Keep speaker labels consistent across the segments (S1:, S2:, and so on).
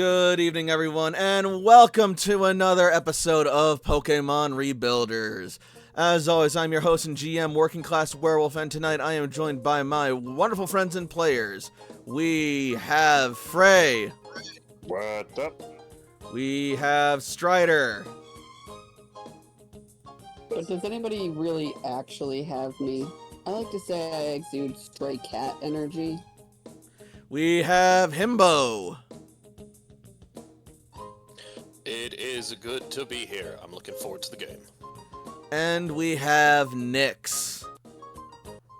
S1: Good evening, everyone, and welcome to another episode of Pokemon Rebuilders. As always, I'm your host and GM, Working Class Werewolf, and tonight I am joined by my wonderful friends and players. We have Frey.
S2: What's up?
S1: We have Strider.
S3: But does anybody really actually have me? I like to say I exude stray cat energy.
S1: We have Himbo.
S4: It is good to be here. I'm looking forward to the game.
S1: And we have Nyx.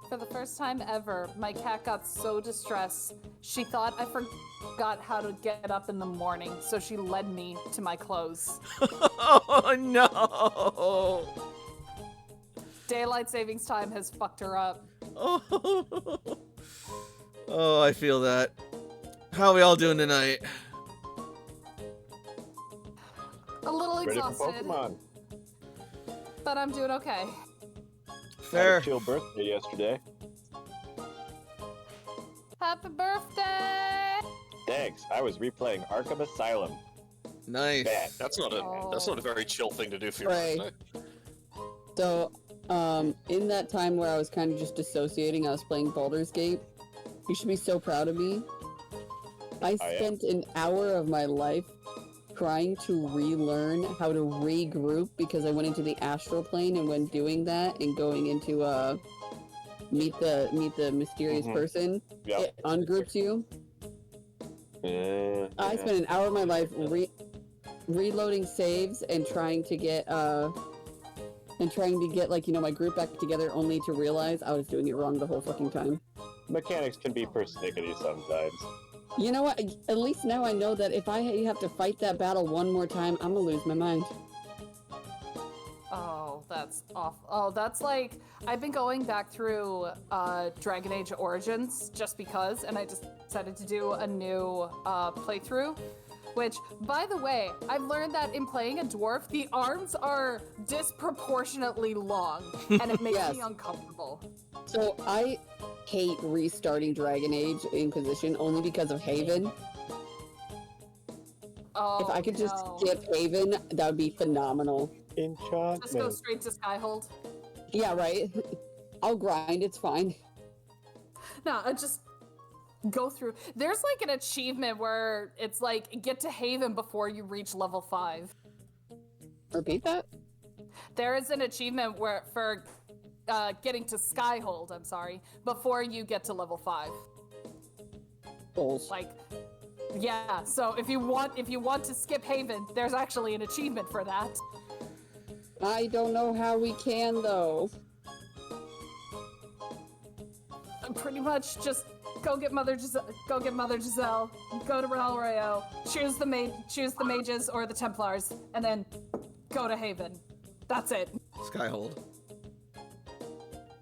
S5: For the first time ever, my cat got so distressed, she thought I forgot how to get up in the morning, so she led me to my clothes.
S1: Oh, no.
S5: Daylight savings time has fucked her up.
S1: Oh, I feel that. How are we all doing tonight?
S5: A little
S2: Ready for
S5: exhausted,
S2: Pokemon?
S5: but I'm doing okay.
S1: Fair.
S2: Had a chill birthday yesterday.
S5: Happy birthday!
S2: Thanks. I was replaying Arkham Asylum.
S1: Nice.
S2: Bad.
S4: That's not a very chill thing to do for your
S3: Right.
S4: birthday.
S3: So, in that time where I was kind of just dissociating, I was playing Baldur's Gate. You should be so proud of me. I spent an hour of my life trying to relearn how to regroup because I went into the astral plane, and when doing that and going into meet the mysterious person,
S2: Yep.
S3: it ungroups you. I spent an hour of my life reloading saves and trying to get like, you know, my group back together, only to realize I was doing it wrong the whole fucking time.
S2: Mechanics can be persnickety sometimes.
S3: You know what? At least now I know that if I have to fight that battle one more time, I'm gonna lose my mind.
S5: Oh, that's awful. Oh, that's like, I've been going back through Dragon Age Origins just because, and I just decided to do a new playthrough. Which, by the way, I've learned that in playing a dwarf, the arms are disproportionately long, and it makes
S3: Yes.
S5: me uncomfortable.
S3: So I hate restarting Dragon Age Inquisition only because of Haven.
S5: Oh,
S3: If I could just
S5: no.
S3: skip Haven, that would be phenomenal.
S5: Just go
S2: Enchantment.
S5: straight to Skyhold.
S3: Yeah, right? I'll grind, it's fine.
S5: No, I just go through. There's like an achievement where it's like, get to Haven before you reach level 5.
S3: Repeat that?
S5: There is an achievement where for getting to Skyhold, I'm sorry, before you get to level 5.
S3: Goals.
S5: Like, yeah, so if you want to skip Haven, there's actually an achievement for that.
S3: I don't know how we can, though.
S5: Pretty much just go get Mother Giselle, go to Real Rayo, choose the mages or the Templars, and then go to Haven. That's it.
S1: Skyhold.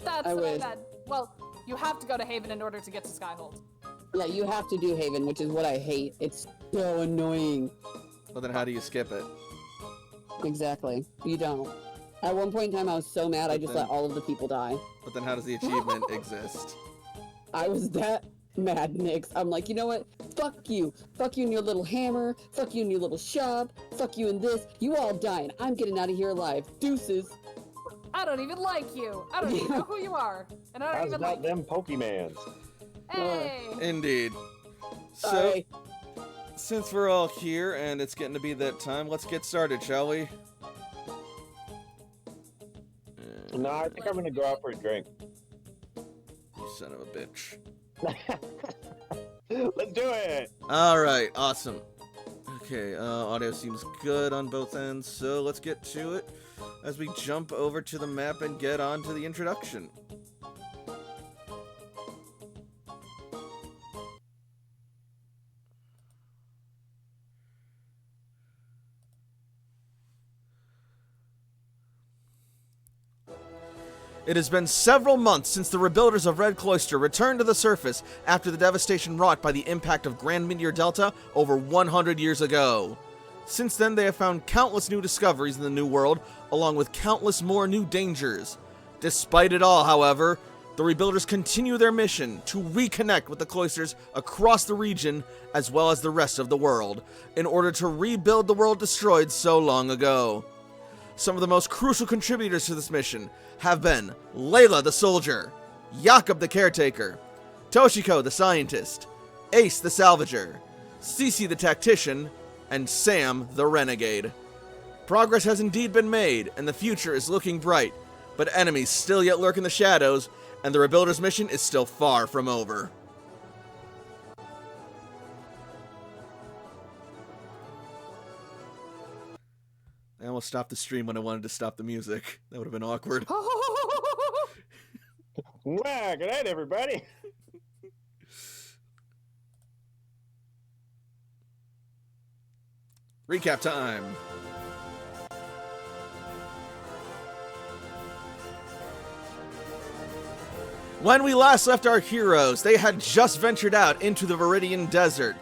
S5: That's
S3: I
S5: what I
S3: wish.
S5: meant. Well, you have to go to Haven in order to get to Skyhold.
S3: Yeah, you have to do Haven, which is what I hate. It's so annoying.
S1: Well, then how do you skip it?
S3: Exactly. You don't. At one point in time, I was so mad, I
S1: But
S3: just
S1: then-
S3: let all of the people die.
S1: But then how does the achievement exist?
S3: I was that mad, Nyx. I'm like, you know what? Fuck you. Fuck you and your little hammer. Fuck you and your little shop. Fuck you and this. You all dying. I'm getting out of here alive. Deuces.
S5: I don't even like you. I don't even know who you are, and I don't
S2: How's
S5: even
S2: about
S5: like.
S2: them Pokemans?
S5: Hey.
S1: Indeed. So,
S3: Sorry.
S1: since we're all here and it's getting to be that time, let's get started, shall we?
S2: No, I think I'm gonna go out for a drink.
S1: You son of a bitch.
S2: Let's do it!
S1: Alright, awesome. Okay, audio seems good on both ends, so let's get to it as we jump over to the map and get on to the introduction. It has been several months since the rebuilders of Red Cloister returned to the surface after the devastation wrought by the impact of Grand Meteor Delta over 100 years ago. Since then, they have found countless new discoveries in the New World, along with countless more new dangers. Despite it all, however, The Rebuilders continue their mission to reconnect with the cloisters across the region as well as the rest of the world in order to rebuild the world destroyed so long ago. Some of the most crucial contributors to this mission have been Layla the soldier, Jakob the caretaker, Toshiko the scientist, Ace the salvager, Cece the tactician, and Sam the renegade. Progress has indeed been made, and the future is looking bright, but enemies still yet lurk in the shadows, and the Rebuilders' mission is still far from over. I almost stopped the stream when I wanted to stop the music. That would have been awkward.
S2: Wow, good night, everybody.
S1: Recap time. When we last left our heroes, they had just ventured out into the Viridian Desert,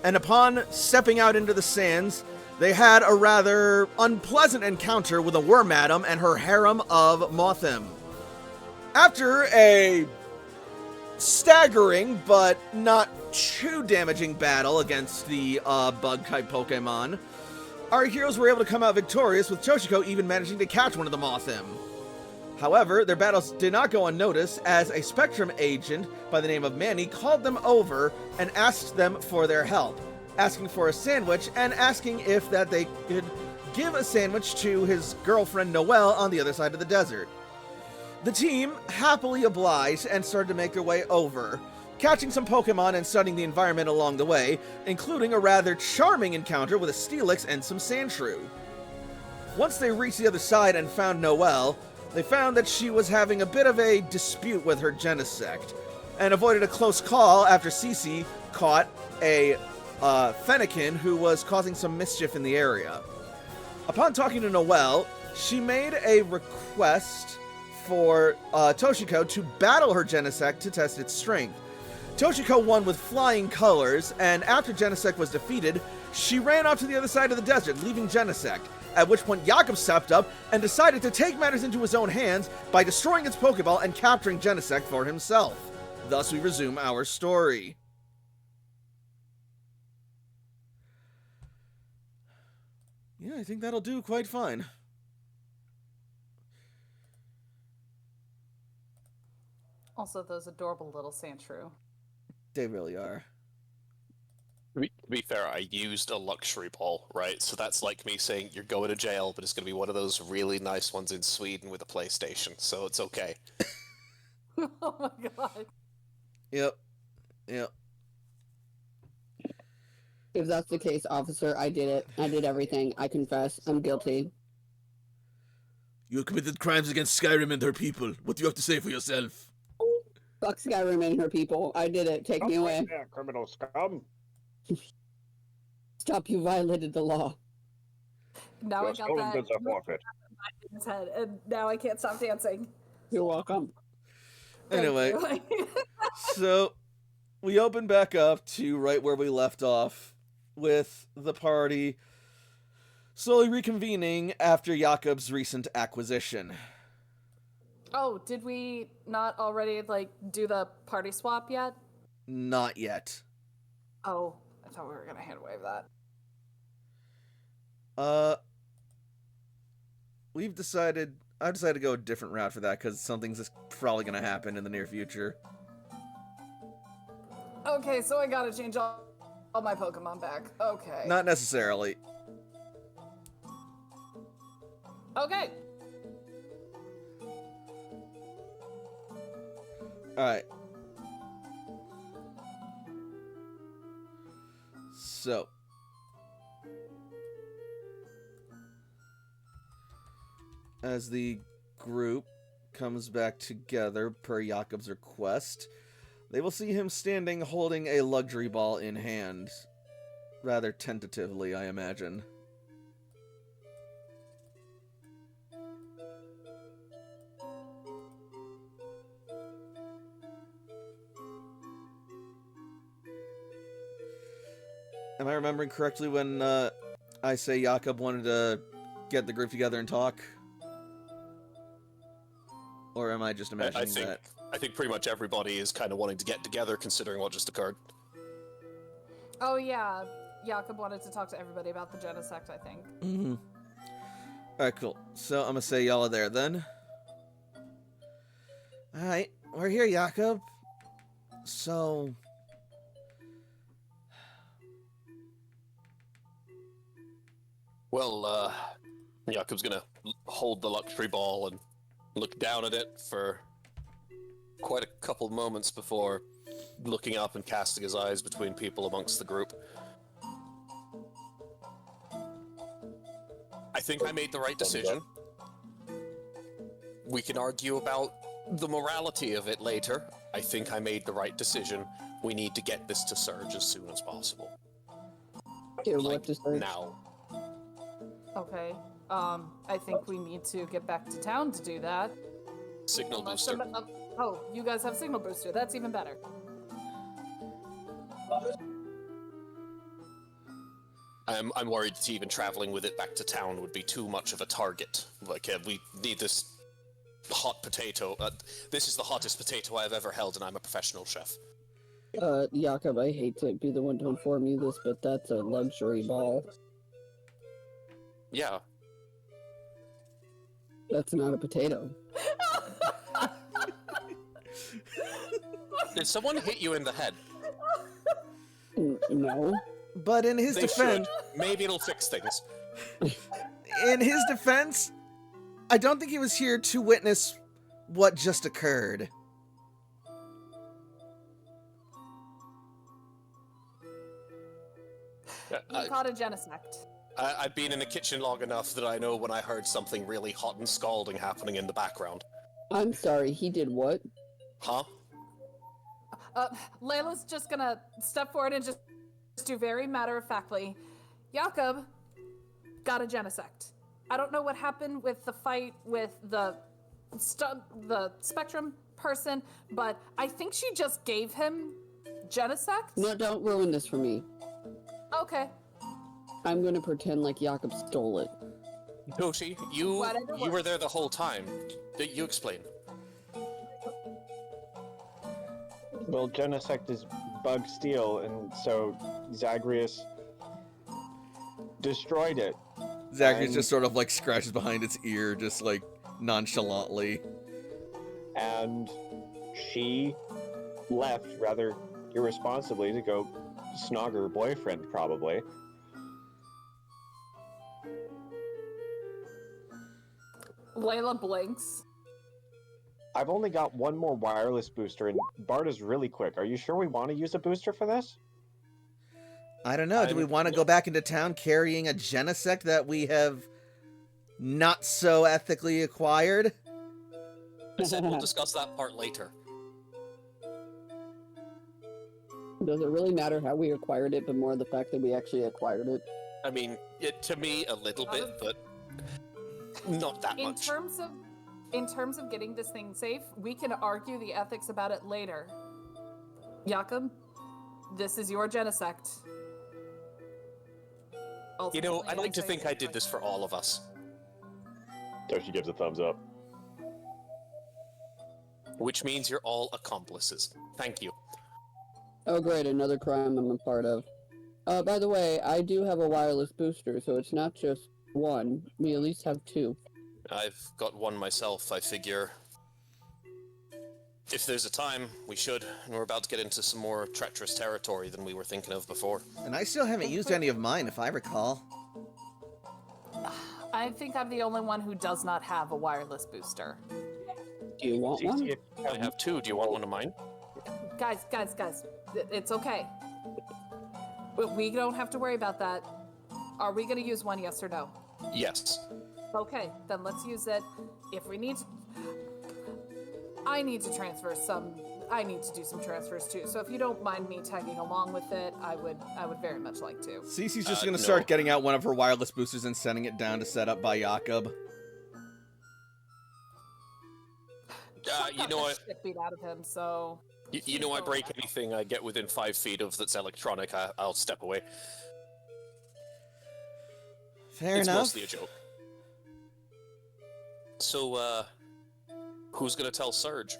S1: and upon stepping out into the sands, they had a rather unpleasant encounter with a worm madam and her harem of Mothim. After a staggering but not too damaging battle against the bug-type Pokemon, our heroes were able to come out victorious, with Toshiko even managing to catch one of the Mothim. However, their battles did not go unnoticed, as a Spectrum agent by the name of Manny called them over and asked them for their help, asking for a sandwich and asking if that they could give a sandwich to his girlfriend Noelle on the other side of the desert. The team happily obliged and started to make their way over, catching some Pokemon and studying the environment along the way, including a rather charming encounter with a Steelix and some Sandshrew. Once they reached the other side and found Noelle, they found that she was having a bit of a dispute with her Genesect, and avoided a close call after Cece caught a Fennekin who was causing some mischief in the area. Upon talking to Noelle, she made a request for Toshiko to battle her Genesect to test its strength. Toshiko won with flying colors, and after Genesect was defeated, she ran off to the other side of the desert, leaving Genesect, at which point Jakob stepped up and decided to take matters into his own hands by destroying its Pokeball and capturing Genesect for himself. Thus we resume our story. Yeah, I think that'll do quite fine.
S5: Also, those adorable little Sandshrew.
S1: They really are.
S4: To be fair, I used a luxury ball, right? So that's like me saying you're going to jail, but it's going to be one of those really nice ones in Sweden with a PlayStation, so it's okay.
S5: Oh my god.
S1: Yep.
S3: If that's the case, officer, I did it. I did everything. I confess. I'm guilty.
S1: You committed crimes against Skyrim and her people. What do you have to say for yourself?
S3: Fuck Skyrim and her people. I did it. Take me away.
S2: Yeah, criminal scum.
S3: Stop, you violated the law.
S5: Now
S2: Your
S5: I got
S2: stolen
S5: that
S2: goods are forfeit.
S5: in his head, and now I can't stop dancing.
S3: You're welcome.
S5: Thank
S1: Anyway,
S5: you.
S1: so we open back up to right where we left off, with the party slowly reconvening after Jakob's recent acquisition.
S5: Oh, did we not already, do the party swap yet?
S1: Not yet.
S5: Oh, I thought we were gonna hand wave that.
S1: I've decided to go a different route for that, because something's just probably going to happen in the near future.
S5: Okay, so I gotta change all my Pokemon back. Okay.
S1: Not necessarily.
S5: Okay.
S1: Alright. So. As the group comes back together per Jakob's request, they will see him standing holding a luxury ball in hand. Rather tentatively, I imagine. Am I remembering correctly when I say Jakob wanted to get the group together and talk? Or am I just imagining that?
S4: I think pretty much everybody is kind of wanting to get together, considering what just occurred.
S5: Oh yeah, Jakob wanted to talk to everybody about the Genesect, I think.
S1: Mm-hmm. Alright, cool. So I'm gonna say y'all are there then. Alright, we're here, Jakob. So...
S4: Well, Jakob's gonna hold the luxury ball and look down at it for quite a couple moments before looking up and casting his eyes between people amongst the group. I think I made the right decision. We can argue about the morality of it later. I think I made the right decision. We need to get this to Surge as soon as possible.
S3: Yeah,
S4: Like,
S3: what to Surge?
S4: now.
S5: Okay. I think we need to get back to town to do that.
S4: Signal
S5: Unless
S4: booster.
S5: oh, you guys have signal booster. That's even better.
S4: I'm worried that even traveling with it back to town would be too much of a target. Like, we need this hot potato. This is the hottest potato I've ever held, and I'm a professional chef.
S3: Jakob, I hate to be the one to inform you this, but that's a luxury ball.
S4: Yeah.
S3: That's not a potato.
S4: Did someone hit you in the head?
S3: No.
S1: But in his
S4: They
S1: defense...
S4: should. Maybe it'll fix things.
S1: In his defense, I don't think he was here to witness what just occurred.
S5: We caught a Genesect.
S4: I've been in the kitchen long enough that I know when I heard something really hot and scalding happening in the background.
S3: I'm sorry, he did what?
S4: Huh?
S5: Layla's just gonna step forward and just do very matter-of-factly. Jakob got a Genesect. I don't know what happened with the fight with the Spectrum person, but I think she just gave him Genesect?
S3: No, don't ruin this for me.
S5: Okay.
S3: I'm gonna pretend like Jakob stole it.
S4: Doshi, you
S5: Whatever
S4: were there the whole time. You explain.
S2: Well, Genesect is bug steel, and so Zagreus destroyed it.
S1: Zachary
S2: And-
S1: just sort of like scratches behind its ear, just like nonchalantly.
S2: And she left rather irresponsibly to go snog her boyfriend, probably.
S5: Layla blinks.
S2: I've only got one more wireless booster, and Bart is really quick. Are you sure we want to use a booster for this?
S1: I don't know. Do we want to go back into town carrying a Genesect that we have not so ethically acquired?
S4: I said we'll discuss that part later.
S3: Does it really matter how we acquired it, but more the fact that we actually acquired it?
S4: I mean, to me, a little bit, but not that
S5: In
S4: much.
S5: terms of getting this thing safe, we can argue the ethics about it later. Jakob, this is your Genesect.
S4: You know,
S5: Ultimately,
S4: I'd like to
S5: say
S4: think
S5: it's
S4: I did this for all of us.
S2: Toshi gives a thumbs up.
S4: Which means you're all accomplices. Thank you.
S3: Oh great, another crime I'm a part of. By the way, I do have a wireless booster, so it's not just one. We at least have two.
S4: I've got one myself, I figure. If there's a time, we should. And we're about to get into some more treacherous territory than we were thinking of before.
S1: And I still haven't used any of mine, if I recall.
S5: I think I'm the only one who does not have a wireless booster.
S3: Do you want one?
S4: I have two. Do you want one of mine?
S5: Guys, it's okay. We don't have to worry about that. Are we going to use one, yes or no?
S4: Yes.
S5: Okay, then let's use it. If we need to... I need to transfer some... I need to do some transfers too, so if you don't mind me tagging along with it, I would very much like to.
S1: Cece's just gonna
S4: No.
S1: start getting out one of her wireless boosters and sending it down to set up by Jakob.
S4: You know,
S5: Shit beat out of him, so...
S4: you know, I break anything I get within 5 feet of that's electronic. I'll step away.
S1: Fair
S4: It's
S1: enough.
S4: mostly a joke. So, who's gonna tell Surge?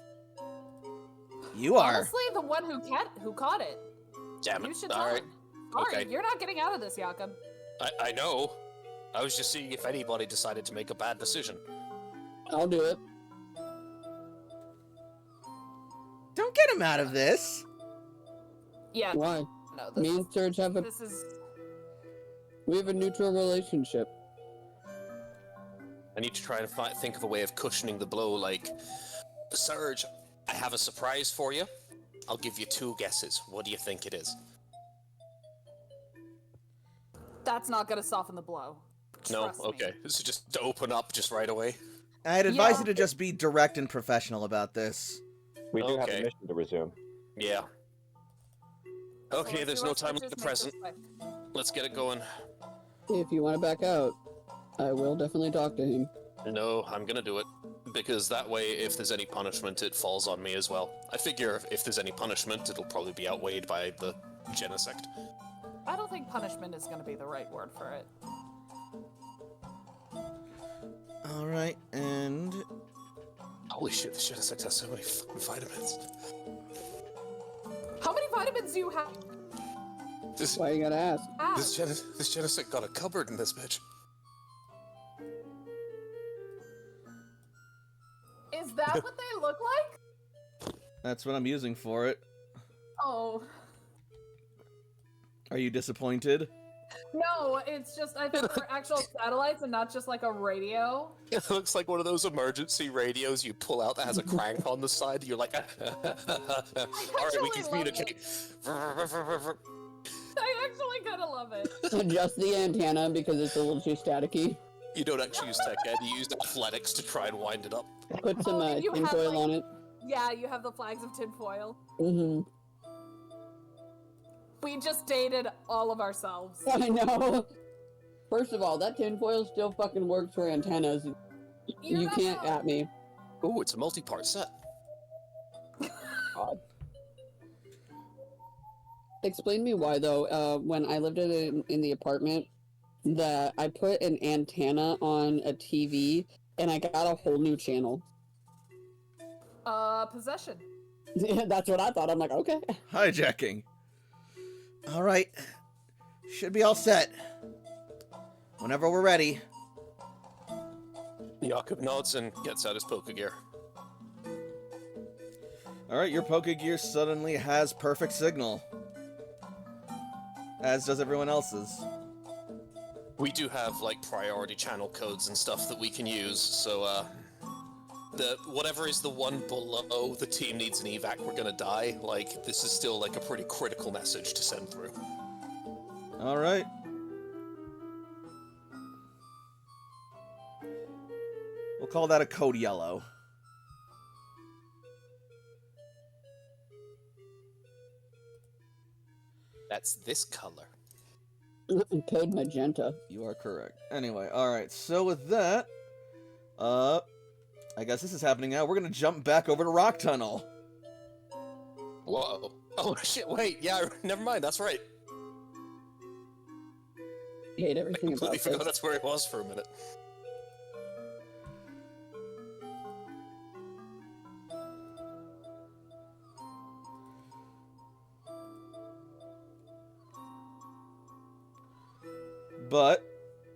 S1: You are.
S5: Honestly, the one who caught it.
S4: Damn it.
S5: You should
S4: All
S5: tell
S4: right.
S5: him. Sorry,
S4: Okay.
S5: you're not getting out of this, Jakob.
S4: I know. I was just seeing if anybody decided to make a bad decision.
S3: I'll do it.
S1: Don't get him out of this.
S5: Yeah.
S3: Why?
S5: No,
S3: Me and Serge have
S5: this is.
S3: we have a neutral relationship.
S4: I need to try and think of a way of cushioning the blow. Like, Serge, I have a surprise for you. I'll give you 2 guesses. What do you think it is?
S5: That's not gonna soften the blow.
S4: No?
S5: Trust me.
S4: Okay. So just to open up just right away?
S1: I'd advise
S5: Yeah.
S1: you to just be direct and professional about this.
S2: We do have
S4: Okay.
S2: a mission to resume.
S4: Yeah.
S5: So
S4: Okay,
S5: let's
S4: there's
S5: do
S4: no
S5: our
S4: time like
S5: switches,
S4: the
S5: make this
S4: present.
S5: quick.
S4: Let's get it going.
S3: If you want to back out, I will definitely talk to him.
S4: No, I'm gonna do it. Because that way, if there's any punishment, it falls on me as well. I figure if there's any punishment, it'll probably be outweighed by the Genesect.
S5: I don't think punishment is gonna be the right word for it.
S1: All right, and
S4: Holy shit, the Genesect has so many fucking vitamins.
S5: How many vitamins do you have?
S4: This
S3: Why you gotta ask?
S4: this Genesect got a cupboard in this bitch.
S5: Is that what they look like?
S1: that's what I'm using for it.
S5: Oh.
S1: Are you disappointed?
S5: No, it's just I thought they're actual satellites and not just like a radio.
S4: It looks like one of those emergency radios you pull out that has a crank on the side. You're like, alright, we can
S5: actually love
S4: communicate.
S5: I actually kind of love it.
S3: Adjust the antenna because it's a little too staticky.
S4: You don't actually use tech ed, you use athletics to try and wind it up.
S3: Put some
S5: and you have,
S3: tinfoil
S5: like-
S3: on it.
S5: Yeah, you have the flags of tinfoil.
S3: Mm-hmm.
S5: We just dated all of ourselves.
S3: I know. First of all, that tinfoil still fucking works for antennas.
S5: You're
S3: You
S5: not
S3: can't
S5: wrong.
S3: at me.
S4: Ooh, it's a multi-part set.
S2: Odd.
S3: Explain to me why though. When I lived in the apartment, that I put an antenna on a TV and I got a whole new channel.
S5: Possession.
S3: That's what I thought. I'm like, okay.
S1: Hijacking. All right, should be all set. Whenever we're ready.
S4: Jakob nods and gets out his poker gear.
S1: All right, your Pokegear suddenly has perfect signal. As does everyone else's.
S4: We do have like priority channel codes and stuff that we can use, so the whatever is the one below the team needs an evac, we're gonna die. Like this is still like a pretty critical message to send through.
S1: All right. We'll call that a code yellow.
S4: That's this color.
S3: Code magenta.
S1: You are correct. Anyway, all right. So with that, I guess this is happening now. We're gonna jump back over to Rock Tunnel.
S4: Whoa. Oh shit, wait, yeah, never mind, that's right.
S3: Hate
S4: I
S3: everything about
S4: completely forgot
S3: this.
S4: that's where it was for a minute.
S1: But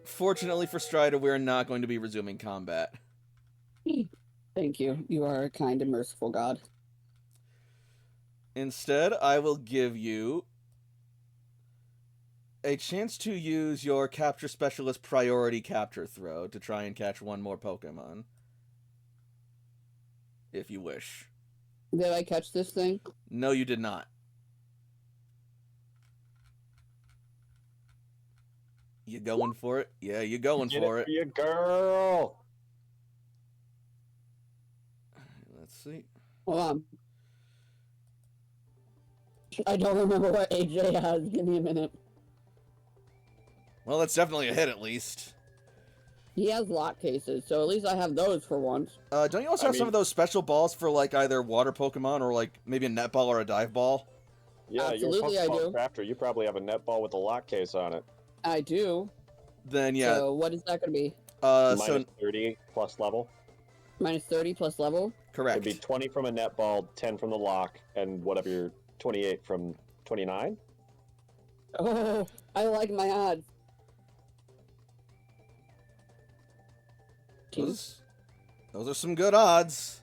S1: fortunately for Strider, we're not going to be resuming combat.
S3: Thank you. You are a kind and merciful God.
S1: Instead, I will give you a chance to use your Capture Specialist priority capture throw to try and catch one more Pokemon. If you wish.
S3: Did I catch this thing?
S1: No, you did not. You going for it? Yeah, you going
S2: Get
S1: for
S2: it
S1: it.
S2: for your girl.
S1: Let's see.
S3: Hold on. I don't remember what AJ has. Give me a minute.
S1: Well, that's definitely a hit at least.
S3: He has lock cases, so at least I have those for once.
S1: Don't you also have some of those special balls for like either water Pokemon or like maybe a net ball or a dive ball?
S2: Yeah,
S3: Absolutely, I
S2: you're a
S3: do.
S2: Pokemon crafter. You probably have a netball with a lock case on it.
S3: I do.
S1: Then yeah.
S3: So what is that going to be?
S1: So
S2: Minus 30 plus level.
S3: Minus 30 plus level?
S1: Correct.
S2: It'd be 20 from a netball, 10 from the lock, and whatever your 28 from 29.
S3: Oh, I like my odds.
S1: Those are some good odds.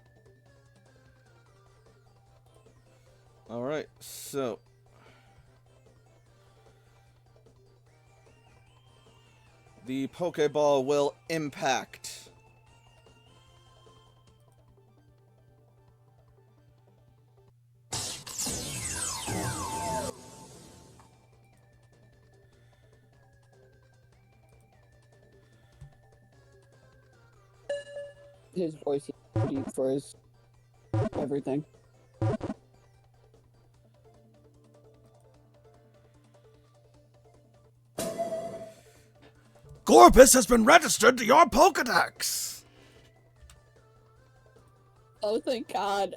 S1: All right, so the Pokeball will impact.
S3: His voice is deep for his everything.
S1: Gorbis has been registered to your Pokedex.
S3: Oh, thank God.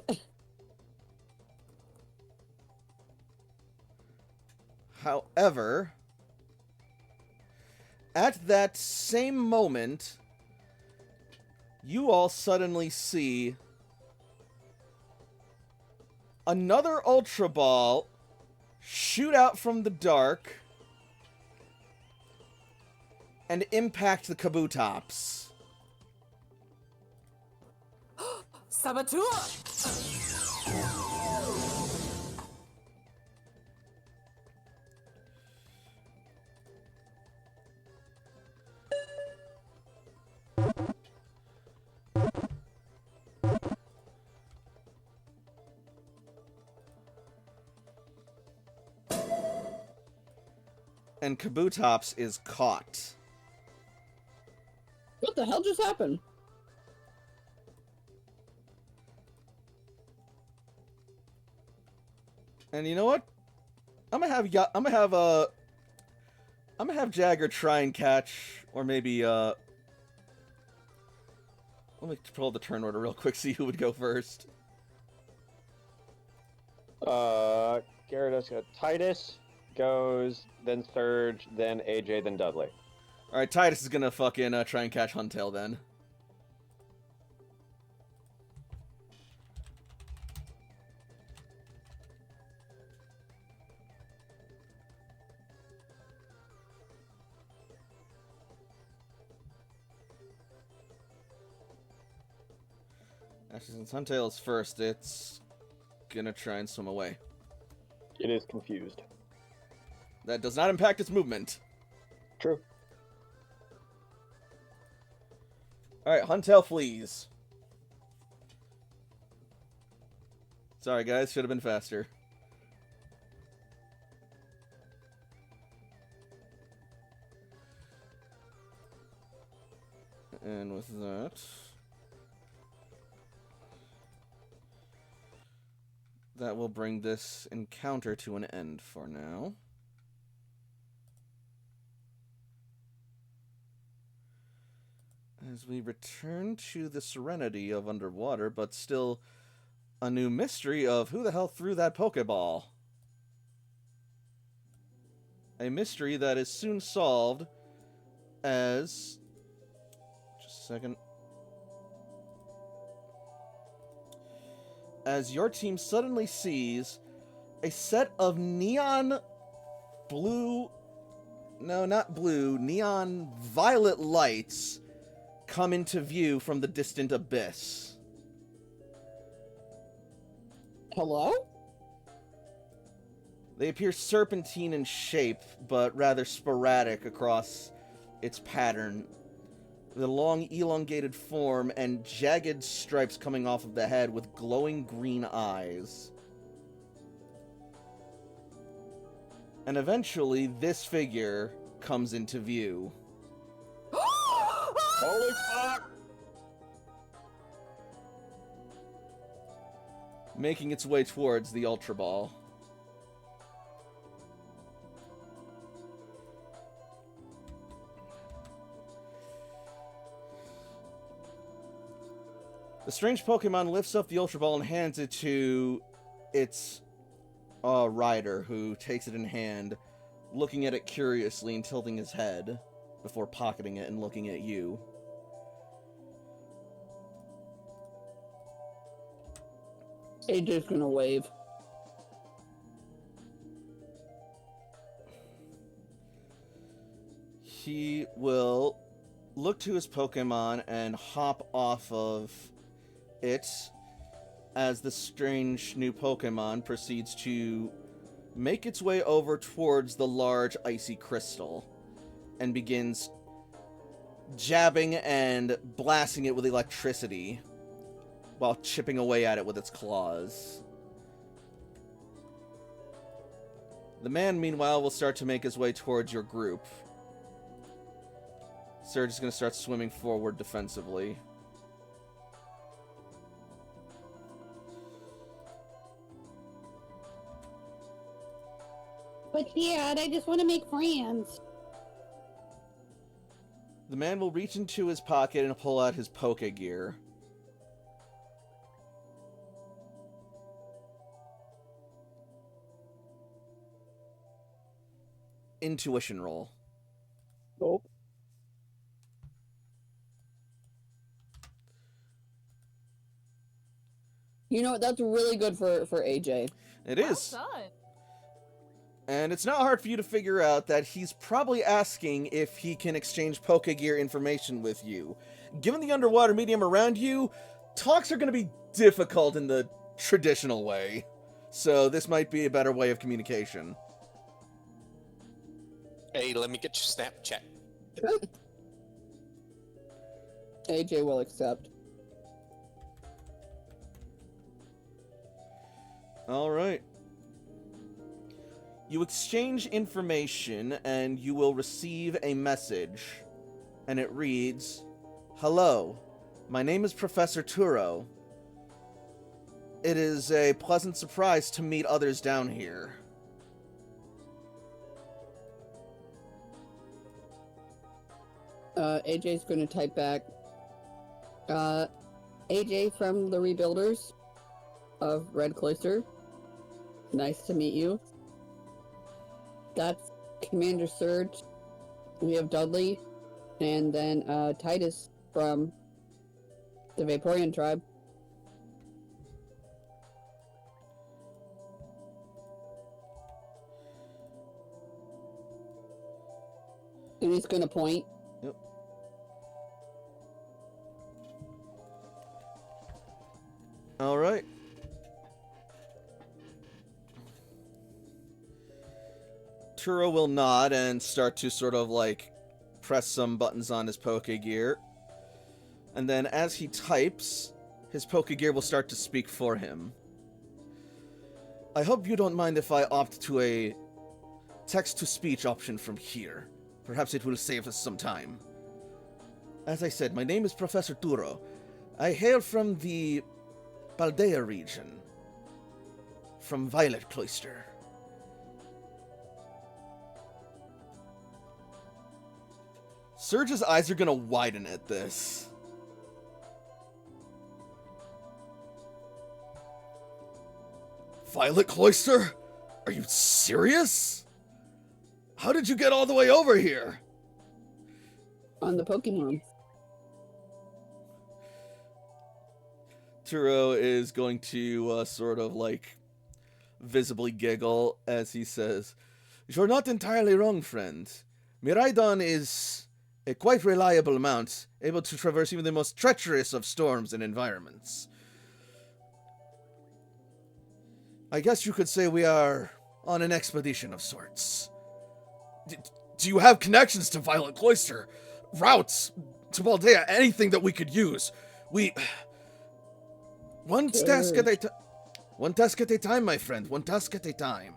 S1: However, at that same moment, you all suddenly see another Ultra Ball shoot out from the dark and impact the Kabutops.
S5: Saboteur!
S1: And Kabutops is caught.
S3: What the hell just happened?
S1: And you know what? I'm gonna have Jagger try and catch, or maybe let me pull the turn order real quick, see who would go first.
S2: Gyarados got Titus goes, then Surge, then AJ, then Dudley.
S1: All right, Titus is gonna fucking try and catch Huntail then. Actually, since Huntail is first, it's gonna try and swim away.
S2: It is confused.
S1: That does not impact its movement.
S2: True.
S1: Alright, Huntail flees. Sorry guys, should have been faster. And with that... that will bring this encounter to an end for now. As we return to the serenity of underwater, but still a new mystery of who the hell threw that Pokeball. A mystery that is soon solved as... just a second. As your team suddenly sees a set of neon blue... no, not blue, neon violet lights come into view from the distant abyss.
S3: Hello?
S1: They appear serpentine in shape, but rather sporadic across its pattern. The long, elongated form and jagged stripes coming off of the head with glowing green eyes. And eventually, this figure comes into view.
S2: Holy fuck!
S1: Making its way towards the Ultra Ball. The strange Pokemon lifts up the Ultra Ball and hands it to its rider, who takes it in hand, looking at it curiously and tilting his head before pocketing it and looking at you.
S3: AJ's gonna wave.
S1: He will look to his Pokemon and hop off of it as the strange new Pokemon proceeds to make its way over towards the large icy crystal and begins jabbing and blasting it with electricity while chipping away at it with its claws. The man, meanwhile, will start to make his way towards your group. Surge is going to start swimming forward defensively.
S6: But Dad, I just want to make friends.
S1: The man will reach into his pocket and pull out his Pokegear. Intuition roll.
S3: Nope. You know what? That's really good for AJ.
S1: It
S5: Well
S1: is.
S5: done.
S1: And it's not hard for you to figure out that he's probably asking if he can exchange Pokegear information with you. Given the underwater medium around you, talks are going to be difficult in the traditional way. So this might be a better way of communication.
S4: Hey, let me get your Snapchat.
S3: AJ will accept.
S1: Alright. You exchange information, and you will receive a message. And it reads, "Hello, my name is Professor Turo. It is a pleasant surprise to meet others down here."
S3: AJ's gonna type back. AJ from the Rebuilders of Red Cloister. Nice to meet you. That's Commander Surge. We have Dudley, and then Titus from the Vaporeon tribe. And he's gonna point.
S1: Yep. Alright. Turo will nod and start to sort of like press some buttons on his Pokegear. And then as he types, his Pokegear will start to speak for him. "I hope you don't mind if I opt to a text-to-speech option from here. Perhaps it will save us some time. As I said, my name is Professor Turo. I hail from the Paldea region, from Violet Cloister. Surge's eyes are gonna widen at this. Violet Cloister? Are you serious? How did you get all the way over here?
S3: On the Pokemon.
S1: Turo is going to sort of like visibly giggle as he says, "You're not entirely wrong, friend. Miraidon is a quite reliable mount, able to traverse even the most treacherous of storms and environments. I guess you could say we are on an expedition of sorts. Do you have connections to Violet Cloister? Routes to Paldea? Anything that we could use? One task at a time, my friend. One task at a time.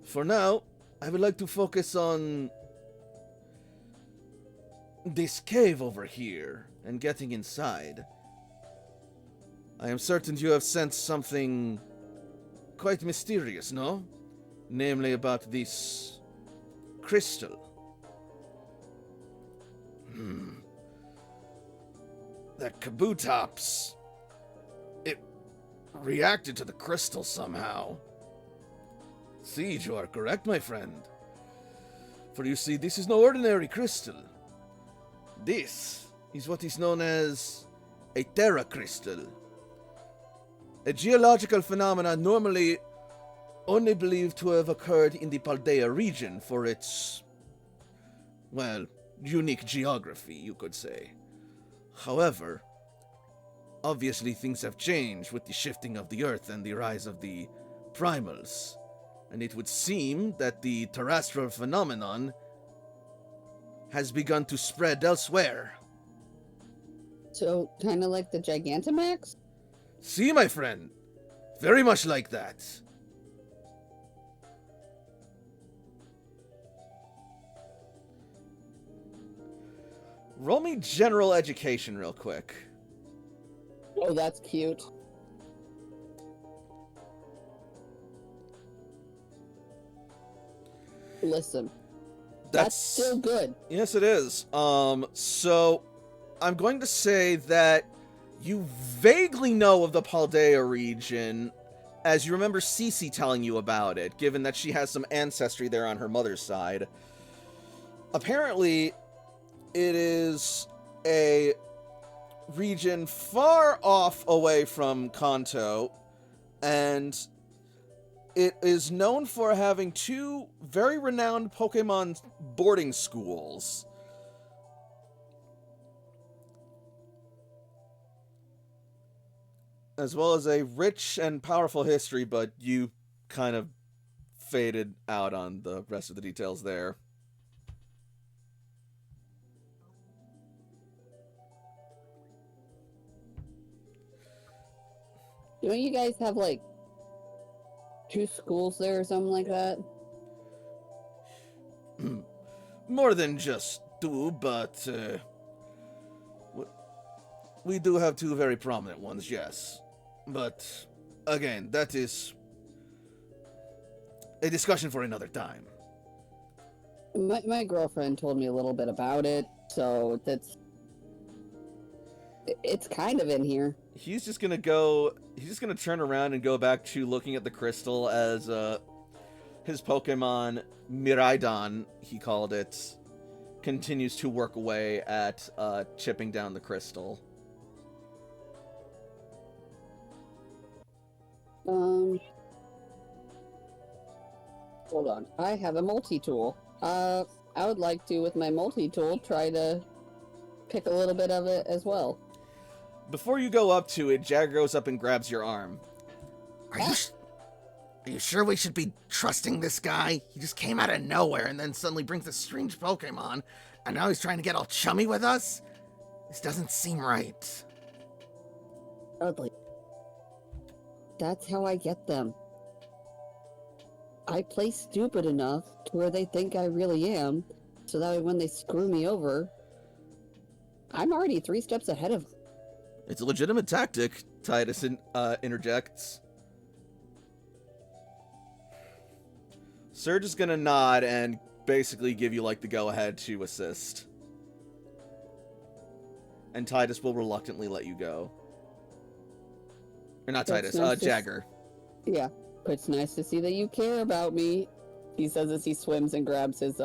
S1: For now, I would like to focus on this cave over here and getting inside. I am certain you have sensed something quite mysterious, no? Namely about this crystal. That Kabutops, it reacted to the crystal somehow. Siege, you are correct, my friend. For you see, this is no ordinary crystal. This is what is known as a Terra Crystal. A geological phenomenon normally only believed to have occurred in the Paldea region for its, well, unique geography, you could say. However, obviously things have changed with the shifting of the Earth and the rise of the primals, and it would seem that the terrestrial phenomenon has begun to spread elsewhere.
S3: So, kind of like the Gigantamax?
S1: See, my friend, very much like that. Roll me general education real quick.
S3: Oh, that's cute. Listen, that's still good.
S1: Yes, it is. So I'm going to say that you vaguely know of the Paldea region, as you remember Cece telling you about it, given that she has some ancestry there on her mother's side. Apparently, it is a region far off away from Kanto, and it is known for having two very renowned Pokemon boarding schools. As well as a rich and powerful history, but you kind of faded out on the rest of the details there.
S3: Don't you guys have, like, 2 schools there or something like that?
S1: More than just 2, but we do have 2 very prominent ones, yes. But, again, that is a discussion for another time.
S3: My girlfriend told me a little bit about it, so it's kind of in here.
S1: He's just gonna turn around and go back to looking at the crystal as his Pokemon Miraidon, he called it, continues to work away at chipping down the crystal.
S3: Hold on. I have a multi-tool. I would like to, with my multi-tool, try to pick a little bit of it as well.
S1: Before you go up to it, Jagger goes up and grabs your arm.
S7: Are you sure we should be trusting this guy? He just came out of nowhere and then suddenly brings a strange Pokemon, and now he's trying to get all chummy with us? This doesn't seem right.
S3: Dudley. That's how I get them. I play stupid enough to where they think I really am, so that way when they screw me over, I'm already 3 steps ahead of them.
S1: It's a legitimate tactic, Titus interjects. Surge is gonna nod and basically give you, like, the go-ahead to assist. And Titus will reluctantly let you go. Or not Titus, Jagger.
S3: Yeah, but it's nice to see that you care about me, he says as he swims and grabs his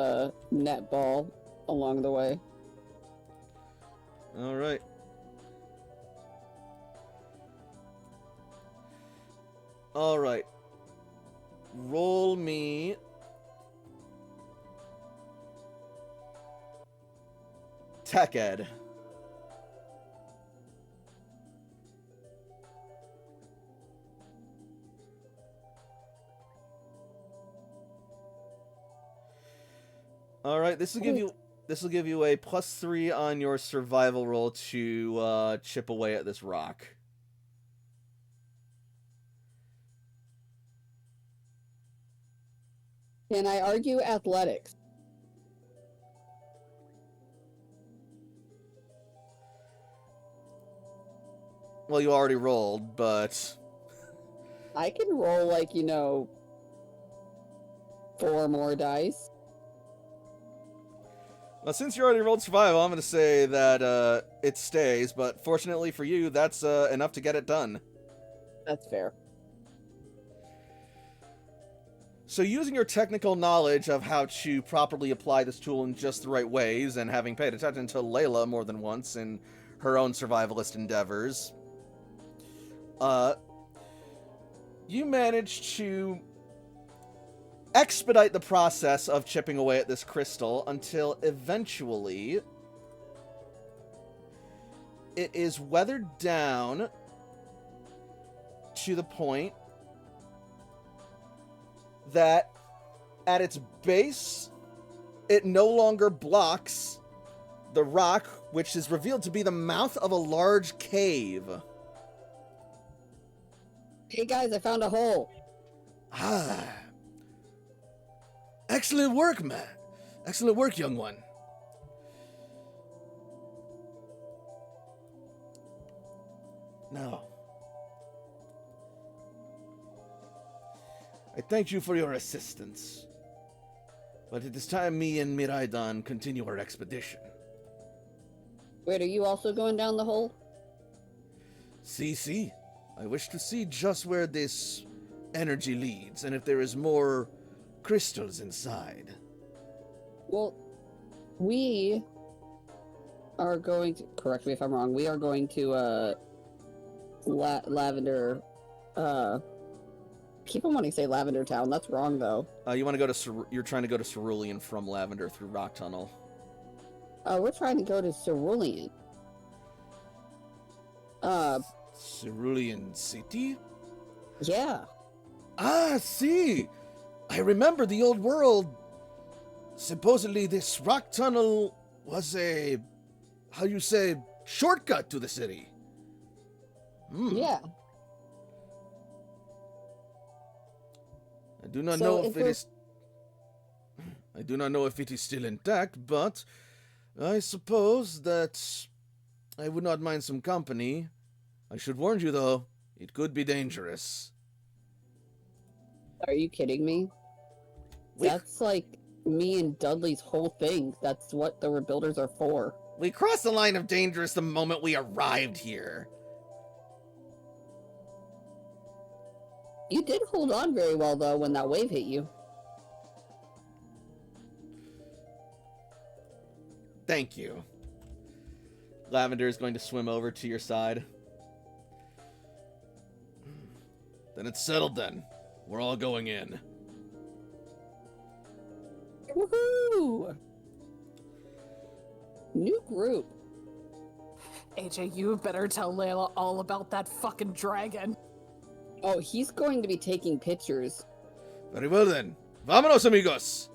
S3: net ball along the way.
S1: Alright. Alright. Roll me Tech Ed. Alright, this will give you a +3 on your survival roll to chip away at this rock.
S3: Can I argue athletics?
S1: Well, you already rolled, but
S3: I can roll, like, 4 more dice.
S1: well, since you already rolled survival, I'm going to say that it stays, but fortunately for you, that's enough to get it done.
S3: That's fair.
S1: So using your technical knowledge of how to properly apply this tool in just the right ways, and having paid attention to Layla more than once in her own survivalist endeavors, you manage to expedite the process of chipping away at this crystal until eventually it is weathered down to the point that at its base, it no longer blocks the rock, which is revealed to be the mouth of a large cave.
S3: Hey guys, I found a hole.
S1: Ah. Excellent work, man. Excellent work, young one. Now, I thank you for your assistance, but it is time me and Miraidan continue our expedition.
S3: Wait, are you also going down the hole?
S1: See, I wish to see just where this energy leads, and if there is more crystals inside.
S3: Well, we are going to, correct me if I'm wrong, we are going to, Lavender, keep on wanting to say Lavender Town, that's wrong though.
S1: You want to go to, you're trying to go to Cerulean from Lavender through Rock Tunnel.
S3: We're trying to go to Cerulean.
S1: Cerulean City?
S3: Yeah.
S1: Ah, see! I remember the old world. Supposedly this rock tunnel was a, how you say, shortcut to the city.
S3: Yeah.
S1: I do not
S3: So
S1: know
S3: if
S1: if it is... I do not know if it is still intact, but I suppose that I would not mind some company. I should warn you, though, it could be dangerous.
S3: Are you kidding me? That's like me and Dudley's whole thing. That's what the rebuilders are for.
S1: We crossed the line of dangerous the moment we arrived here.
S3: You did hold on very well, though, when that wave hit you.
S1: Thank you. Lavender is going to swim over to your side. Then it's settled then. We're all going in.
S3: Woohoo! New group.
S5: AJ, you better tell Layla all about that fucking dragon.
S3: Oh, he's going to be taking pictures.
S1: Very well then. Vámonos, amigos.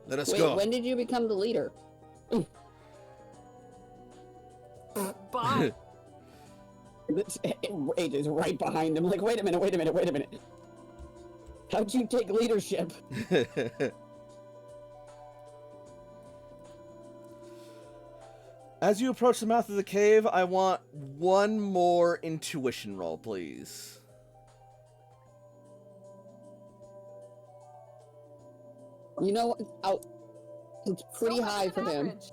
S1: Let us
S3: Wait,
S1: go.
S3: when did you become the leader?
S5: Bye.
S3: AJ's right behind him. Like, wait a minute. How'd you take leadership?
S1: As you approach the mouth of the cave, I want one more intuition roll, please.
S3: You know, it's pretty
S5: So
S3: high for him.
S5: average.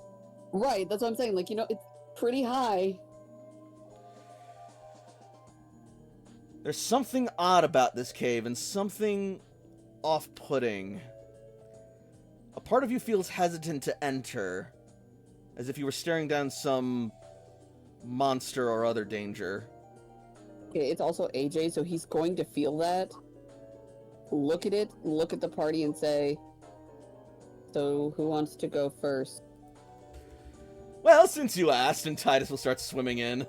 S3: Right, that's what I'm saying. Like, you know, it's pretty high.
S1: There's something odd about this cave and something off-putting. A part of you feels hesitant to enter, as if you were staring down some monster or other danger.
S3: Okay, it's also AJ, so he's going to feel that. Look at it, look at the party and say, so who wants to go first?
S1: Well, since you asked, and Titus will start swimming in.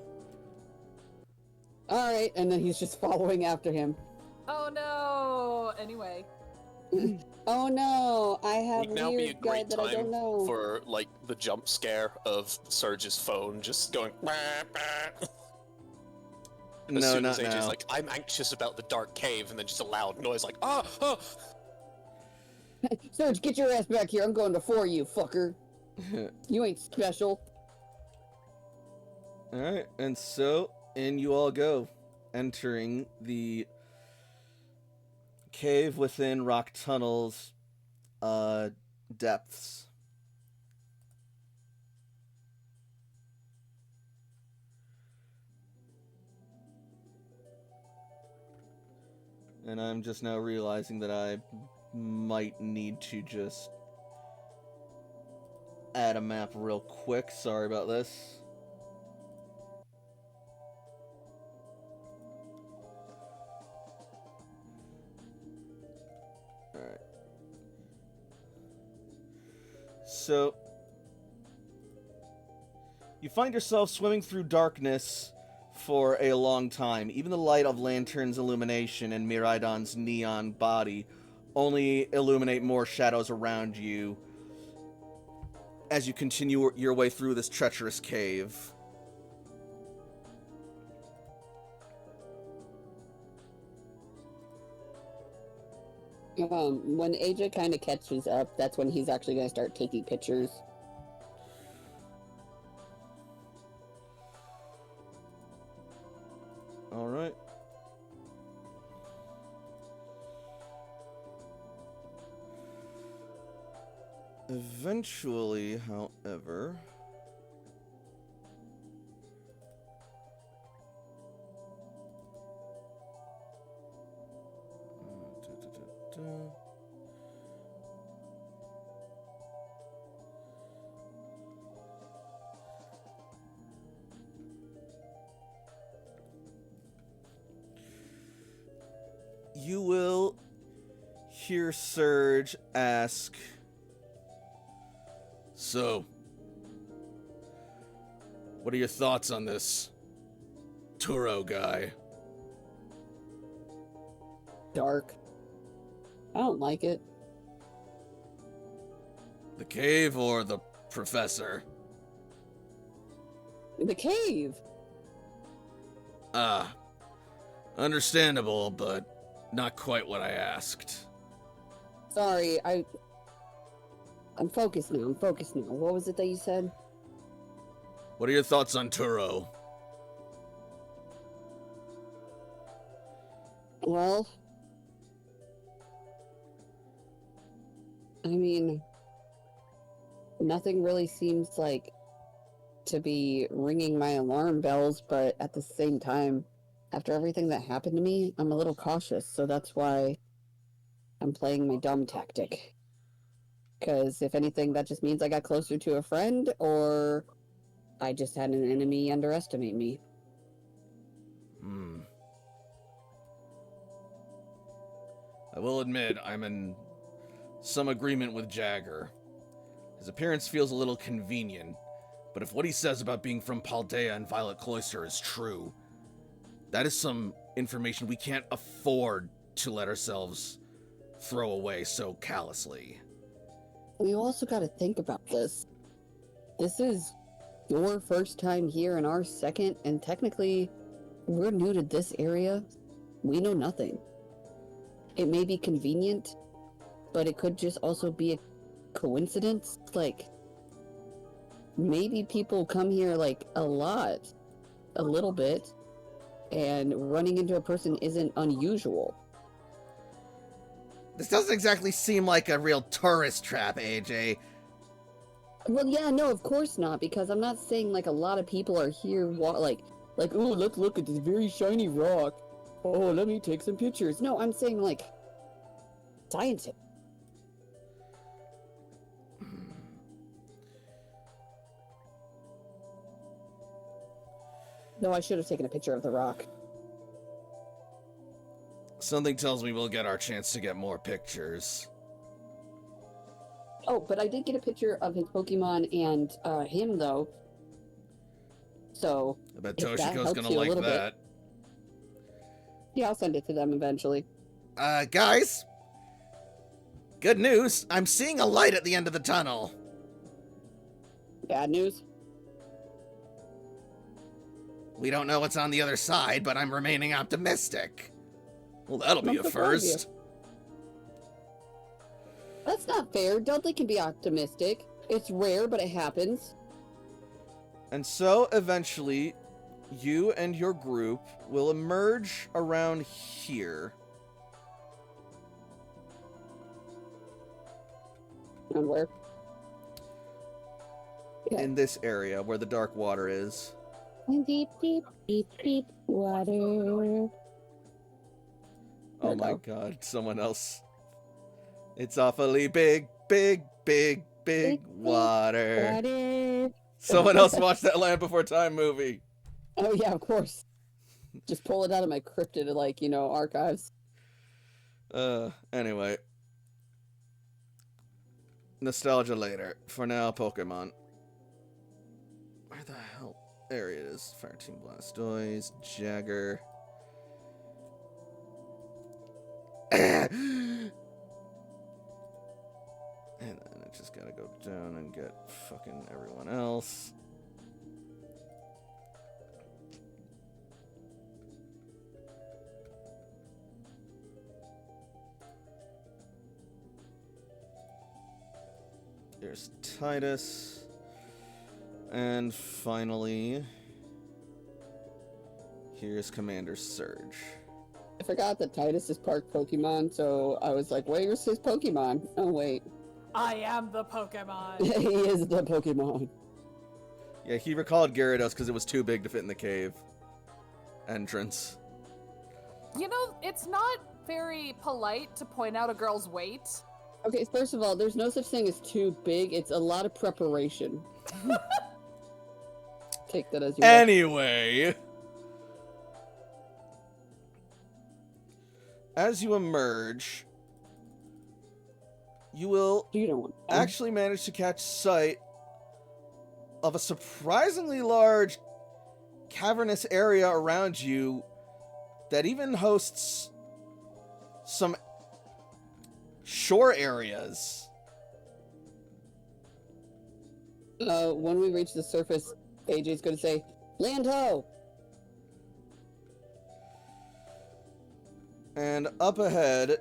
S3: Alright, and then he's just following after him.
S5: Oh no! Anyway.
S3: Oh no, I have
S4: Would now be a
S3: weird guy
S4: great
S3: that I don't
S4: time
S3: know.
S4: for like the jump scare of Surge's phone just going. Bah, bah. As
S1: No,
S4: soon
S1: not
S4: as AJ's
S1: now.
S4: like, I'm anxious about the dark cave, and then just a loud noise like, ah, ah.
S3: Surge, get your ass back here. I'm going before you, fucker. You ain't special.
S1: Alright, and so, in you all go, entering the cave within Rock Tunnel's depths. And I'm just now realizing that I might need to just add a map real quick. Sorry about this. Alright. So, you find yourself swimming through darkness for a long time. Even the light of Lantern's illumination and Miraidon's neon body only illuminate more shadows around you as you continue your way through this treacherous cave.
S3: When AJ kind of catches up, that's when he's actually going to start taking pictures.
S1: All right. Eventually, however... You will hear Surge ask, "So, what are your thoughts on this Turo guy?"
S3: Dark. I don't like it.
S1: The cave or the professor?
S3: The cave!
S1: Ah, understandable, but not quite what I asked.
S3: Sorry, I'm focused now, What was it that you said?
S1: What are your thoughts on Turo?
S3: Well... I mean... Nothing really seems like to be ringing my alarm bells, but at the same time, after everything that happened to me, I'm a little cautious, so that's why I'm playing my dumb tactic. Because if anything, that just means I got closer to a friend, or I just had an enemy underestimate me.
S1: I will admit, I'm in some agreement with Jagger. His appearance feels a little convenient, but if what he says about being from Paldea and Violet Cloister is true, that is some information we can't afford to let ourselves throw away so callously.
S3: We also got to think about this. This is your first time here and our second, and technically, we're new to this area. We know nothing. It may be convenient, but it could just also be a coincidence. Like, maybe people come here, like, a little bit, and running into a person isn't unusual.
S7: This doesn't exactly seem like a real tourist trap, AJ.
S3: Well, yeah, no, of course not, because I'm not saying, like, a lot of people are here, like, oh, let's look at this very shiny rock. Oh, let me take some pictures. No, I'm saying, like, scientists. No, I should have taken a picture of the rock.
S1: Something tells me we'll get our chance to get more pictures.
S3: Oh, but I did get a picture of his Pokemon and him, though. So,
S1: I bet
S3: if that
S1: Toshiko's
S3: helps
S1: gonna
S3: you a
S1: like
S3: little
S1: that.
S3: bit. Yeah, I'll send it to them eventually.
S7: Guys? Good news, I'm seeing a light at the end of the tunnel.
S3: Bad news?
S7: We don't know what's on the other side, but I'm remaining optimistic.
S1: Well, that'll be
S3: I'm
S1: a
S3: so proud of you.
S1: first.
S3: That's not fair. Dudley can be optimistic. It's rare, but it happens.
S1: And so, eventually, you and your group will emerge around here.
S3: And where? Yeah.
S1: In this area where the dark water is.
S6: Deep, deep, deep, deep water.
S1: Oh
S3: There
S1: my
S3: we
S1: god, someone else. It's awfully big, big, big, big water.
S6: Water.
S1: Someone else watched that Land Before Time movie.
S3: Oh, yeah, of course. Just pull it out of my cryptid, like, archives.
S1: Anyway. nostalgia later. For now, Pokemon. Where the hell? There it is. Fire Team Blastoise, Jagger. And then I just gotta go down and get fucking everyone else. There's Titus. And finally, here's Commander Surge.
S3: I forgot that Titus is part Pokemon, so I was like, where's his Pokemon? Oh, wait.
S5: I am the Pokemon.
S3: He is the Pokemon.
S1: Yeah, he recalled Gyarados because it was too big to fit in the cave entrance.
S5: You know, it's not very polite to point out a girl's weight.
S3: Okay, first of all, there's no such thing as too big. It's a lot of preparation. Take that as you will.
S1: Anyway, as you emerge, you will
S3: You don't want
S1: actually manage to catch sight of a surprisingly large cavernous area around you that even hosts some shore areas.
S3: When we reach the surface, AJ's gonna say, land ho!
S1: And up ahead,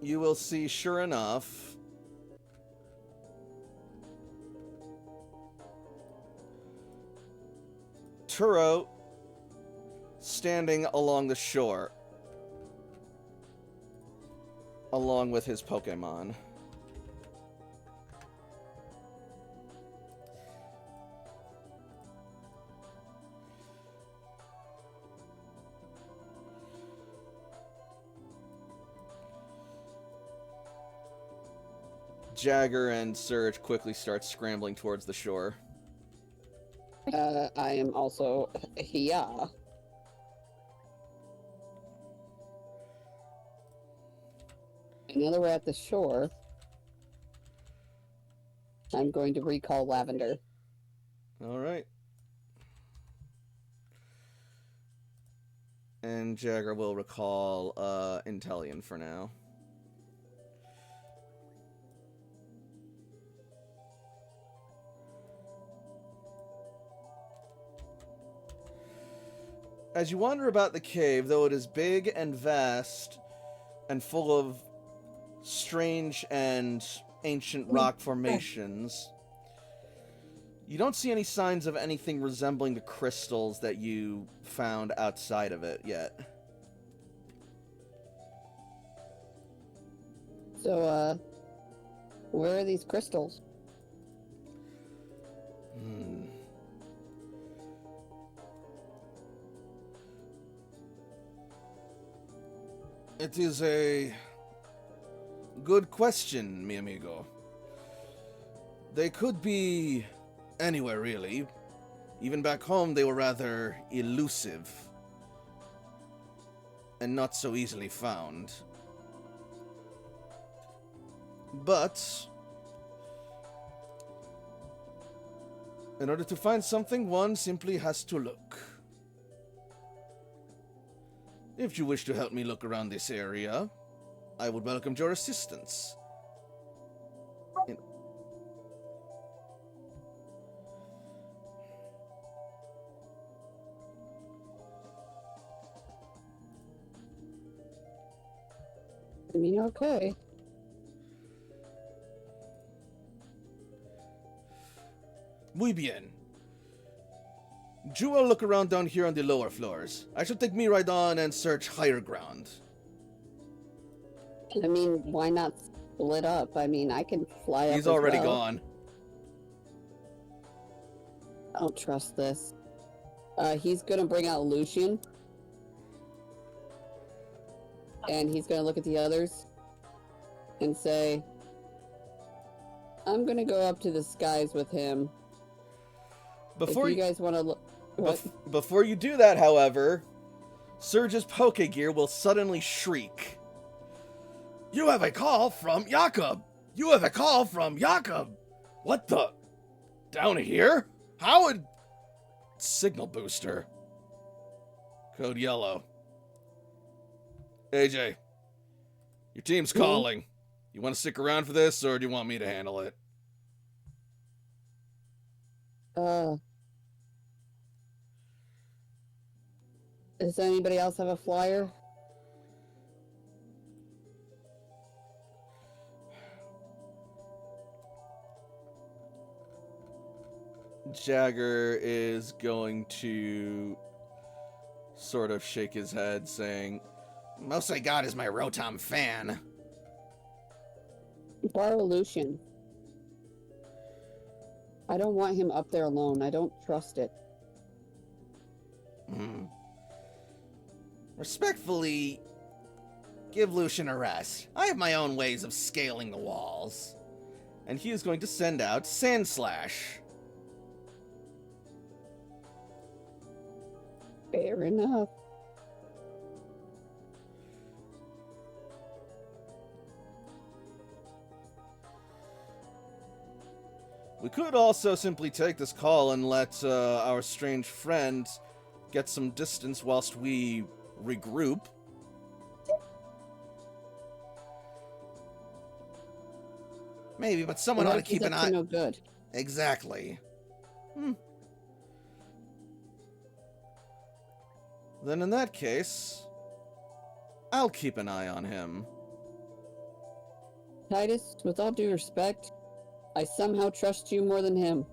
S1: you will see, sure enough, Turo standing along the shore, along with his Pokemon. Jagger and Surge quickly start scrambling towards the shore.
S3: I am also here. Now that we're at the shore, I'm going to recall Lavender.
S1: All right. And Jagger will recall Intellion for now. As you wander about the cave, though it is big and vast and full of strange and ancient rock formations, you don't see any signs of anything resembling the crystals that you found outside of it yet.
S3: So, where are these crystals?
S1: It is a good question, mi amigo. They could be anywhere, really. Even back home, they were rather elusive and not so easily found. But in order to find something, one simply has to look. If you wish to help me look around this area, I would welcome your assistance.
S3: I mean, okay.
S1: Muy bien. You will look around down here on the lower floors. I shall take me right on and search higher ground.
S3: I mean, why not split up? I mean, I can fly up.
S1: He's
S3: as
S1: already
S3: well.
S1: gone.
S3: I don't trust this. He's gonna bring out Lucian. And he's gonna look at the others and say, I'm gonna go up to the skies with him.
S1: Before
S3: if you guys want to look...
S1: Before you do that, however, Surge's Pokegear will suddenly shriek. You have a call from Jakob.
S7: You have a call from Jakob.
S1: What the? Down here? How would... Signal booster. Code yellow. AJ, your team's calling. You want to stick around for this, or do you want me to handle it?
S3: Does anybody else have a flyer?
S1: Jagger is going to sort of shake his head, saying,
S7: Most I got is my Rotom fan.
S3: Borrow Lucian. I don't want him up there alone. I don't trust it.
S7: Respectfully, give Lucian a rest. I have my own ways of scaling the walls.
S1: and he is going to send out Sandslash.
S3: Fair enough.
S1: We could also simply take this call and let our strange friend get some distance whilst we regroup.
S7: Maybe, but someone ought to keep an eye.
S3: No good.
S7: Exactly.
S1: Then in that case, I'll keep an eye on him.
S3: Titus, with all due respect, I somehow trust you more than him.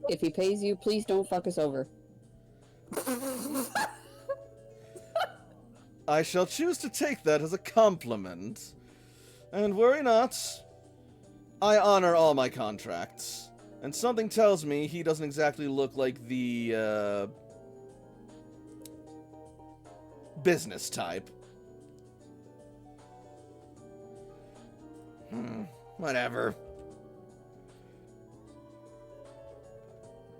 S3: If he pays you, please don't fuck us over.
S1: I shall choose to take that as a compliment. And worry not, I honor all my contracts. And something tells me he doesn't exactly look like the, business type.
S7: Whatever.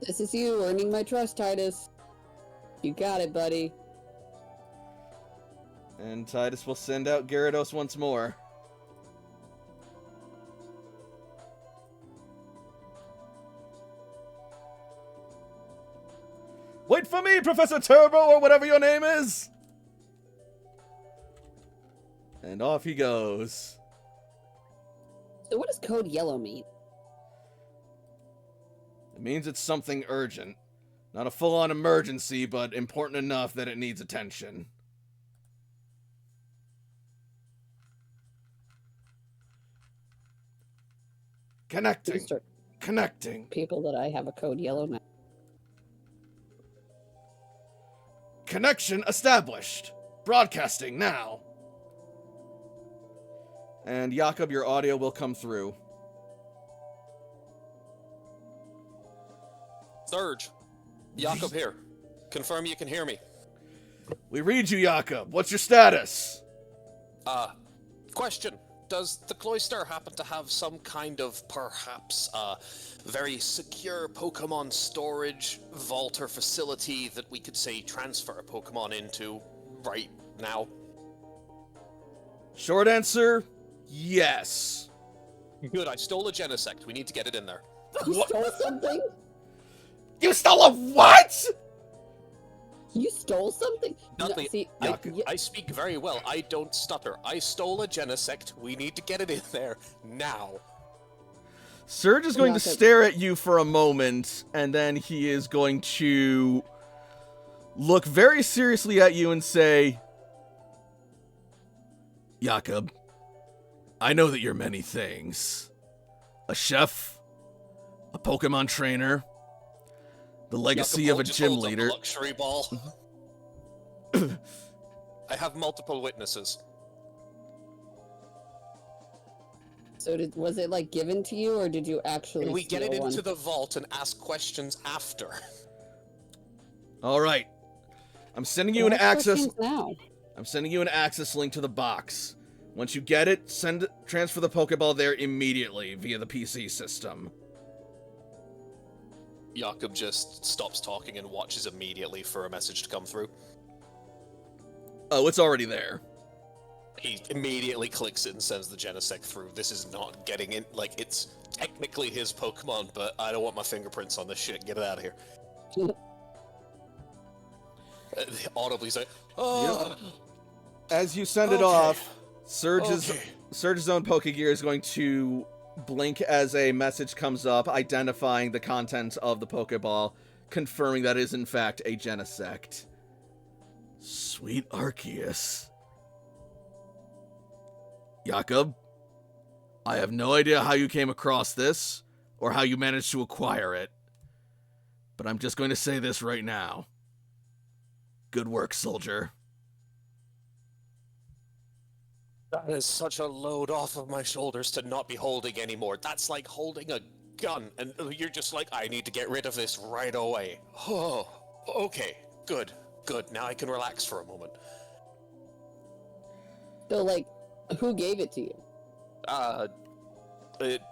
S3: This is you earning my trust, Titus. You got it, buddy.
S1: And Titus will send out Gyarados once more. Wait for me, Professor Turbo, or whatever your name is! And off he goes.
S3: So what does code yellow mean?
S1: It means it's something urgent. Not a full-on emergency, but important enough that it needs attention. Connecting. Connecting.
S3: People that I have a code yellow now.
S1: Connection established. Broadcasting now. And Jakob, your audio will come through.
S4: Surge. Jakob here. Confirm you can hear me.
S1: We read you, Jakob. What's your status?
S4: Question. Does the cloister happen to have some kind of, perhaps, very secure Pokemon storage vault or facility that we could, say, transfer a Pokemon into right now?
S1: Short answer, yes.
S4: Good, I stole a Genesect. We need to get it in there.
S3: You stole something?
S7: You stole a what?
S3: You stole something?
S4: Nothing.
S3: No, see,
S4: I speak very well. I don't stutter. I stole a Genesect. We need to get it in there now.
S1: Surge is going to stare at you for a moment, and then he is going to look very seriously at you and say, Jakob, I know that you're many things. A chef, a Pokemon trainer, the legacy
S4: Jakob
S1: of a
S4: just
S1: gym
S4: holds up the
S1: leader.
S4: luxury ball. I have multiple witnesses.
S3: So was it like given to you, or did you actually
S4: Can we get it
S3: steal one?
S4: into the vault and ask questions after?
S1: All right. I'm sending you
S3: Well,
S1: an
S3: ask
S1: access.
S3: questions now.
S1: I'm sending you an access link to the box. Once you get it, transfer the Pokeball there immediately via the PC system.
S4: Jakob just stops talking and watches immediately for a message to come through.
S1: Oh, it's already there.
S4: He immediately clicks it and sends the Genesect through. This is not getting in. Like, it's technically his Pokemon, but I don't want my fingerprints on this shit. Get it out of here. Audibly say, "Oh."
S1: As you send it
S4: Okay.
S1: off, Surge's
S4: Okay.
S1: own Pokegear is going to blink as a message comes up identifying the contents of the Pokeball, confirming that it is in fact a Genesect. Sweet Arceus. Jakob, I have no idea how you came across this, or how you managed to acquire it, but I'm just going to say this right now. Good work, soldier.
S4: That is such a load off of my shoulders to not be holding anymore. That's like holding a gun, and you're just like, I need to get rid of this right away. Oh, okay, good. Now I can relax for a moment.
S3: So, like, who gave it to you?
S4: It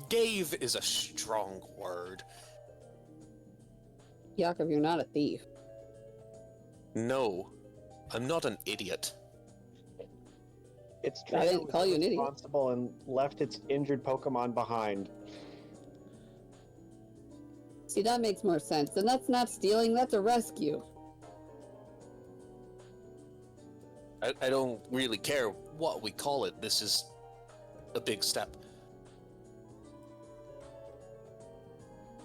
S4: gave is a strong word.
S3: Jakob, you're not a thief.
S4: No, I'm not an idiot.
S2: Its
S3: I
S2: trainer
S3: didn't
S2: was
S3: call you an idiot.
S2: responsible and left its injured Pokemon behind.
S3: See, that makes more sense. Then that's not stealing, that's a rescue.
S4: I don't really care what we call it. This is a big step.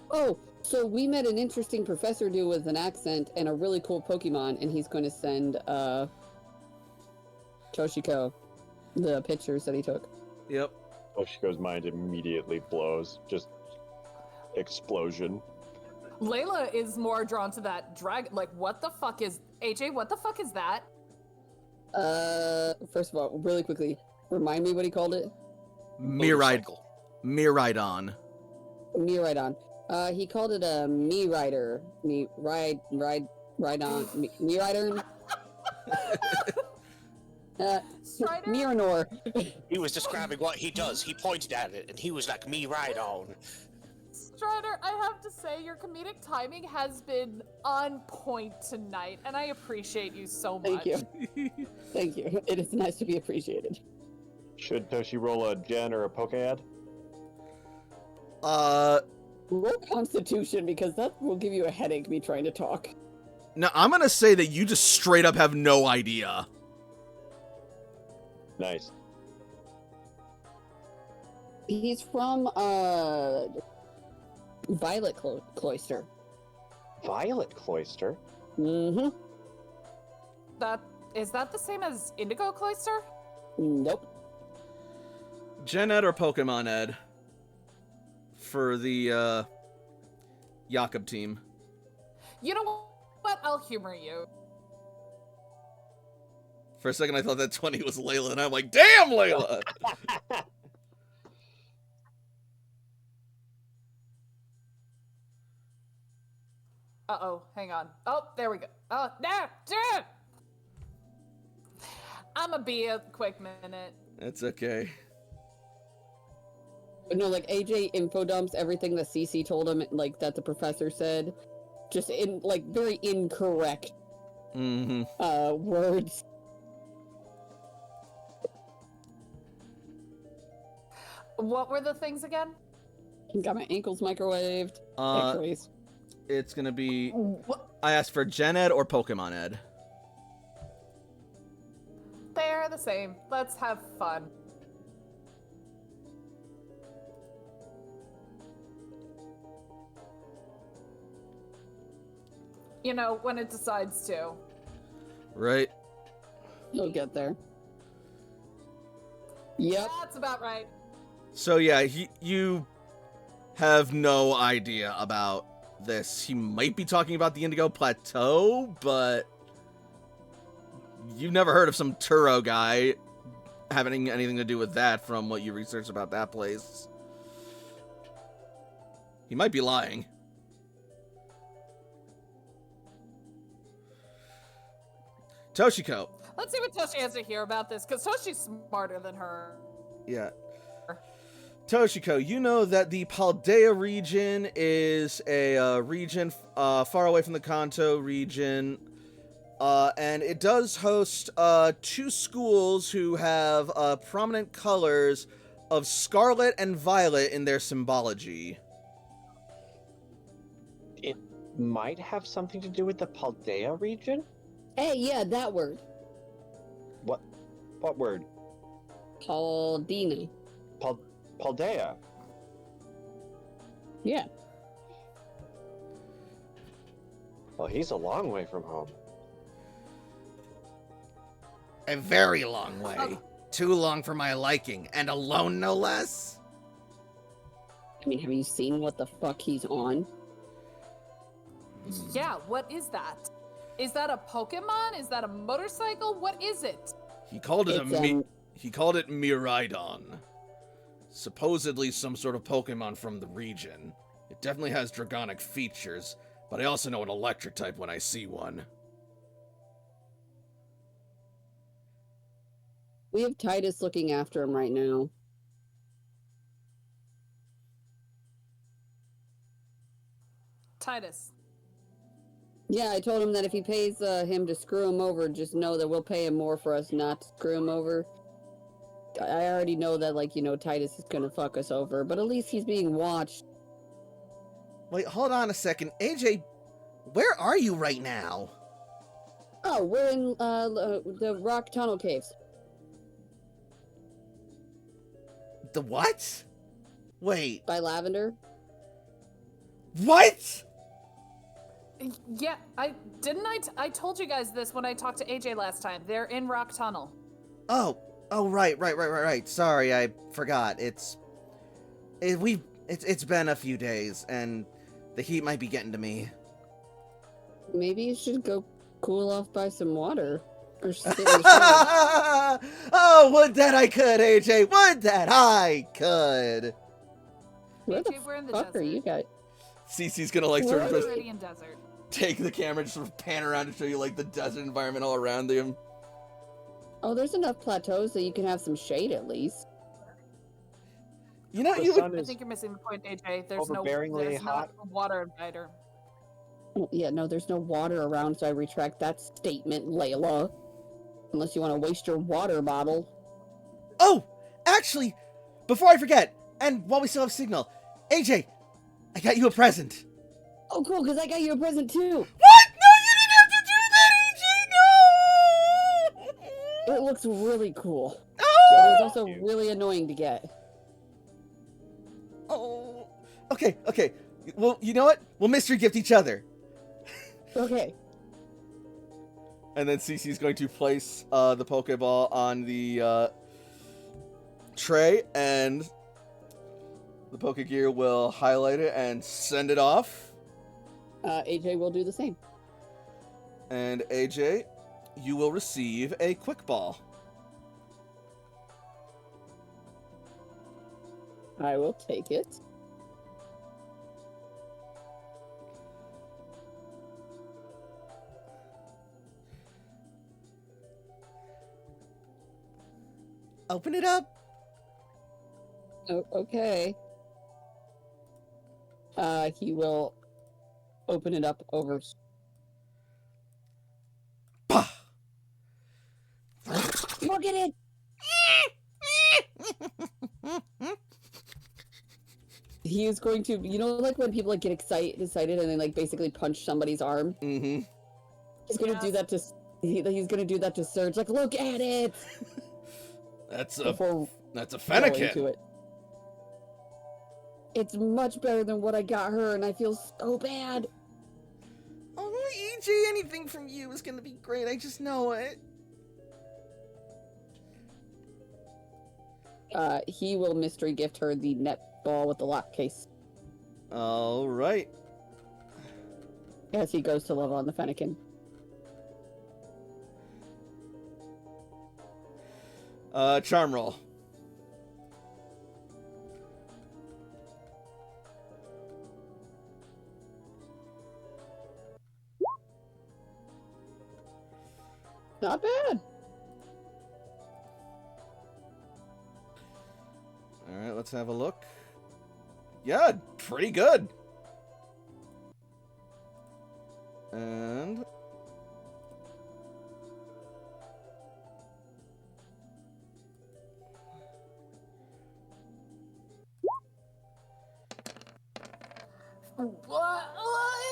S3: Oh, so we met an interesting professor dude with an accent and a really cool Pokemon, and he's going to send Toshiko the pictures that he took.
S1: Yep.
S2: Oshiko's mind immediately blows. Just explosion.
S5: Layla is more drawn to that dragon. Like, what the fuck is AJ? What the fuck is that?
S3: First of all, really quickly, remind me what he called it?
S4: Motorcycle.
S1: Miraidon.
S3: Miraidon. He called it a Miraidon. Miraidon.
S5: Strider?
S3: Miranor.
S4: He was describing what he does. He pointed at it, and he was like, me right on.
S5: Strider, I have to say, your comedic timing has been on point tonight, and I appreciate you so much.
S3: Thank you. Thank you. It is nice to be appreciated.
S2: Should Toshi roll a Gen or a Pokead?
S3: Roll Constitution, because that will give you a headache, me trying to talk.
S1: Now, I'm going to say that you just straight up have no idea.
S2: Nice.
S3: He's from, Violet Cloister.
S2: Violet Cloister?
S3: Mm-hmm.
S5: Is that the same as Indigo Cloister?
S3: Nope.
S1: Gen Ed or Pokemon Ed? For the, Jakob team.
S5: You know what? I'll humor you.
S1: For a second, I thought that 20 was Layla, and I'm like, damn, Layla!
S5: Uh-oh, hang on. Oh, there we go. Oh, there! Dude! I'ma be a quick minute.
S1: That's okay.
S3: But no, like, AJ info dumps everything that CC told him, like, that the professor said. Just in, like, very incorrect,
S1: Mm-hmm.
S3: words.
S5: What were the things again?
S3: Got my ankles microwaved. X-rays.
S1: It's gonna be...
S5: What?
S1: I asked for Gen Ed or Pokemon Ed.
S5: They're the same. Let's have fun. You know, when it decides to.
S1: Right?
S3: You'll get there. Yep.
S5: That's about right.
S1: So yeah, you have no idea about this. He might be talking about the Indigo Plateau, but you've never heard of some Turo guy having anything to do with that from what you researched about that place. He might be lying. Toshiko.
S5: Let's see what Toshi has to hear about this, because Toshi's smarter than her.
S1: Yeah. Toshiko, you know that the Paldea region is a region far away from the Kanto region, And it does host 2 schools who have prominent colors of scarlet and violet in their symbology.
S2: It might have something to do with the Paldea region?
S3: Hey, yeah, that word.
S2: What word?
S3: Paladina.
S2: Paldea.
S3: Yeah.
S2: Well, he's a long way from home.
S7: A very long way. Too long for my liking. And alone, no less?
S3: I mean, have you seen what the fuck he's on?
S5: Yeah, what is that? Is that a Pokemon? Is that a motorcycle? What is it?
S1: He called it
S3: It's,
S1: he called it Miraidon. Supposedly some sort of Pokemon from the region. It definitely has dragonic features, but I also know an electric type when I see one.
S3: We have Titus looking after him right now.
S5: Titus.
S3: Yeah, I told him that if he pays him to screw him over, just know that we'll pay him more for us not to screw him over. I already know that, like, you know, Titus is gonna fuck us over, but at least he's being watched.
S7: Wait, hold on a second. AJ, where are you right now?
S3: Oh, we're in the rock tunnel caves.
S7: The what? Wait,
S3: By Lavender.
S7: what?
S5: Yeah, I told you guys this when I talked to AJ last time. They're in Rock Tunnel.
S7: Oh, right. Sorry, I forgot. It's been a few days, and the heat might be getting to me.
S3: Maybe you should go cool off by some water. Or sit in the shower.
S7: Oh, would that I could, AJ! Would that I could!
S3: Where the
S5: AJ, we're in the
S3: fuck
S5: desert.
S3: are you guys?
S1: Cece's gonna like sort of
S3: What?
S1: just
S5: Meridian Desert.
S1: take the camera and just sort of pan around to show you like the desert environment all around him.
S3: Oh, there's enough plateaus that you can have some shade at least.
S1: You know,
S2: The
S1: you
S2: sun
S1: would...
S5: I
S2: is
S5: think you're missing the point, AJ. There's
S2: overbearingly
S5: not water invader.
S3: Oh, yeah, no, there's no water around, so I retract that statement, Layla. Unless you want to waste your water bottle.
S7: Oh, actually, before I forget, and while we still have signal, AJ, I got you a present.
S3: Oh, cool, because I got you a present too.
S7: What? No, you didn't have to do that, AJ. No.
S3: It looks really cool. But
S7: Oh.
S3: it's also really annoying to get.
S7: Oh. Okay. Well, you know what? We'll mystery gift each other.
S3: Okay.
S1: And then Cece's going to place the Pokeball on the tray, and the Pokegear will highlight it and send it off.
S3: AJ will do the same.
S1: And AJ, you will receive a Quick Ball.
S3: I will take it.
S7: Open it up.
S3: Oh, okay. He will open it up over.
S7: Bah.
S3: Look at it! He is going to, you know, like when people like get excited and then like basically punch somebody's arm.
S1: Mm-hmm.
S3: He's gonna
S5: Yes.
S3: do that to. He's gonna do that to Surge. Like, look at it!
S1: That's a
S3: Before going to
S1: Fennekin.
S3: it. It's much better than what I got her, and I feel so bad.
S7: Oh, AJ, anything from you is gonna be great. I just know it.
S3: He will mystery gift her the net ball with the lock case
S1: All right.
S3: as he goes to level on the Fennekin.
S1: Charm roll.
S3: Not bad.
S1: All right, let's have a look. Yeah, pretty good.
S5: What?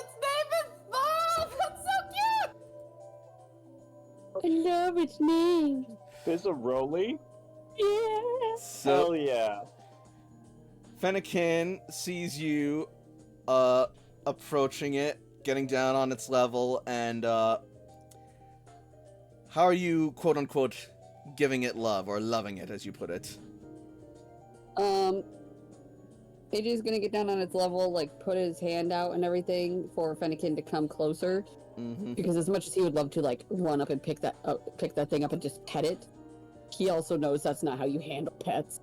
S5: Its name is Bob! That's so cute!
S6: I love its name.
S2: There's a Rolly?
S6: Yeah.
S1: So
S2: Hell yeah.
S1: Fennekin sees you approaching it, getting down on its level, and how are you, quote unquote, giving it love, or loving it, as you put it?
S3: AJ's gonna get down on its level, like put his hand out and everything for Fennekin to come closer.
S1: Mm-hmm.
S3: Because as much as he would love to like run up and pick that thing up and just pet it, he also knows that's not how you handle pets.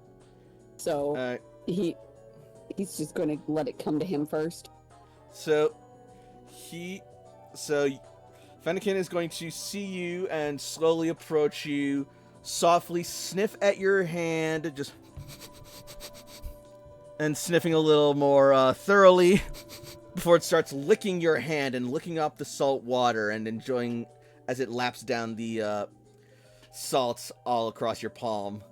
S3: So he's just gonna let it come to him first.
S1: So Fennekin is going to see you and slowly approach you, softly sniff at your hand, just and sniffing a little more thoroughly before it starts licking your hand and licking up the salt water and enjoying as it laps down the salts all across your palm.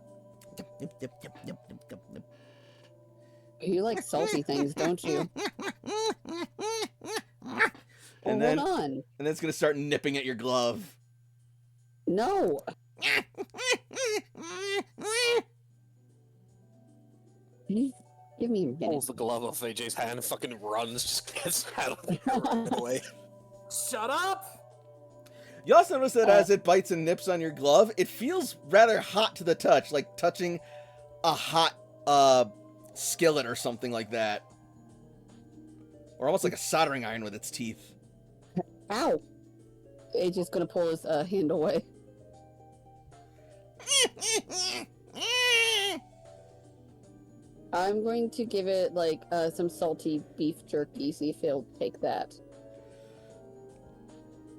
S3: You like salty things, don't you?
S1: And
S3: Well,
S1: then
S3: hold on.
S1: and then it's gonna start nipping at your glove.
S3: No. Give me a minute.
S4: Pulls the glove off AJ's hand and fucking runs, just gets out of the way.
S5: Shut up!
S1: You also notice that as it bites and nips on your glove, it feels rather hot to the touch, like touching a hot skillet or something like that. Or almost like a soldering iron with its teeth.
S3: Ow! AJ's gonna pull his hand away. I'm going to give it like some salty beef jerky, see if he'll take that.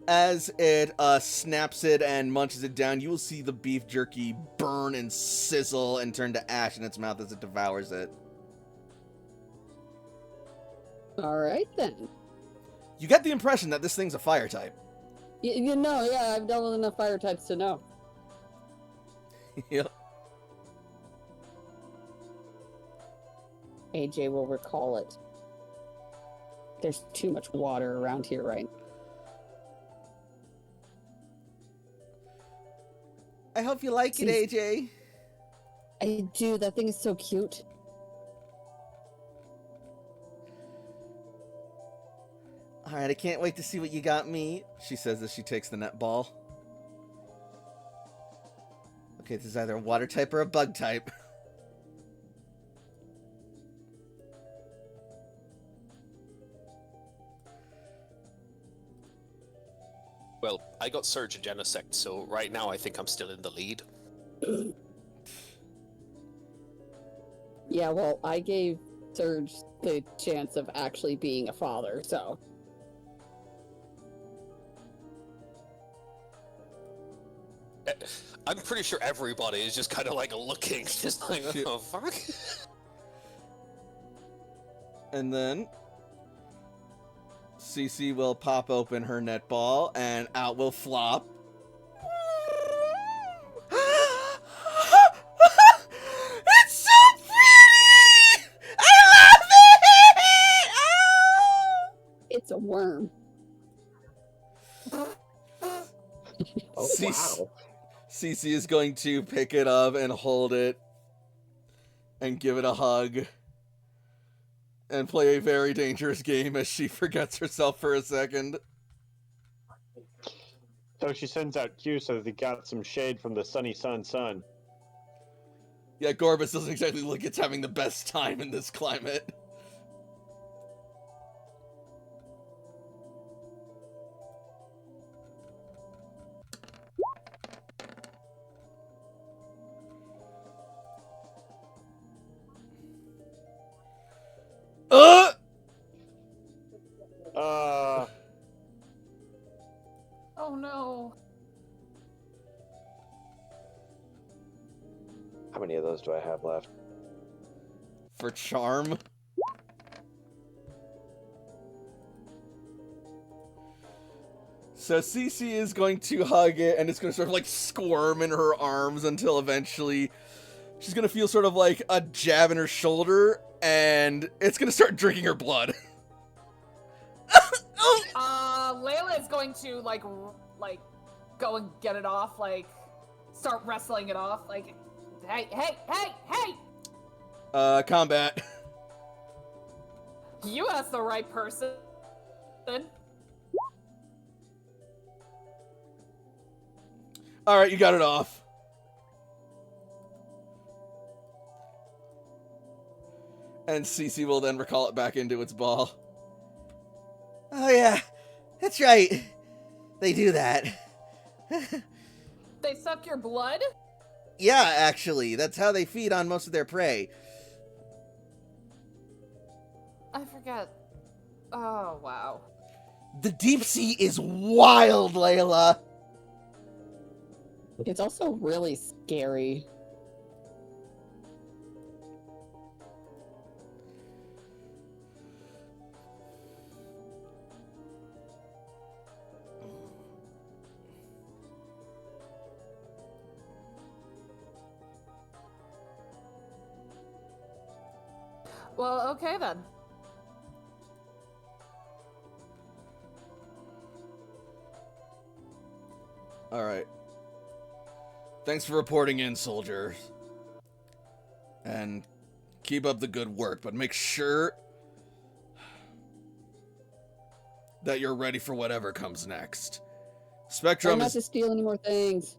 S1: As it snaps it and munches it down, you will see the beef jerky burn and sizzle and turn to ash in its mouth as it devours it.
S3: Alright then.
S1: You get the impression that this thing's a fire type.
S3: You know, yeah, I've dealt with enough fire types to know.
S1: Yep.
S3: AJ will recall it. There's too much water around here right now.
S1: I hope you like it, AJ.
S3: I do, that thing is so cute.
S1: Alright, I can't wait to see what you got me, she says as she takes the netball. Okay, this is either a water type or a bug type.
S4: Well, I got Surge and Genesect, so right now I think I'm still in the lead.
S3: Yeah, well, I gave Surge the chance of actually being a father, so...
S4: I'm pretty sure everybody is just kind of like looking, just like, oh fuck.
S1: And then Cece will pop open her netball and out will flop. It's so pretty! I love it! Oh!
S3: It's a worm.
S2: Oh, wow.
S1: Cece is going to pick it up and hold it and give it a hug and play a very dangerous game as she forgets herself for a second.
S2: So she sends out Q so that they got some shade from the sunny sun.
S1: Yeah, Gorbis doesn't exactly look it's having the best time in this climate.
S5: Oh no.
S2: How many of those do I have left?
S1: For charm. So Cece is going to hug it, and it's going to sort of like squirm in her arms until eventually she's going to feel sort of like a jab in her shoulder, and it's going to start drinking her blood.
S5: going to like go and get it off, like start wrestling it off, like, hey!
S1: Combat.
S5: You asked the right person.
S1: All right, you got it off. And Cece will then recall it back into its ball.
S7: Oh, yeah. That's right. They do that.
S5: They suck your blood?
S7: Yeah, actually. That's how they feed on most of their prey.
S5: I forget. Oh, wow.
S7: The deep sea is wild, Layla.
S3: It's also really scary.
S5: Well, okay then.
S1: All right. Thanks for reporting in, soldier. And keep up the good work, but make sure that you're ready for whatever comes next.
S3: Try
S1: Spectrum
S3: not
S1: is
S3: to steal any more things.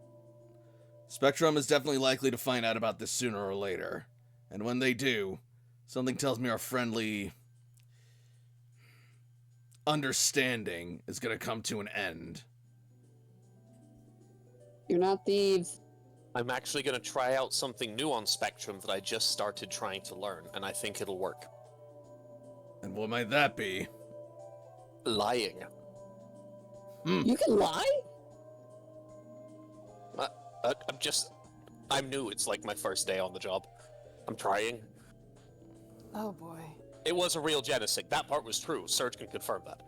S1: Spectrum is definitely likely to find out about this sooner or later. And when they do, something tells me our friendly understanding is going to come to an end.
S3: You're not thieves.
S4: I'm actually going to try out something new on Spectrum that I just started trying to learn, and I think it'll work.
S1: And what might that be?
S4: Lying.
S3: You can lie?
S4: I'm new. It's like my first day on the job. I'm trying.
S5: Oh boy.
S4: It was a real Genesig. That part was true. Serge can confirm that.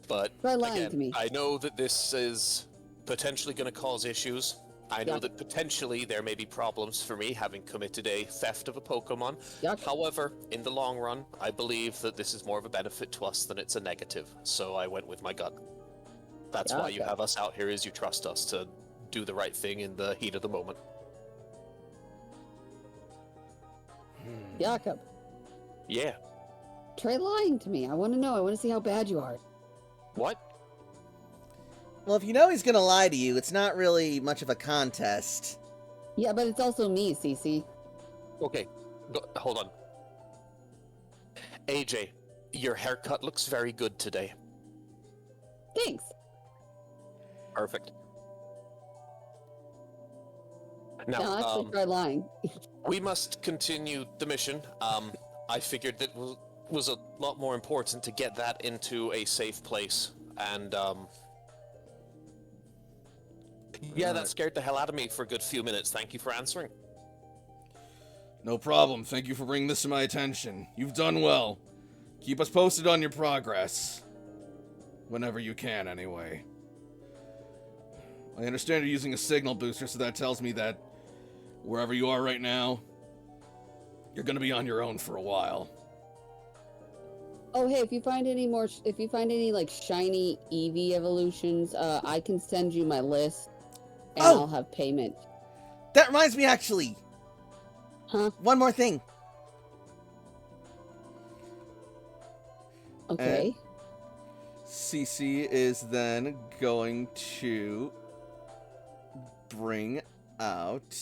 S4: But
S3: Try lying
S4: again,
S3: to me.
S4: I know that this is potentially going to cause issues. I know
S3: Yeah.
S4: that potentially there may be problems for me having committed a theft of a Pokemon.
S3: Yuck.
S4: However, in the long run, I believe that this is more of a benefit to us than it's a negative. So I went with my gut. That's why you
S3: Gotcha.
S4: have us out here, is you trust us to do the right thing in the heat of the moment.
S3: Jakob,
S4: Yeah.
S3: try lying to me. I want to know. I want to see how bad you are.
S4: What?
S7: Well, if you know he's gonna lie to you, it's not really much of a contest.
S3: Yeah, but it's also me, Cece.
S4: Okay, hold on. AJ, your haircut looks very good today.
S3: Thanks.
S4: Perfect.
S3: Now, actually, try lying.
S4: We must continue the mission. I figured that was a lot more important to get that into a safe place. And, yeah, that scared the hell out of me for a good few minutes. Thank you for answering.
S1: No problem. Thank you for bringing this to my attention. You've done well. Keep us posted on your progress. Whenever you can, anyway. I understand you're using a signal booster, so that tells me that wherever you are right now, you're gonna be on your own for a while.
S3: Oh, hey, if you find any like shiny Eevee evolutions, I can send you my list, and
S7: Oh!
S3: I'll have payment.
S7: That reminds me, actually.
S3: Huh?
S7: One more thing.
S3: Okay.
S1: CC is then going to bring out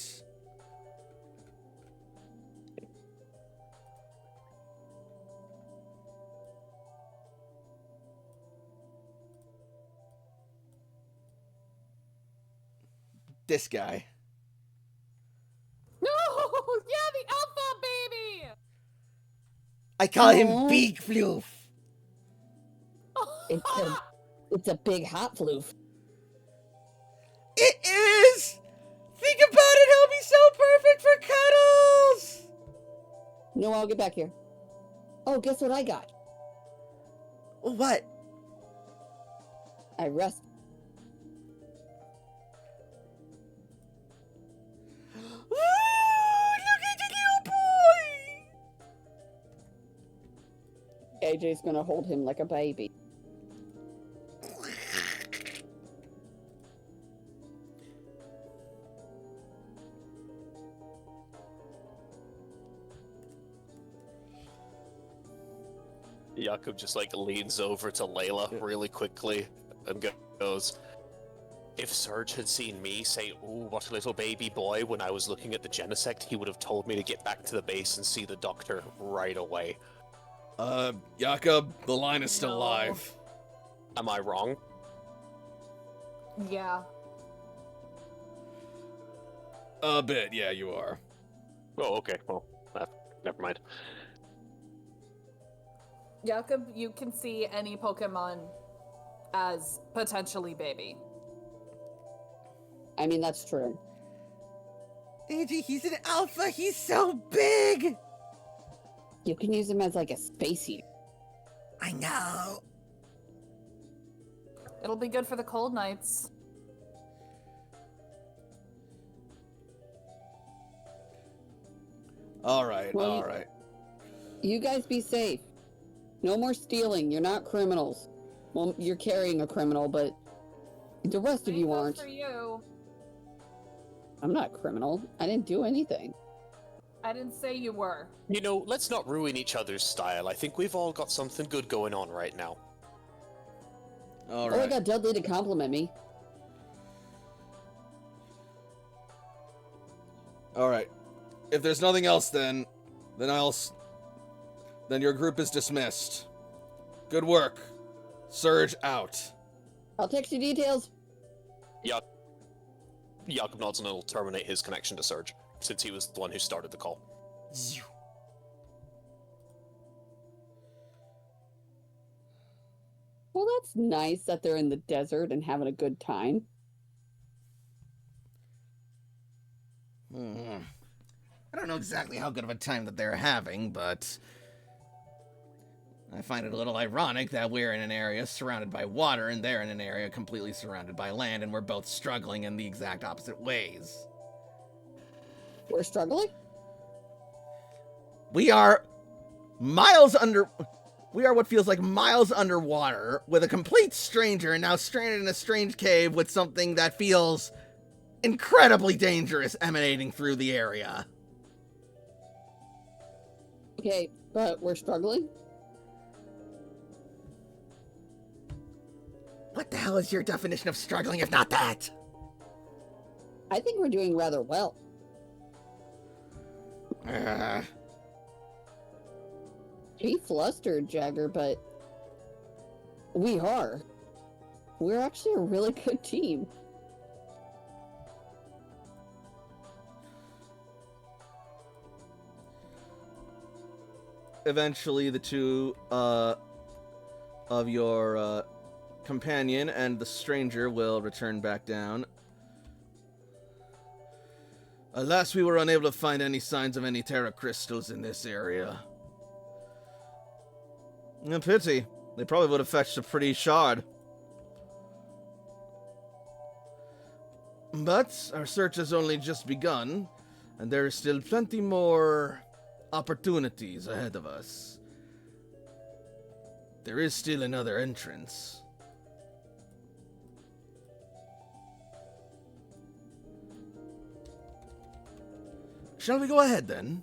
S1: this guy.
S5: No! Yeah, the alpha baby!
S7: I call him
S3: Aw.
S7: Big Floof.
S3: It's a big hot floof.
S7: It is! Think about it, he'll be so perfect for cuddles!
S3: No, I'll get back here. Oh, guess what I got?
S7: What?
S3: I rest.
S7: Ooh, look at the little boy!
S3: AJ's gonna hold him like a baby.
S4: Jakub just like leans over to Layla really quickly and goes, if Serge had seen me say, "Ooh, what a little baby boy," when I was looking at the Genesect, he would have told me to get back to the base and see the doctor right away.
S1: Jakub, the line is still
S5: No.
S1: live.
S4: Am I wrong?
S5: Yeah.
S1: A bit, yeah, you are.
S4: Oh, okay. Well, never mind.
S5: Jakob, you can see any Pokemon as potentially baby.
S3: I mean, that's true.
S7: Angie, he's an alpha. He's so big.
S3: You can use him as like a space eater.
S7: I know.
S5: It'll be good for the cold nights.
S1: Alright,
S3: Well,
S1: alright.
S3: You guys be safe. No more stealing. You're not criminals. Well, you're carrying a criminal, but the rest of you
S5: Same goes
S3: aren't.
S5: for you.
S3: I'm not a criminal. I didn't do anything.
S5: I didn't say you were.
S4: You know, let's not ruin each other's style. I think we've all got something good going on right now.
S3: Oh, I
S1: Alright.
S3: got Dudley to compliment me.
S1: Alright. If there's nothing else then your group is dismissed. Good work. Surge out.
S3: I'll text you details.
S4: Jakub nods and will terminate his connection to Surge, since he was the one who started the call.
S3: Well, that's nice that they're in the desert and having a good time.
S7: I don't know exactly how good of a time that they're having, but I find it a little ironic that we're in an area surrounded by water and they're in an area completely surrounded by land, and we're both struggling in the exact opposite ways.
S3: We're struggling?
S7: We are what feels like miles underwater with a complete stranger, and now stranded in a strange cave with something that feels incredibly dangerous emanating through the area.
S3: Okay, but we're struggling?
S7: What the hell is your definition of struggling if not that?
S3: I think we're doing rather well. Be flustered, Jagger, but we are. We're actually a really good team.
S1: Eventually, the two of your companion and the stranger will return back down. Alas, we were unable to find any signs of any Terra crystals in this area. A pity. They probably would have fetched a pretty shard. But our search has only just begun, and there is still plenty more opportunities ahead of us. There is still another entrance. Shall we go ahead then?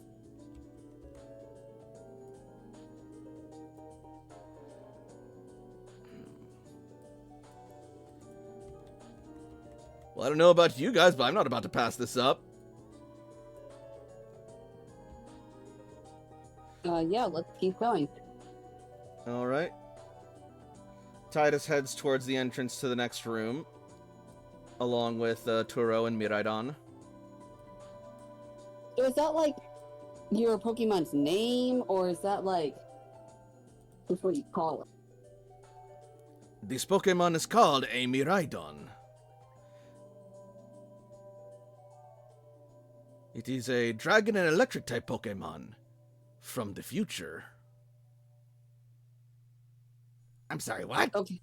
S1: Well, I don't know about you guys, but I'm not about to pass this up.
S3: Yeah, let's keep going.
S1: All right. Titus heads towards the entrance to the next room, along with Turo and Miraidon.
S3: So is that like your Pokemon's name, or is that like that's what you call it?
S1: This Pokemon is called a Miraidon. It is a dragon and electric type Pokemon from the future.
S7: I'm sorry, what?
S3: Okay.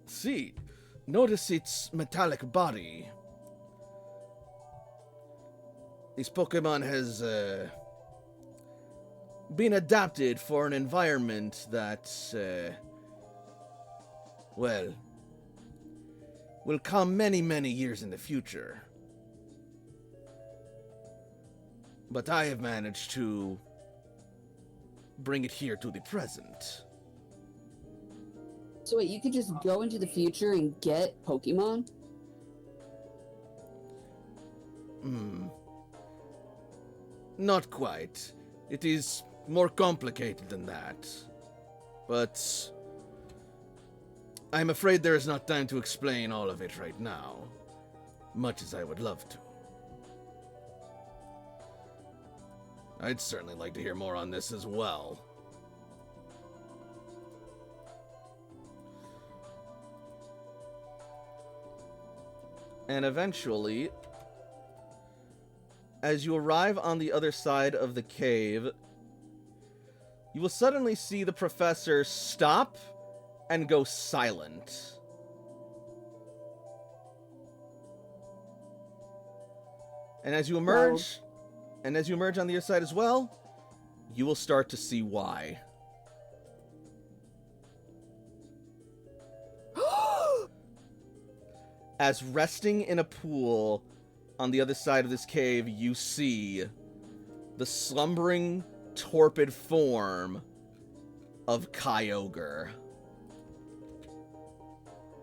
S1: See, notice its metallic body. This Pokemon has been adapted for an environment that, well, will come many, many years in the future. But I have managed to bring it here to the present.
S3: So wait, you could just go into the future and get Pokemon?
S1: Not quite. It is more complicated than that. But I'm afraid there is not time to explain all of it right now, much as I would love to. I'd certainly like to hear more on this as well. And eventually, as you arrive on the other side of the cave, you will suddenly see the professor stop and go silent. And as you emerge, on the other side as well, you will start to see why. As resting in a pool on the other side of this cave, you see the slumbering, torpid form of Kyogre.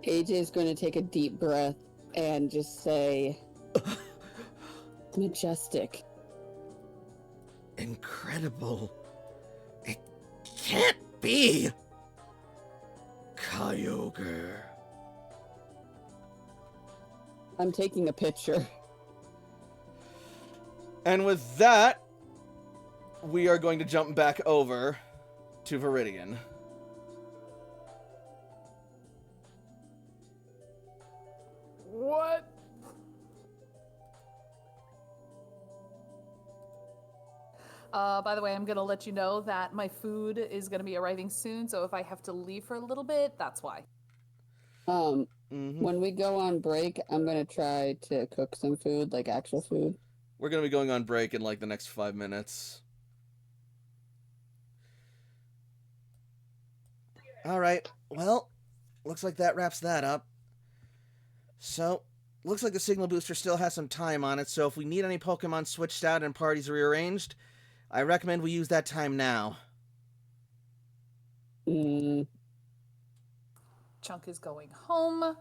S3: AJ's going to take a deep breath and just say, majestic.
S7: Incredible. It can't be. Kyogre.
S3: I'm taking a picture.
S1: And with that, we are going to jump back over to Viridian.
S5: What? By the way, I'm gonna let you know that my food is gonna be arriving soon, so if I have to leave for a little bit, that's why.
S3: When we go on break, I'm gonna try to cook some food, like actual food.
S1: We're going to be going on break in like the next 5 minutes. Alright, well, looks like that wraps that up. So, looks like the signal booster still has some time on it, so if we need any Pokemon switched out and parties rearranged, I recommend we use that time now.
S5: Chunk is going home.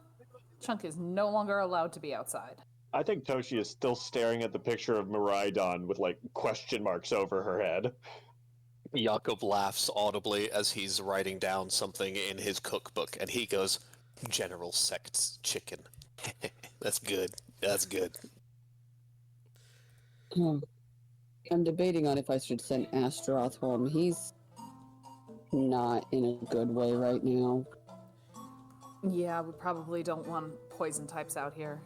S5: Chunk is no longer allowed to be outside.
S2: I think Toshi is still staring at the picture of Miraidon with, like, question marks over her head.
S4: Jakob laughs audibly as he's writing down something in his cookbook, and he goes, General Sect's chicken. That's good. That's good.
S3: I'm debating on if I should send Astaroth home. He's not in a good way right now.
S5: Yeah, we probably don't want poison types out here.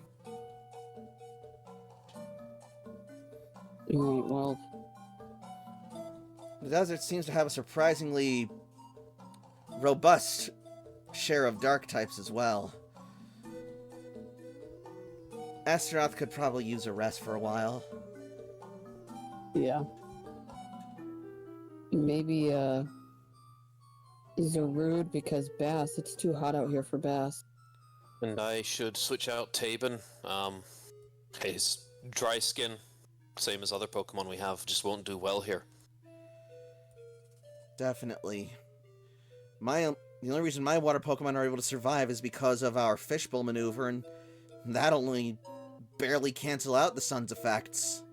S3: Alright, well,
S1: The desert seems to have a surprisingly robust share of dark types as well. Astaroth could probably use a rest for a while.
S3: yeah. Maybe, Zarude, because Bass, it's too hot out here for Bass.
S4: And I should switch out Taben. His dry skin, same as other Pokemon we have, just won't do well here.
S1: Definitely. The only reason my water Pokemon are able to survive is because of our fishbowl maneuver, and that only barely cancel out the sun's effects.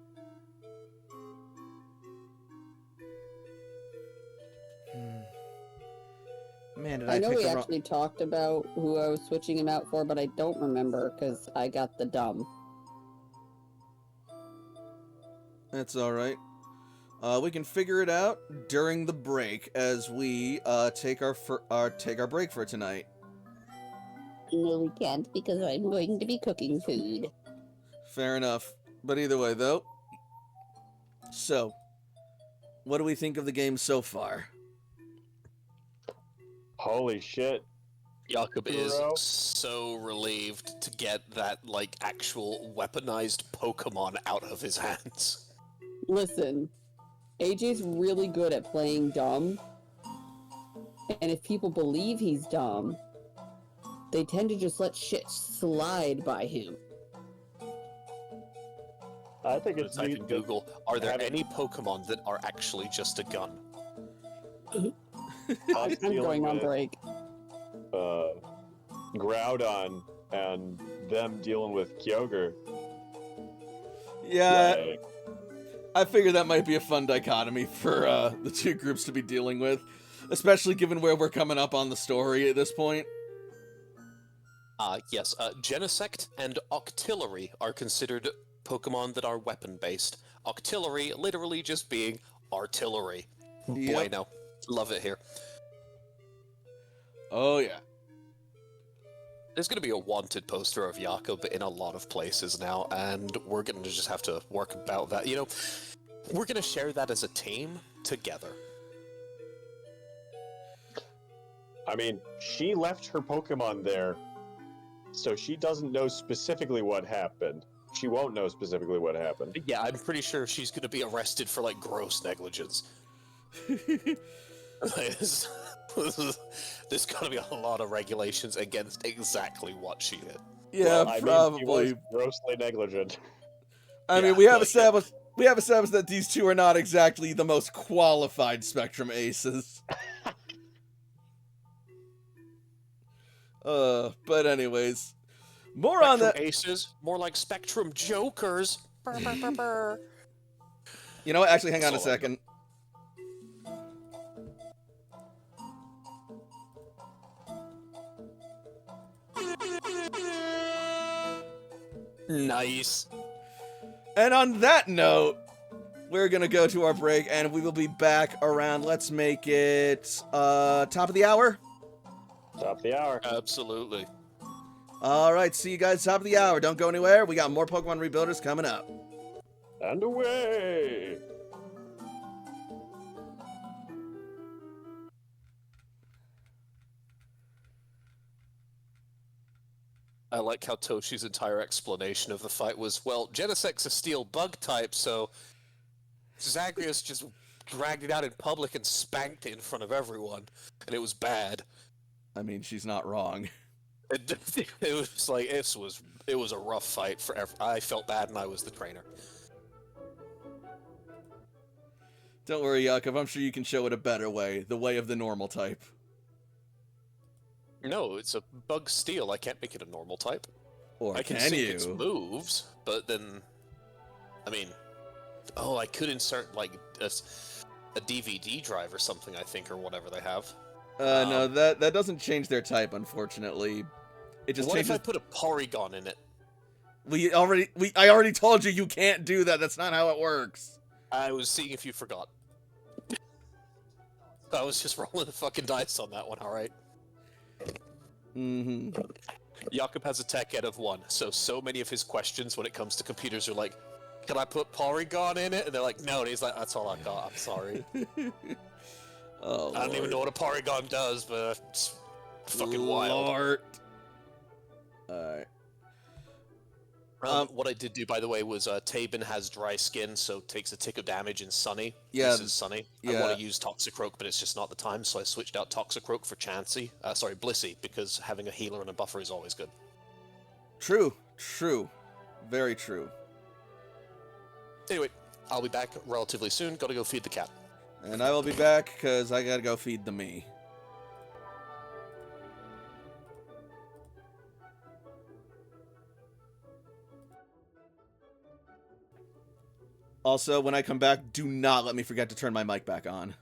S1: Man, did I
S3: know
S1: pick
S3: we
S1: the wrong...
S3: actually talked about who I was switching him out for, but I don't remember because I got the dumb.
S1: That's alright. We can figure it out during the break as we take our break for tonight.
S6: No, we can't because I'm going to be cooking food.
S1: Fair enough. But either way, though. So, what do we think of the game so far?
S2: Holy shit.
S4: Jakob is
S2: Bro.
S4: so relieved to get that, like, actual weaponized Pokemon out of his hands.
S3: Listen, AJ's really good at playing dumb, and if people believe he's dumb, they tend to just let shit slide by him.
S2: I think
S4: I'm
S2: it's
S4: gonna type
S2: neat
S4: in
S2: that
S4: Google, are there
S2: having-
S4: any Pokemon that are actually just a gun?
S2: us
S3: I'm
S2: dealing
S3: going on
S2: with,
S3: break.
S2: Groudon and them dealing with Kyogre.
S1: Yeah,
S2: Like,
S1: I figure that might be a fun dichotomy for the two groups to be dealing with, especially given where we're coming up on the story at this point.
S4: Yes, Genesect and Octillery are considered Pokemon that are weapon-based. Octillery literally just being artillery.
S1: Yep.
S4: Bueno. Love it here.
S1: Oh yeah.
S4: There's going to be a wanted poster of Jakob in a lot of places now, and we're going to just have to work about that. You know, we're going to share that as a team together.
S2: I mean, she left her Pokemon there, so she doesn't know specifically what happened. She won't know specifically what happened.
S4: Yeah, I'm pretty sure she's going to be arrested for, like, gross negligence. There's got to be a lot of regulations against exactly what she did.
S1: Yeah,
S2: Well, I
S1: probably.
S2: mean, she was grossly negligent.
S1: I mean,
S4: Yeah,
S1: we have
S4: like,
S1: established that these two are not exactly the most qualified Spectrum aces. But anyways, more on
S4: Spectrum
S1: that.
S4: Aces, more like Spectrum Jokers. Brr, brr, brr, brr.
S1: You know what? Actually, hang on a
S4: That's all I
S1: second.
S4: Nice.
S1: And on that note, we're gonna go to our break, and we will be back around. Let's make it top of the hour.
S2: Top of the hour.
S4: Absolutely.
S1: All right, see you guys top of the hour. Don't go anywhere. We got more Pokemon Rebuilders coming up.
S2: And away!
S4: I like how Toshi's entire explanation of the fight was, well, Genesect's a steel bug type, so Zagreus just dragged it out in public and spanked it in front of everyone, and it was bad.
S1: I mean, she's not wrong.
S4: It was like it was a rough fight for I felt bad, and I was the trainer.
S1: Don't worry, Yakov. I'm sure you can show it a better way. The way of the normal type.
S4: No, it's a bug steel. I can't make it a normal type.
S1: Or
S4: I can
S1: can
S4: sync
S1: you?
S4: its moves, but then, I mean, oh, I could insert like a DVD drive or something. I think, or whatever they have.
S1: No, that doesn't change their type, unfortunately. It just
S4: What
S1: changes.
S4: if I put a Porygon in it?
S1: I already told you you can't do that. That's not how it works.
S4: I was seeing if you forgot. I was just rolling the fucking dice on that one. All right.
S1: Mm-hmm.
S4: Jakob has a tech ed of 1, so many of his questions when it comes to computers are like, "Can I put Porygon in it?" And they're like, "No," and he's like, "That's all I got. I'm sorry.
S1: Oh,
S4: I don't even know what a Porygon does, but it's fucking wild."
S1: Lord. Alright.
S4: What I did do, by the way, was Tabin has dry skin, so takes a tick of damage in Sunny.
S1: Yeah,
S4: This is Sunny. I
S1: yeah.
S4: want to use Toxicroak, but it's just not the time, so I switched out Toxicroak for Chansey. Sorry, Blissey, because having a healer and a buffer is always good.
S1: True. Very true.
S4: Anyway, I'll be back relatively soon. Gotta go feed the cat.
S1: And I will be back, because I gotta go feed the me. Also, when I come back, do not let me forget to turn my mic back on.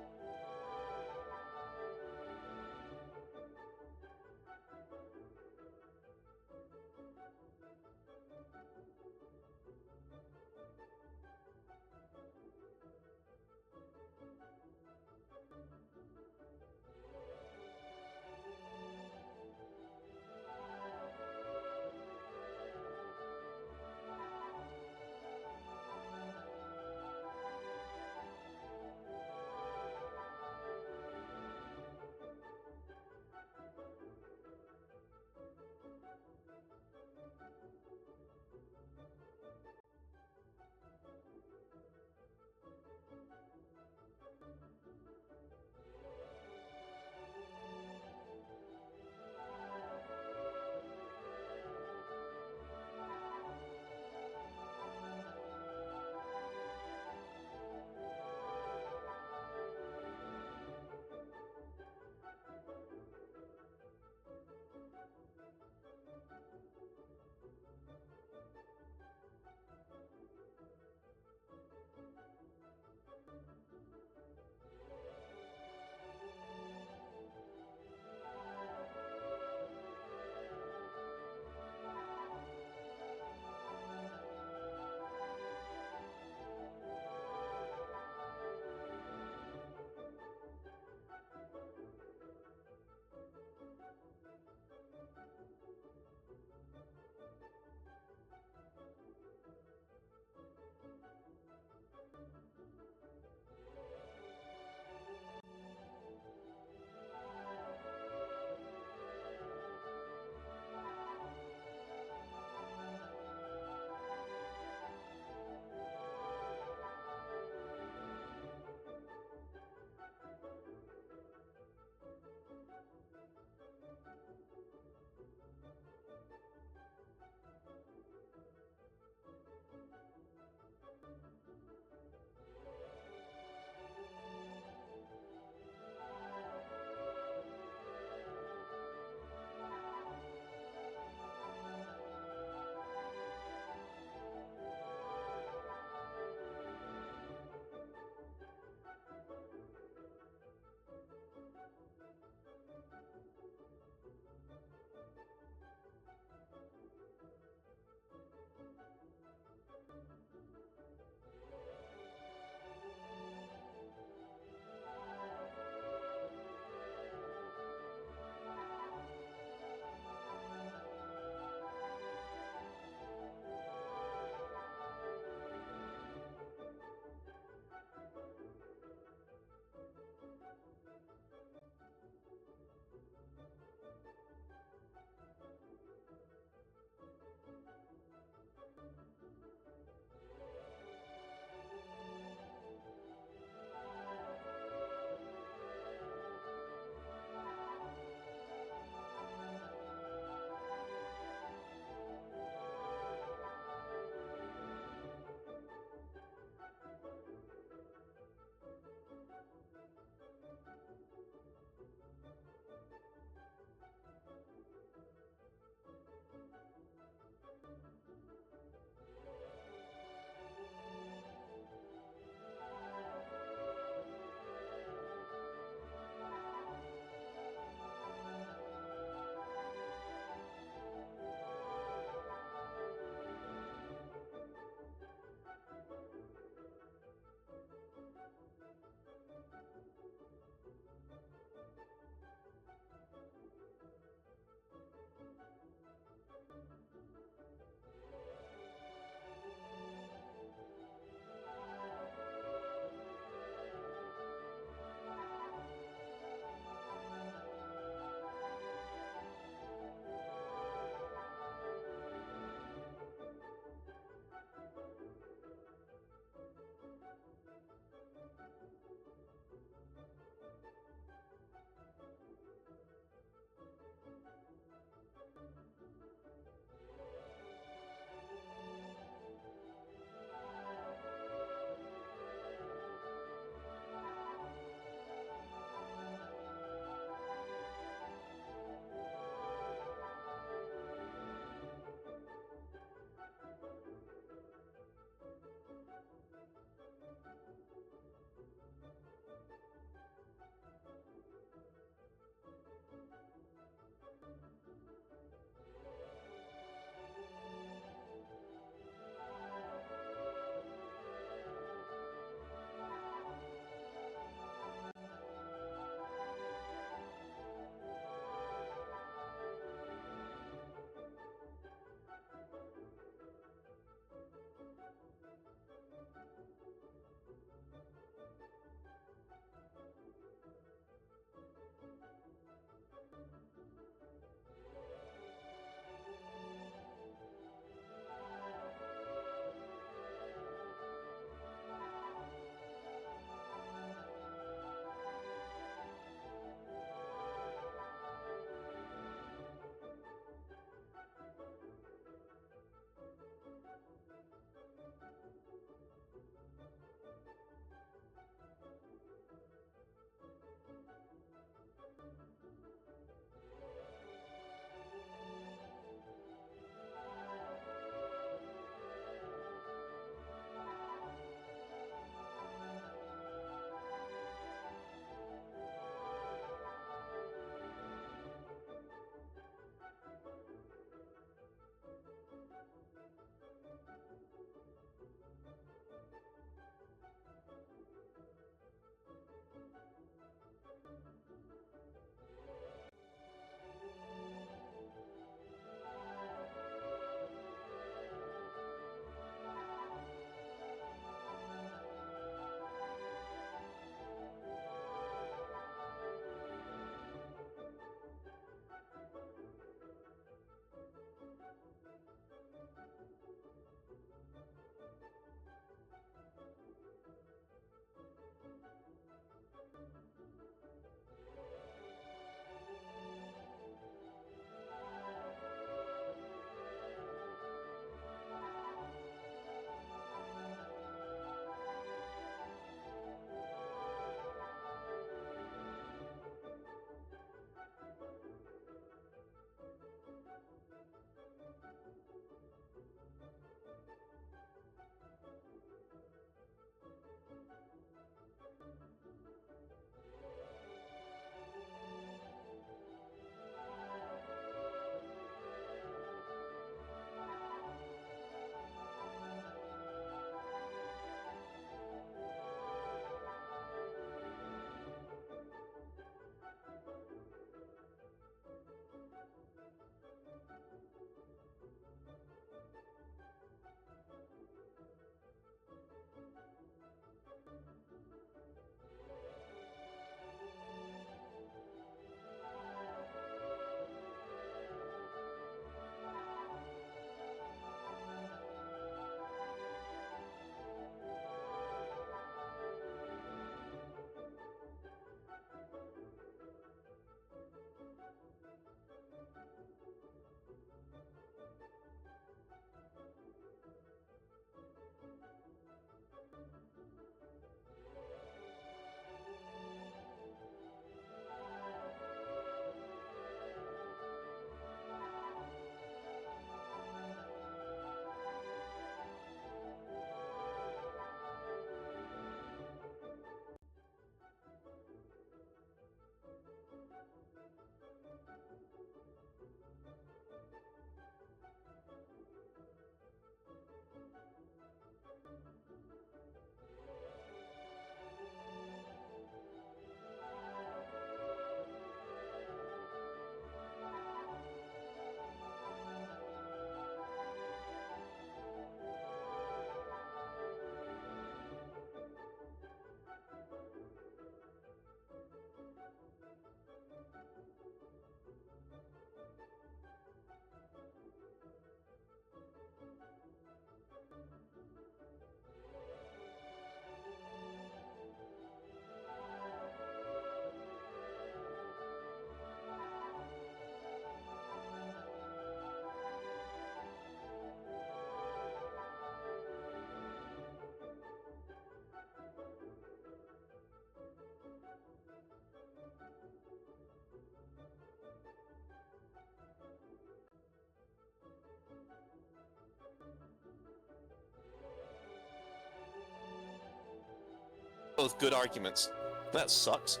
S4: both good arguments. That sucks.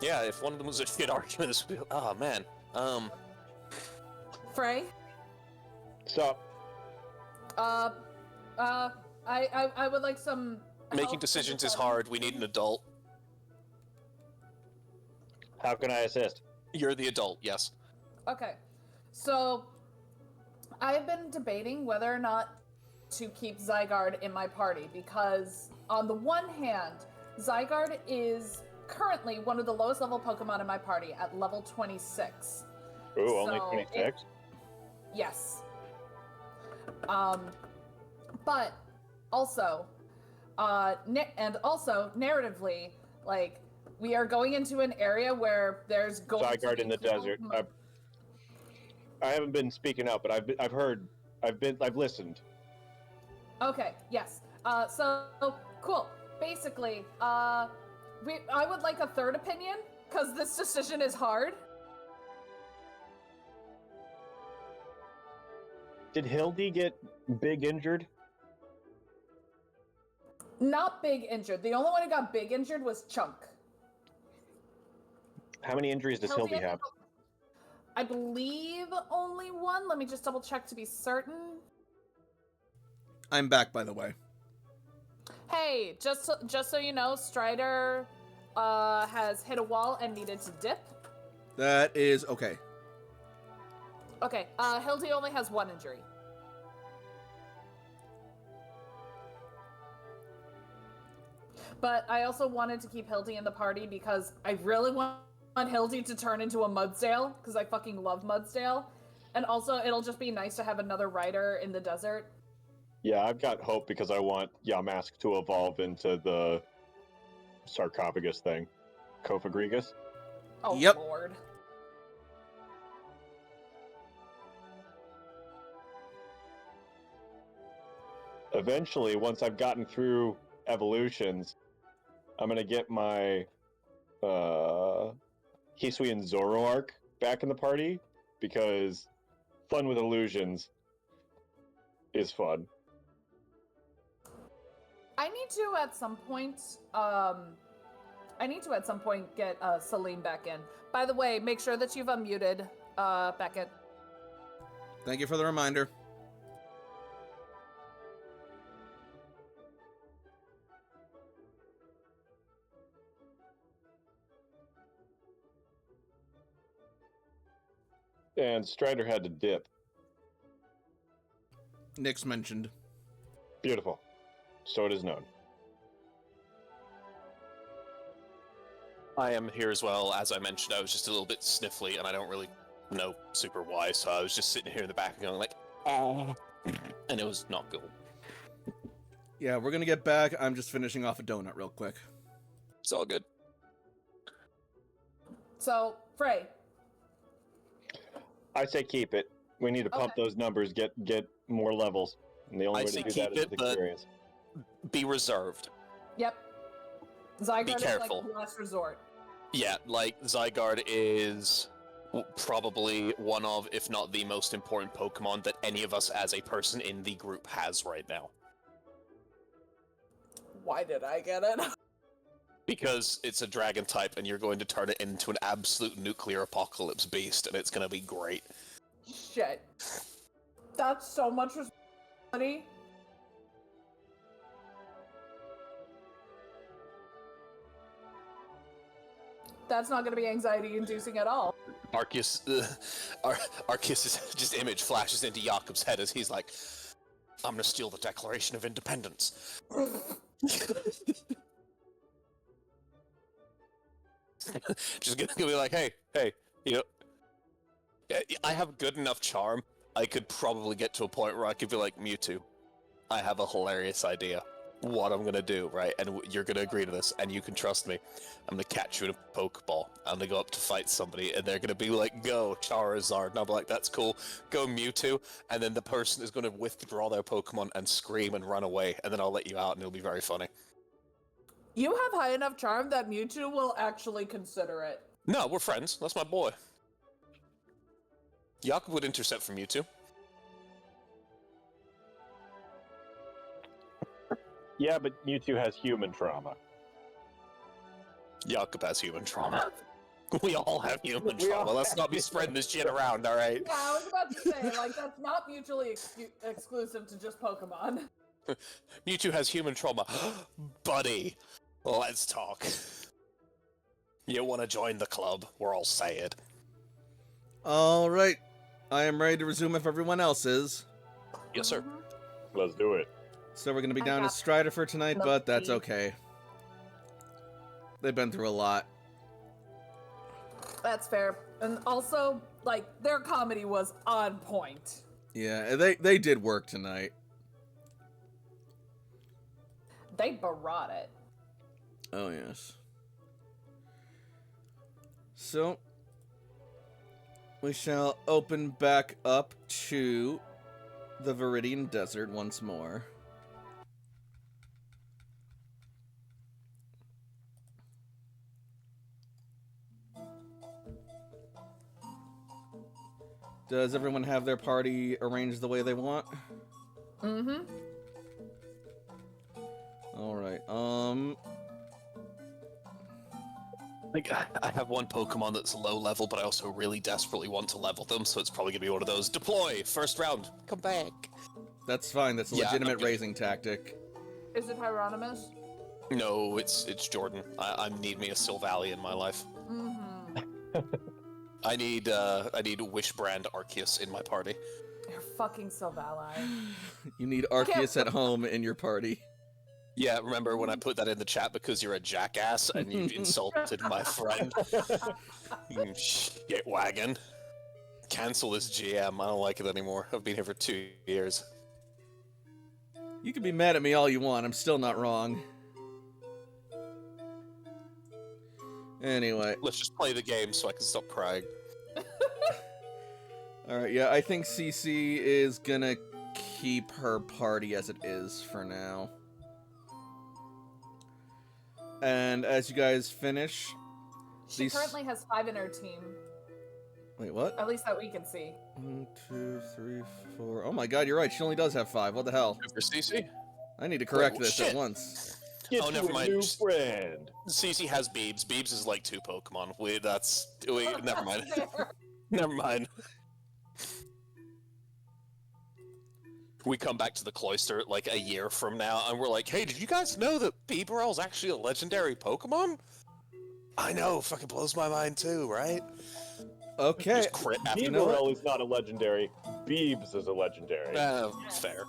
S4: Yeah, if one of them was a shit argument, this would be... Oh, man.
S5: Frey?
S2: So,
S5: I would like some
S4: Making
S5: help
S4: decisions is
S5: deciding-
S4: hard. We need an adult.
S2: how can I assist?
S4: You're the adult, yes.
S5: Okay, so I've been debating whether or not to keep Zygarde in my party because, on the one hand, Zygarde is currently one of the lowest level Pokemon in my party at level 26.
S2: Ooh, only
S5: So
S2: 26?
S5: Yes. But also, and also narratively, like, we are going into an area where there's going to
S2: Zygarde
S5: be
S2: in the
S5: people
S2: desert.
S5: who-
S2: I haven't been speaking out, but I've heard, I've listened.
S5: Okay, yes. So cool. Basically, I would like a third opinion because this decision is hard.
S2: Did Hildy get big injured?
S5: Not big injured. The only one who got big injured was Chunk.
S2: How many injuries does Hildy have?
S5: I believe only one. Let me just double check to be certain.
S1: I'm back, by the way.
S5: Hey, just so you know, Strider has hit a wall and needed to dip.
S1: That is okay.
S5: Okay, Hildy only has one injury. But I also wanted to keep Hildy in the party because I really want Hildy to turn into a Mudsdale because I fucking love Mudsdale. And also, it'll just be nice to have another rider in the desert.
S2: Yeah, I've got hope because I want Yamask to evolve into the sarcophagus thing. Kophagrigus.
S5: Oh,
S1: Yep.
S5: Lord.
S2: Eventually, once I've gotten through evolutions, I'm gonna get my Hisui and Zoroark back in the party because fun with illusions is fun.
S5: I need to at some point, get Salim back in. By the way, make sure that you've unmuted Beckett.
S1: Thank you for the reminder.
S2: And Strider had to dip.
S1: Nick's mentioned.
S2: Beautiful. So it is known.
S4: I am here as well. As I mentioned, I was just a little bit sniffly, and I don't really know super why, so I was just sitting here in the back and going like, oh, and it was not good.
S1: Yeah, we're gonna get back. I'm just finishing off a donut real quick.
S4: It's all good.
S5: So, Frey,
S2: I say keep it. We need to pump those numbers, get more levels. And the only
S4: I
S2: way
S4: say
S2: to do
S4: keep
S2: that is
S4: it,
S2: with
S4: but-
S2: experience.
S4: Be reserved.
S5: yep. Zygarde is
S4: careful.
S5: like last resort.
S4: Yeah, like, Zygarde is probably one of, if not the most important Pokemon that any of us as a person in the group has right now.
S5: Why did I get it?
S4: Because it's a dragon type, and you're going to turn it into an absolute nuclear apocalypse beast, and it's gonna be great.
S5: Shit. That's so much responsibility. That's not going to be anxiety-inducing at all.
S4: Arceus' just image flashes into Jakob's head as he's like, I'm gonna steal the Declaration of Independence. Just gonna be like, hey, you know, I have good enough charm. I could probably get to a point where I could be like, Mewtwo, I have a hilarious idea. What I'm gonna do, right? And you're gonna agree to this, and you can trust me. I'm gonna catch you in a Pokeball. I'm gonna go up to fight somebody, and they're gonna be like, go, Charizard. And I'll be like, that's cool. Go, Mewtwo. And then the person is gonna withdraw their Pokemon and scream and run away, and then I'll let you out, and it'll be very funny.
S5: You have high enough charm that Mewtwo will actually consider it.
S4: No, we're friends. That's my boy. Jakob would intercept from Mewtwo.
S2: Yeah, but Mewtwo has human trauma.
S4: Jakob has human trauma. We all have human
S2: We all
S4: trauma. Let's
S2: have
S4: not be
S2: human
S4: spreading this shit around, alright?
S5: Yeah, I was about to say, like, that's not mutually exclusive to just Pokemon.
S4: Mewtwo has human trauma. Buddy, let's talk. You want to join the club? We're all saying.
S1: All right. I am ready to resume if everyone else is.
S4: Yes, sir.
S2: Let's do it.
S1: So we're going to be
S5: I
S1: down to
S5: got
S1: Strider for tonight, but that's
S5: Lucky.
S1: okay. They've been through a lot.
S5: That's fair. And also, like, their comedy was on point.
S1: Yeah, they did work tonight.
S5: They brought it.
S1: Oh, yes. So, we shall open back up to the Viridian Desert once more. Does everyone have their party arranged the way they want?
S5: Mm-hmm.
S1: Alright,
S4: Like, I have one Pokemon that's low level, but I also really desperately want to level them, so it's probably gonna be one of those. Deploy! First round! Come back!
S1: that's fine. That's a
S4: Yeah,
S1: legitimate
S4: okay.
S1: raising tactic.
S5: Is it Hieronymus?
S4: No, it's Jordan. I need me a Sylvally in my life.
S5: Mm-hmm.
S4: I need Wishbrand Arceus in my party.
S5: You're fucking Sylvally.
S1: You need Arceus at home in your party.
S4: Yeah, remember when I put that in the chat because you're a jackass and you insulted my friend? You shit wagon. Cancel this GM. I don't like it anymore. I've been here for 2 years.
S1: You can be mad at me all you want. I'm still not wrong. Anyway.
S4: Let's just play the game so I can stop crying.
S1: Alright, yeah, I think CC is gonna keep her party as it is for now. And as you guys finish...
S5: She
S1: these-
S5: currently has 5 in her team.
S1: Wait, what?
S5: At least that we can see.
S1: 1, 2, 3, 4... Oh my god, you're right. She only does have 5. What the hell?
S4: For CC?
S1: I need to correct
S4: Oh,
S1: this
S4: shit.
S1: at once.
S2: Get
S4: Oh,
S2: you
S4: never
S2: a
S4: mind.
S2: new friend.
S4: CC has Beebs. Beebs is like 2 Pokemon. Never mind.
S5: Fair.
S4: Never mind. We come back to the cloister like a year from now, and we're like, hey, did you guys know that Beeberell is actually a legendary Pokemon? I know, fucking blows my mind too, right?
S1: Okay.
S4: Just crit after
S1: You know what?
S2: Beaverell is not a legendary. Beebs is a legendary.
S4: Fair.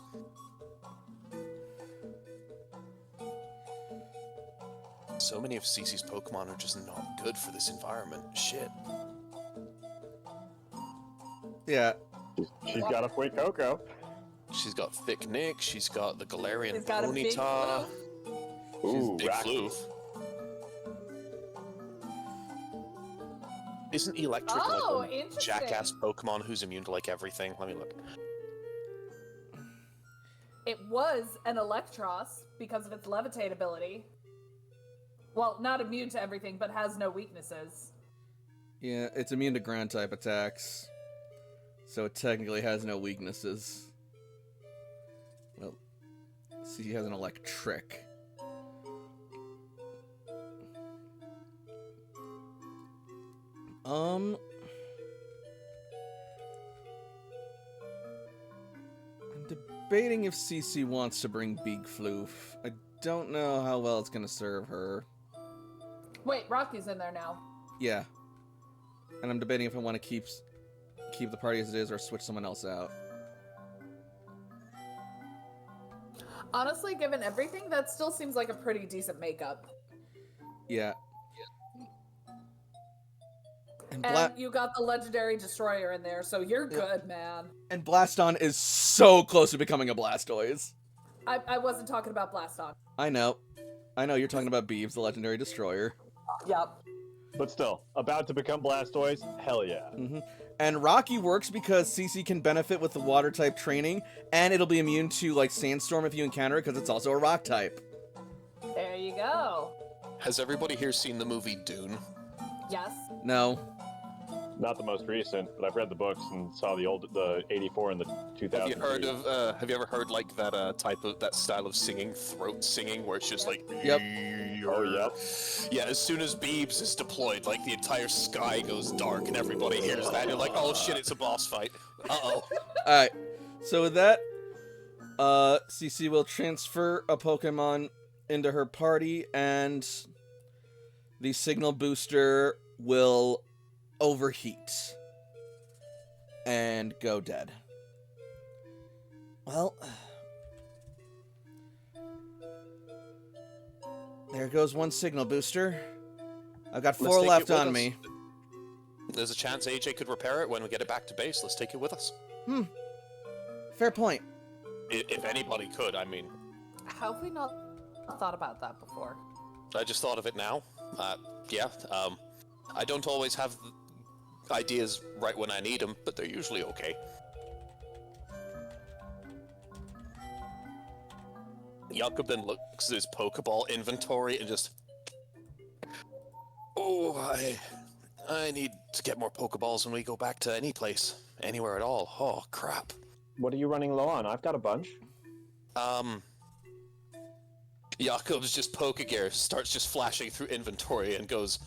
S4: So many of Cece's Pokemon are just not good for this environment. Shit.
S1: Yeah.
S2: She's got a Fuecoco.
S4: She's got Thick Nick, she's got the Galarian
S5: She's got a big
S4: Ponyta.
S2: Ooh,
S4: Big
S2: Rocky.
S4: Floof. Isn't Electric
S5: Oh,
S4: like a
S5: interesting.
S4: jackass Pokemon who's immune to like everything? Let me look.
S5: It was an Electros because of its levitate ability. Well, not immune to everything, but has no weaknesses.
S1: Yeah, it's immune to ground type attacks. So it technically has no weaknesses. Well, see, he has an electric. I'm debating if CC wants to bring Big Floof. I don't know how well it's gonna serve her.
S5: Wait, Rocky's in there now.
S1: Yeah. And I'm debating if I want to keep the party as it is or switch someone else out.
S5: Honestly, given everything, that still seems like a pretty decent makeup.
S1: Yeah. And,
S5: And you got the legendary destroyer in there, so you're good, man.
S1: and Blaston is so close to becoming a Blastoise.
S5: I wasn't talking about Blaston.
S1: I know. You're talking about Beeves, the legendary destroyer.
S5: Yep.
S2: But still, about to become Blastoise? Hell yeah.
S1: And Rocky works because CC can benefit with the water type training, and it'll be immune to like Sandstorm if you encounter it because it's also a rock type.
S5: There you go.
S4: Has everybody here seen the movie Dune?
S5: Yes.
S1: No.
S2: Not the most recent, but I've read the books and saw the 84 and the 2000.
S4: Have you heard of? Have you ever heard like that style of singing, throat singing, where it's just like?
S1: Yep.
S2: Oh, yep.
S4: Yeah. As soon as Beebs is deployed, like the entire sky goes dark and everybody hears that. You're like, oh shit, it's a boss fight. Uh-oh.
S1: Alright, so with that, CC will transfer a Pokemon into her party, and the signal booster will overheat and go dead. Well, there goes one signal booster. I've got 4
S4: take
S1: left
S4: it with
S1: on
S4: us.
S1: me.
S4: There's a chance AJ could repair it when we get it back to base. Let's take it with us.
S1: Fair point.
S4: If anybody could, I mean.
S5: How have we not thought about that before?
S4: I just thought of it now. Yeah. I don't always have ideas right when I need them, but they're usually okay. Jakob then looks at his Pokeball inventory and just... Oh, I need to get more Pokeballs when we go back to any place. Anywhere at all. Oh, crap.
S2: What are you running low on? I've got a bunch.
S4: Jakob's just Pokegear starts just flashing through inventory and goes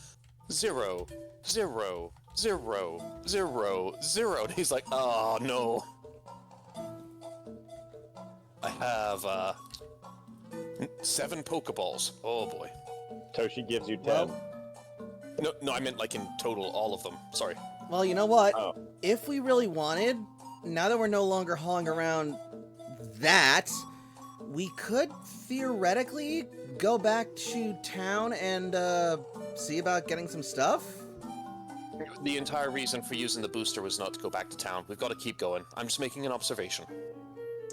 S4: 0, 0, 0, 0, 0. And he's like, oh no. I have 7 Pokeballs. Oh boy.
S2: Toshi gives you 10.
S1: Well-
S4: No, I meant like in total, all of them. Sorry.
S1: Well, you know what?
S2: Oh.
S1: If we really wanted, now that we're no longer hauling around that, we could theoretically go back to town and see about getting some stuff.
S4: The entire reason for using the booster was not to go back to town. We've got to keep going. I'm just making an observation.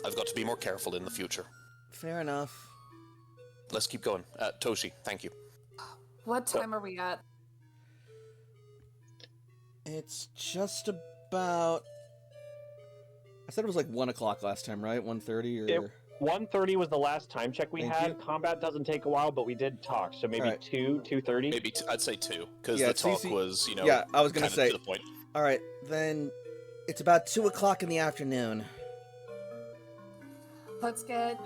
S4: I've got to be more careful in the future.
S1: Fair enough.
S4: Let's keep going. Toshi, thank you.
S5: What time are we at?
S1: It's just about... I said it was like 1 o'clock last time, right? 1:30 or...
S2: 1:30 was the last time check we
S1: Thank
S2: had.
S1: you.
S2: Combat doesn't take a while, but we did talk, so maybe
S1: Alright.
S2: 2:30.
S4: Maybe I'd say 2, because
S1: Yeah,
S4: the talk
S1: CC
S4: was,
S1: yeah, I was gonna
S4: kinda
S1: say...
S4: to the point.
S1: Alright, then it's about 2 o'clock in the afternoon.
S5: Let's get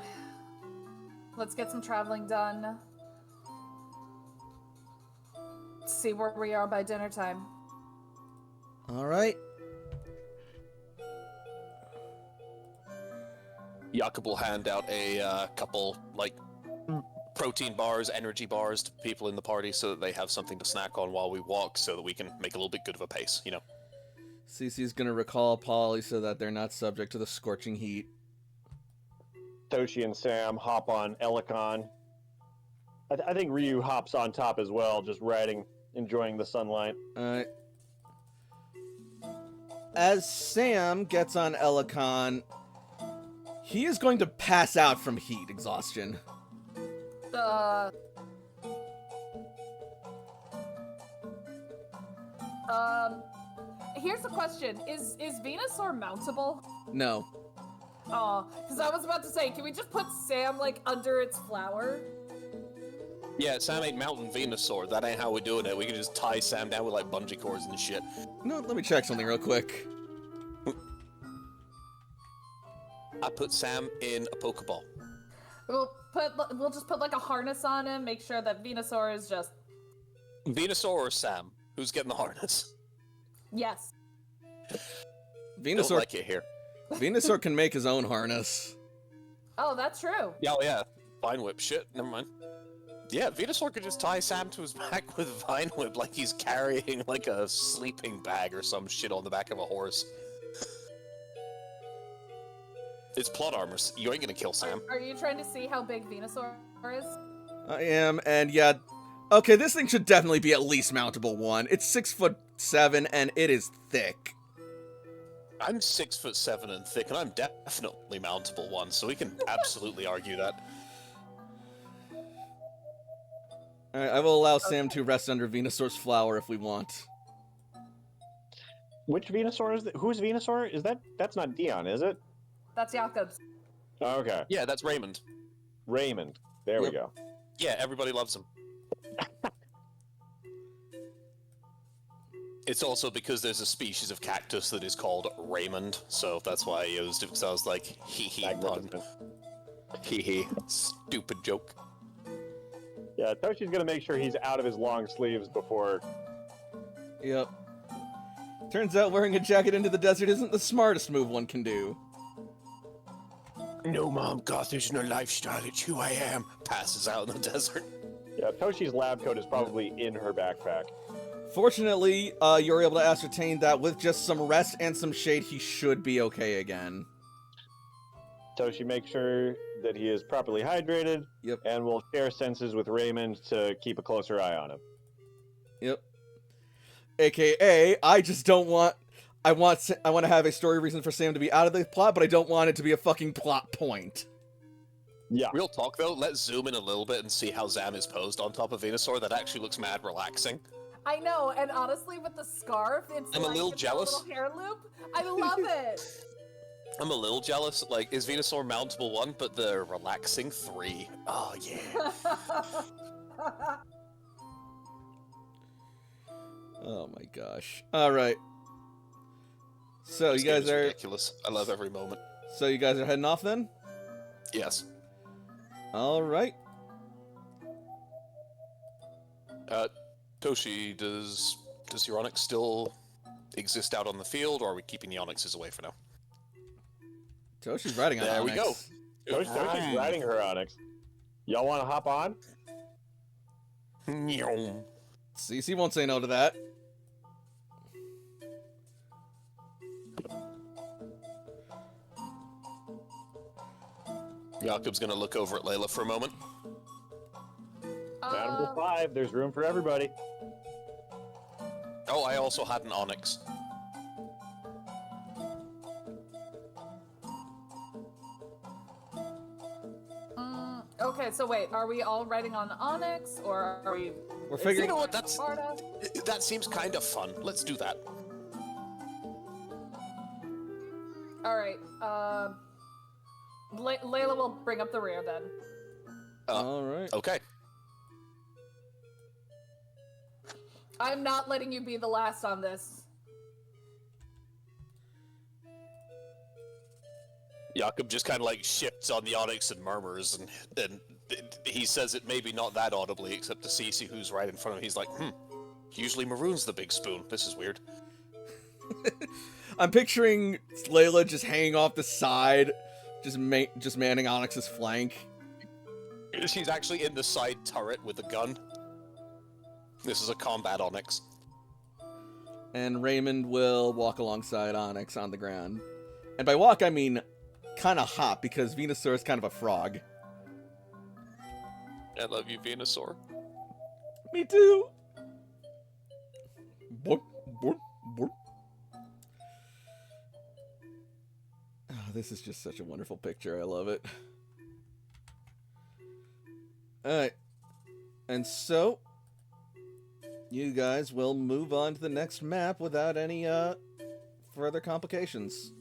S5: some traveling done. See where we are by dinner time.
S1: Alright.
S4: Jakob will hand out a couple, like, protein bars, energy bars to people in the party so that they have something to snack on while we walk so that we can make a little bit good of a pace,
S1: Cece's gonna recall Polly so that they're not subject to the scorching heat.
S2: Toshi and Sam hop on Elikon. I think Ryu hops on top as well, just riding, enjoying the sunlight.
S1: Alright. As Sam gets on Elikon, he is going to pass out from heat exhaustion.
S5: Here's the question: Is Venusaur mountable?
S1: No.
S5: Oh, because I was about to say, can we just put Sam like under its flower?
S4: Yeah, Sam ain't Mountain Venusaur. That ain't how we're doing it. We can just tie Sam down with, like, bungee cords and shit.
S1: No, let me check something real quick.
S4: I put Sam in a Pokeball.
S5: We'll just put like a harness on him, make sure that Venusaur is just...
S4: Venusaur or Sam? Who's getting the harness?
S5: Yes.
S4: Don't
S1: Venusaur,
S4: like it here.
S1: Venusaur can make his own harness.
S5: Oh, that's true.
S4: Yeah, oh yeah. Vine Whip. Shit, never mind. Yeah, Venusaur could just tie Sam to his back with Vine Whip like he's carrying like a sleeping bag or some shit on the back of a horse. It's plot armor. You ain't gonna kill Sam.
S5: Are you trying to see how big Venusaur is?
S1: I am, and yeah. Okay, this thing should definitely be at least mountable 1. It's 6'7" and it is thick.
S4: I'm 6'7" and thick, and I'm definitely mountable 1, so we can absolutely argue that.
S1: Alright, I will allow Sam to rest under Venusaur's flower if we want.
S2: Which Venusaur is that? Who's Venusaur? That's not Dion, is it?
S5: That's Jakob's.
S2: Oh, okay.
S4: Yeah, that's Raymond.
S2: Raymond. There we
S1: Yep.
S2: go.
S4: Yeah, everybody loves him. It's also because there's a species of cactus that is called Raymond, so that's why I used it, because I was like, hee hee, pun.
S2: Magnificent.
S4: Hee hee, stupid joke.
S2: Yeah, Toshi's gonna make sure he's out of his long sleeves before.
S1: Yep. Turns out wearing a jacket into the desert isn't the smartest move one can do.
S4: No, Mom, goth isn't a lifestyle, it's who I am. Passes out in the desert.
S2: Yeah, Toshi's lab coat is probably in her backpack.
S1: Fortunately, you're able to ascertain that with just some rest and some shade, he should be okay again.
S2: Toshi makes sure that he is properly hydrated.
S1: Yep.
S2: And will share senses with Raymond to keep a closer eye on him.
S1: Yep. AKA, I just don't want... I want to have a story reason for Sam to be out of the plot, but I don't want it to be a fucking plot point.
S2: Yeah.
S4: Real talk, though, let's zoom in a little bit and see how Zam is posed on top of Venusaur. That actually looks mad relaxing.
S5: I know, and honestly, with the scarf, it's
S4: I'm a
S5: like
S4: little
S5: it's
S4: jealous.
S5: little hair loop. I love it.
S4: I'm a little jealous. Like, is Venusaur mountable 1, but the relaxing 3? Oh, yeah.
S1: Oh my gosh. Alright. So
S4: This
S1: you guys
S4: game is
S1: are...
S4: ridiculous. I love every moment.
S1: So you guys are heading off then?
S4: Yes.
S1: Alright.
S4: Toshi, does your Onyx still exist out on the field, or are we keeping the Onyxes away for now?
S1: Toshi's riding on
S4: There we
S1: Onyx.
S4: go.
S2: Toshi's riding her Onyx. Y'all want to hop on?
S4: Nyom.
S1: CC won't say no to that.
S4: Jakob's gonna look over at Layla for a moment.
S2: Animal 5, there's room for everybody.
S4: Oh, I also had an Onyx.
S5: Okay, so wait, are we all riding on Onyx, or are we...
S1: We're
S5: is
S1: figuring...
S4: You know what,
S5: someone
S4: that's-
S5: Sparta?
S4: That seems kind of fun. Let's do that.
S5: Alright, Layla will bring up the rear then.
S1: Alright.
S4: Okay.
S5: I'm not letting you be the last on this.
S4: Jakob just kind of like shifts on the Onyx and murmurs, and he says it maybe not that audibly, except to Cece, who's right in front of him. He's like, usually Maroon's the big spoon. This is weird.
S1: I'm picturing Layla just hanging off the side, just manning Onyx's flank.
S4: She's actually in the side turret with a gun. This is a combat Onyx.
S1: And Raymond will walk alongside Onyx on the ground. And by walk, I mean kind of hop, because Venusaur is kind of a frog.
S4: I love you, Venusaur.
S1: Me too! Bork, bork, bork. Oh, this is just such a wonderful picture. I love it. Alright. And so, you guys will move on to the next map without any further complications.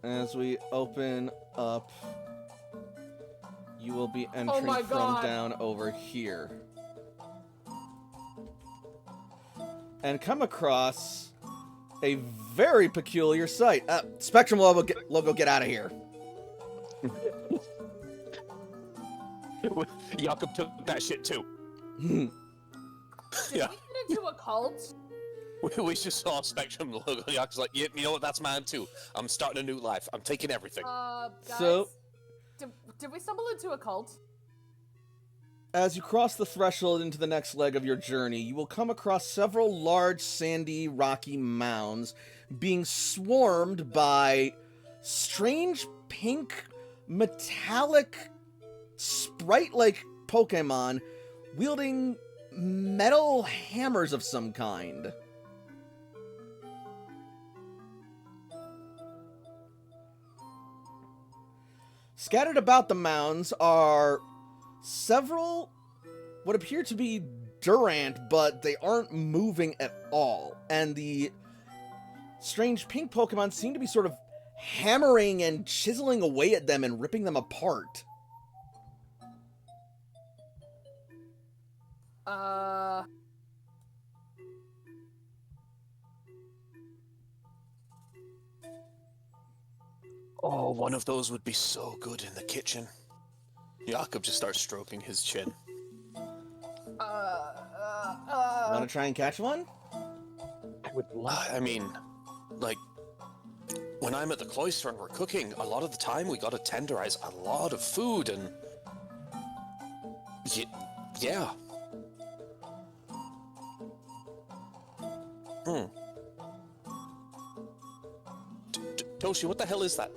S1: As we open up, you will be entering
S5: my
S1: from
S5: God.
S1: down over here. And come across a very peculiar sight. Spectrum logo, get out of here.
S4: Jakob took that shit too.
S5: Did
S4: Yeah.
S5: we get into a cult?
S4: We just saw a Spectrum logo. Jakob's like, yeah, you know what? That's mine too. I'm starting a new life. I'm taking everything.
S5: Guys,
S1: So-
S5: did we stumble into a cult?
S1: As you cross the threshold into the next leg of your journey, you will come across several large, sandy, rocky mounds being swarmed by strange, pink, metallic, sprite-like Pokemon wielding metal hammers of some kind. Scattered about the mounds are several what appear to be Durant, but they aren't moving at all. And the strange pink Pokemon seem to be sort of hammering and chiseling away at them and ripping them apart.
S4: Oh, one of those would be so good in the kitchen. Jakob just starts stroking his chin.
S1: Want to try and catch one?
S4: I mean, like, when I'm at the cloister and we're cooking, a lot of the time we gotta tenderize a lot of food and... yeah. Toshi, what the hell is that?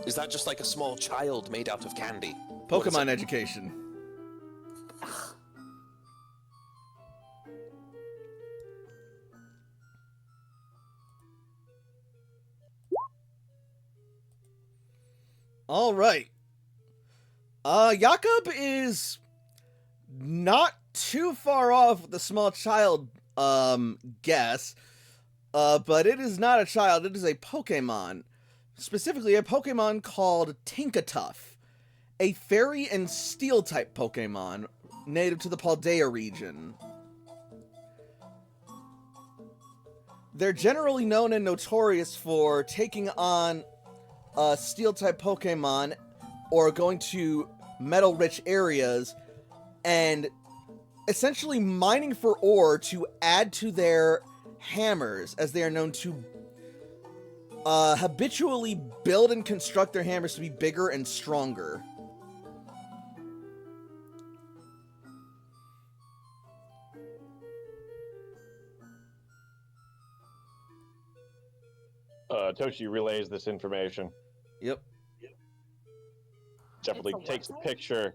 S4: Is that just like a small child made out of candy?
S1: Pokemon education. All right. Jakob is not too far off with the small child guess. But it is not a child, it is a Pokemon. Specifically, a Pokemon called Tinkatuff, a fairy and steel-type Pokemon native to the Paldea region. They're generally known and notorious for taking on steel-type Pokemon or going to metal-rich areas and essentially mining for ore to add to their hammers, as they are known to habitually build and construct their hammers to be bigger and stronger.
S2: Toshi relays this information.
S1: Yep.
S2: Definitely
S5: It's a
S2: takes a
S5: website?
S2: picture,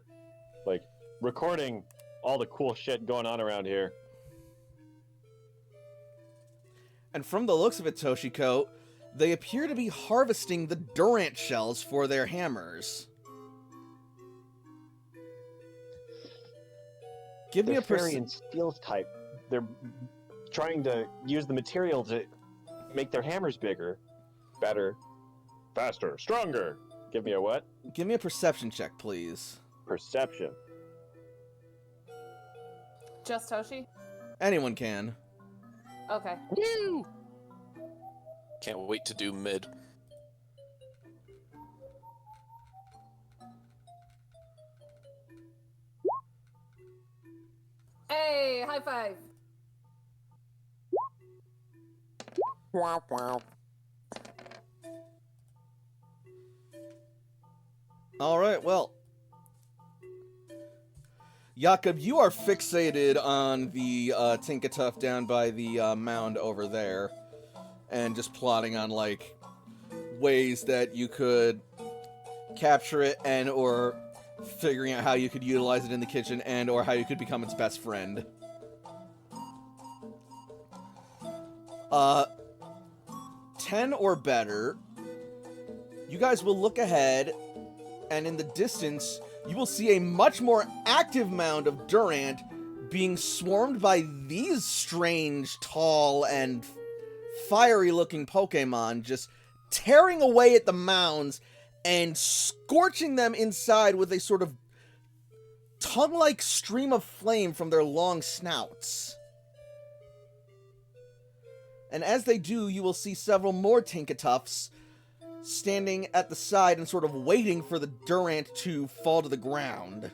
S2: like, recording all the cool shit going on around here.
S1: And from the looks of it, Toshiko, they appear to be harvesting the Durant shells for their hammers. Give me
S2: They're
S1: a
S2: fairy and steel type. They're trying to use the material to make their hammers bigger, better, faster, stronger. Give me a what?
S1: Give me a perception check, please.
S2: Perception.
S5: Just Toshi?
S1: Anyone can.
S5: Okay.
S4: Woo! Can't wait to do mid.
S5: Hey, high five.
S4: Wow, wow.
S1: Alright, well. Jakob, you are fixated on the Tinkatuff down by the mound over there. And just plotting on, like, ways that you could capture it and or figuring out how you could utilize it in the kitchen and or how you could become its best friend. 10 or better, you guys will look ahead, and in the distance, you will see a much more active mound of Durant being swarmed by these strange, tall, and fiery-looking Pokemon, just tearing away at the mounds and scorching them inside with a sort of tongue-like stream of flame from their long snouts. And as they do, you will see several more Tinkatuffs standing at the side and sort of waiting for the Durant to fall to the ground.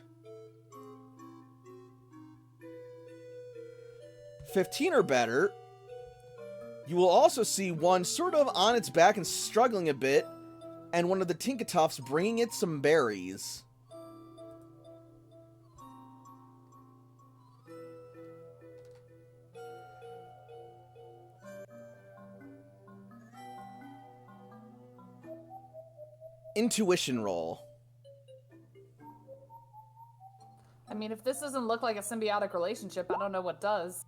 S1: 15 or better, you will also see one sort of on its back and struggling a bit, and one of the Tinkatuffs bringing it some berries. Intuition roll.
S5: I mean, if this doesn't look like a symbiotic relationship, I don't know what does.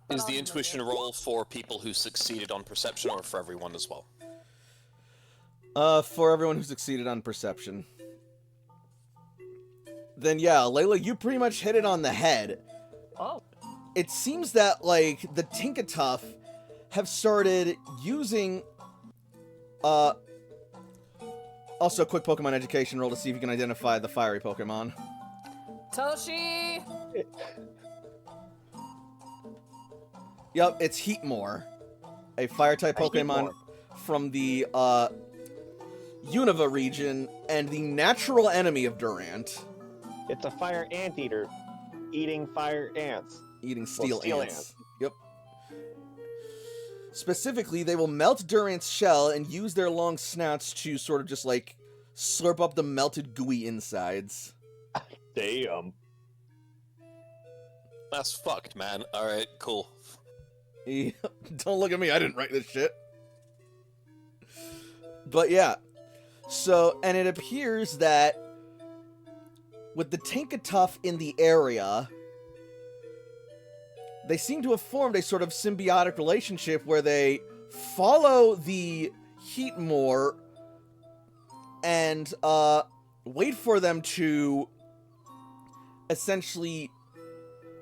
S4: Is the intuition roll for people who succeeded on perception or for everyone as well?
S1: For everyone who succeeded on perception. Then yeah, Layla, you pretty much hit it on the head.
S5: Oh.
S1: it seems that, like, the Tinkatuff have started using, also a quick Pokemon education roll to see if you can identify the fiery Pokemon.
S5: Toshi!
S1: Yep, it's Heatmore, a fire-type Pokemon from the, Unova region, and the natural enemy of Durant.
S2: It's a fire anteater eating fire ants.
S1: Eating steel
S2: steel
S1: ants. Yep. Specifically, they will melt Durant's shell and use their long snouts to sort of just, like, slurp up the melted gooey insides.
S2: Damn.
S4: That's fucked, man. Alright, cool.
S1: Don't look at me, I didn't write this shit. But yeah. So, and it appears that with the Tinkatuff in the area, they seem to have formed a sort of symbiotic relationship where they follow the Heatmore and wait for them to essentially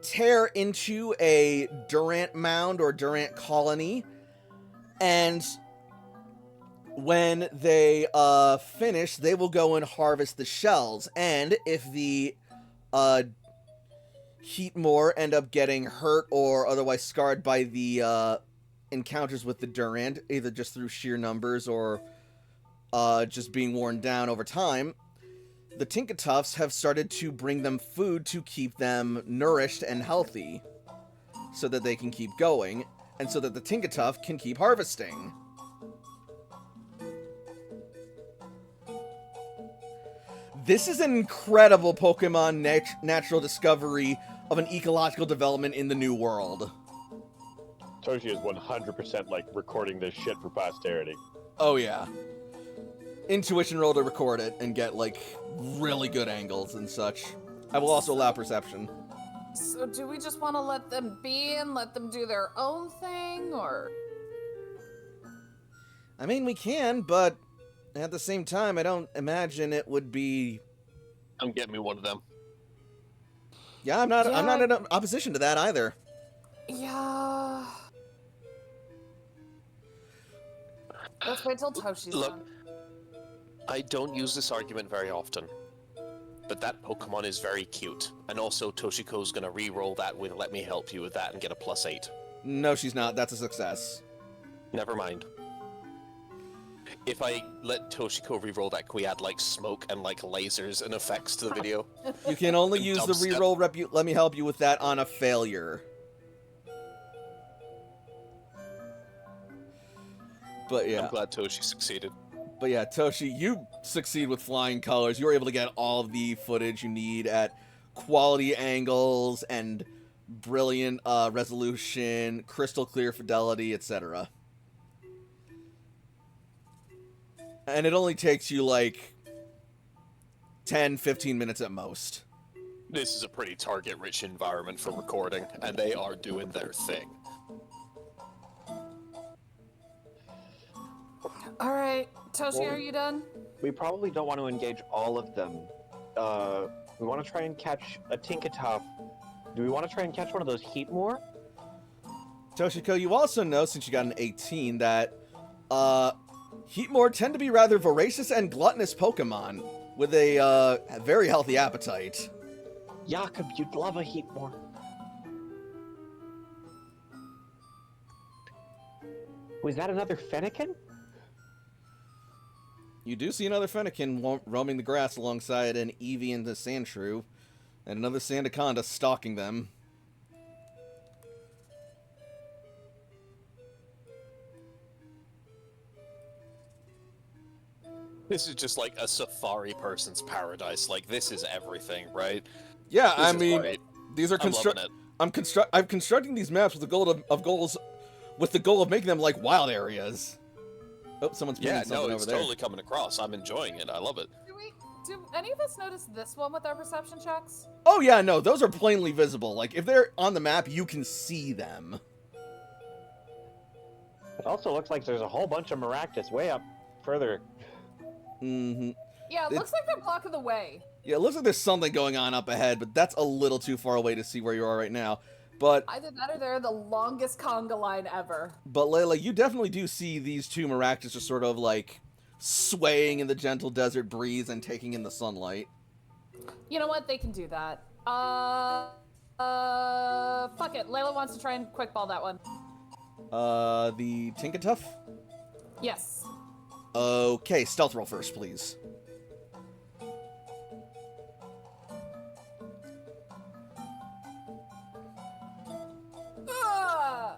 S1: tear into a Durant mound or Durant colony, and when they finish, they will go and harvest the shells. And if the Heatmore end up getting hurt or otherwise scarred by the encounters with the Durant, either just through sheer numbers or just being worn down over time, the Tinkatuffs have started to bring them food to keep them nourished and healthy, so that they can keep going, and so that the Tinkatuff can keep harvesting. This is an incredible Pokemon natural discovery of an ecological development in the New World.
S2: Toshi is 100% like recording this shit for posterity.
S1: Oh yeah. Intuition roll to record it and get, like, really good angles and such. I will also allow perception.
S5: So do we just want to let them be and let them do their own thing, or?
S1: I mean, we can, but at the same time, I don't imagine it would be...
S4: Come get me one of them.
S1: Yeah, I'm not in opposition to that either.
S5: Yeah. Let's wait till Toshi's
S4: Look,
S5: done.
S4: I don't use this argument very often, but that Pokemon is very cute. And also, Toshiko's gonna re-roll that with let me help you with that and get a +8.
S1: No, she's not. That's a success.
S4: Never mind. If I let Toshiko re-roll that, can we add, like, smoke and, like, lasers and effects to the video?
S1: You can only use the
S4: Dubstep.
S1: reroll let me help you with that on a failure. But yeah.
S4: I'm glad Toshi succeeded.
S1: But yeah, Toshi, you succeed with flying colors. You're able to get all of the footage you need at quality angles and brilliant resolution, crystal clear fidelity, etc. And it only takes you like 10-15 minutes at most.
S4: This is a pretty target-rich environment for recording, and they are doing their thing.
S5: All right, Toshi,
S2: Well,
S5: are you done?
S2: We probably don't want to engage all of them. We want to try and catch a Tinkatuff. Do we want to try and catch one of those Heatmore?
S1: Toshiko, you also know, since you got an 18, that Heatmore tend to be rather voracious and gluttonous Pokemon with a very healthy appetite.
S2: Jakob, you'd love a Heatmore. Was that another Fennekin?
S1: You do see another Fennekin roaming the grass alongside an Eevee and a Sandshrew, and another Sandaconda stalking them.
S4: This is just like a safari person's paradise. Like, this is everything, right?
S1: Yeah,
S4: This
S1: I
S4: is
S1: mean,
S4: great.
S1: these are
S4: I'm loving it.
S1: I'm constructing these maps with the goal of making them like wild areas. Oh, someone's pinging
S4: Yeah,
S1: something
S4: no,
S1: over
S4: it's
S1: there.
S4: totally coming across. I'm enjoying it. I love it.
S5: Do any of us notice this one with our perception checks?
S1: Oh yeah, no, those are plainly visible. Like, if they're on the map, you can see them.
S2: It also looks like there's a whole bunch of Maractus way up further.
S1: Mm-hmm.
S5: Yeah, it looks like they're blocking the way.
S1: Yeah, it looks like there's something going on up ahead, but that's a little too far away to see where you are right now. But
S5: Either that or they're the longest conga line ever.
S1: But Layla, you definitely do see these two Maractus just sort of like swaying in the gentle desert breeze and taking in the sunlight.
S5: You know what? They can do that. Fuck it. Layla wants to try and quick ball that one.
S1: The Tinkatuff?
S5: Yes.
S1: Okay, stealth roll first, please.
S5: Ah!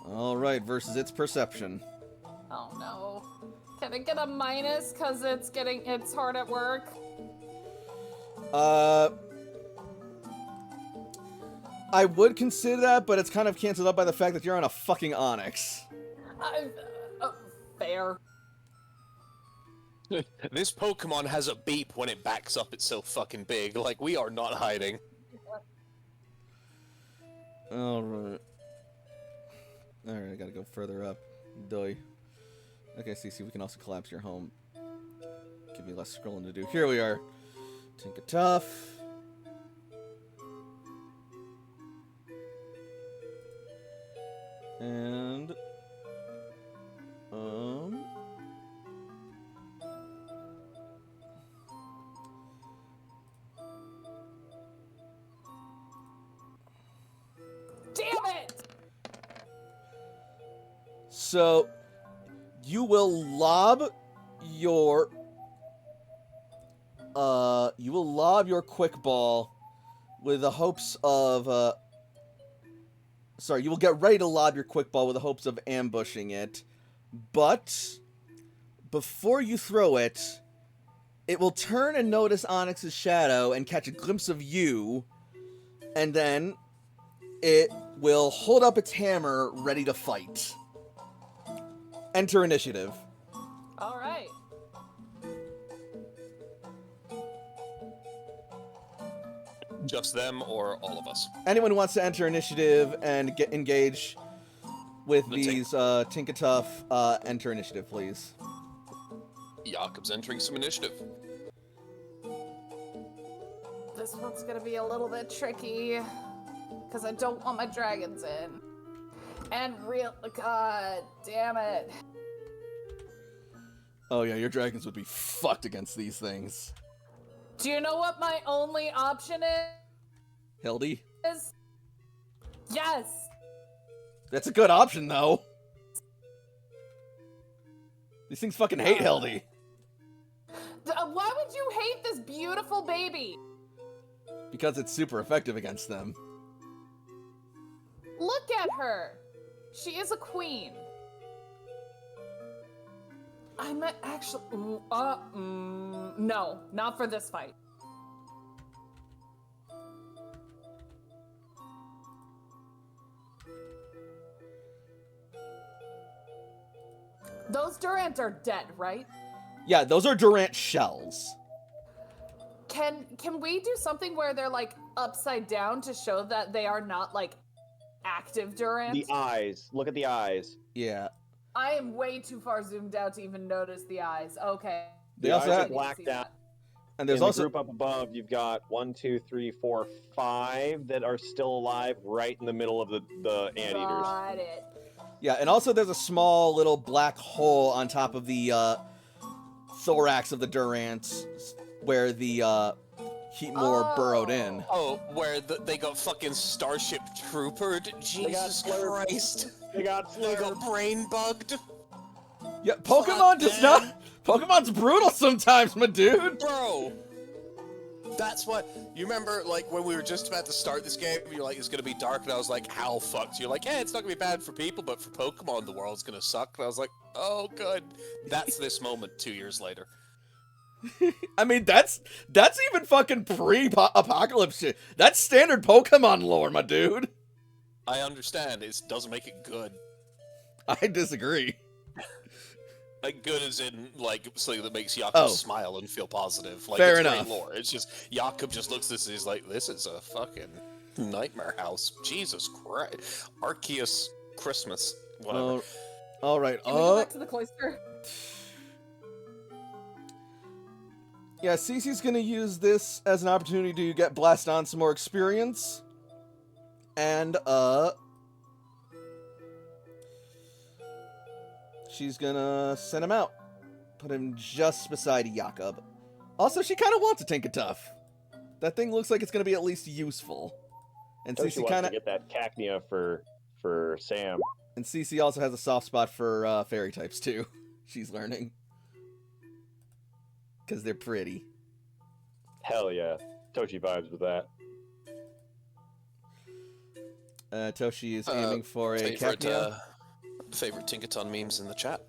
S1: Alright, versus its perception.
S5: Oh no. Can it get a minus because it's hard at work?
S1: I would consider that, but it's kind of canceled out by the fact that you're on a fucking Onyx.
S5: Fair.
S4: This Pokemon has a beep when it backs up. It's so fucking big. Like, we are not hiding.
S1: Alright. Alright, I gotta go further up. Doy. Okay, CC, we can also collapse your home. Give me less scrolling to do. Here we are. Tinkatuff. And...
S5: Damn it!
S1: So, you will lob your quick ball with the hopes of sorry, you will get ready to lob your quick ball with the hopes of ambushing it. But before you throw it, it will turn and notice Onyx's shadow and catch a glimpse of you, and then it will hold up its hammer ready to fight. Enter initiative.
S5: All right.
S4: Just them or all of us?
S1: Anyone who wants to enter initiative and engage with
S4: The
S1: these Tinkatuff, enter initiative, please.
S4: Jakob's entering some initiative.
S5: This one's gonna be a little bit tricky because I don't want my dragons in. And god damn it.
S1: Oh yeah, your dragons would be fucked against these things.
S5: Do you know what my only option
S1: Hildy?
S5: is? Yes.
S1: That's a good option, though. These things fucking hate Hildy.
S5: Why would you hate this beautiful baby?
S1: Because it's super effective against them.
S5: Look at her. She is a queen. I might actually. No, not for this fight. Those Durant are dead, right?
S1: Yeah, those are Durant shells.
S5: Can we do something where they're like upside down to show that they are not like active Durant?
S2: The eyes. Look at the eyes.
S1: Yeah.
S5: I am way too far zoomed out to even notice the eyes. Okay.
S1: They
S2: The
S1: also
S2: eyes
S1: have,
S2: are blacked out.
S1: and there's
S2: In the
S1: also
S2: group up above, you've got 1, 2, 3, 4, 5 that are still alive right in the middle of the anteaters.
S5: Got it.
S1: yeah, and also there's a small little black hole on top of the thorax of the Durant where the Heatmore burrowed in.
S4: Oh, where they got fucking Starship Troopered? Jesus
S2: slurped.
S4: Christ.
S2: They got
S4: They got brain bugged?
S1: Yeah, Pokemon does not. Pokemon's brutal sometimes, my dude.
S4: Bro! That's what. You remember, like, when we were just about to start this game, you're like, it's gonna be dark, and I was like, how fucked? You're like, yeah, it's not gonna be bad for people, but for Pokemon, the world's gonna suck. And I was like, oh, good. That's this moment 2 years later.
S1: I mean, that's even fucking pre-apocalypse shit. That's standard Pokemon lore, my dude.
S4: I understand, it doesn't make it good.
S1: I disagree.
S4: Like, good as in, like, something that makes Jakob
S1: Oh.
S4: smile and feel positive. Like,
S1: Fair
S4: it's
S1: enough.
S4: great lore. It's just, Jakob just looks at this and he's like, this is a fucking nightmare house. Jesus Christ. Arceus Christmas. Whatever.
S1: All right.
S5: Can we go back to the cloister?
S1: Yeah, Cece's gonna use this as an opportunity to get Blast on some more experience. And, she's gonna send him out. Put him just beside Jakob. Also, she kind of wants a Tinkatuff. That thing looks like it's gonna be at least useful. And
S2: Toshi
S1: Cece
S2: wants
S1: kind
S2: to
S1: of...
S2: get that Cacnea for Sam.
S1: And Cece also has a soft spot for fairy types, too. She's learning. Because they're pretty.
S2: Hell yeah. Toshi vibes with that.
S1: Toshi is aiming for a Cacnea.
S4: Favorite Tinkaton memes in the chat.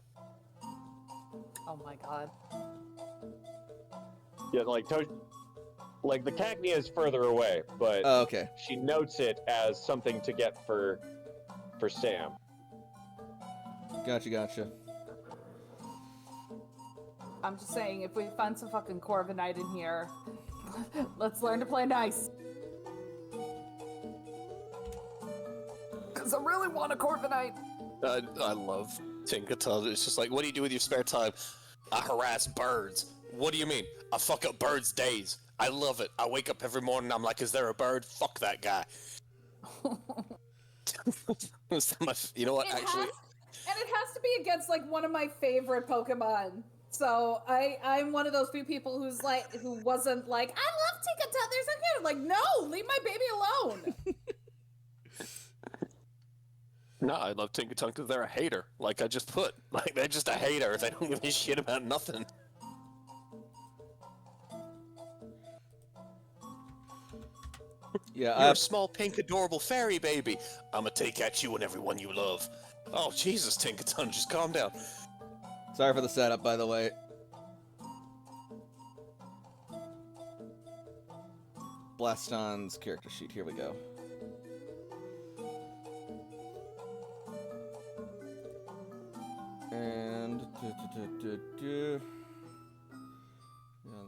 S5: Oh my god.
S2: Yeah, like Toshi... Like, the Cacnea is further away, but
S1: Oh, okay.
S2: she notes it as something to get for Sam.
S1: Gotcha.
S5: I'm just saying, if we find some fucking Corviknight in here, let's learn to play nice. Because I really want a Corviknight.
S4: I love Tinkaton. It's just like, what do you do with your spare time? I harass birds. What do you mean? I fuck up birds' days. I love it. I wake up every morning, I'm like, is there a bird? Fuck that guy. You know what, actually...
S5: And it has to be against, like, one of my favorite Pokemon. So, I'm one of those few people who wasn't like, I love Tinkatuff, they're so cute. I'm like, no, leave my baby alone.
S4: No, I love Tinkatuff because they're a hater. Like I just put. Like, they're just a hater. They don't give a shit about nothing.
S1: Yeah,
S4: You're a small, pink, adorable fairy baby. I'ma take at you and everyone you love. Oh, Jesus, Tinkaton, just calm down.
S1: Sorry for the setup, by the way. Blaston's character sheet. Here we go. And... Yeah,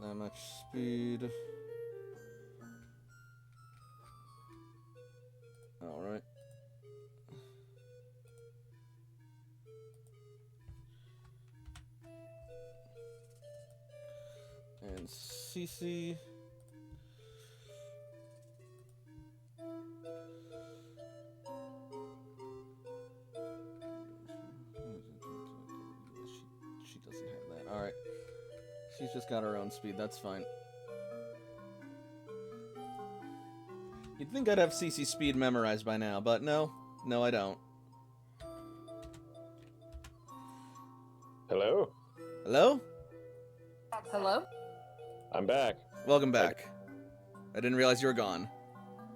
S1: that much speed. Alright. And CC. She doesn't have that. Alright. She's just got her own speed, that's fine. You'd think I'd have CC speed memorized by now, but no. No, I don't.
S2: Hello?
S1: Hello?
S5: Hello?
S2: I'm back.
S1: Welcome back. I didn't realize you were gone.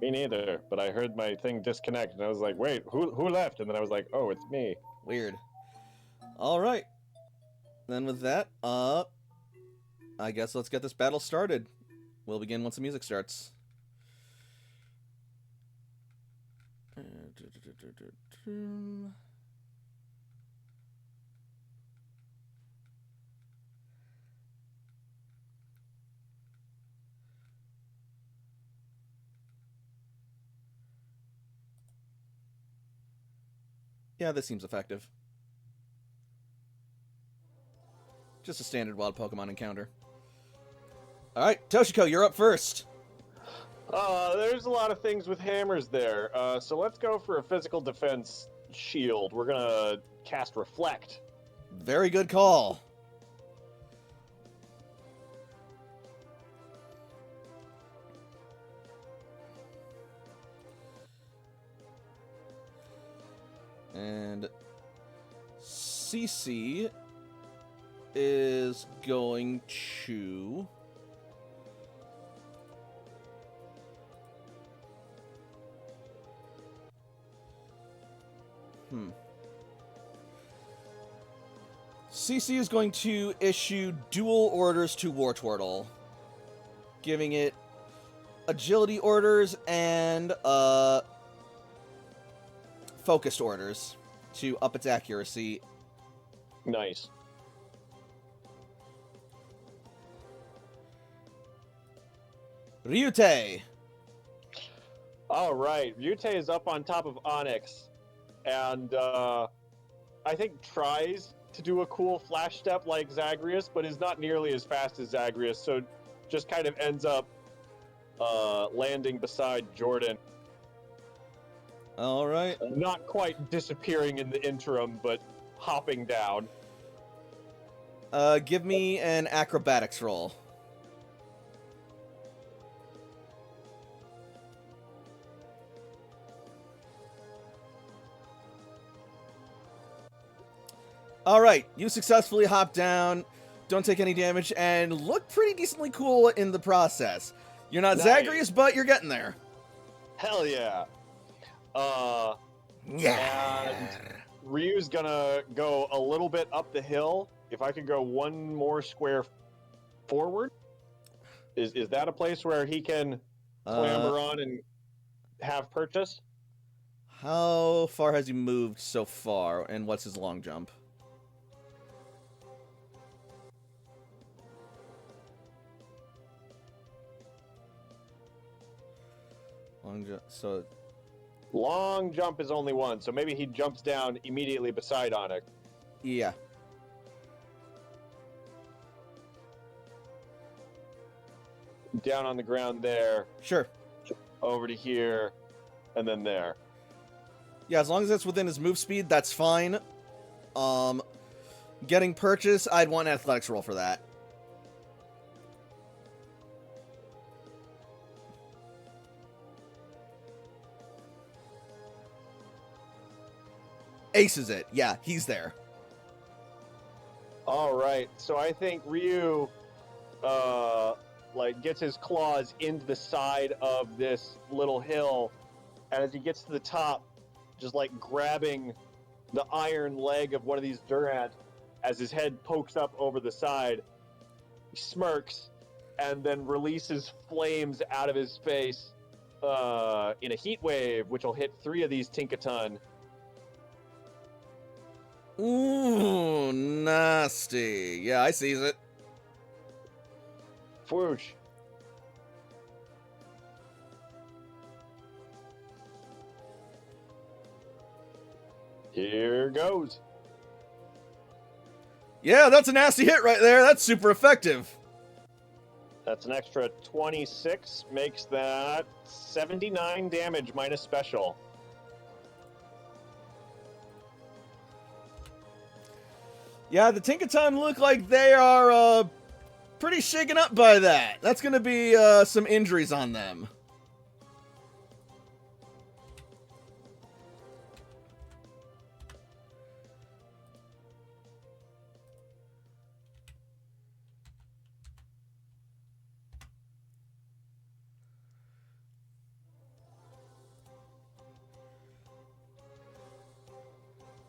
S2: Me neither, but I heard my thing disconnect, and I was like, wait, who left? And then I was like, oh, it's me.
S1: Weird. Alright. Then with that, I guess let's get this battle started. We'll begin once the music starts. Yeah, this seems effective. Just a standard wild Pokemon encounter. Alright, Toshiko, you're up first.
S2: There's a lot of things with hammers there. So let's go for a physical defense shield. We're gonna cast Reflect.
S1: Very good call. And CC is going to... CC is going to issue dual orders to Wartortle, giving it agility orders and focused orders to up its accuracy.
S2: Nice.
S1: Ryute.
S2: All right, Ryute is up on top of Onyx, and I think tries to do a cool flash step like Zagreus, but is not nearly as fast as Zagreus, so just kind of ends up landing beside Jordan.
S1: All right.
S2: Not quite disappearing in the interim, but hopping down.
S1: Give me an acrobatics roll. All right, you successfully hop down, don't take any damage, and look pretty decently cool in the process. You're not
S2: Nice.
S1: Zagreus, but you're getting there.
S2: Hell yeah.
S7: Yeah.
S2: And Ryu's gonna go a little bit up the hill. If I could go one more square forward, is that a place where he can clamber on and have purchase?
S1: How far has he moved so far, and what's his long jump? So
S2: Long jump is only one, so maybe he jumps down immediately beside Onyx.
S1: yeah.
S2: Down on the ground there,
S1: Sure.
S2: over to here, and then there.
S1: Yeah, as long as it's within his move speed, that's fine. Getting purchase, I'd want an athletics roll for that. Aces it. Yeah, he's there.
S2: All right, so I think Ryu, gets his claws into the side of this little hill, and as he gets to the top, just grabbing the iron leg of one of these Durant, as his head pokes up over the side, he smirks, and then releases flames out of his face in a heat wave, which will hit 3 of these Tinkatuff.
S1: Ooh, nasty. Yeah, I sees it.
S2: Whoosh. Here goes.
S1: Yeah, that's a nasty hit right there. That's super effective.
S2: That's an extra 26, makes that 79 damage minus special.
S1: Yeah, the Tinkatuff look like they are pretty shaken up by that. That's going to be some injuries on them.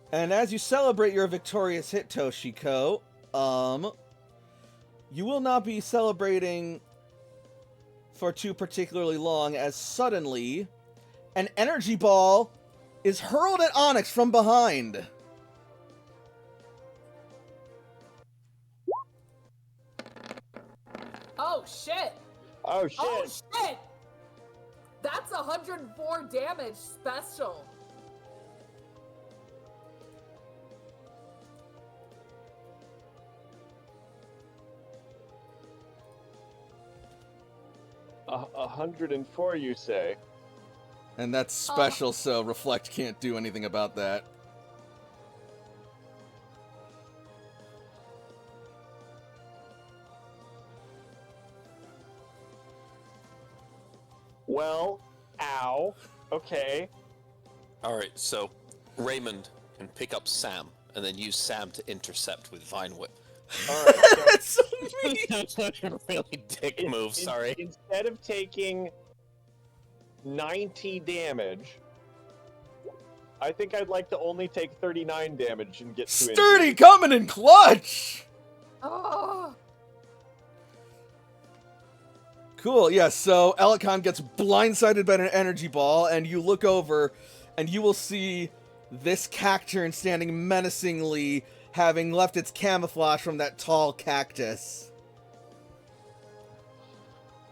S1: And as you celebrate your victorious hit, Toshiko, you will not be celebrating for too particularly long, as suddenly an energy ball is hurled at Onyx from behind.
S5: Oh shit!
S2: Oh shit!
S5: Oh shit! That's 104 damage special.
S2: A 104, you say?
S1: And that's special, so Reflect can't do anything about that.
S2: Well, ow. Okay.
S4: Alright, so Raymond can pick up Sam and then use Sam to intercept with Vine Whip.
S2: All right. So
S1: That's so mean.
S4: That's a really dick move, sorry.
S2: Instead of taking 90 damage, I think I'd like to only take 39 damage and get to
S1: Sturdy coming in clutch!
S5: Oh.
S1: Cool, yeah, so Elikon gets blindsided by an energy ball, and you look over, and you will see this cacturn standing menacingly, having left its camouflage from that tall cactus.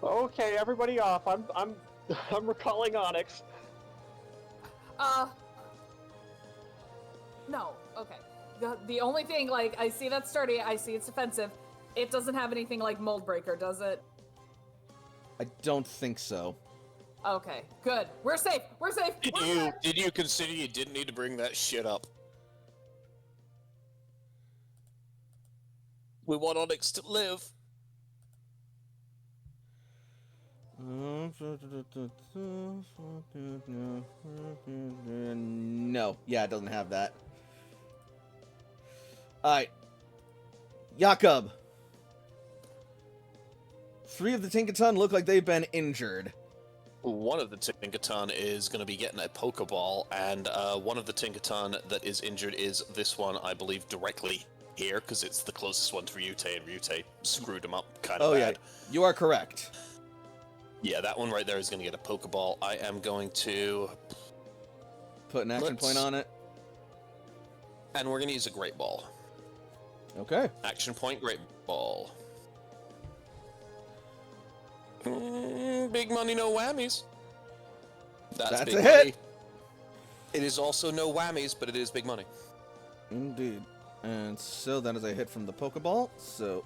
S2: Okay, everybody off. I'm recalling Onyx.
S5: No. Okay. The only thing, I see that's sturdy. I see it's defensive. It doesn't have anything like Mold Breaker, does it?
S1: I don't think so.
S5: Okay, good. We're safe. We're safe.
S4: Did you consider you didn't need to bring that shit up? We want Onyx to live.
S1: No. Yeah, it doesn't have that. Alright. Jakob. 3 of the Tinkatuff look like they've been injured.
S4: One of the Tinkatuff is going to be getting a Pokeball, and one of the Tinkatuff that is injured is this one, I believe, directly here, because it's the closest one to Ryutei, and Ryutei screwed him up kind of bad.
S1: Yeah, you are correct.
S4: Yeah, that one right there is going to get a Pokeball. I am going to...
S1: Put an action point on it.
S4: And we're going to use a Great Ball.
S1: Okay.
S4: Action point, Great Ball. Big money, no whammies. That's big
S1: a
S4: money.
S1: hit.
S4: It is also no whammies, but it is big money.
S1: Indeed. And so that is a hit from the Pokeball, so...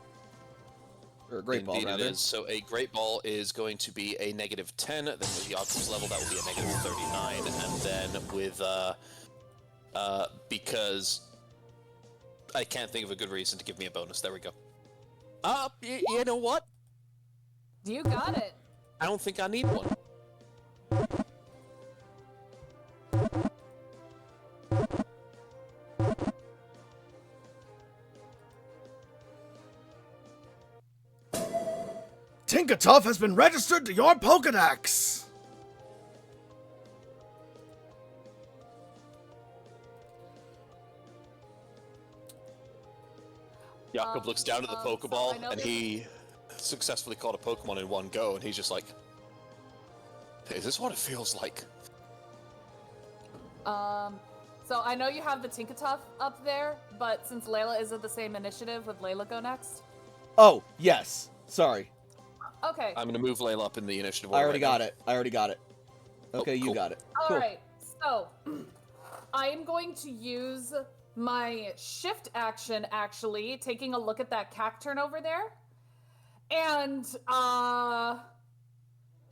S1: Or a Great Ball, rather.
S4: It is. So a Great Ball is going to be a -10, then with the Octopus level, that will be a -39, and then with, because I can't think of a good reason to give me a bonus. There we go. You know what?
S5: You got it.
S4: I don't think I need one.
S7: Tinkatuff has been registered to your Pokedex!
S4: Jakob looks down at the Pokeball,
S5: so
S4: and he successfully caught a Pokemon in one go, and he's just like, is this what it feels like?
S5: So I know you have the Tinkatuff up there, but since Layla is at the same initiative, would Layla go next?
S1: Oh, yes. Sorry.
S5: Okay.
S4: I'm gonna move Layla up in the initiative
S1: I
S4: order
S1: already
S4: right
S1: got
S4: now.
S1: it. I already got it. Okay, you
S4: cool.
S1: got it.
S5: All
S1: Cool.
S5: right. So I am going to use my shift action, actually, taking a look at that Cacturn over there. And,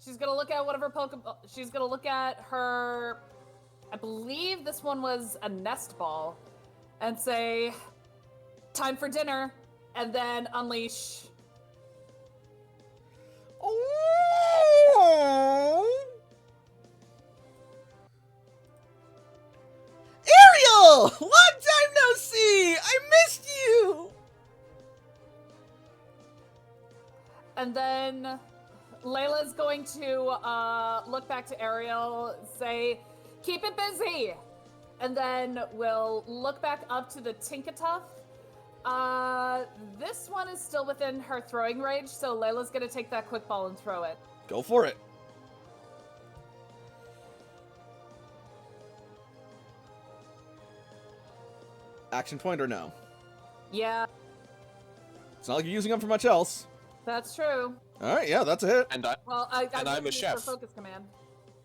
S5: she's gonna look at one of her Pokeball. She's gonna look at her, I believe this one was a Nest Ball, and say, time for dinner, and then unleash.
S1: Oh! Ariel! Long time no see! I missed you!
S5: And then Layla's going to look back to Ariel, say, keep it busy! And then we'll look back up to the Tinkatuff. This one is still within her throwing range, so Layla's gonna take that quick ball and throw it.
S1: Go for it. Action point or no?
S5: Yeah,
S1: It's not like you're using them for much else.
S5: that's true.
S1: Alright, yeah, that's a hit.
S4: And
S5: Well,
S4: And
S5: I'm
S4: I'm a
S5: using it
S4: chef.
S5: for focus command.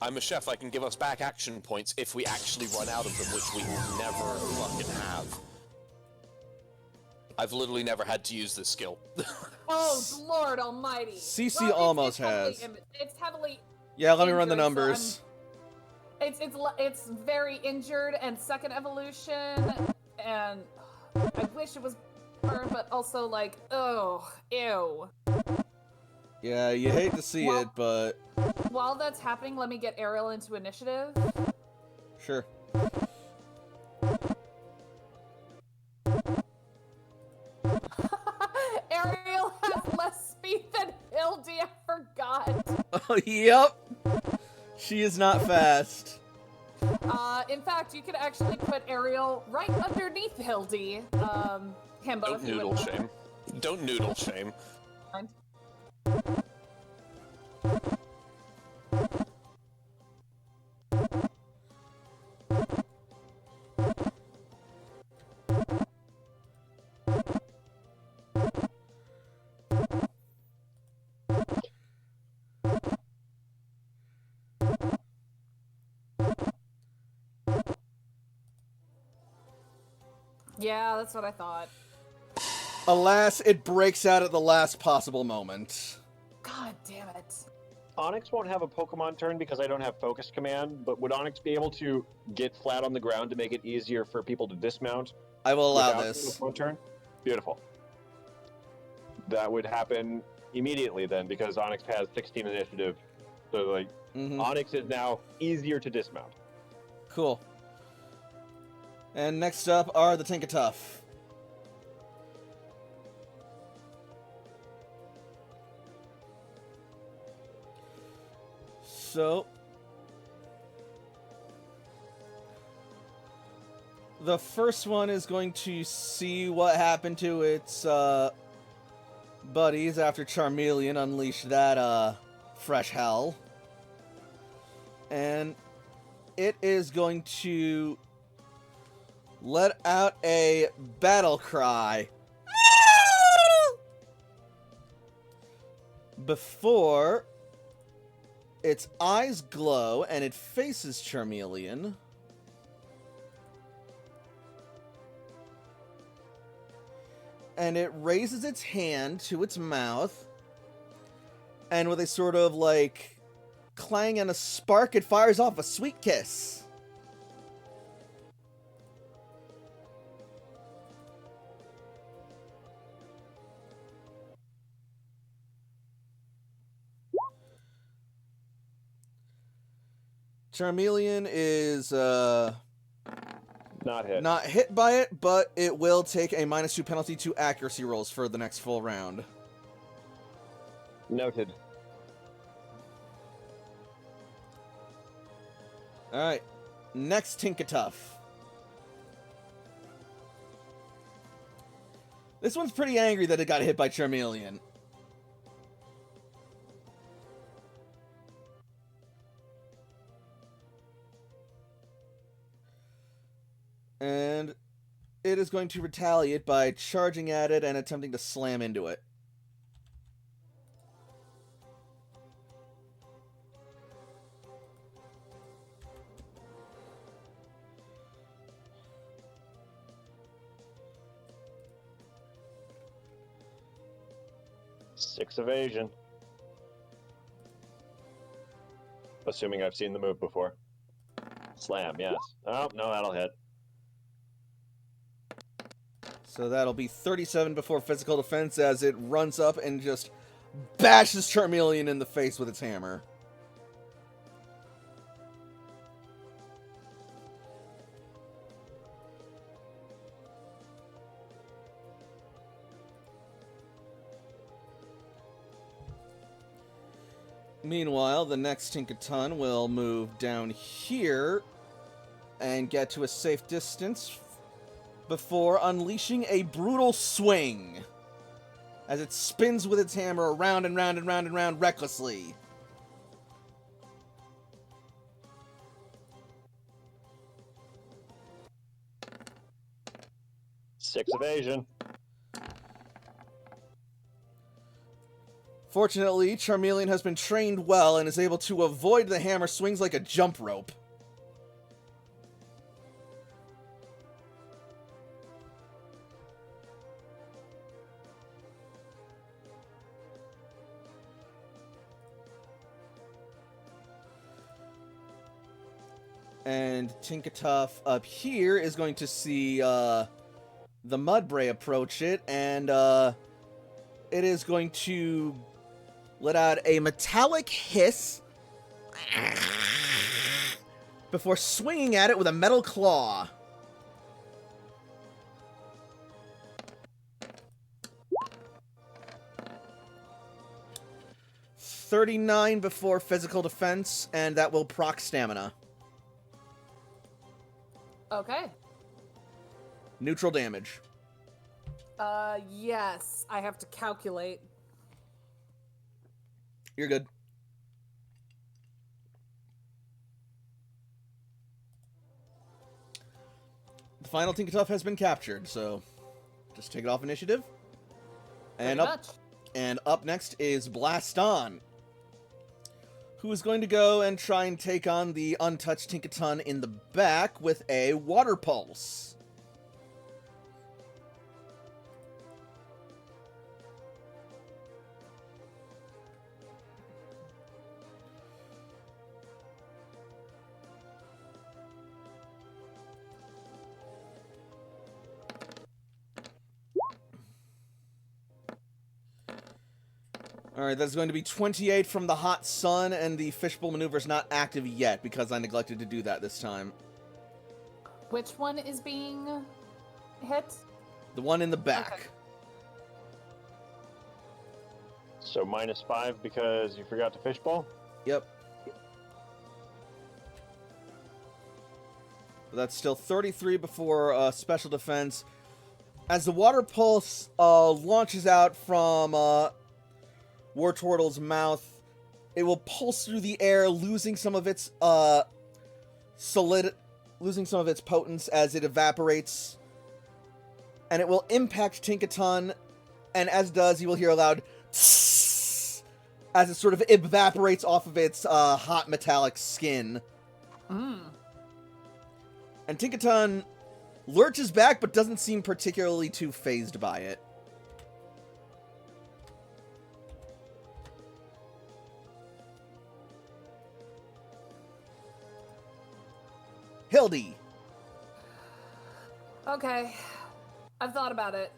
S4: I'm a chef. I can give us back action points if we actually run out of them, which we will never fucking have.
S1: I
S4: I've literally never had to use this skill.
S5: Oh, Lord Almighty!
S1: CC
S5: Well,
S1: almost
S5: heavily
S1: has.
S5: It's heavily.
S1: Yeah, let me run the
S5: injured, so
S1: numbers.
S5: It's very injured and second evolution, and I wish it was burned, but also like, oh, ew.
S1: Yeah, you hate to see it, but
S5: While that's happening, let me get Ariel into initiative.
S1: sure.
S5: Ariel has less speed than Hildy, I forgot.
S1: Oh, yep. She is not fast.
S5: In fact, you could actually put Ariel right underneath Hildy. Himbo,
S4: Don't
S5: if you
S4: noodle
S5: wouldn't
S4: shame. Don't noodle shame.
S5: mind. Yeah, that's what I thought.
S1: Alas, it breaks out at the last possible moment.
S5: God damn it.
S2: Onyx won't have a Pokemon turn because I don't have Focus Command, but would Onyx be able to get flat on the ground to make it easier for people to dismount
S1: I will allow
S2: without
S1: this.
S2: a Pokemon turn? Beautiful. That would happen immediately then because Onyx has 16 initiative. So, like, Onyx is now easier to dismount.
S1: Cool. And next up are the Tinkatuff. So, the first one is going to see what happened to its buddies after Charmeleon unleashed that fresh hell. And it is going to let out a battle cry before its eyes glow and it faces Charmeleon. And it raises its hand to its mouth, and with a sort of like clang and a spark, it fires off a sweet kiss. Charmeleon is
S2: Not hit.
S1: by it, but it will take a -2 penalty to accuracy rolls for the next full round.
S2: Noted.
S1: Alright, next Tinkatuff. This one's pretty angry that it got hit by Charmeleon. And it is going to retaliate by charging at it and attempting to slam into it.
S2: Six evasion. Assuming I've seen the move before. Slam, yes. Oh, no, that'll hit.
S1: So that'll be 37 before physical defense as it runs up and just bashes Charmeleon in the face with its hammer. Meanwhile, the next Tinkaton will move down here and get to a safe distance before unleashing a brutal swing as it spins with its hammer around and round and round and round recklessly.
S2: Six evasion.
S1: Fortunately, Charmeleon has been trained well and is able to avoid the hammer swings like a jump rope. And Tinkatuff up here is going to see the Mudbray approach it, and it is going to let out a metallic hiss before swinging at it with a metal claw. $39 before physical defense, and that will proc stamina.
S5: Okay.
S1: Neutral damage.
S5: Yes. I have to calculate.
S1: You're good. The final Tinkatuff has been captured, so just take it off initiative. And
S5: Pretty much.
S1: up next is Blaston, who is going to go and try and take on the untouched Tinkaton in the back with a Water Pulse. Alright, that's going to be 28 from the hot sun, and the fishbowl maneuver is not active yet because I neglected to do that this time.
S5: Which one is being hit?
S1: The one in the back.
S5: Okay.
S2: So -5 because you forgot to fishbowl?
S1: Yep. But that's still 33 before special defense. As the water pulse launches out from War Turtle's mouth, it will pulse through the air, losing some of its losing some of its potence as it evaporates. And it will impact Tinkaton, and as it does, you will hear a loud tss as it sort of evaporates off of its hot metallic skin. And Tinkaton lurches back, but doesn't seem particularly too phased by it. Hildy.
S5: Okay. I've thought about it.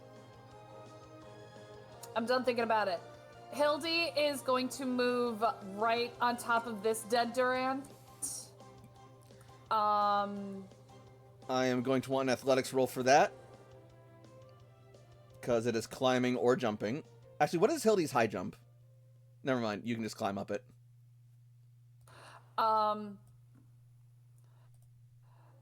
S5: I'm done thinking about it. Hildy is going to move right on top of this dead Durant.
S1: I am going to want an athletics roll for that. Because it is climbing or jumping. Actually, what is Hildy's high jump? Never mind, you can just climb up it.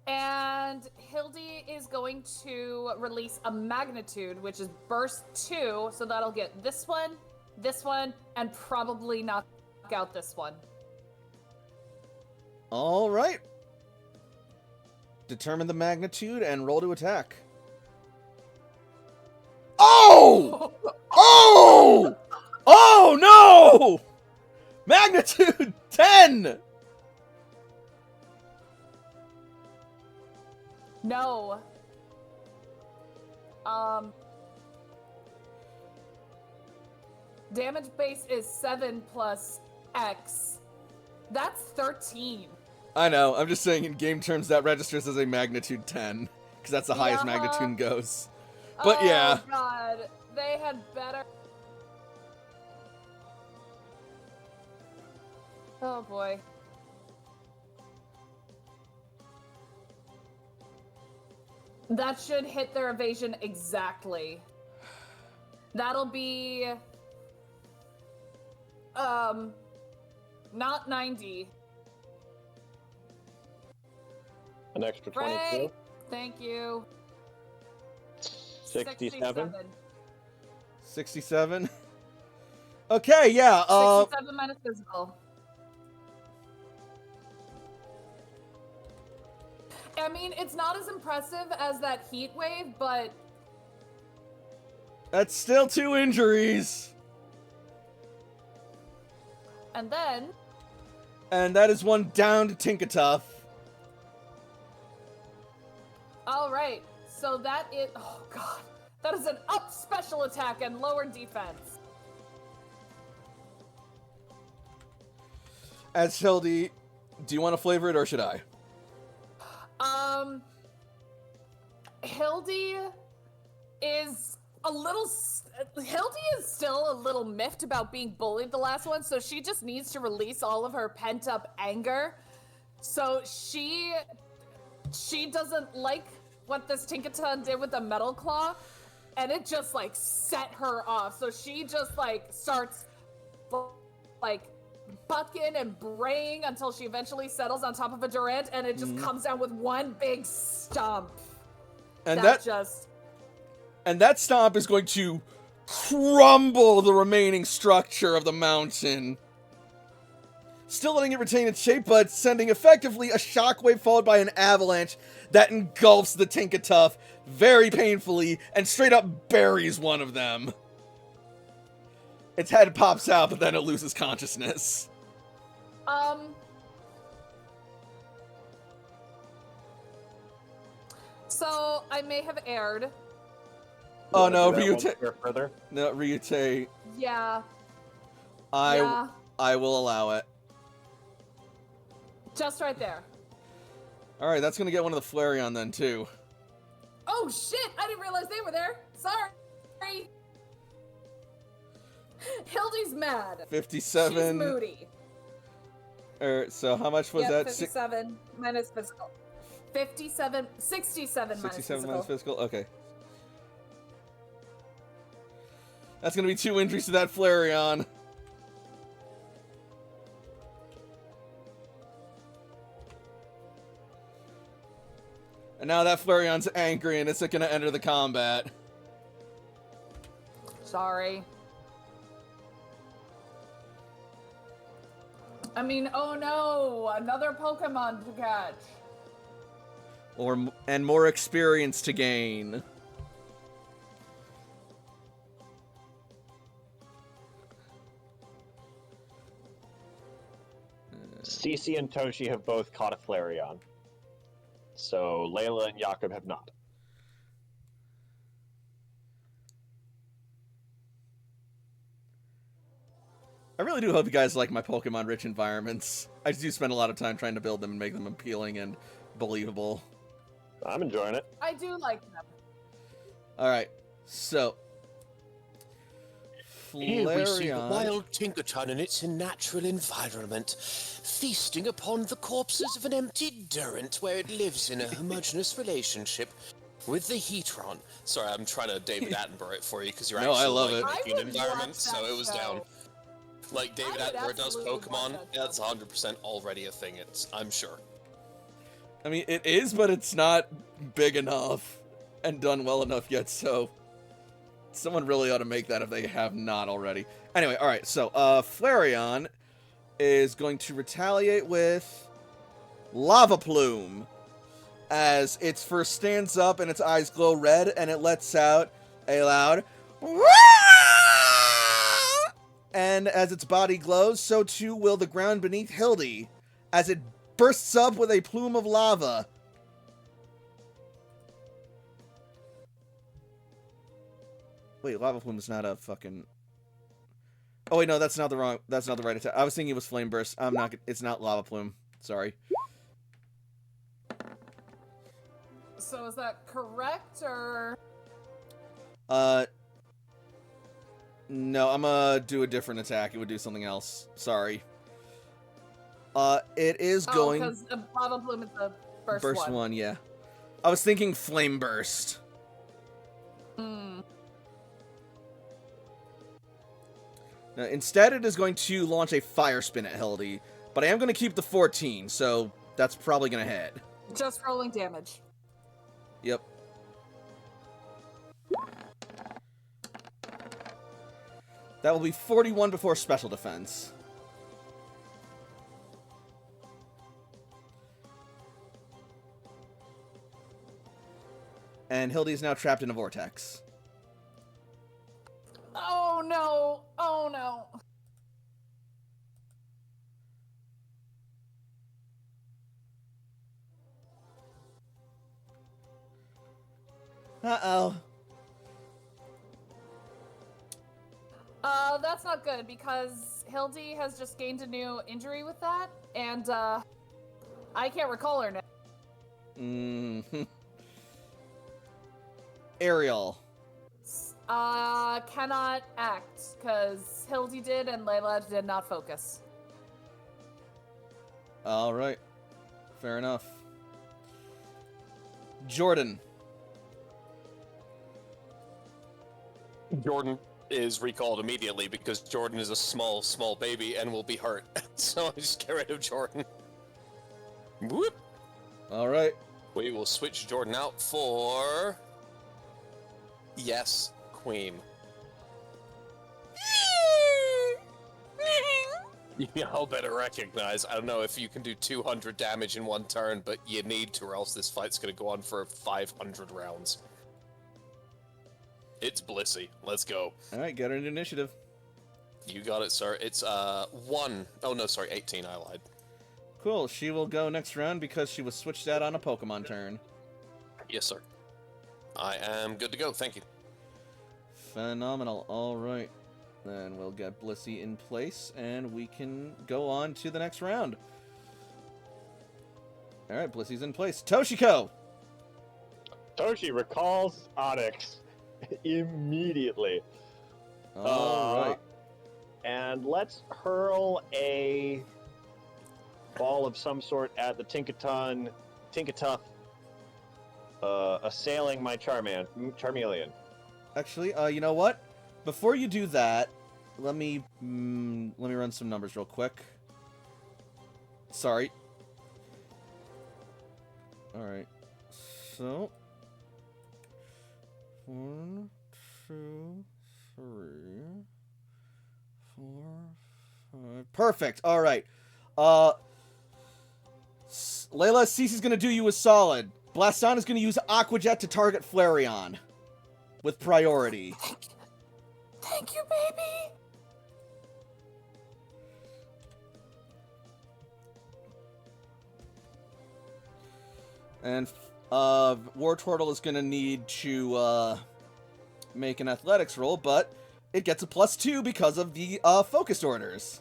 S5: And Hildy is going to release a magnitude, which is burst 2, so that'll get this one, and probably knock out this one.
S1: All right. Determine the magnitude and roll to attack. Oh! Oh! Oh, no! Magnitude 10!
S5: No. Damage base is 7 plus X. That's 13.
S1: I know, I'm just saying in game terms that registers as a magnitude 10. Because that's the highest magnitude goes. But yeah.
S5: Oh god, they had better. Oh boy. That should hit their evasion exactly. That'll be not 90.
S2: An extra
S5: Ray,
S2: 22.
S5: thank you.
S2: 67.
S1: 67? Okay, yeah.
S5: 67 minus physical. I mean, it's not as impressive as that heat wave, but
S1: That's still 2 injuries.
S5: and then
S1: And that is one down to Tinkatuff.
S5: all right. So that is oh god. That is an up special attack and lower defense.
S1: As Hildy, do you want to flavor it or should I?
S5: Hildy is still a little miffed about being bullied the last one, so she just needs to release all of her pent-up anger. So she doesn't like what this Tinkaton did with the metal claw, and it just like set her off. So she just like starts like bucking and braying until she eventually settles on top of a Durant, and it just comes down with one big stomp.
S1: And that
S5: that
S1: stomp is going to crumble the remaining structure of the mountain. Still letting it retain its shape, but sending effectively a shockwave followed by an avalanche that engulfs the Tinkatuff very painfully and straight up buries one of them. Its head pops out, but then it loses consciousness.
S5: So I may have erred.
S1: Oh no,
S2: Do that one
S1: Ryute.
S2: square further.
S1: No, Ryute.
S5: Yeah.
S1: I
S5: Yeah.
S1: will allow it.
S5: Just right there.
S1: Alright, that's gonna get one of the Flareon then, too.
S5: Oh shit! I didn't realize they were there. Sorry. Hildy's mad.
S1: 57.
S5: She's moody.
S1: So how much was that?
S5: 57 minus physical. 67 minus
S1: 67
S5: physical.
S1: minus physical? Okay. That's gonna be 2 injuries to that Flareon. And now that Flareon's angry and it's gonna enter the combat.
S5: Sorry. I mean, oh no! Another Pokemon to catch.
S1: And more experience to gain.
S2: Cece and Toshi have both caught a Flareon. So Layla and Jakob have not.
S1: I really do hope you guys like my Pokemon-rich environments. I do spend a lot of time trying to build them and make them appealing and believable.
S2: I'm enjoying it.
S5: I do like them.
S1: Alright, so...
S4: Here we see the
S1: Flareon...
S4: wild Tinkatuff in its natural environment, feasting upon the corpses of an empty Durant where it lives in a homogeneous relationship with the Heatron. Sorry, I'm trying to David Attenborough it for you because you're
S1: No,
S4: actually
S1: I love
S4: like,
S1: it.
S4: making
S5: I
S4: an
S5: would
S4: environment,
S5: watch
S4: so
S5: that
S4: it was
S5: show.
S4: down. Like David
S5: I would
S4: Attenborough does
S5: absolutely watch
S4: Pokemon,
S5: that show.
S4: that's 100% already a thing, I'm sure.
S1: I mean, it is, but it's not big enough and done well enough yet, so... Someone really ought to make that if they have not already. Anyway, alright, so, Flareon is going to retaliate with Lava Plume. As its first stands up and its eyes glow red, and it lets out a loud "Wah!" And as its body glows, so too will the ground beneath Hildy, as it bursts up with a plume of lava. Wait, Lava Plume is not a fucking... Oh wait, no, that's not the right attack. I was thinking it was Flame Burst. It's not Lava Plume. Sorry.
S5: So is that correct, or...?
S1: No, I'm gonna do a different attack. It would do something else. Sorry. It is going...
S5: Oh, because Lava Plume is the first
S1: Burst
S5: one.
S1: one, yeah. I was thinking Flame Burst.
S5: Hmm.
S1: Now, instead, it is going to launch a Fire Spin at Hildy, but I am going to keep the 14, so that's probably going to hit.
S5: Just rolling damage.
S1: Yep. That will be 41 before special defense. And Hildy is now trapped in a vortex.
S5: Oh no! Oh no!
S1: Uh-oh.
S5: That's not good because Hildy has just gained a new injury with that, and I can't recall her now.
S1: Mm-hmm. Ariel.
S5: Cannot act, because Hildy did and Layla did not focus.
S1: Alright. Fair enough. Jordan.
S4: Jordan is recalled immediately because Jordan is a small baby and will be hurt. So I just get rid of Jordan. Whoop!
S1: Alright.
S4: We will switch Jordan out for... Yes, Queen. Y'all better recognize, I don't know if you can do 200 damage in one turn, but you need to or else this fight's gonna go on for 500 rounds. It's Blissey. Let's go.
S1: Alright, get her an initiative.
S4: You got it, sir. It's, 1. Oh, no, sorry, 18, I lied.
S1: Cool, she will go next round because she was switched out on a Pokemon turn.
S4: Yes, sir. I am good to go, thank you.
S1: Phenomenal. Alright. Then we'll get Blissey in place, and we can go on to the next round. Alright, Blissey's in place. Toshiko!
S2: Toshi recalls Onyx immediately.
S1: Alright.
S2: And let's hurl a ball of some sort at the Tinkatuff, assailing my Charmeleon.
S1: Actually, you know what? Before you do that, let me run some numbers real quick. Sorry. All right. So 1, 2, 3, 4, 5. Perfect. All right. Layla, Cece's gonna do you a solid. Blaston is gonna use Aqua Jet to target Flareon with priority.
S5: Thank you, baby.
S1: And War Turtle is gonna need to make an athletics roll, but it gets a +2 because of the focused orders.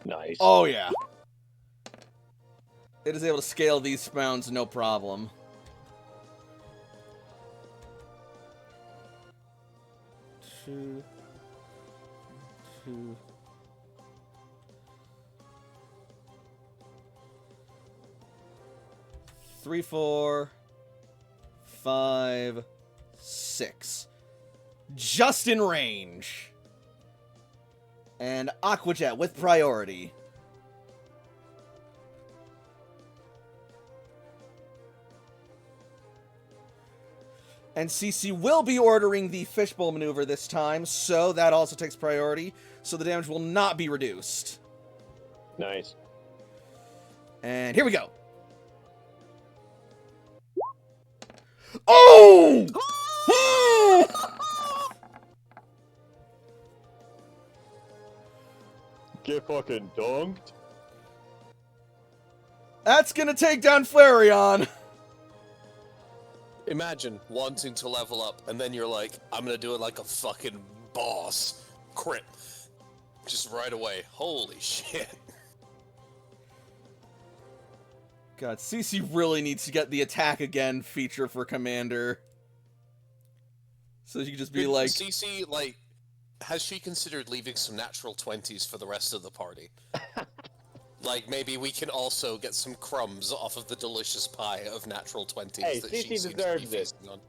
S2: Nice.
S1: Oh yeah. It is able to scale these spawns no problem. Two. 3, 4, 5, 6. Just in range. And Aqua Jet with priority. And CC will be ordering the fishbowl maneuver this time, so that also takes priority, so the damage will not be reduced.
S2: Nice.
S1: And here we go. Oh!
S2: Get fucking dunked.
S1: That's gonna take down Flareon.
S4: Imagine wanting to level up, and then you're like, I'm gonna do it like a fucking boss. Crit. Just right away. Holy shit.
S1: God, CC really needs to get the attack again feature for Commander. So you can just be
S4: Did
S1: like...
S4: CC, like, has she considered leaving some natural 20s for the rest of the party? Like, maybe we can also get some crumbs off of the delicious pie of natural 20s
S2: Hey,
S4: that
S2: Cece
S4: she seems to be
S2: deserves it.
S4: feasting on.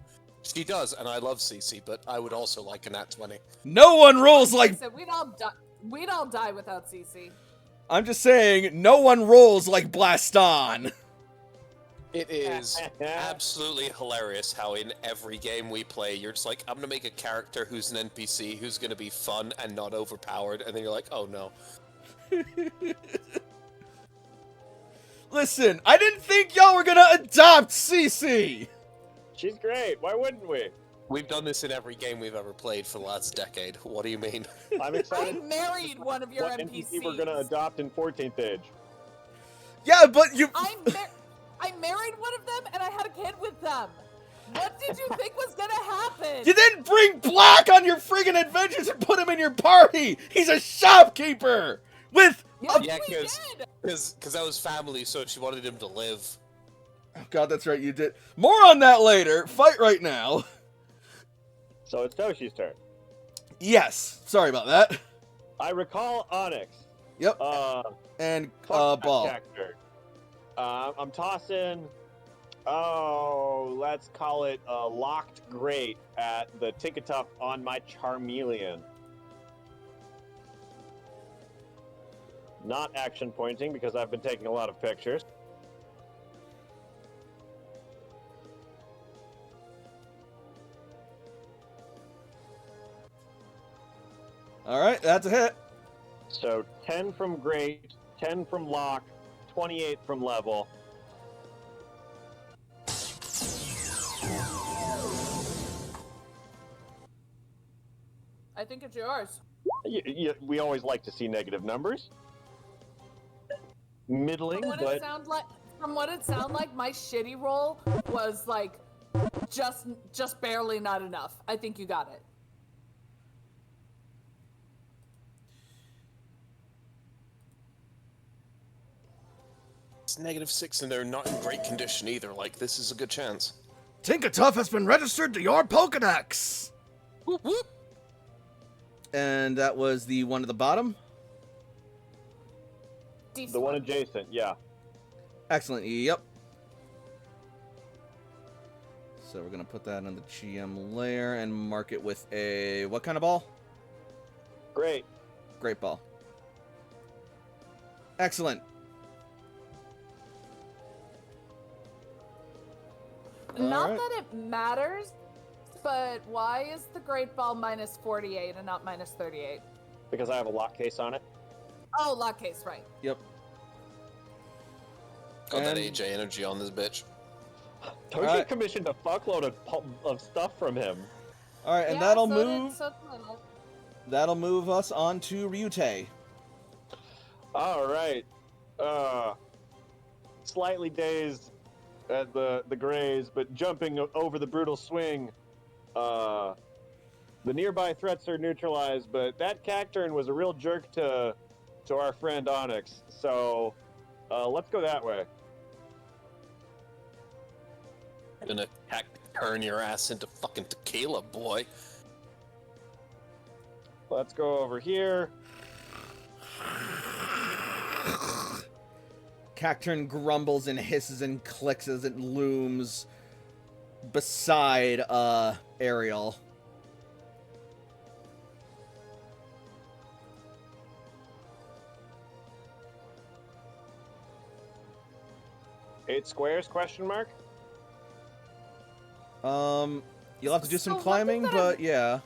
S4: She does, and I love CC, but I would also like a nat 20.
S1: No one rolls like...
S5: So we'd all die without CC.
S1: I'm just saying, no one rolls like Blaston.
S4: It is absolutely hilarious how in every game we play, you're just like, I'm gonna make a character who's an NPC, who's gonna be fun and not overpowered, and then you're like, oh no.
S1: Listen, I didn't think y'all were gonna adopt CC.
S2: She's great. Why wouldn't we?
S4: We've done this in every game we've ever played for the last decade. What do you mean?
S2: I'm
S5: I
S2: excited.
S5: married one of your
S2: What
S5: NPCs.
S2: NPC we're gonna adopt in 14th Age?
S1: Yeah, but you...
S5: I married one of them and I had a kid with them. What did you think was gonna happen?
S1: You didn't bring Black on your friggin' adventures and put him in your party. He's a shopkeeper with...
S5: Yes,
S4: Yeah,
S5: we did.
S4: because that was family, so she wanted him to live.
S1: Oh, God, that's right, you did. More on that later. Fight right now.
S2: So it's Toshi's turn.
S1: Yes. Sorry about that.
S2: I recall Onyx.
S1: Yep. And Ball.
S2: Character. I'm tossing. Oh, let's call it a locked grate at the Tinkatuff on my Charmeleon. Not action pointing because I've been taking a lot of pictures.
S1: All right, that's a hit.
S2: So 10 from grate, 10 from lock, 28 from level.
S5: I think it's yours.
S2: We always like to see negative numbers. Middling,
S5: From what
S2: but
S5: it sounded like, my shitty roll was like Just barely not enough. I think you got it.
S4: It's -6 and they're not in great condition either. Like, this is a good chance.
S7: Tinkatuff has been registered to your Pokedex.
S4: Whoop, whoop.
S1: And that was the one at the bottom?
S5: Decent.
S2: The one adjacent, yeah.
S1: Excellent, yep. So we're going to put that on the GM layer and mark it with a... what kind of ball?
S2: Great.
S1: Great ball. Excellent.
S5: Not
S1: Alright.
S5: that it matters, but why is the Great Ball -48 and not -38?
S2: Because I have a lock case on it.
S5: Oh, lock case, right.
S1: Yep.
S4: Got that
S1: And-
S4: AJ energy on this bitch.
S2: Toshi
S1: Alright.
S2: commissioned a fuckload of stuff from him.
S1: Alright, and
S5: Yeah,
S1: that'll
S5: so
S1: move...
S5: did Sotelo.
S1: That'll move us on to Ryutei.
S2: Alright. Slightly dazed at the graze, but jumping over the brutal swing. The nearby threats are neutralized, but that Cacturn was a real jerk to our friend Onyx. So let's go that way.
S4: Gonna turn your ass into fucking tequila, boy.
S2: Let's go over here.
S1: Cacturn grumbles and hisses and clicks as it looms beside Ariel.
S2: Eight squares? Question mark.
S1: You'll have to do
S5: So
S1: some
S5: one
S1: climbing,
S5: thing that
S1: but yeah.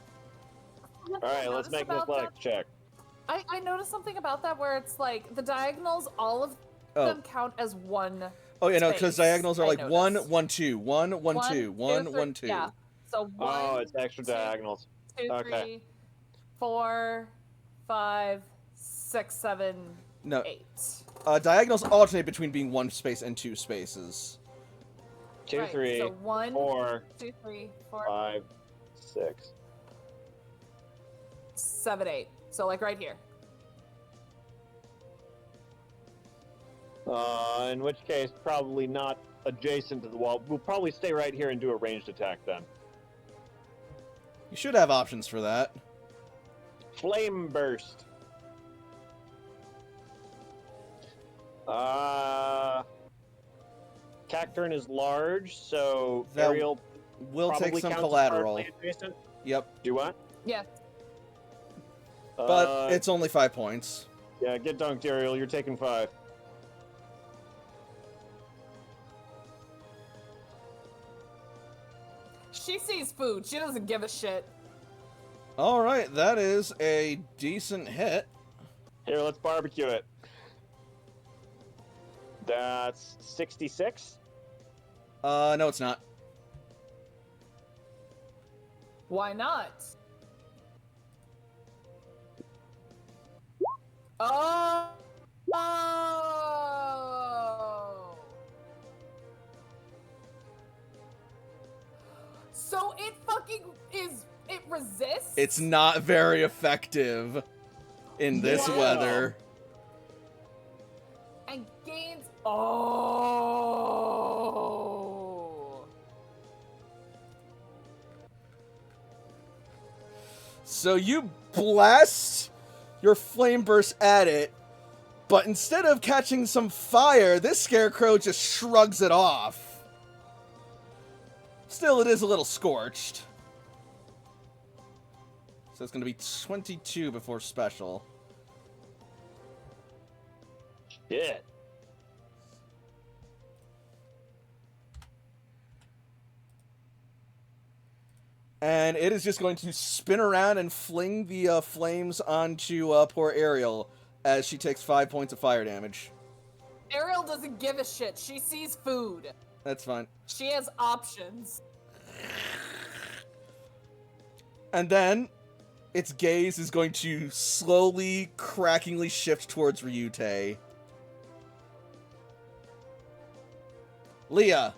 S2: All right, let's make an athletics check.
S5: I noticed something about that where it's like the diagonals, all of
S1: Oh.
S5: them count as one.
S1: Oh yeah, no, because
S5: space,
S1: diagonals are
S5: I
S1: like one,
S5: noticed.
S1: 1, 2, 1, 1, 2, 1, 1, 2.
S5: Yeah. So one,
S2: Oh, it's extra
S5: two,
S2: diagonals.
S5: 2,
S2: Okay.
S5: 3, 4, 5, 6, 7,
S1: No,
S5: 8.
S1: diagonals alternate between being one space and two spaces.
S2: 2,
S5: Right,
S2: 3,
S5: so 1,
S2: 4,
S5: 2, 3, 4,
S2: 5, 6.
S5: 7, 8. So like right here.
S2: In which case, probably not adjacent to the wall. We'll probably stay right here and do a ranged attack then.
S1: You should have options for that.
S2: Flame burst. Cacturn is large, so
S1: That
S2: Ariel
S1: We'll take
S2: probably
S1: some
S2: counts as
S1: collateral.
S2: partly adjacent.
S1: Yep,
S2: Do what?
S5: Yeah.
S1: but it's only 5 points.
S2: Yeah, get dunked, Ariel. You're taking 5.
S5: She sees food. She doesn't give a shit.
S1: Alright, that is a decent hit.
S2: Here, let's barbecue it. That's 66.
S1: No, it's not.
S5: Why not? Oh! Oh! So it fucking is. It resists?
S1: It's not very effective in this
S2: Yeah.
S1: weather.
S5: And gains. Oh!
S1: So you blast your flame burst at it, but instead of catching some fire, this scarecrow just shrugs it off. Still, it is a little scorched. So it's going to be 22 before special.
S2: Shit.
S1: And it is just going to spin around and fling the flames onto poor Ariel as she takes 5 points of fire damage.
S5: Ariel doesn't give a shit. She sees food.
S1: That's fine.
S5: She has options.
S1: And then its gaze is going to slowly, crackingly shift towards Ryutei. Leah.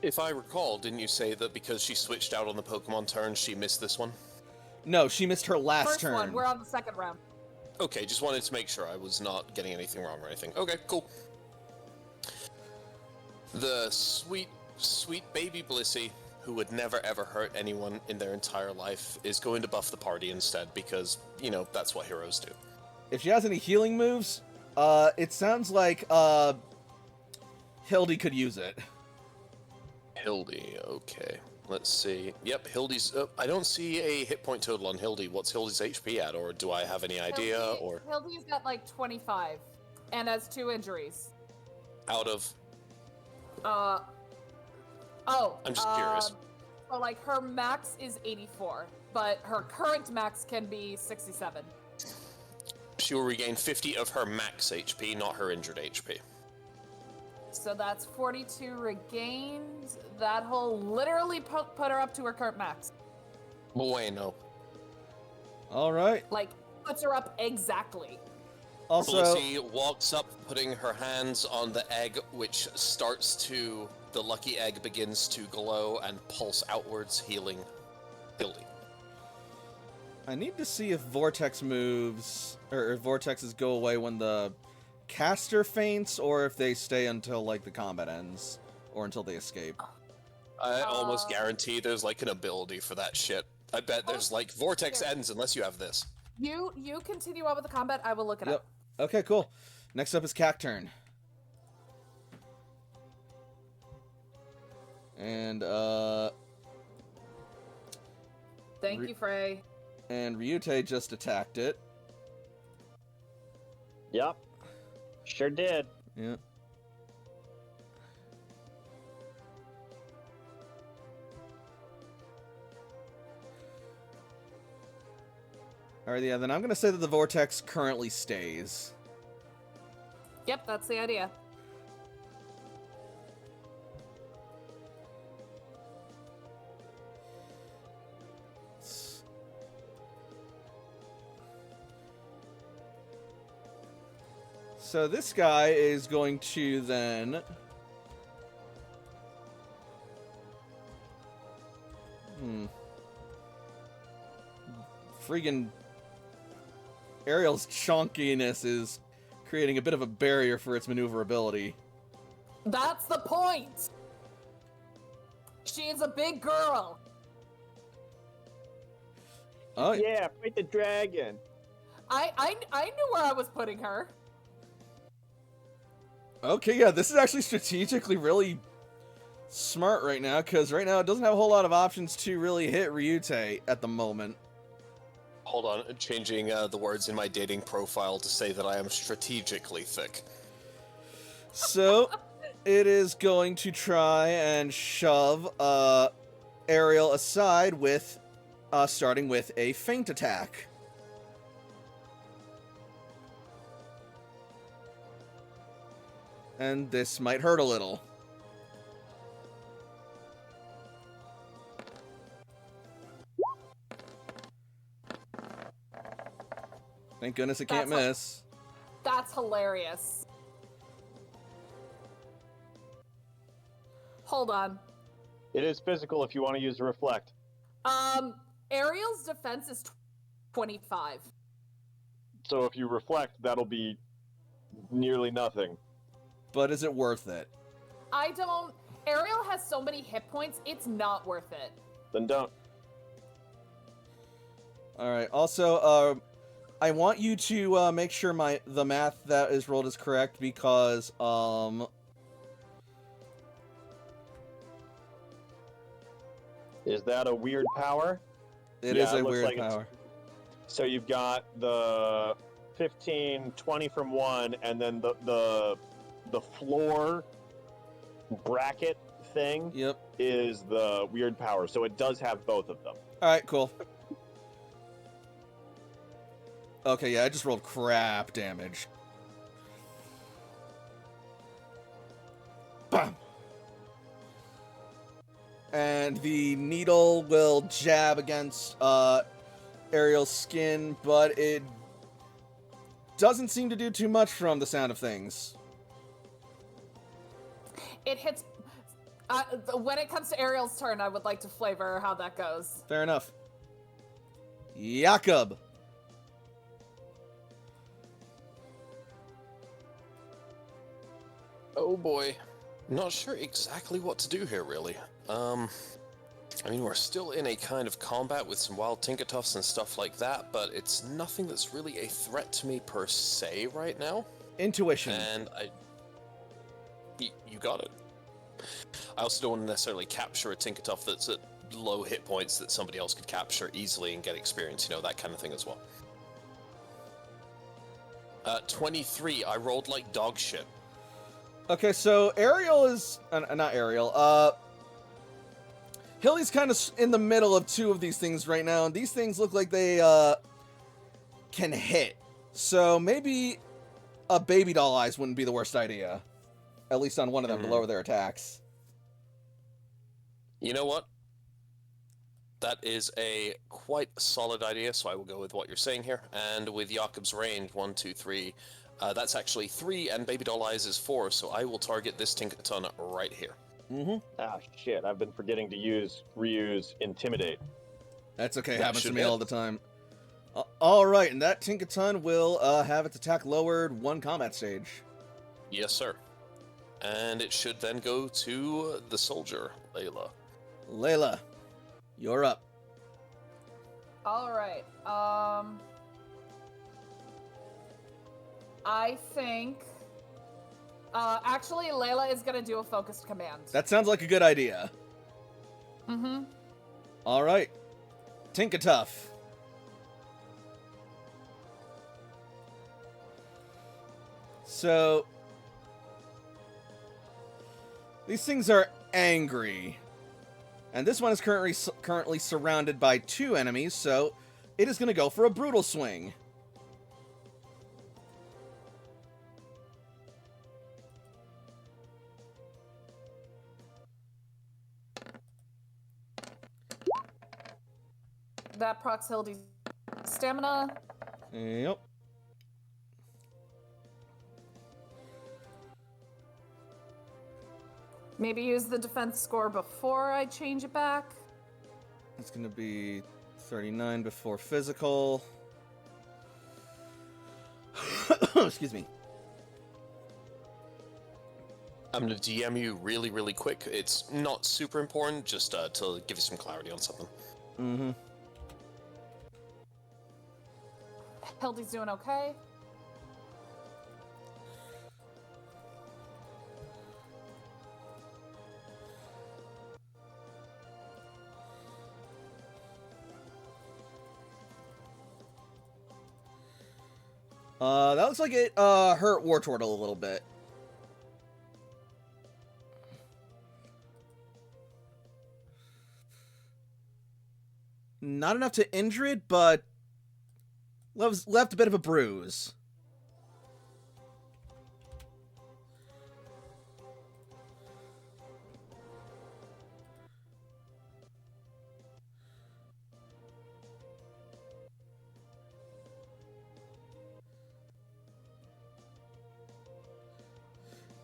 S4: If I recall, didn't you say that because she switched out on the Pokemon turn, she missed this one?
S1: No, she missed her last
S5: First
S1: turn.
S5: one, we're on the second round.
S4: Okay, just wanted to make sure I was not getting anything wrong or anything. Okay, cool. The sweet, sweet baby Blissey, who would never ever hurt anyone in their entire life, is going to buff the party instead because, you know, that's what heroes do.
S1: If she has any healing moves, it sounds like Hildy could use it.
S4: Hildy, okay. Let's see. Yep, Hildy's... I don't see a hit point total on Hildy. What's Hildy's HP at, or do I have any idea, or...
S5: Hildy's got like 25, and has 2 injuries.
S4: Out of...
S5: I'm
S4: just curious.
S5: So like her max is 84, but her current max can be 67.
S4: She will regain 50 of her max HP, not her injured HP.
S5: So that's 42 regained. That'll literally put her up to her current max.
S4: Bueno.
S1: All right.
S5: Like, puts her up exactly.
S1: Also,
S4: Blissey walks up, putting her hands on the egg, which starts to... The lucky egg begins to glow and pulse outwards, healing Hildy.
S1: I need to see if Vortex moves, or if Vortexes go away when the caster faints, or if they stay until, like, the combat ends, or until they escape.
S4: I almost guarantee there's, like, an ability for that shit. I bet there's, like, Vortex ends unless you have this.
S5: You continue on with the combat. I will look it up.
S1: Okay, cool. Next up is Cacturn. And,
S5: Thank you, Frey.
S1: and Ryute just attacked it.
S2: Yep. Sure did.
S1: Yeah. Alright, yeah, then I'm gonna say that the Vortex currently stays.
S5: Yep, that's the idea.
S1: So this guy is going to then... Friggin' Ariel's chonkiness is creating a bit of a barrier for its maneuverability.
S5: That's the point! She is a big girl!
S1: Oh,
S2: Yeah, fight the dragon.
S5: I knew where I was putting her.
S1: okay, yeah, this is actually strategically really smart right now, because right now it doesn't have a whole lot of options to really hit Ryute at the moment.
S4: Hold on, changing the words in my dating profile to say that I am strategically thick.
S1: So, it is going to try and shove Ariel aside with, starting with a feint attack. And this might hurt a little. Thank goodness it can't miss.
S5: That's hilarious. Hold on.
S2: It is physical if you want to use Reflect.
S5: Ariel's defense is 25.
S2: So if you Reflect, that'll be nearly nothing.
S1: But is it worth it?
S5: Ariel has so many hit points, it's not worth it.
S2: Then don't.
S1: Alright, also, I want you to make sure the math that is rolled is correct, because,
S2: Is that a weird power?
S1: It
S2: Yeah,
S1: is
S2: it
S1: a
S2: looks
S1: weird
S2: like it's-
S1: power.
S2: So you've got the 15, 20 from one, and then the floor bracket thing
S1: Yep.
S2: is the weird power. So it does have both of them.
S1: Alright, cool. Okay, yeah, I just rolled crap damage. Bam! And the needle will jab against Ariel's skin, but it doesn't seem to do too much from the sound of things.
S5: It hits. When it comes to Ariel's turn, I would like to flavor how that goes.
S1: Fair enough. Jakob.
S4: Oh boy. Not sure exactly what to do here, really. I mean, we're still in a kind of combat with some wild Tinkatuffs and stuff like that, but it's nothing that's really a threat to me per se right now.
S1: Intuition.
S4: And you got it. I also don't want to necessarily capture a Tinkatuff that's at low hit points that somebody else could capture easily and get experience, you know, that kind of thing as well. 23, I rolled like dog shit.
S1: Okay, so Ariel is... not Ariel. Hilly's kind of in the middle of two of these things right now, and these things look like they can hit. So maybe a baby doll eyes wouldn't be the worst idea. At least on one of them to lower their attacks.
S4: You know what? That is a quite solid idea, so I will go with what you're saying here. And with Jakob's range, 1, 2, 3, that's actually 3, and Baby Doll Eyes is 4, so I will target this Tinkaton right here.
S2: Ah, shit, I've been forgetting to reuse Intimidate.
S1: That's okay,
S4: That
S1: happens to
S4: should
S1: me
S4: hit.
S1: all the time. Alright, and that Tinkaton will have its attack lowered 1 combat stage.
S4: Yes, sir. And it should then go to the soldier, Layla.
S1: Layla, you're up.
S5: All right. I think. Actually, Layla is gonna do a focused command.
S1: That sounds like a good idea.
S5: Mm-hmm.
S1: Alright. Tinkatuff. So... these things are angry. And this one is currently surrounded by 2 enemies, so it is going to go for a brutal swing.
S5: That procs Hildy's stamina.
S1: Yep.
S5: Maybe use the defense score before I change it back.
S1: It's going to be 39 before physical. Excuse me.
S4: I'm going to DM you really, really quick. It's not super important, just to give you some clarity on something.
S1: Mm-hmm.
S5: Hildy's doing okay.
S1: That looks like it hurt War Turtle a little bit. Not enough to injure it, but left a bit of a bruise.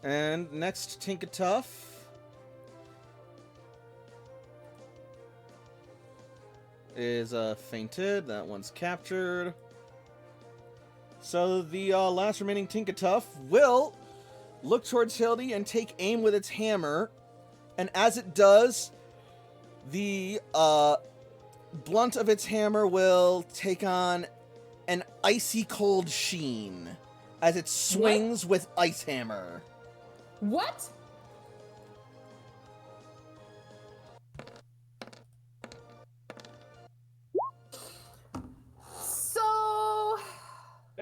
S1: And next, Tinkatuff. Is fainted. That one's captured. So the last remaining Tinkatuff will look towards Hildy and take aim with its hammer. And as it does, the blunt of its hammer will take on an icy cold sheen as it swings with Ice Hammer.
S5: What? So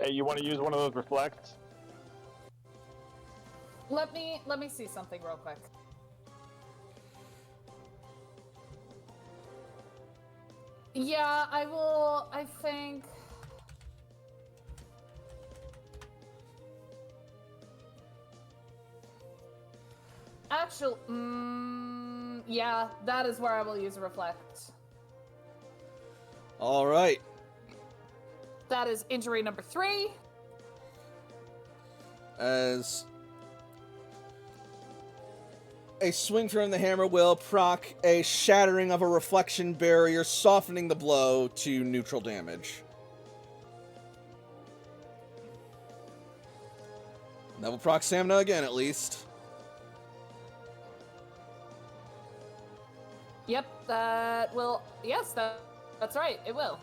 S2: Hey, you want to use one of those reflects?
S5: let me see something real quick. Yeah, I will. I think. Actually, yeah, that is where I will use Reflect.
S1: All right.
S5: That is injury number 3.
S1: A swing from the hammer will proc a shattering of a reflection barrier, softening the blow to neutral damage. That will proc Stamina again, at least.
S5: Yep, that will. Yes, that's right. It will.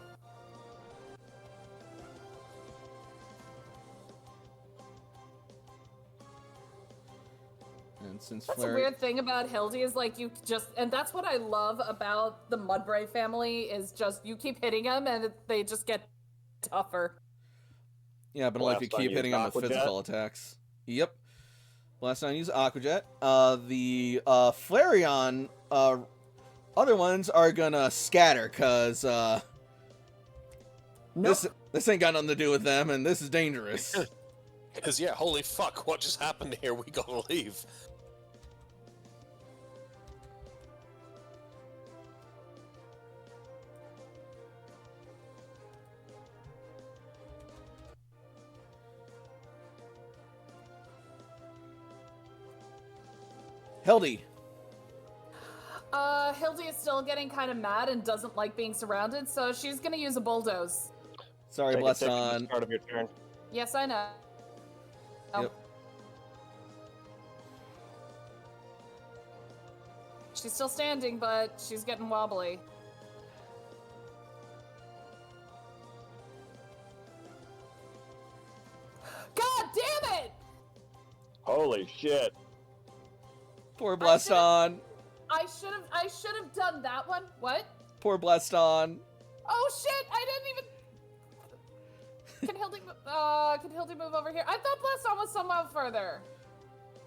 S1: And since
S5: That's
S1: Flare...
S5: a weird thing about Hildy is like you just, and that's what I love about the Mudbray family is just you keep hitting them and they just get tougher.
S1: Yeah, but only if you
S2: Blast on
S1: keep
S2: you,
S1: hitting them with
S2: Aquajet.
S1: physical attacks. Yep. Last time I use Aquajet. The Flareon other ones are gonna scatter, cause this ain't got nothing to do with them, and this is dangerous.
S4: Because, yeah, holy fuck, what just happened here? We gotta leave.
S1: Hildy.
S5: Hildy is still getting kind of mad and doesn't like being surrounded, so she's gonna use a bulldoze.
S1: Sorry,
S2: Take a
S1: blessed
S2: tick at the
S1: on.
S2: start of your turn.
S5: Yes, I know.
S1: Yep.
S5: She's still standing, but she's getting wobbly. God damn it!
S2: Holy shit.
S1: Poor blessed on.
S5: I should have done that one. What?
S1: Poor blessed on.
S5: Oh shit! I didn't even. Can Hildy move over here? I thought Blaston was somewhat further.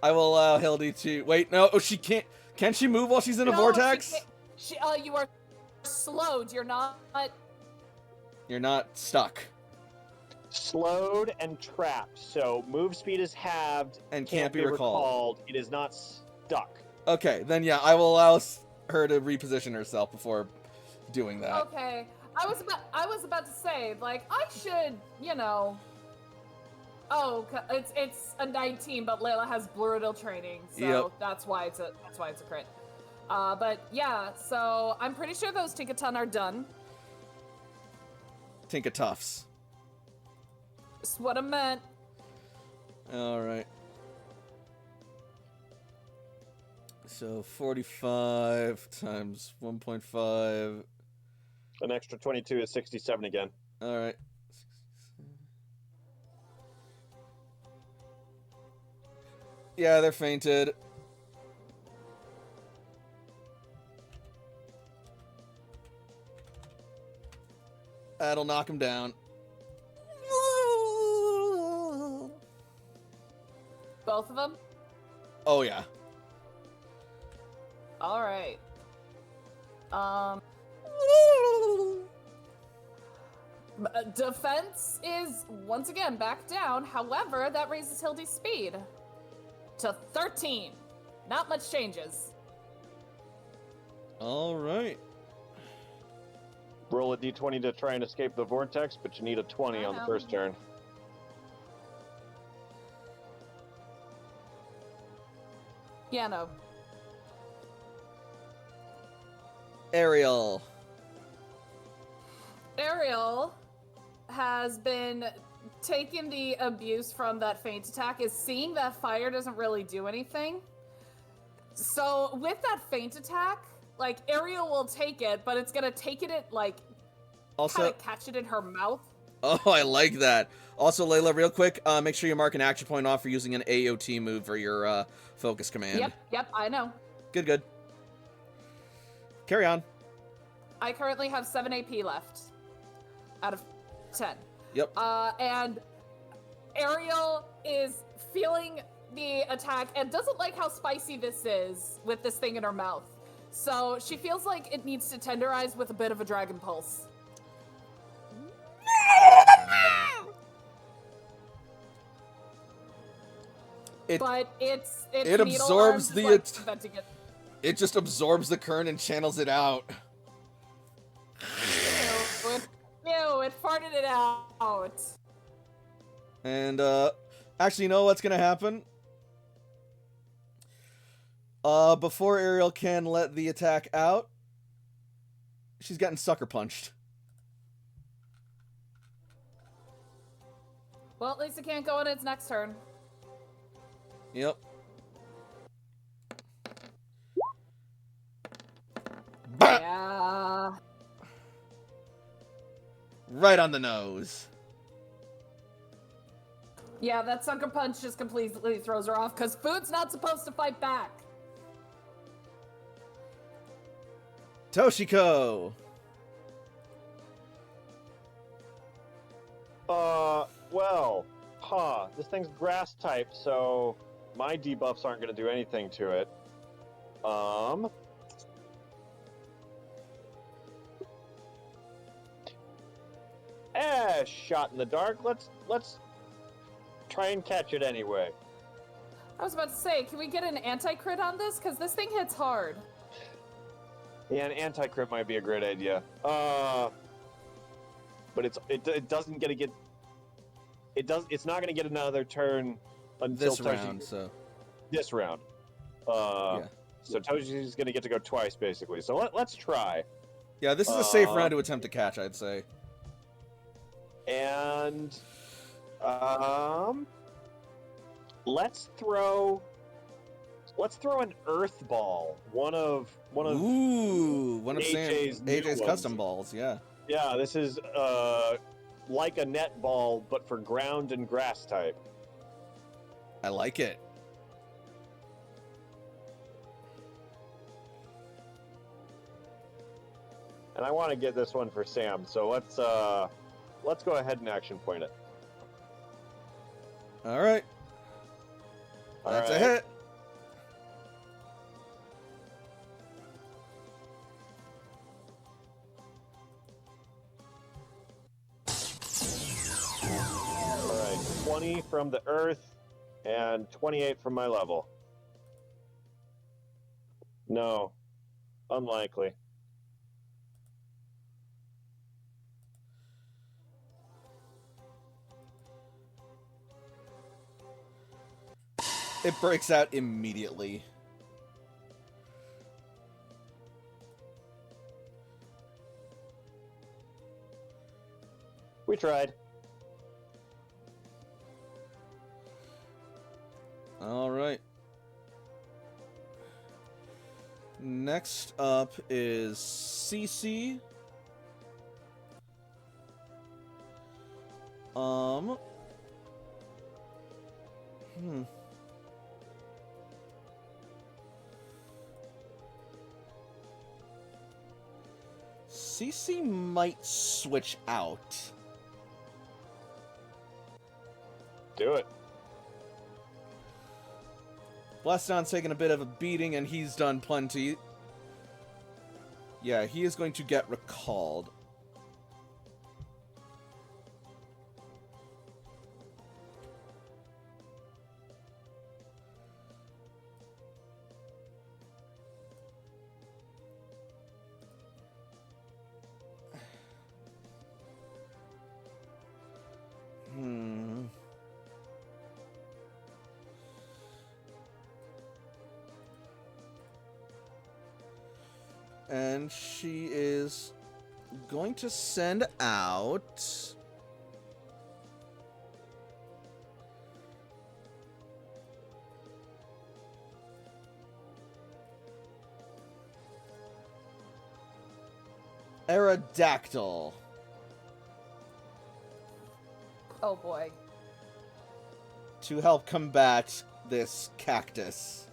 S1: I will allow Hildy to wait. No, oh, she can't. Can she move while she's in a vortex?
S5: You are slowed. You're not.
S1: You're not stuck.
S2: Slowed and trapped, so move speed is halved
S1: And can't be recalled.
S2: It is not stuck.
S1: Okay, then yeah, I will allow her to reposition herself before doing that.
S5: Okay. I was about to say, like, I should, you know. Oh, it's a 19, but Layla has Blurital training, so
S1: Yep.
S5: that's why it's a crit. But yeah, so I'm pretty sure those Tinkatuff are done.
S1: Tinkatuffs.
S5: That's what I meant.
S1: All right. So 45 times 1.5.
S2: An extra 22 is 67 again.
S1: All right. Yeah, they're fainted. That'll knock him down.
S5: Both of them?
S1: Oh, yeah.
S5: All right. Defense is once again back down. However, that raises Hildy's speed to 13. Not much changes.
S1: All right.
S2: Roll a d20 to try and escape the vortex, but you need a 20 on the first turn.
S5: Yeah, no.
S1: Ariel.
S5: Ariel has been taking the abuse from that feint attack, is seeing that fire doesn't really do anything. So with that feint attack, like, Ariel will take it, but it's gonna take it at, like,
S1: Also,
S5: kind of catch it in her mouth.
S1: oh, I like that. Also, Layla, real quick, make sure you mark an action point off for using an AOT move for your focus command.
S5: Yep, I know.
S1: Good. Carry on.
S5: I currently have 7 AP left out of 10.
S1: Yep.
S5: And Ariel is feeling the attack and doesn't like how spicy this is with this thing in her mouth. So she feels like it needs to tenderize with a bit of a dragon pulse. But it's
S1: it
S5: needle
S1: absorbs
S5: arms
S1: the
S5: is, like, preventing it.
S1: It just absorbs the current and channels it out.
S5: Ew, it farted it out.
S1: And actually, you know what's gonna happen? Before Ariel can let the attack out, she's getting sucker punched.
S5: Well, at least it can't go on its next turn.
S1: Yep. Bah!
S5: Yeah.
S1: Right on the nose.
S5: Yeah, that sucker punch just completely throws her off because food's not supposed to fight back.
S1: Toshiko.
S2: This thing's grass type, so my debuffs aren't going to do anything to it. Shot in the dark. Let's try and catch it anyway.
S5: I was about to say, can we get an anti-crit on this? Because this thing hits hard.
S2: Yeah, an anti-crit might be a great idea. But it doesn't get to get. It's not going to get another turn until
S1: This round, so.
S2: This round.
S1: Yeah.
S2: So Toshi's going to get to go twice, basically. So let's try.
S1: Yeah, this is a safe round to attempt to catch, I'd say.
S2: And let's throw an earth ball. One of
S1: Ooh, one of
S2: AJ's
S1: AJ's
S2: new
S1: custom
S2: ones.
S1: balls, yeah.
S2: Yeah, this is like a net ball, but for ground and grass type.
S1: I like it.
S2: And I want to get this one for Sam, so let's go ahead and action point it.
S1: All right.
S2: All
S1: That's
S2: right.
S1: a hit.
S2: All right, 20 from the earth and 28 from my level. No, unlikely.
S1: It breaks out immediately.
S2: We tried.
S1: All right. Next up is CC. CC might switch out.
S2: Do it.
S1: Blaston's taking a bit of a beating, and he's done plenty. Yeah, he is going to get recalled. And she is going to send out Aerodactyl
S5: Oh boy.
S1: to help combat this cactus.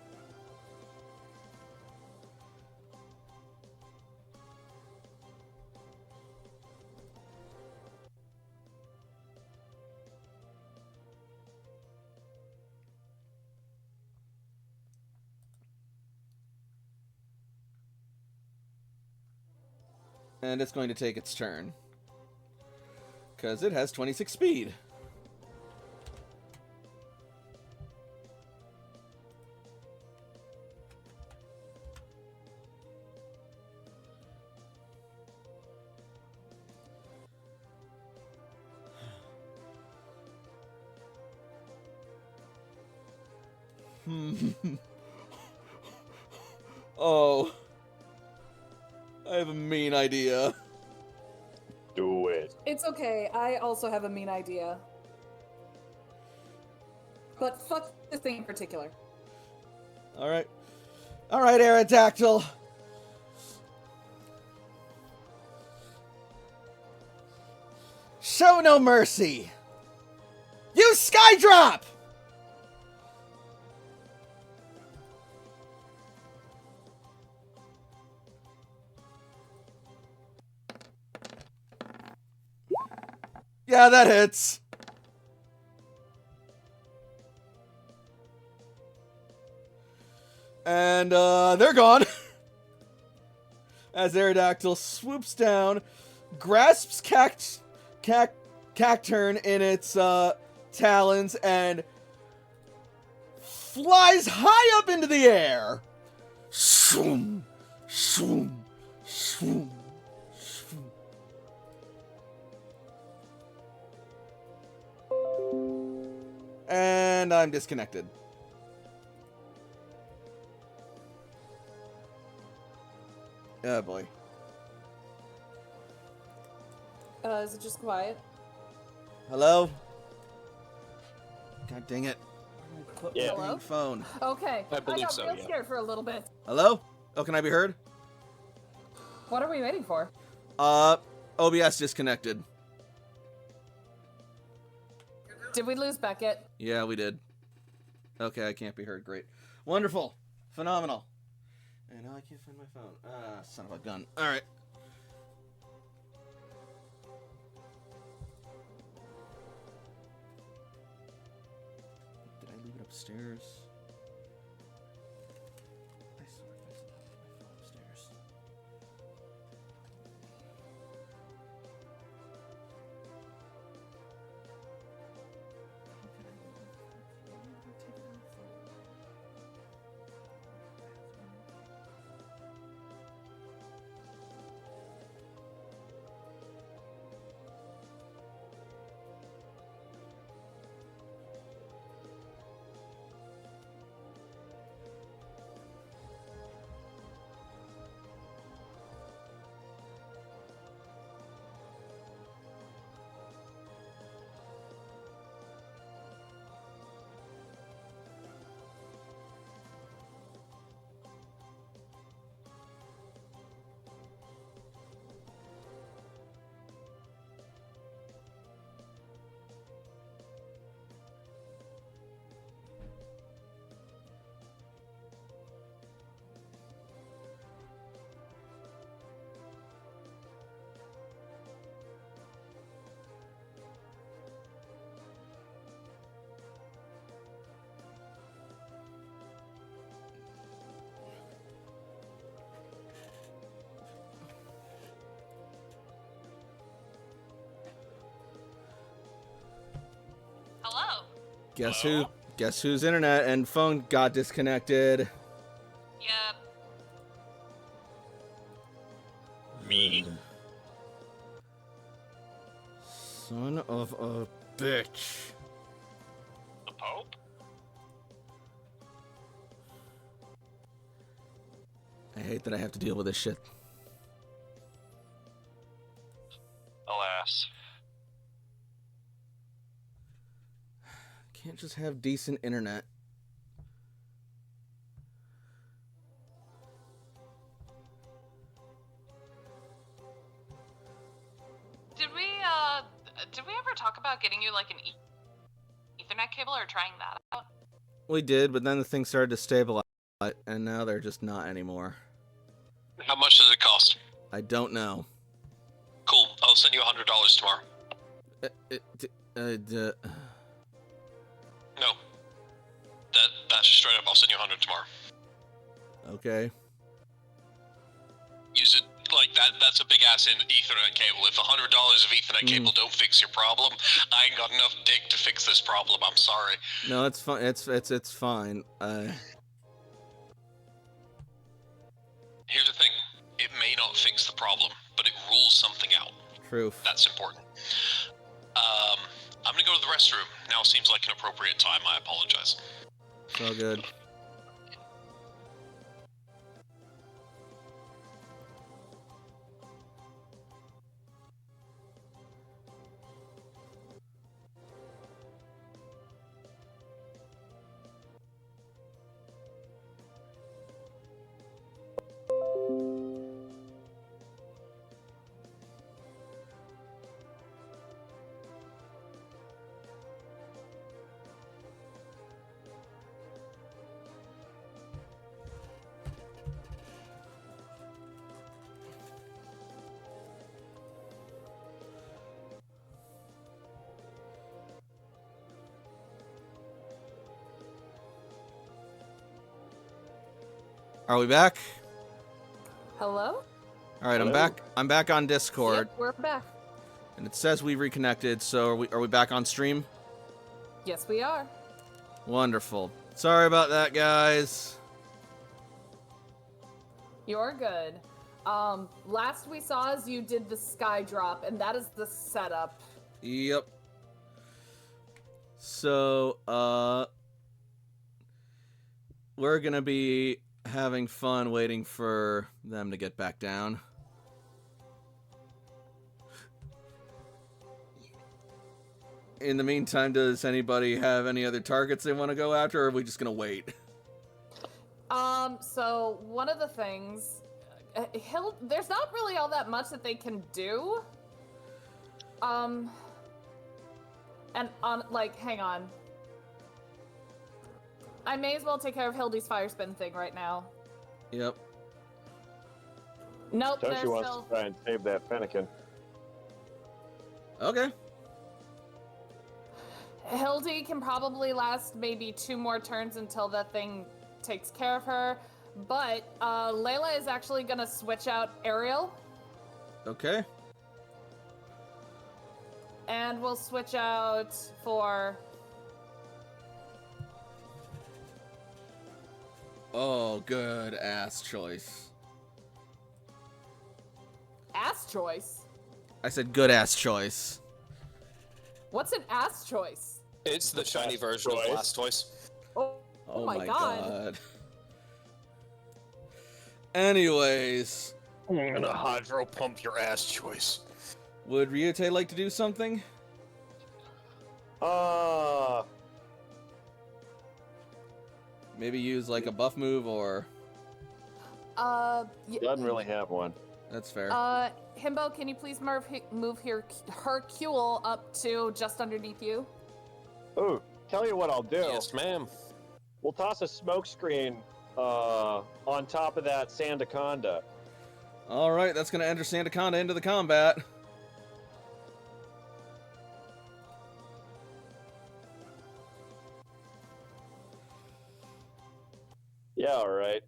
S1: And it's going to take its turn. Because it has 26 speed. Oh. I have a mean idea.
S2: Do it.
S5: It's okay. I also have a mean idea. But fuck this thing in particular.
S1: Alright. Alright, Aerodactyl. Show no mercy. Use Skydrop! Yeah, that hits. And, they're gone. As Aerodactyl swoops down, grasps Cacturn in its, talons, and flies high up into the air. Shoom, shoom, shoom, shoom. And I'm disconnected. Oh boy.
S5: Is it just quiet?
S1: Hello? God dang it.
S2: Yeah.
S5: Hello?
S1: Phone.
S5: Okay.
S4: I believe
S5: got
S4: so,
S5: real
S4: yeah.
S5: scared for a little bit.
S1: Hello? Oh, can I be heard?
S5: What are we waiting for?
S1: OBS disconnected.
S5: Did we lose Beckett?
S1: Yeah, we did. Okay, I can't be heard. Great. Wonderful. Phenomenal. And now I can't find my phone. Ah, son of a gun. Alright. Did I leave it upstairs? I swear I left my phone upstairs.
S8: Hello.
S1: Guess who? Guess whose internet and phone got disconnected?
S8: Yep.
S2: Me.
S1: Son of a bitch.
S8: The Pope?
S1: I hate that I have to deal with this shit.
S8: Alas.
S1: Can't just have decent internet.
S8: Did we ever talk about getting you like an Ethernet cable or trying that out?
S1: We did, but then the thing started to stabilize, and now they're just not anymore.
S4: How much does it cost?
S1: I don't know.
S4: Cool. I'll send you $100 tomorrow. No. That's straight up. I'll send you 100 tomorrow.
S1: Okay.
S4: Use it like that. That's a big ass in Ethernet cable. If $100 of Ethernet cable don't fix your problem, I ain't got enough dick to fix this problem. I'm sorry.
S1: No, it's fine. It's fine.
S4: Here's the thing. It may not fix the problem, but it rules something out.
S1: Truth.
S4: That's important. I'm gonna go to the restroom. Now seems like an appropriate time. I apologize.
S1: So good. Are we back?
S5: Hello?
S1: All right, I'm
S2: Hello?
S1: back. I'm back on Discord,
S5: Yep, we're back.
S1: and it says we reconnected. So are we back on stream?
S5: Yes, we are.
S1: Wonderful. Sorry about that, guys.
S5: You're good. Last we saw is you did the sky drop, and that is the setup.
S1: Yep. So, we're gonna be having fun waiting for them to get back down. In the meantime, does anybody have any other targets they want to go after, or are we just gonna wait?
S5: So one of the things, there's not really all that much that they can do. And hang on. I may as well take care of Hildy's fire spin thing right now.
S1: Yep.
S5: Nope,
S2: Toshi
S5: there's
S2: wants
S5: still...
S2: to try and save that Fennekin.
S1: Okay.
S5: Hildy can probably last maybe 2 more turns until that thing takes care of her. But Layla is actually gonna switch out Ariel.
S1: Okay.
S5: And we'll switch out for...
S1: Oh, good ass choice.
S5: ass choice.
S1: I said good ass choice.
S5: What's an ass choice?
S4: It's the shiny version of Blastoise.
S5: Oh my god.
S1: Anyways,
S4: I'm gonna hydro pump your ass choice.
S1: would Ryute like to do something? Maybe use like a buff move, or
S2: Doesn't really have one.
S1: that's fair.
S5: Himbo, can you please move Hercule up to just underneath you?
S2: Ooh, tell you what I'll do.
S4: Yes, ma'am.
S2: We'll toss a smoke screen on top of that Sandaconda.
S1: All right, that's gonna enter Sandaconda into the combat.
S2: Yeah, all right.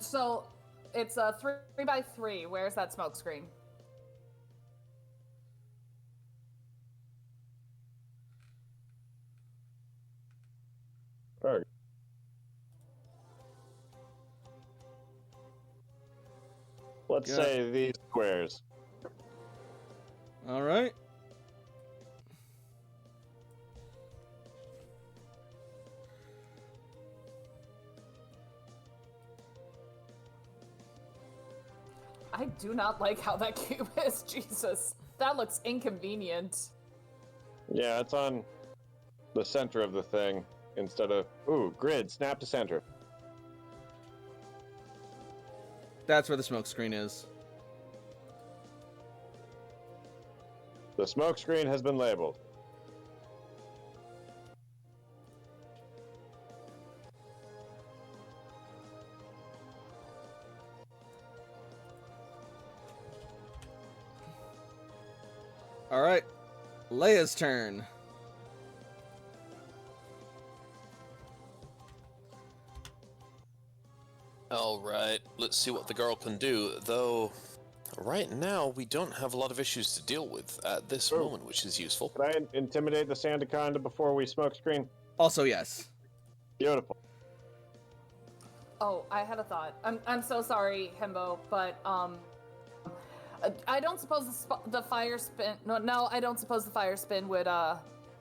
S5: So it's a 3x3. Where's that smoke screen?
S2: All right. Let's
S1: Yeah.
S2: say these squares.
S1: All right.
S5: I do not like how that cube is. Jesus. That looks inconvenient.
S2: Yeah, it's on the center of the thing instead of... Ooh, grid, snap to center.
S1: That's where the smoke screen is.
S2: The smoke screen has been labeled.
S1: All right, Leia's turn.
S4: Alright, let's see what the girl can do. Though, right now, we don't have a lot of issues to deal with at this
S2: Oh.
S4: moment, which is useful.
S2: Can I intimidate the Sandaconda before we smoke screen?
S1: Also, yes.
S2: Beautiful.
S5: Oh, I had a thought. I'm so sorry, Himbo, but I don't suppose the fire spin. No, I don't suppose the fire spin would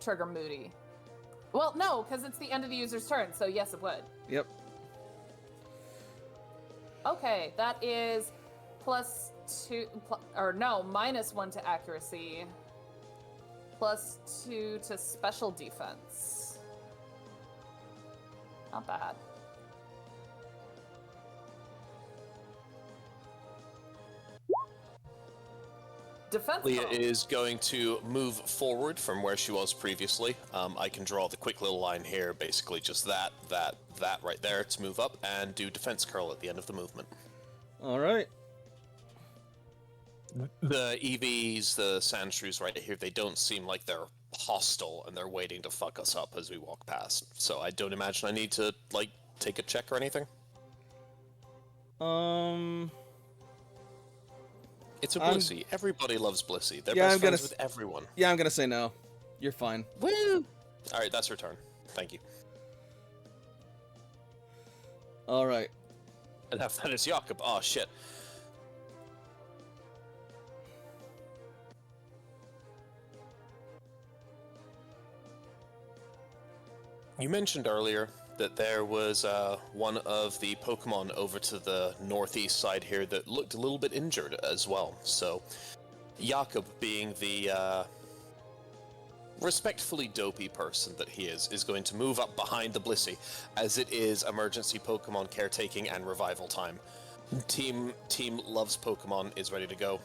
S5: trigger Moody. Well, no, because it's the end of the user's turn, so yes, it would.
S1: Yep.
S5: Okay, that is -1 to accuracy, +2 to special defense. Not bad. Defense.
S4: Leah is going to move forward from where she was previously. I can draw the quick little line here, basically just that right there to move up and do defense curl at the end of the movement.
S1: All right.
S4: The EVs, the Sandshrews right here, they don't seem like they're hostile and they're waiting to fuck us up as we walk past. So I don't imagine I need to, like, take a check or anything. It's a Blissey. Everybody loves Blissey. They're best friends with everyone.
S1: Yeah, I'm gonna say no. You're fine.
S4: Woo! Alright, that's her turn. Thank you.
S1: Alright.
S4: And that is Jakob. Oh, shit. You mentioned earlier that there was one of the Pokemon over to the northeast side here that looked a little bit injured as well. So, Jakob, being the respectfully dopey person that he is going to move up behind the Blissey, as it is emergency Pokemon caretaking and revival time. Team Loves Pokemon is ready to go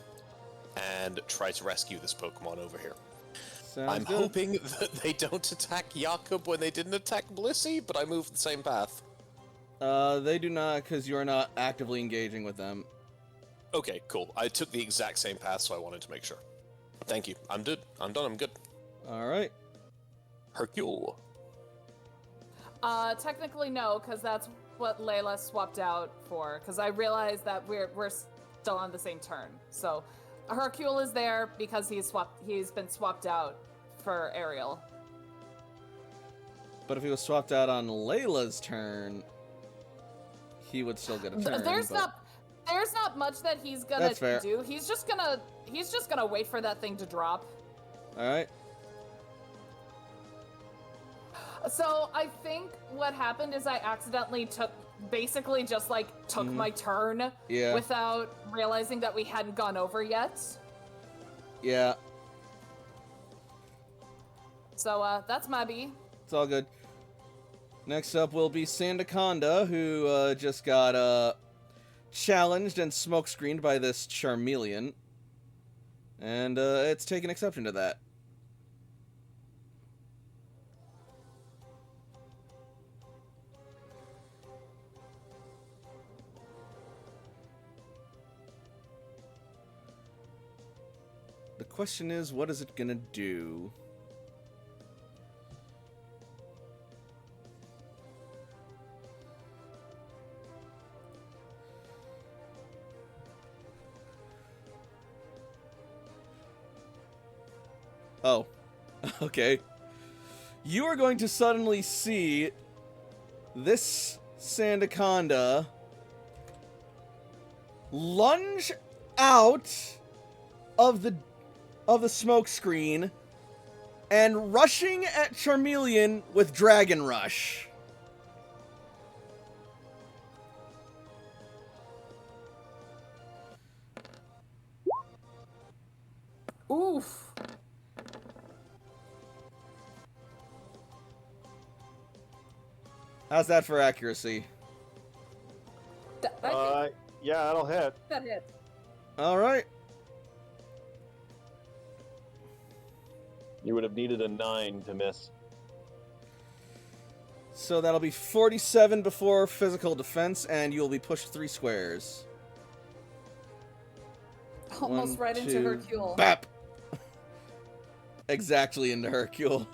S4: and try to rescue this Pokemon over here. I'm hoping that they don't attack Jakob when they didn't attack Blissey, but I moved the same path.
S1: They do not, because you're not actively engaging with them.
S4: Okay, cool. I took the exact same path, so I wanted to make sure. Thank you. I'm good. I'm done. I'm good.
S1: Alright.
S4: Hercule.
S5: Technically no, because that's what Layla swapped out for, because I realized that we're still on the same turn. So Hercule is there because he's been swapped out for Ariel.
S1: But if he was swapped out on Layla's turn, he would still get a turn.
S5: There's not much that he's gonna do. He's just gonna wait for that thing to drop.
S1: Alright.
S5: So I think what happened is I accidentally took my turn without realizing that we hadn't gone over yet.
S1: Yeah.
S5: So that's my B.
S1: It's all good. Next up will be Sandaconda, who just got challenged and smokescreened by this Charmeleon. And it's taken exception to that. The question is, what is it gonna do? Oh, okay. You are going to suddenly see this Sandaconda lunge out of the smoke screen and rushing at Charmeleon with Dragon Rush.
S5: Oof.
S1: How's that for accuracy?
S2: Yeah, that'll hit.
S5: That hits.
S1: All right.
S2: You would have needed a 9 to miss.
S1: So that'll be 47 before physical defense, and you'll be pushed 3 squares.
S5: Almost right into Hercule.
S1: Bap! Exactly into Hercule.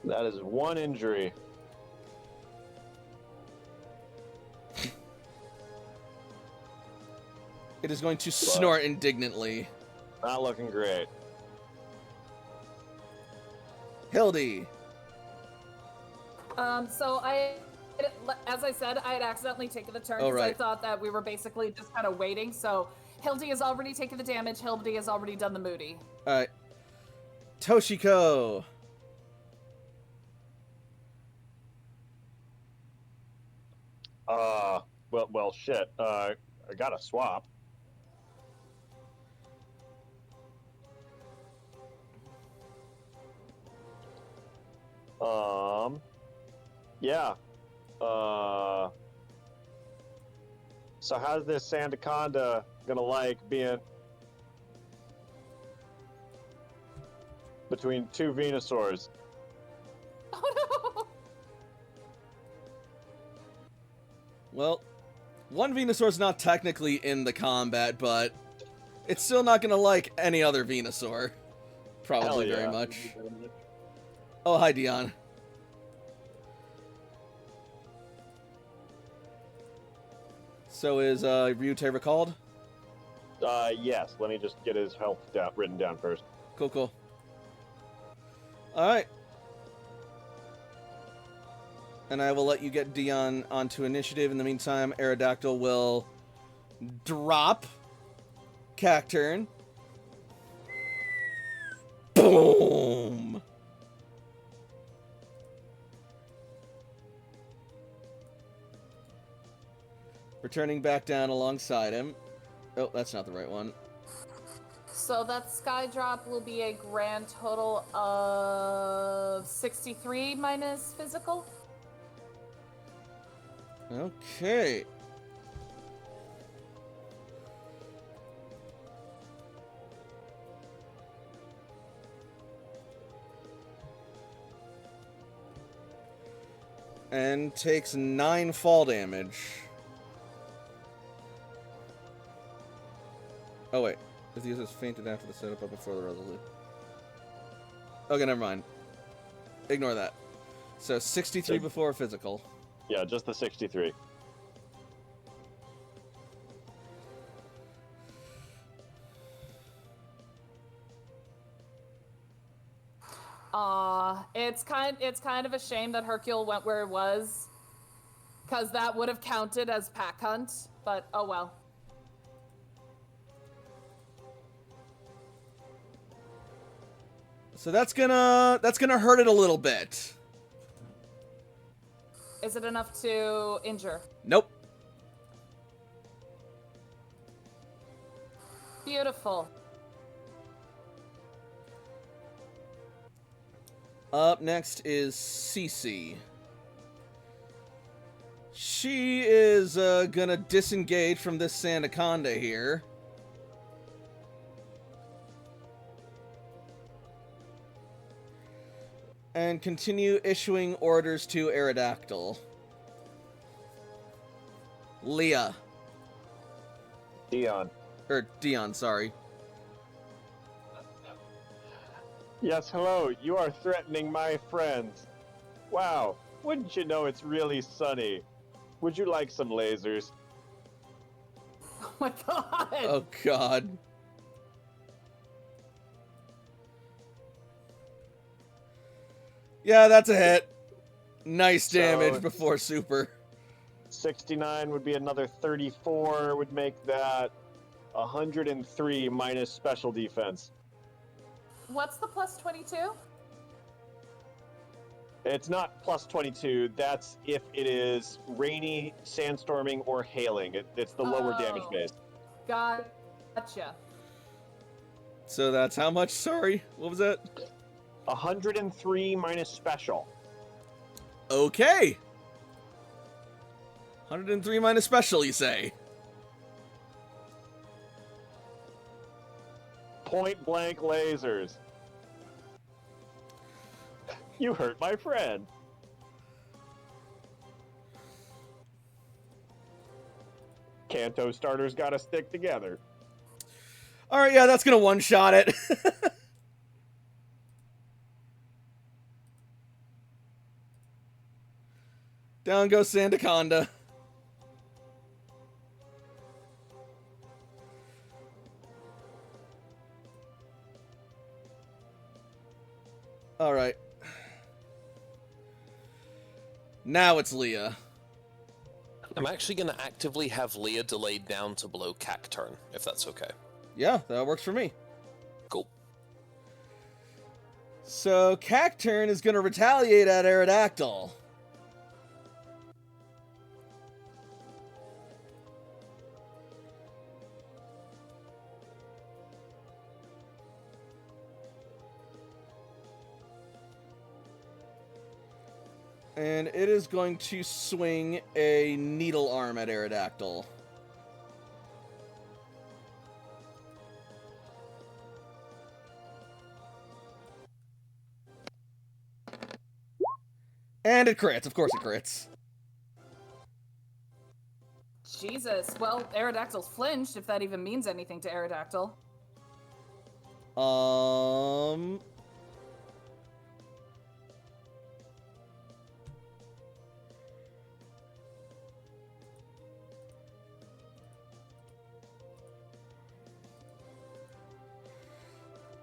S2: That is 1 injury.
S1: It is going to snort indignantly.
S2: Not looking great.
S1: Hildy.
S5: So as I said, I had accidentally taken the turn
S1: Oh,
S5: because
S1: right.
S5: I thought that we were basically just kind of waiting. So Hildy has already taken the damage. Hildy has already done the moody.
S1: All right. Toshiko.
S2: Well, shit. I got a swap. Yeah. So how's this Sandaconda gonna like being between 2 Venusaurs?
S5: Oh no!
S1: Well, one Venusaur's not technically in the combat, but it's still not gonna like any other Venusaur. Probably
S2: Hell
S1: very
S2: yeah.
S1: much. Oh, hi, Dion. So is Ryutei recalled?
S2: Yes. Let me just get his health written down first.
S1: Cool, cool. Alright. And I will let you get Dion onto initiative. In the meantime, Aerodactyl will drop Cacturn. Boom! Returning back down alongside him. Oh, that's not the right one.
S5: So that sky drop will be a grand total of 63 minus physical.
S1: Okay. And takes 9 fall damage. Oh wait, his users fainted after the setup but before the resolution. Okay, never mind. Ignore that. So 63 before physical.
S2: Yeah, just the 63.
S5: It's kind of a shame that Hercule went where it was, because that would have counted as pack hunt. But oh well.
S1: So that's gonna hurt it a little bit.
S5: Is it enough to injure?
S1: Nope.
S5: Beautiful.
S1: Up next is Cece. She is gonna disengage from this Sandaconda here. And continue issuing orders to Aerodactyl. Leah.
S2: Dion.
S1: Dion, sorry.
S2: Yes, hello. You are threatening my friends. Wow. Wouldn't you know it's really sunny? Would you like some lasers?
S5: Oh my god.
S1: Oh god. Yeah, that's a hit. Nice damage
S2: So-
S1: before super.
S2: 69 would be another 34, would make that 103 minus special defense.
S5: What's the plus 22?
S2: It's not plus 22. That's if it is rainy, sandstorming, or hailing. It's the lower damage
S5: Oh.
S2: base.
S5: Gotcha.
S1: So that's how much? Sorry, what was that?
S2: 103 minus special.
S1: Okay. 103 minus special, you say?
S2: Point blank lasers. You hurt my friend. Kanto starters gotta stick together.
S1: Alright, yeah, that's gonna one-shot it. Down goes Sandaconda. Alright. Now it's Leah.
S4: I'm actually going to actively have Leah delayed down to below Cacturn, if that's okay.
S1: Yeah, that works for me.
S4: Cool.
S1: So, Cacturn is gonna retaliate at Aerodactyl. And it is going to swing a needle arm at Aerodactyl. And it crits. Of course it crits.
S5: Jesus. Well, Aerodactyl's flinched, if that even means anything to Aerodactyl.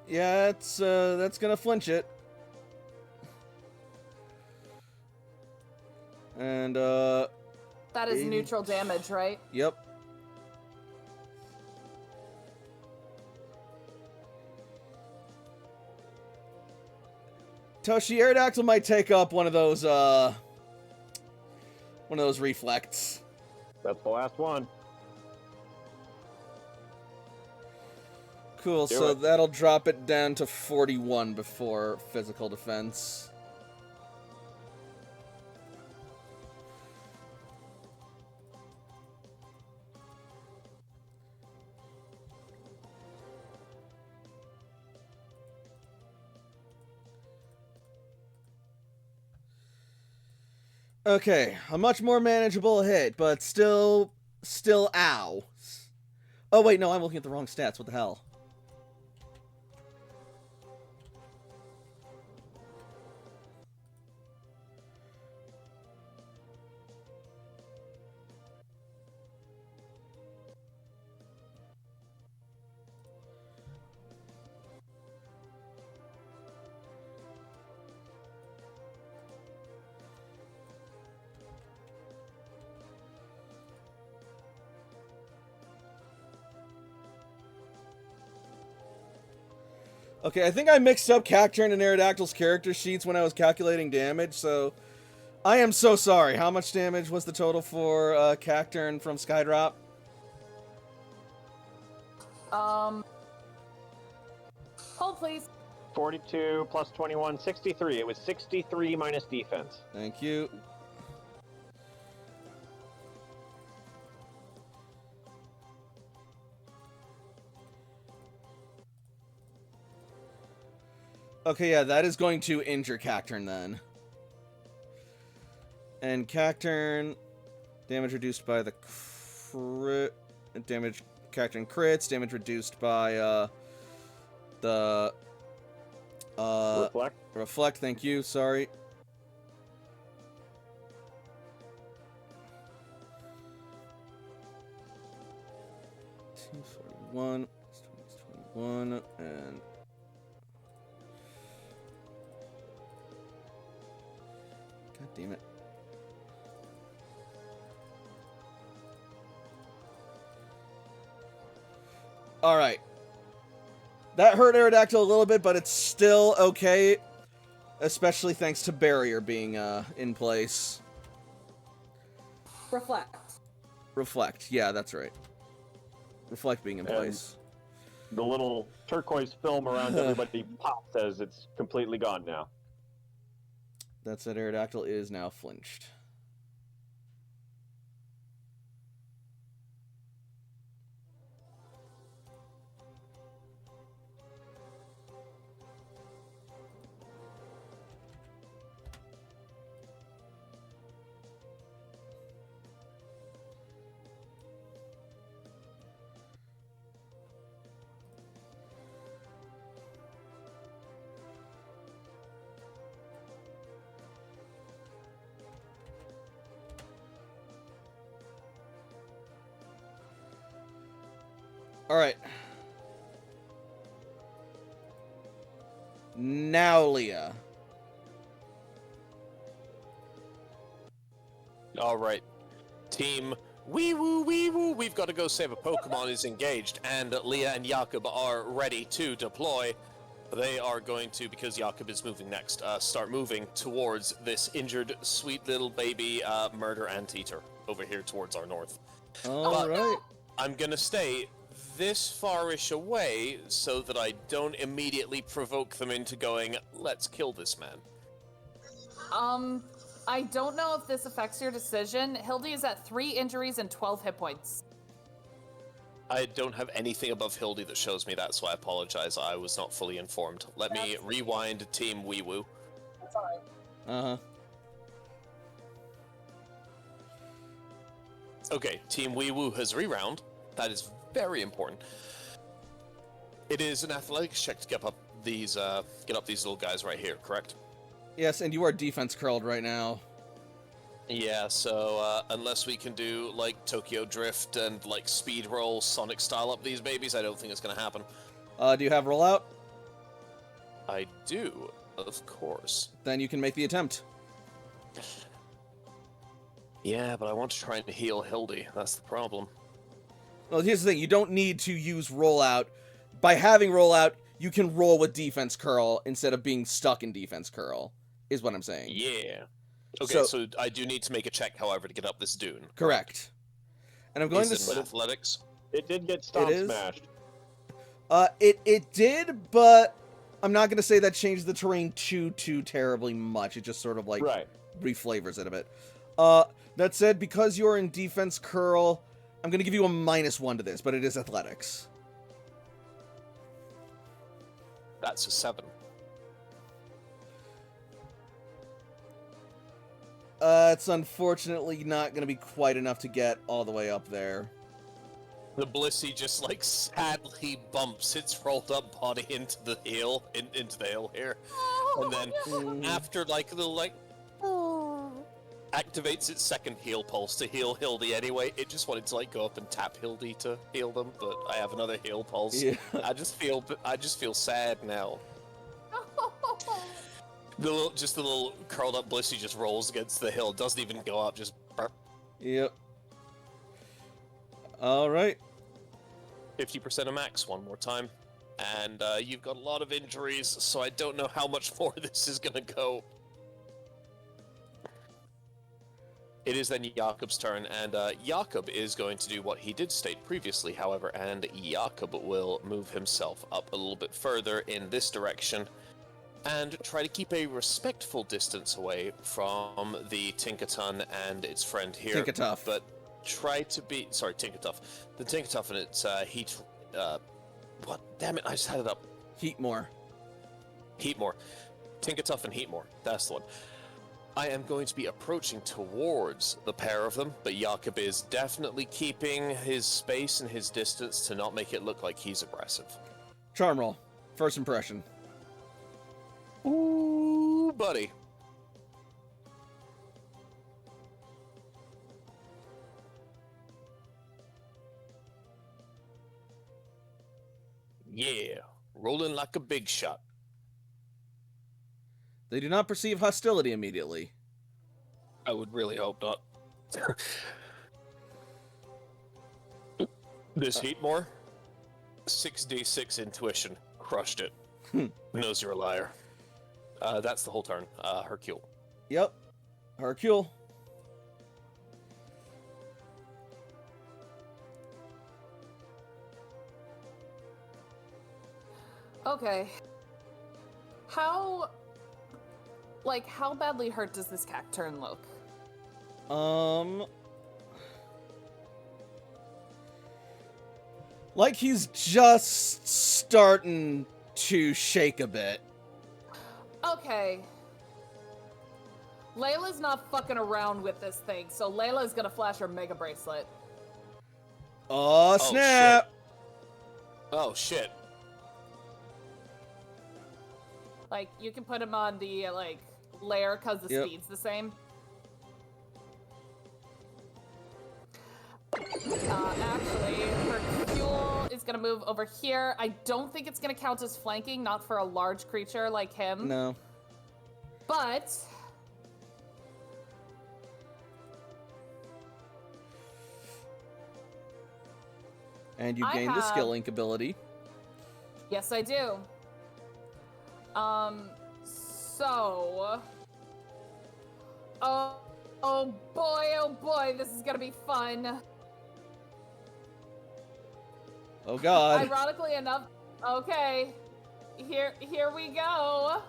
S1: Yeah, that's gonna flinch it. And,
S5: That is
S1: 80
S5: neutral damage, right?
S1: Yep. Toshi, Aerodactyl might take up one of those reflects.
S2: That's the last one.
S1: Cool,
S2: Do
S1: so
S2: it.
S1: that'll drop it down to 41 before physical defense. Okay, a much more manageable hit, but still ow. Oh wait, no, I'm looking at the wrong stats. What the hell? Okay, I think I mixed up Cacturn and Aerodactyl's character sheets when I was calculating damage, so I am so sorry. How much damage was the total for Cacturn from Skydrop?
S5: Hold, please.
S2: 42 plus 21, 63. It was 63 minus defense.
S1: Thank you. Okay, yeah, that is going to injure Cacturn then. And Cacturn, damage reduced by the crit, damage, Cacturn crits, damage reduced by, the, reflect, thank you, sorry. $241, 21, and... God damn it. Alright. That hurt Aerodactyl a little bit, but it's still okay. Especially thanks to Barrier being in place. Reflect, yeah, that's right. Reflect being in place.
S2: The little turquoise film around everybody pops as it's completely gone now.
S1: That said, Aerodactyl is now flinched. Alright. Now, Leah.
S4: Alright. Team wee woo, we've got to go save a Pokemon is engaged, and Leah and Jakob are ready to deploy. They are going to, because Jakob is moving next, start moving towards this injured sweet little baby murder anteater over here towards our north.
S1: Alright.
S4: I'm gonna stay this far-ish away so that I don't immediately provoke them into going, let's kill this man.
S5: I don't know if this affects your decision. Hildy is at 3 injuries and 12 hit points.
S4: I don't have anything above Hildy that shows me that, so I apologize. I was not fully informed. Let me rewind Team Wee Woo.
S5: That's alright.
S1: Uh-huh.
S4: Okay, Team Wee Woo has reround. That is very important. It is an athletics check to get up these little guys right here, correct?
S1: Yes, and you are defense curled right now.
S4: Yeah, so unless we can do like Tokyo Drift and like speed roll Sonic style up these babies, I don't think it's gonna happen.
S1: Do you have rollout?
S4: I do, of course.
S1: Then you can make the attempt.
S4: Yeah, but I want to try and heal Hildy. That's the problem.
S1: Well, here's the thing. You don't need to use rollout. By having rollout, you can roll with defense curl instead of being stuck in defense curl, is what I'm saying.
S4: Yeah. Okay, so I do need to make a check, however, to get up this dune.
S1: Correct. And I'm going
S4: Is
S1: to...
S4: it athletics?
S2: It did get stomp
S1: is?
S2: smashed.
S1: It did, but I'm not going to say that changed the terrain too terribly much. It just sort of, like, reflavors it a bit. That said, because you're in defense curl, I'm going to give you a -1 to this, but it is athletics.
S4: That's a 7.
S1: It's unfortunately not going to be quite enough to get all the way up there.
S4: The Blissey just, like, sadly bumps its rolled-up body into the hill here. And then, after, like, the, like... activates its second heal pulse to heal Hildy anyway. It just wanted to, like, go up and tap Hildy to heal them, but I have another heal pulse.
S1: Yeah.
S4: I just feel sad now. The little curled up Blissey just rolls against the hill. Doesn't even go up, just burp.
S1: Yep. Alright.
S4: 50% of max one more time. And you've got a lot of injuries, so I don't know how much more this is gonna go. It is then Jakob's turn, and Jakob is going to do what he did state previously, however, and Jakob will move himself up a little bit further in this direction and try to keep a respectful distance away from the Tinkatuff and its friend here.
S1: Tinkatuff.
S4: But try to be... Sorry, Tinkatuff. The Tinkatuff and its heat... what? Damn it, I just had it up.
S1: Heatmore.
S4: Tinkatuff and Heatmore. That's the one. I am going to be approaching towards the pair of them, but Jakob is definitely keeping his space and his distance to not make it look like he's aggressive.
S1: Charm roll. First impression.
S4: Ooh, buddy. Yeah, rolling like a big shot.
S1: They do not perceive hostility immediately.
S4: I would really hope not. This Heatmore, 6d6 intuition, crushed it. Knows you're a liar. That's the whole turn. Hercule.
S1: Yep. Hercule.
S5: Okay. How badly hurt does this cacturn look?
S1: Like he's just starting to shake a bit.
S5: Okay. Layla's not fucking around with this thing, so Layla's gonna flash her Mega Bracelet.
S1: Oh, snap!
S4: Oh, shit.
S5: Like, you can put him on the, layer because the speed's the same. Actually, Hercule is gonna move over here. I don't think it's gonna count as flanking, not for a large creature like him.
S1: No.
S5: But...
S1: And you gained the skill link ability.
S5: Yes, I do. So... Oh boy, this is gonna be fun.
S1: Oh god.
S5: Ironically enough, okay, here we go.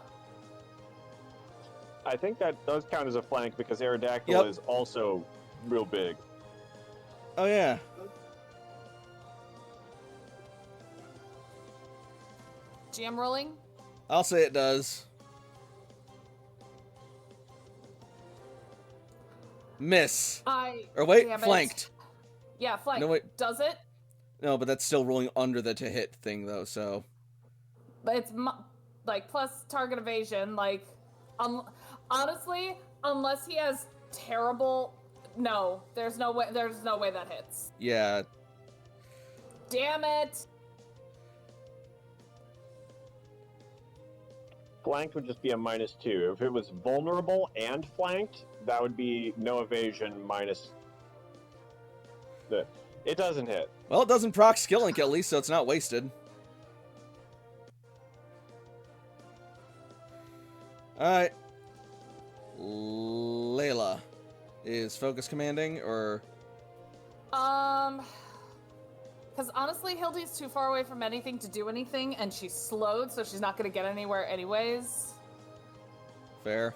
S2: I think that does count as a flank because Aerodactyl is also real big.
S1: Oh yeah.
S5: GM rolling?
S1: I'll say it does. Miss. Or wait,
S5: damn it.
S1: flanked.
S5: Yeah, flank.
S1: No, wait.
S5: Does it?
S1: No, but that's still rolling under the to hit thing, though, so...
S5: But it's like plus target evasion. Like, honestly, unless he has terrible. No, there's no way. There's no way that hits.
S1: Yeah.
S5: Damn it!
S2: Flanked would just be a -2. If it was vulnerable and flanked, that would be no evasion minus. It doesn't hit.
S1: Well, it doesn't proc skill link at least, so it's not wasted. Alright. Layla. Is focus commanding, or...
S5: Because honestly, Hildy's too far away from anything to do anything, and she's slowed, so she's not gonna get anywhere anyways.
S1: Fair.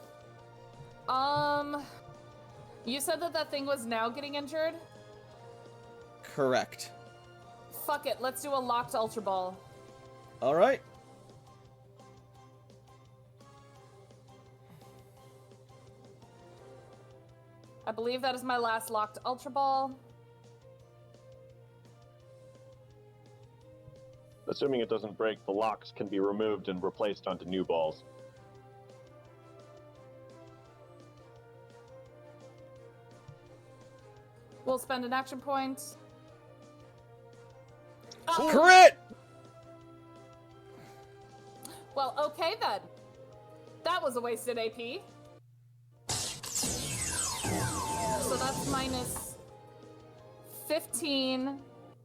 S5: You said that thing was now getting injured?
S1: Correct.
S5: Fuck it, let's do a locked Ultra Ball.
S1: Alright.
S5: I believe that is my last locked Ultra Ball.
S2: Assuming it doesn't break, the locks can be removed and replaced onto new balls.
S5: We'll spend an action point.
S1: Crit!
S5: Well, okay then. That was a wasted AP. So that's minus 15,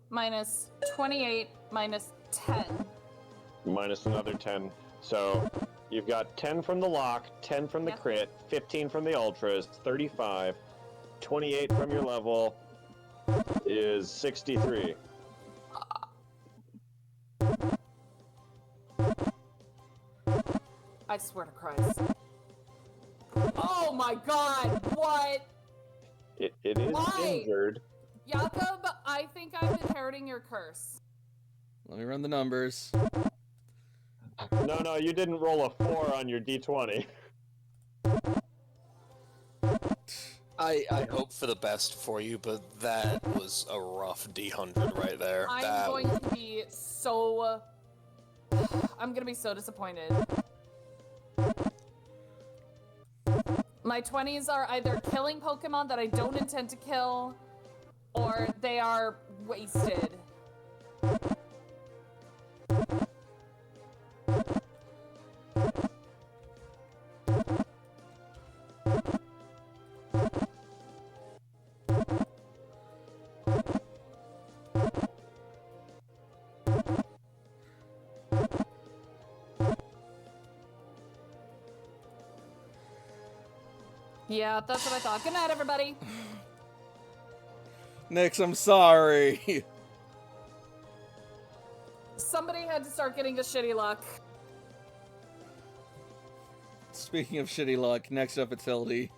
S5: minus 28, minus 10.
S2: Minus another 10. So you've got 10 from the lock, 10 from the
S5: Yep.
S2: crit, 15 from the ultras, 35, 28 from your level is 63.
S5: I swear to Christ. Oh my god, what?
S2: It is
S5: Why?
S2: injured.
S5: Jakob, I think I'm inheriting your curse.
S1: Let me run the numbers.
S2: No, you didn't roll a 4 on your d20.
S4: I hope for the best for you, but that was a rough D100 right there.
S5: I'm going to be so... I'm gonna be so disappointed. My 20s are either killing Pokemon that I don't intend to kill, or they are wasted. Yeah, that's what I thought. Good night, everybody.
S1: Nix, I'm sorry.
S5: Somebody had to start getting the shitty luck.
S1: Speaking of shitty luck, next up it's Hildy.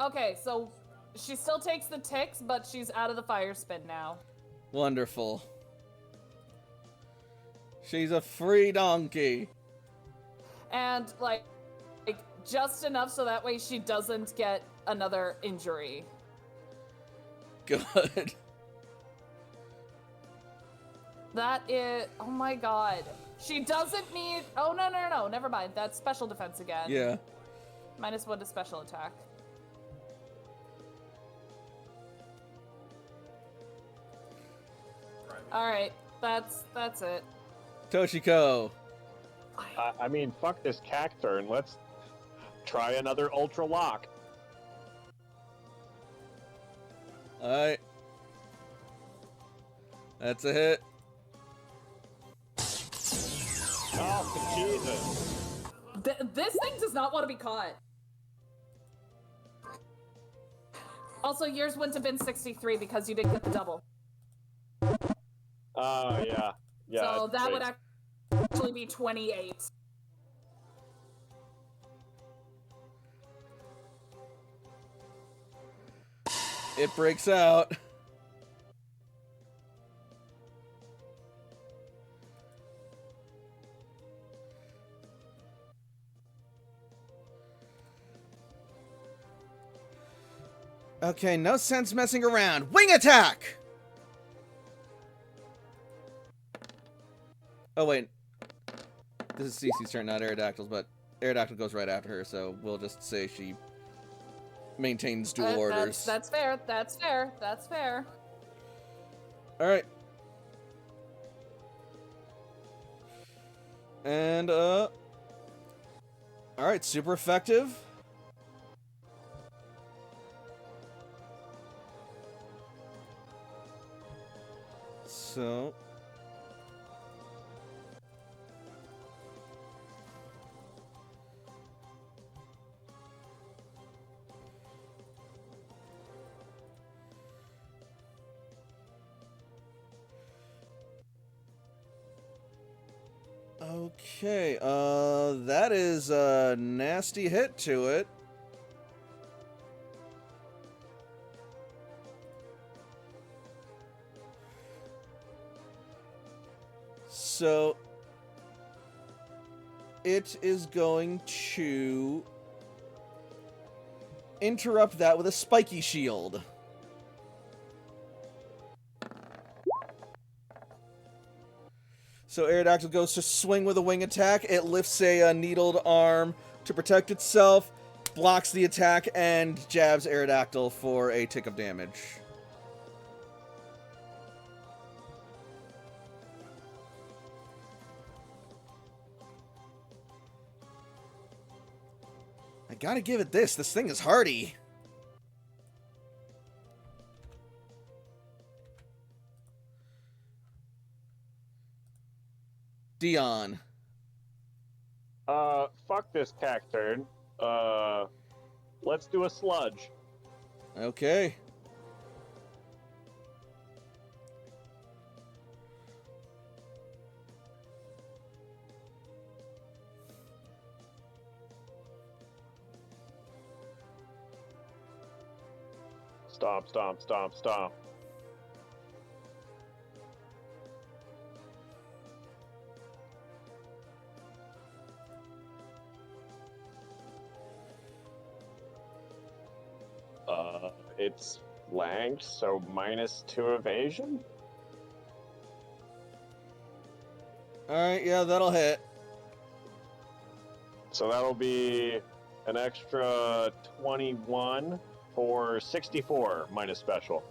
S5: Okay, so she still takes the ticks, but she's out of the fire spin now.
S1: Wonderful. She's a free donkey.
S5: And, like just enough so that way she doesn't get another injury.
S1: Good.
S5: That is... Oh my god. She doesn't need... Oh, no. Never mind. That's special defense again.
S1: Yeah.
S5: -1 to special attack. Alright. That's it.
S1: Toshiko.
S2: I mean, fuck this Cacturn. Let's try another Ultra Lock.
S1: Alright. That's a hit.
S2: Oh, Jesus.
S5: This thing does not want to be caught. Also, yours wouldn't have been 63 because you didn't get the double.
S2: Oh, yeah. Yeah.
S5: So that would
S2: great.
S5: actually be 28.
S1: It breaks out. Okay, no sense messing around. Wing attack! Oh, wait. This is Cece's turn, not Aerodactyl's, but Aerodactyl goes right after her, so we'll just say she maintains dual orders.
S5: That's fair. That's fair. That's fair.
S1: Alright. And, alright, super effective. So... Okay, that is a nasty hit to it. So, it is going to interrupt that with a spiky shield. So Aerodactyl goes to swing with a wing attack. It lifts a needled arm to protect itself, blocks the attack, and jabs Aerodactyl for a tick of damage. I gotta give it this. This thing is hardy. Dion.
S2: Fuck this cacturn. Let's do a sludge.
S1: Okay.
S2: Stomp, stomp, stomp, stomp. It's flanked, so -2 evasion?
S1: Alright, yeah, that'll hit.
S2: So that'll be an extra 21 for 64 minus special.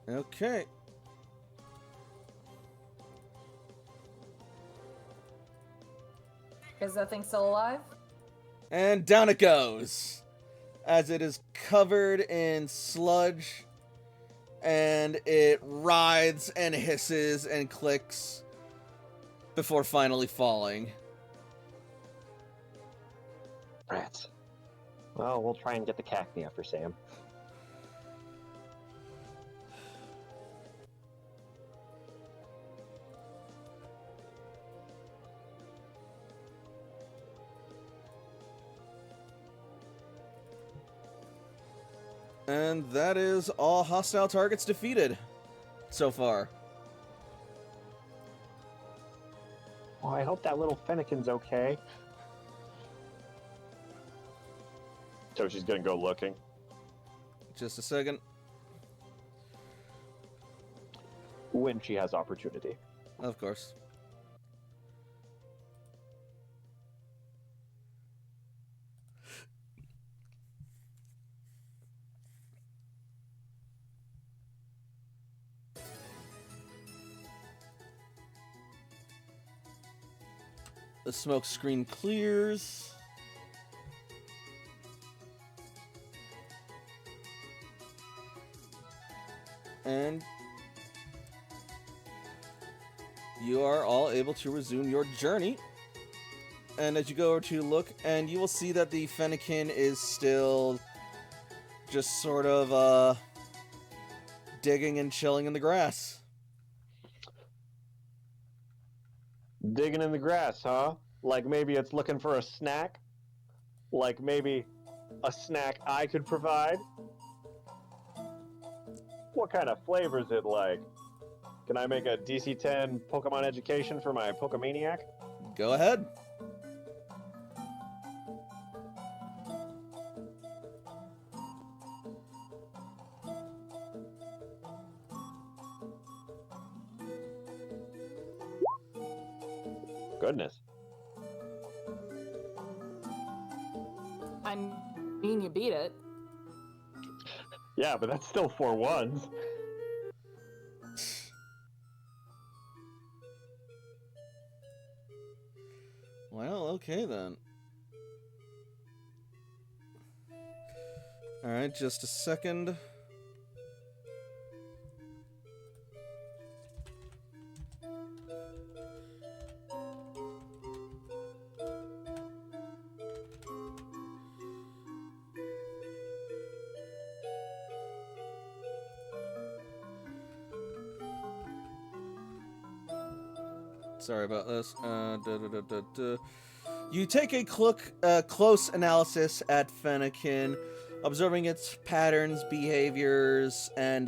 S1: Okay.
S5: Is that thing still alive?
S1: And down it goes, as it is covered in sludge, and it writhes and hisses and clicks before finally falling.
S9: Rats. Well, we'll try and get the cacti after Sam.
S1: And that is all hostile targets defeated so far.
S9: Well, I hope that little Fennekin's okay.
S2: So she's gonna go looking.
S1: Just a second.
S9: When she has opportunity.
S1: Of course. The smoke screen clears. And you are all able to resume your journey. And as you go over to look, and you will see that the Fennekin is still just sort of digging and chilling in the grass.
S2: Digging in the grass, huh? Like maybe it's looking for a snack? Like maybe a snack I could provide? What kind of flavor is it like? Can I make a DC 10 Pokemon education for my Pokemaniac?
S1: Go ahead.
S9: goodness.
S5: I mean, you beat it.
S9: Yeah, but that's still 4 ones.
S1: Well, okay then. Alright, just a second. Sorry about this. You take a close analysis at Fennekin, observing its patterns, behaviors, and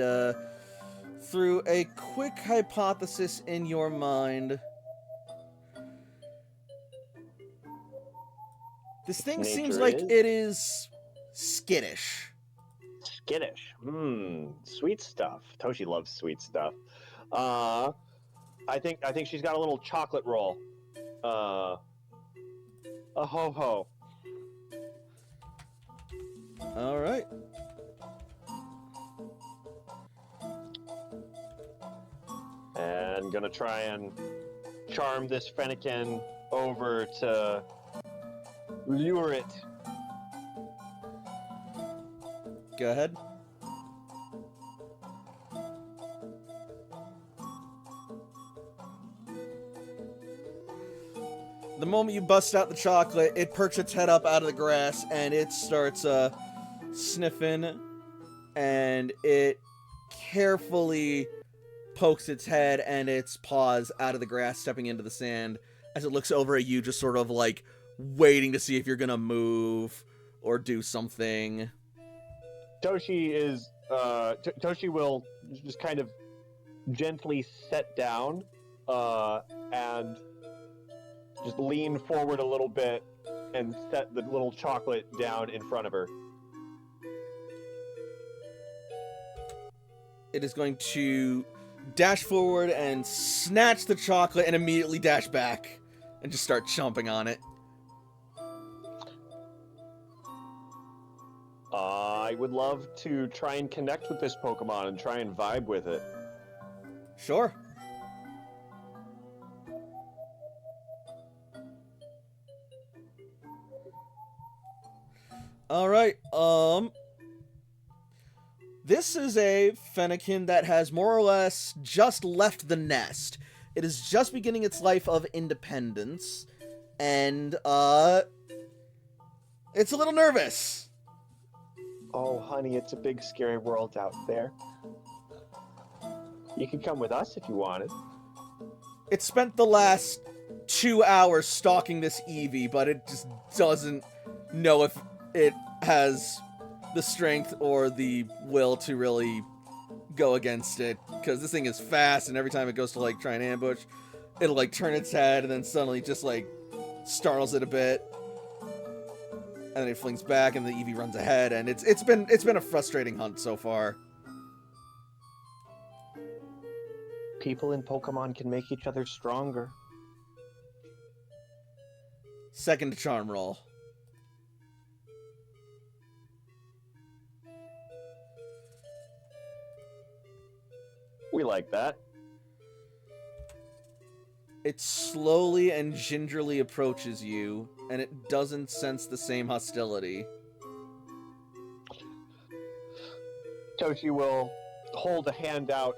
S1: through a quick hypothesis in your mind, this thing seems
S9: Nature
S1: like
S9: is?
S1: it is skittish.
S9: Skittish. Sweet stuff. Toshi loves sweet stuff. I think she's got a little chocolate roll. A ho-ho.
S1: All right.
S9: And gonna try and charm this Fennekin over to lure it.
S1: Go ahead. The moment you bust out the chocolate, it perks its head up out of the grass and it starts sniffing, and it carefully pokes its head and its paws out of the grass, stepping into the sand as it looks over at you, just sort of like waiting to see if you're gonna move or do something.
S9: Toshi will just kind of gently set down and just lean forward a little bit and set the little chocolate down in front of her.
S1: It is going to dash forward and snatch the chocolate and immediately dash back and just start chomping on it.
S9: I would love to try and connect with this Pokemon and try and vibe with it.
S1: Sure. Alright, this is a Fennekin that has more or less just left the nest. It is just beginning its life of independence, and, it's a little nervous.
S9: Oh, honey, it's a big, scary world out there. You can come with us if you wanted.
S1: It spent the last 2 hours stalking this Eevee, but it just doesn't know if it has the strength or the will to really go against it, because this thing is fast, and every time it goes to like try and ambush, it'll like turn its head and then suddenly just like startles it a bit, and then it flings back and the Eevee runs ahead, and it's been a frustrating hunt so far.
S9: People in Pokemon can make each other stronger.
S1: Second charm roll.
S9: We like that.
S1: It slowly and gingerly approaches you, and it doesn't sense the same hostility.
S9: Toshi will hold a hand out,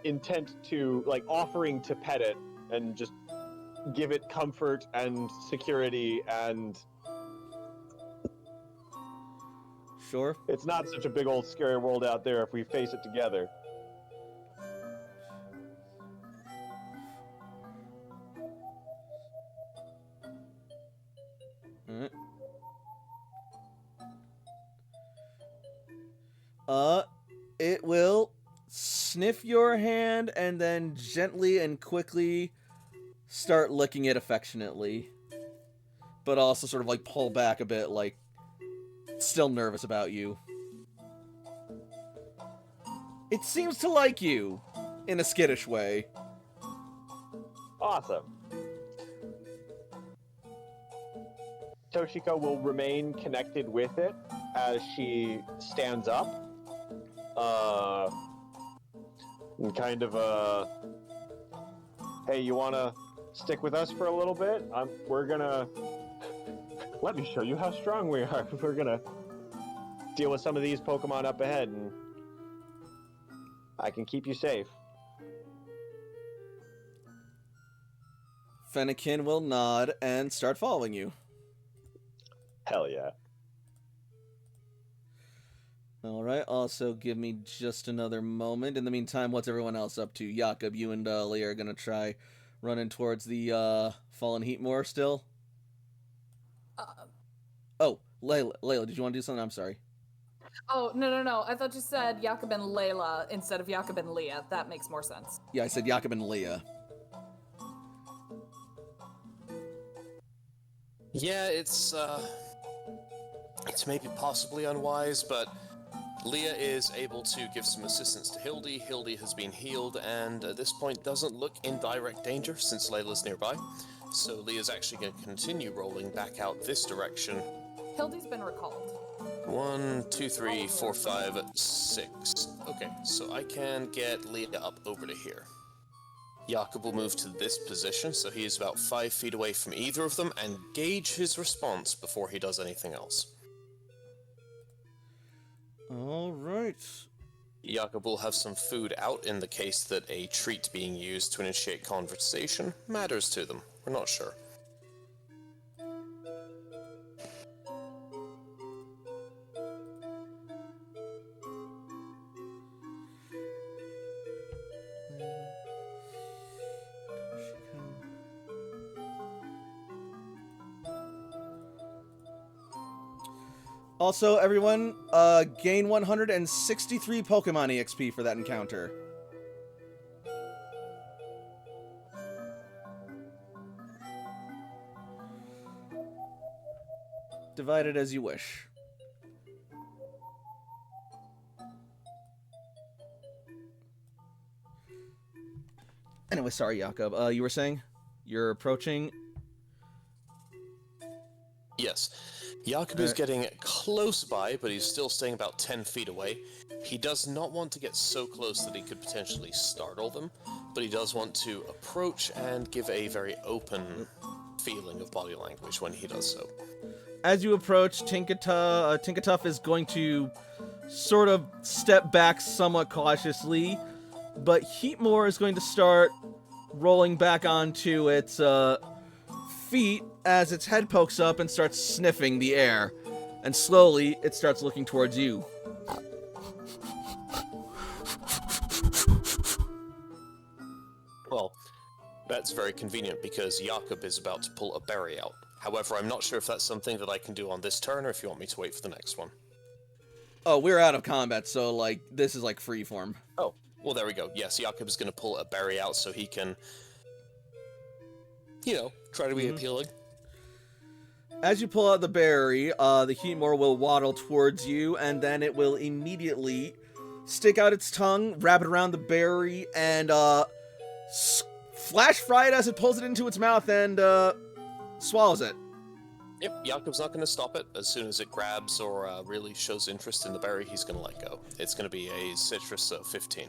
S9: intent to, like, offering to pet it and just give it comfort and security, and
S1: Sure.
S9: it's not such a big old scary world out there if we face it together.
S1: It will sniff your hand and then gently and quickly start licking it affectionately. But also sort of like pull back a bit, like still nervous about you. It seems to like you in a skittish way.
S9: Awesome. Toshiko will remain connected with it as she stands up. And kind of, hey, you want to stick with us for a little bit? We're gonna... Let me show you how strong we are. We're gonna deal with some of these Pokemon up ahead, and I can keep you safe.
S1: Fennekin will nod and start following you.
S9: Hell yeah.
S1: Alright, also give me just another moment. In the meantime, what's everyone else up to? Jakob, you and Leah are gonna try running towards the fallen Heatmore still? Oh, Layla, did you want to do something? I'm sorry.
S5: Oh, no. I thought you said Jakob and Layla instead of Jakob and Leah. That makes more sense.
S1: Yeah, I said Jakob and Leah.
S4: Yeah, it's maybe possibly unwise, but Leah is able to give some assistance to Hildy. Hildy has been healed and at this point doesn't look in direct danger since Layla's nearby. So Leah's actually going to continue rolling back out this direction.
S5: Hildy's been recalled.
S4: 1, 2, 3, 4, 5, 6. Okay, so I can get Leah up over to here. Jakob will move to this position, so he is about 5 feet away from either of them, and gauge his response before he does anything else.
S1: Alright.
S4: Jakob will have some food out in the case that a treat being used to initiate conversation matters to them. We're not sure.
S1: Also, everyone, gain 163 Pokemon EXP for that encounter. Divide it as you wish. Anyway, sorry, Jakob. You were saying? You're approaching?
S4: Yes. Jakob is getting close by, but he's still staying about 10 feet away. He does not want to get so close that he could potentially startle them, but he does want to approach and give a very open feeling of body language when he does so.
S1: As you approach, Tinkatuff is going to sort of step back somewhat cautiously, but Heatmore is going to start rolling back onto its feet as its head pokes up and starts sniffing the air. And slowly, it starts looking towards you.
S4: Well, that's very convenient because Jakob is about to pull a berry out. However, I'm not sure if that's something that I can do on this turn or if you want me to wait for the next one.
S1: Oh, we're out of combat, so, like, this is, like, freeform.
S4: Oh, well, there we go. Yes, Jakob is going to pull a berry out so he can, you know, try to be appealing.
S1: As you pull out the berry, the Heatmore will waddle towards you, and then it will immediately stick out its tongue, wrap it around the berry, and flash fry it as it pulls it into its mouth and swallows it.
S4: Yep, Jakob's not going to stop it. As soon as it grabs or really shows interest in the berry, he's going to let go. It's going to be a citrus of 15.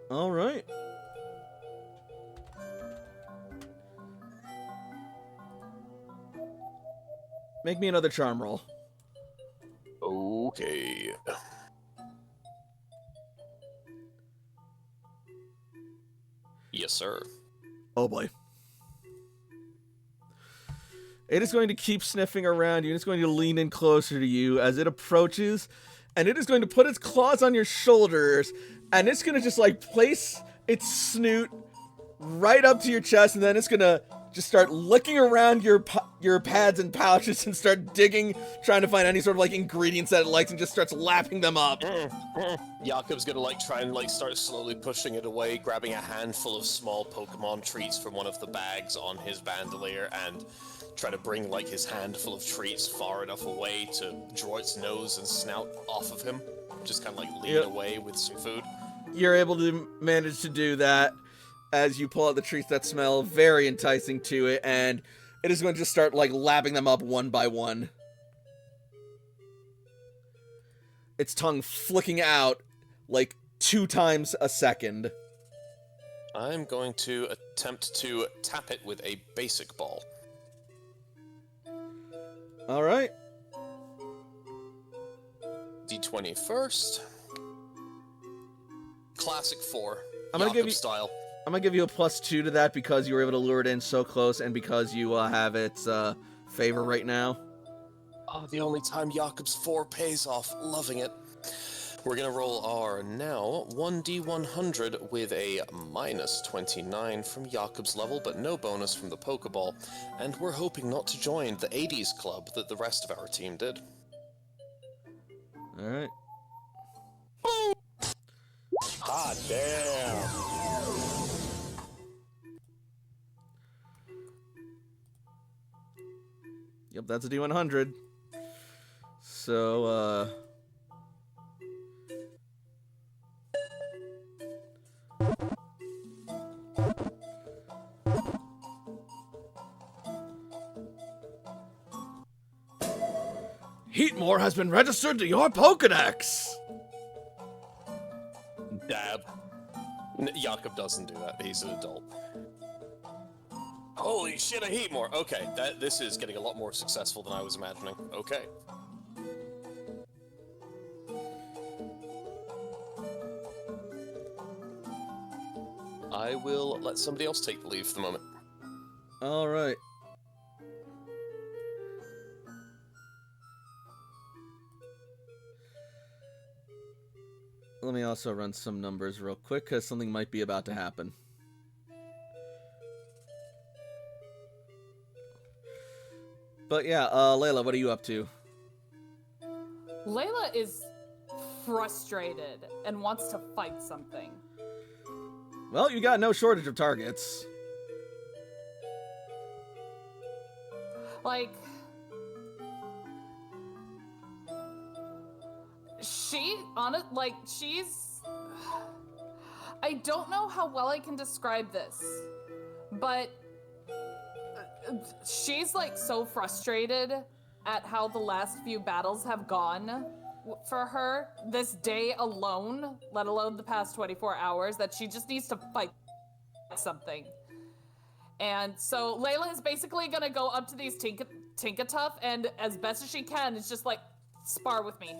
S1: All right. Make me another charm roll.
S4: Okay. Yes, sir.
S1: Oh boy. It is going to keep sniffing around you, and it's going to lean in closer to you as it approaches, and it is going to put its claws on your shoulders, and it's going to just, like, place its snoot right up to your chest, and then it's going to just start looking around your pads and pouches and start digging, trying to find any sort of, like, ingredients that it likes, and just starts lapping them up.
S4: Jakob's gonna, like, try and, like, start slowly pushing it away, grabbing a handful of small Pokemon treats from one of the bags on his bandolier, and try to bring, like, his handful of treats far enough away to draw its nose and snout off of him. Just kind of, like, lean away with some food.
S1: You're able to manage to do that as you pull out the treats that smell very enticing to it, and it is going to just start, like, lapping them up one by one. Its tongue flicking out, like, 2 times a second.
S4: I'm going to attempt to tap it with a basic ball.
S1: Alright.
S4: D20 first. Classic 4.
S1: I'm gonna give
S4: Jakob
S1: you-
S4: style.
S1: I'm gonna give you a +2 to that because you were able to lure it in so close and because you have its favor right now.
S4: Oh, the only time Jakob's 4 pays off. Loving it. We're gonna roll our now 1d100 with a -29 from Jakob's level, but no bonus from the Pokeball. And we're hoping not to join the 80s club that the rest of our team did.
S1: Alright.
S2: Ah, damn.
S1: Yep, that's a D100. So, Heatmore has been registered to your Pokedex!
S4: Dab. Jakob doesn't do that. He's an adult. Holy shit, I hate more. Okay, this is getting a lot more successful than I was imagining. Okay. I will let somebody else take the lead for the moment.
S1: Alright. Let me also run some numbers real quick, because something might be about to happen. But yeah, Layla, what are you up to?
S5: Layla is frustrated and wants to fight something.
S1: Well, you got no shortage of targets.
S5: Like, she's... I don't know how well I can describe this, but she's, like, so frustrated at how the last few battles have gone for her this day alone, let alone the past 24 hours, that she just needs to fight something. And so Layla is basically gonna go up to these Tinkatuff and, as best as she can, is just like, spar with me.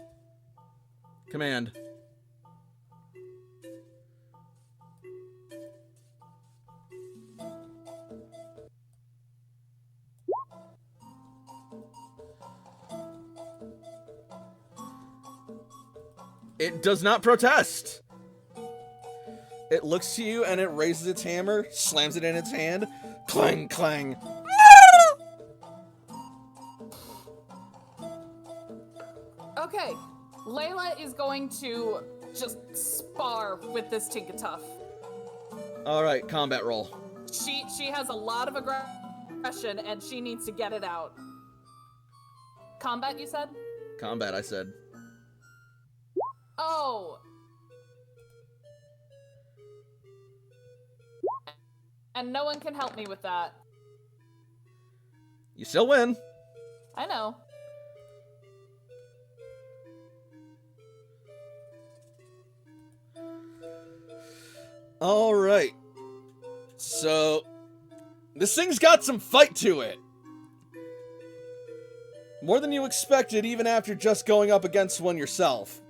S1: Command. It does not protest. It looks to you and it raises its hammer, slams it in its hand. Clang, clang.
S5: Okay, Layla is going to just spar with this Tinkatuff.
S1: Alright, combat roll.
S5: She has a lot of aggression and she needs to get it out. Combat, you said?
S1: Combat, I said.
S5: Oh. And no one can help me with that.
S1: You still win.
S5: I know.
S1: Alright. So, this thing's got some fight to it. More than you expected, even after just going up against one yourself.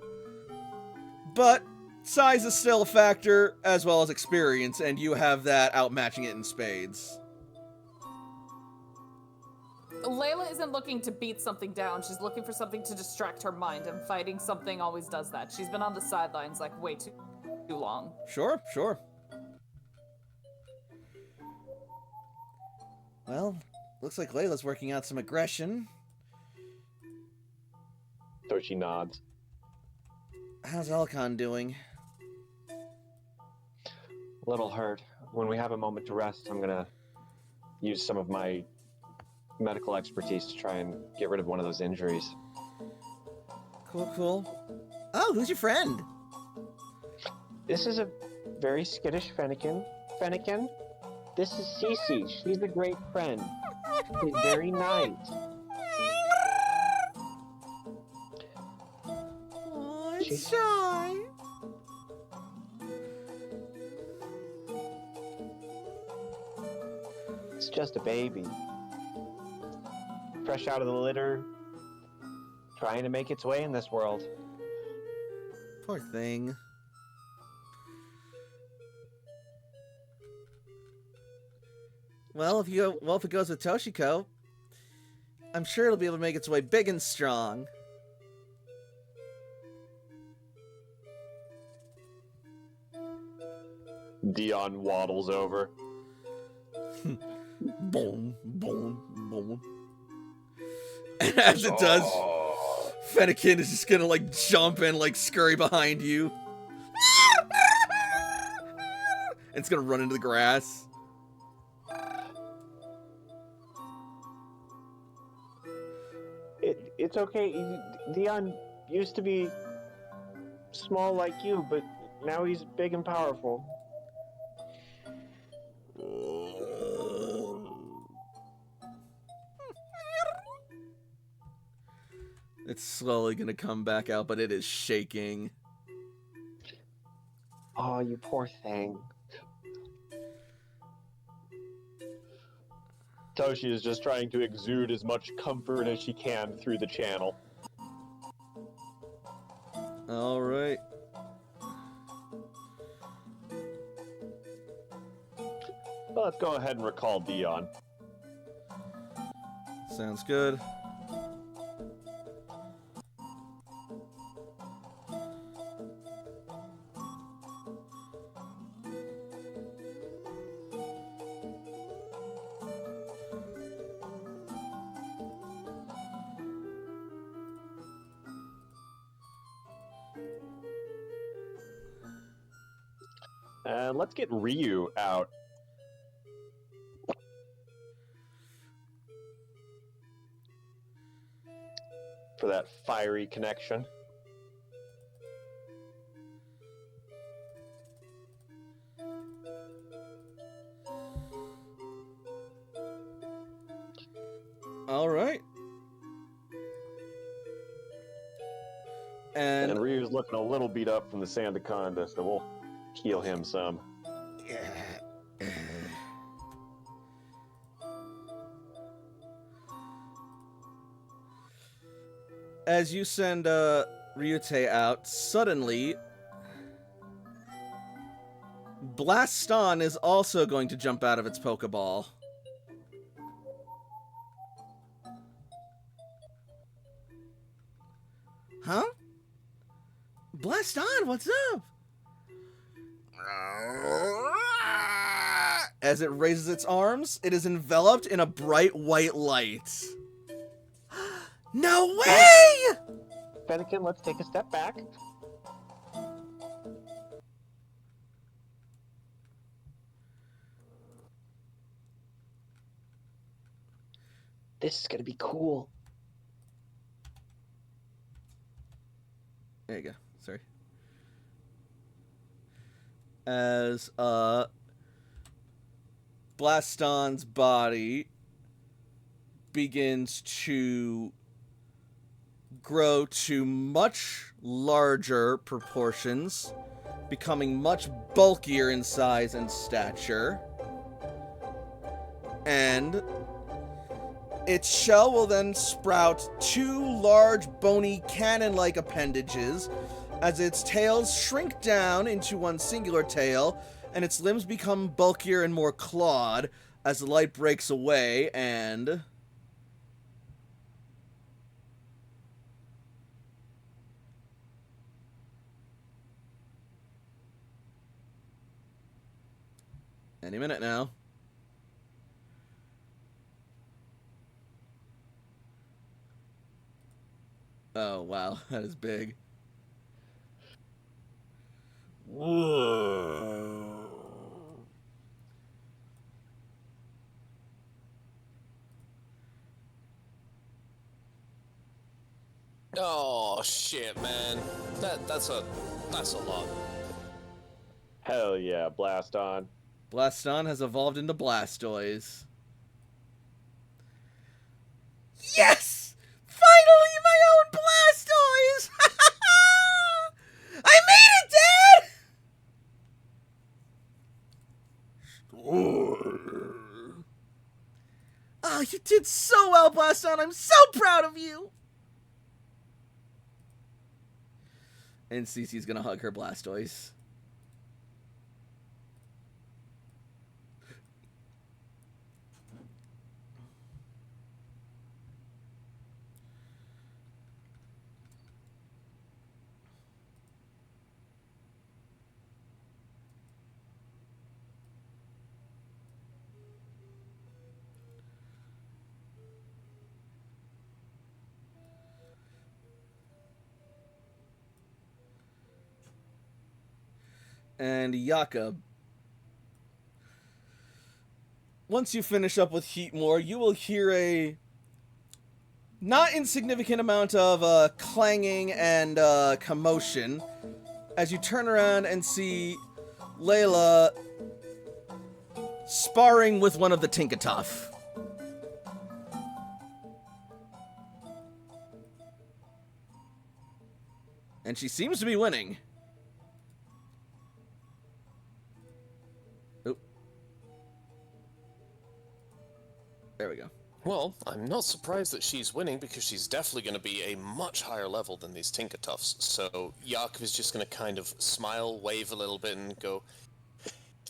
S1: But size is still a factor, as well as experience, and you have that outmatching it in spades.
S5: Layla isn't looking to beat something down. She's looking for something to distract her mind, and fighting something always does that. She's been on the sidelines, like, way too long.
S1: Sure, sure. Well, looks like Layla's working out some aggression.
S2: Toshi nods.
S1: How's Elcon doing?
S9: A little hurt. When we have a moment to rest, I'm gonna use some of my medical expertise to try and get rid of one of those injuries.
S1: Cool, cool. Oh, who's your friend?
S9: This is a very skittish Fennekin. Fennekin, this is Cece. She's a great friend. He's very nice.
S7: Oh, it's
S9: She's-
S7: shy.
S9: It's just a baby. Fresh out of the litter, trying to make its way in this world.
S1: Poor thing. Well, if it goes with Toshiko, I'm sure it'll be able to make its way big and strong.
S2: Dion waddles over.
S1: Boom, boom, boom. And as it does, Fennekin is just gonna like jump and like scurry behind you. And it's gonna run into the grass.
S9: It's okay. Dion used to be small like you, but now he's big and powerful.
S1: It's slowly gonna come back out, but it is shaking.
S9: Oh, you poor thing.
S2: Toshi is just trying to exude as much comfort as she can through the channel.
S1: Alright.
S2: Well, let's go ahead and recall Dion.
S1: Sounds good.
S2: Let's get Ryu out. For that fiery connection.
S1: Alright.
S2: And Ryu's looking a little beat up from the Sandaconda, so we'll heal him some.
S1: As you send Ryute out, suddenly Blaston is also going to jump out of its Pokeball. Huh? Blaston, what's up? As it raises its arms, it is enveloped in a bright white light. No way!
S9: Fennekin, let's take a step back. This is gonna be cool.
S1: There you go. Sorry. As Blaston's body begins to grow to much larger proportions, becoming much bulkier in size and stature. And its shell will then sprout two large, bony, cannon-like appendages as its tails shrink down into one singular tail, and its limbs become bulkier and more clawed as the light breaks away, and any minute now. Oh, wow. That is big. Whoa.
S4: Oh shit, man. That's a lot.
S2: Hell yeah, Blast on.
S1: Blaston has evolved into Blastoise.
S7: Yes! Finally, my own Blastoise! I made it, Dad! Oh, you did so well, Blaston. I'm so proud of you. And Cece's gonna hug her Blastoise. And Jakob, once you finish up with Heatmore, you will hear a not insignificant amount of clanging and commotion as you turn around and see Layla sparring with one of the Tinkatuff. And she seems to be winning. Oh. There we go.
S4: Well, I'm not surprised that she's winning because she's definitely going to be a much higher level than these Tinkatuffs. So Yaakov is just going to kind of smile, wave a little bit, and go,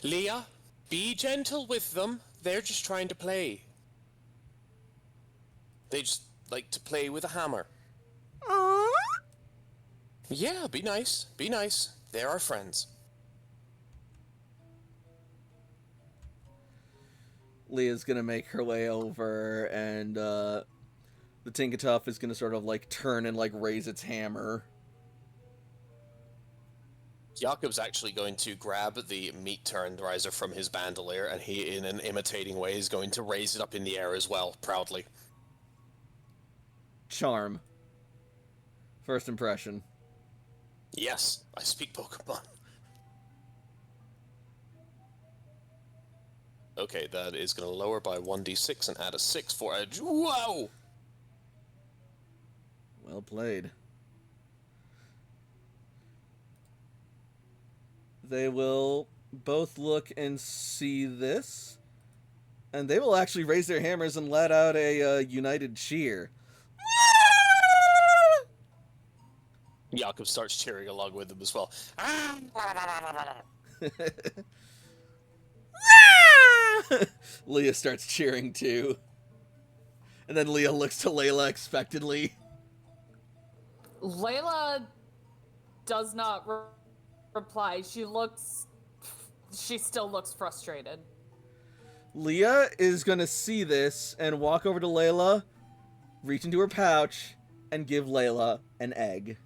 S4: Leah, be gentle with them. They're just trying to play. They just like to play with a hammer.
S7: Aww.
S4: Yeah, be nice. Be nice. They're our friends.
S1: Leah's gonna make her way over, and the Tinkatuff is gonna sort of like turn and like raise its hammer.
S4: Jakob's actually going to grab the meat turnriser from his bandolier, and he, in an imitating way, is going to raise it up in the air as well, proudly.
S1: Charm. First impression.
S4: Yes, I speak Pokemon. Okay, that is going to lower by 1d6 and add a 6 for edge. Whoa!
S1: Well played. They will both look and see this, and they will actually raise their hammers and let out a united cheer.
S4: Jakob starts cheering along with them as well.
S1: Leah starts cheering too. And then Leah looks to Layla expectantly.
S5: Layla does not reply. She still looks frustrated.
S1: Leah is gonna see this and walk over to Layla, reach into her pouch, and give Layla an egg.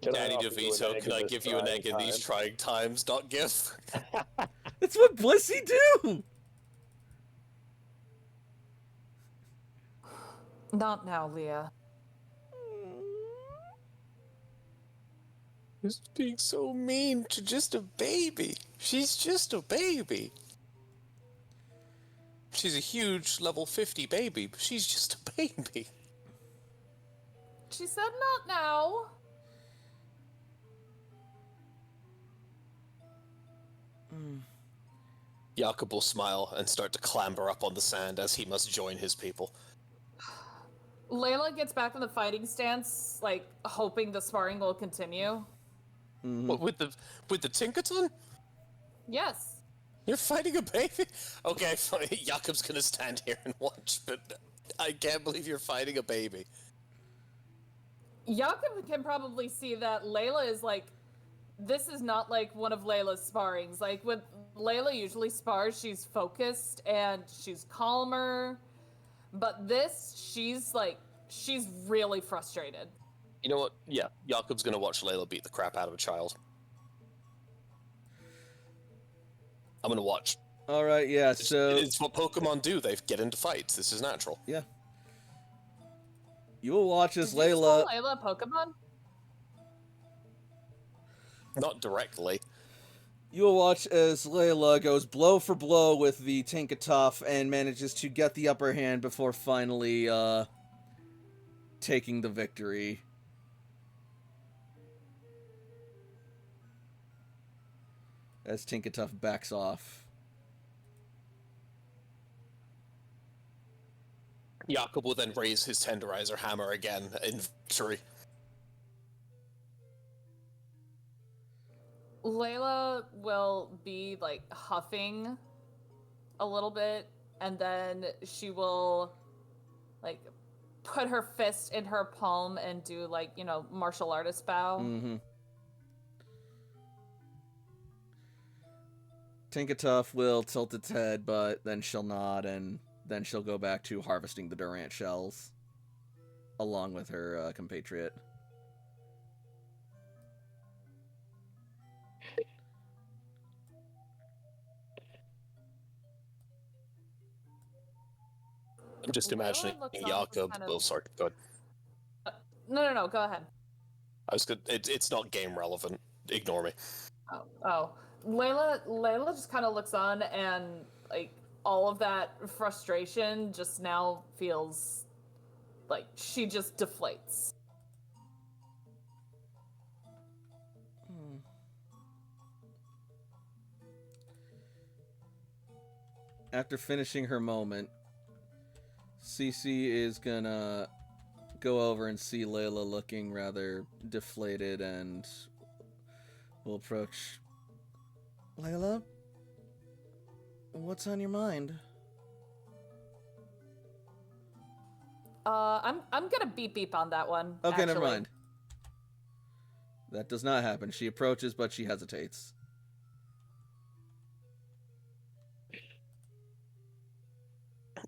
S4: Daddy DeVito, can I give you an egg in these trying times? Not give.
S1: That's what Blissey do!
S5: Not now, Leah.
S4: He's being so mean to just a baby. She's just a baby. She's a huge level 50 baby, but she's just a baby.
S5: She said not now.
S4: Jakob will smile and start to clamber up on the sand as he must join his people.
S5: Layla gets back in the fighting stance, like hoping the sparring will continue.
S1: Mm-hmm.
S4: What, with the Tinkaton?
S5: Yes.
S4: You're fighting a baby? Okay, fine. Jakob's gonna stand here and watch, but I can't believe you're fighting a baby.
S5: Jakob can probably see that Layla is like, this is not like one of Layla's sparrings. Like when Layla usually spars, she's focused and she's calmer. But this, she's really frustrated.
S4: You know what? Yeah, Jakob's gonna watch Layla beat the crap out of a child. I'm gonna watch.
S1: Alright, yeah, so...
S4: It's what Pokemon do. They get into fights. This is natural.
S1: Yeah. You will watch as
S5: Did you
S1: Layla...
S5: call Layla a Pokemon?
S4: Not directly.
S1: You will watch as Layla goes blow for blow with the Tinkatuff and manages to get the upper hand before finally taking the victory. As Tinkatuff backs off.
S4: Jakob will then raise his tenderizer hammer again in victory.
S5: Layla will be like huffing a little bit, and then she will like put her fist in her palm and do like, you know, martial artist bow.
S1: Mm-hmm. Tinkatuff will tilt its head, but then she'll nod, and then she'll go back to harvesting the Durant shells, along with her compatriot.
S4: I'm just imagining
S5: looks on
S4: Jakob.
S5: kind of-
S4: Oh, sorry. Go ahead.
S5: No, go ahead.
S4: I was good. It's not game relevant. Ignore me.
S5: Oh. Layla just kind of looks on, and like all of that frustration just now feels like she just deflates.
S1: After finishing her moment, Cece is gonna go over and see Layla looking rather deflated and will approach. Layla? What's on your mind?
S5: I'm gonna beep on that one.
S1: Okay,
S5: actually.
S1: never mind. That does not happen. She approaches, but she hesitates.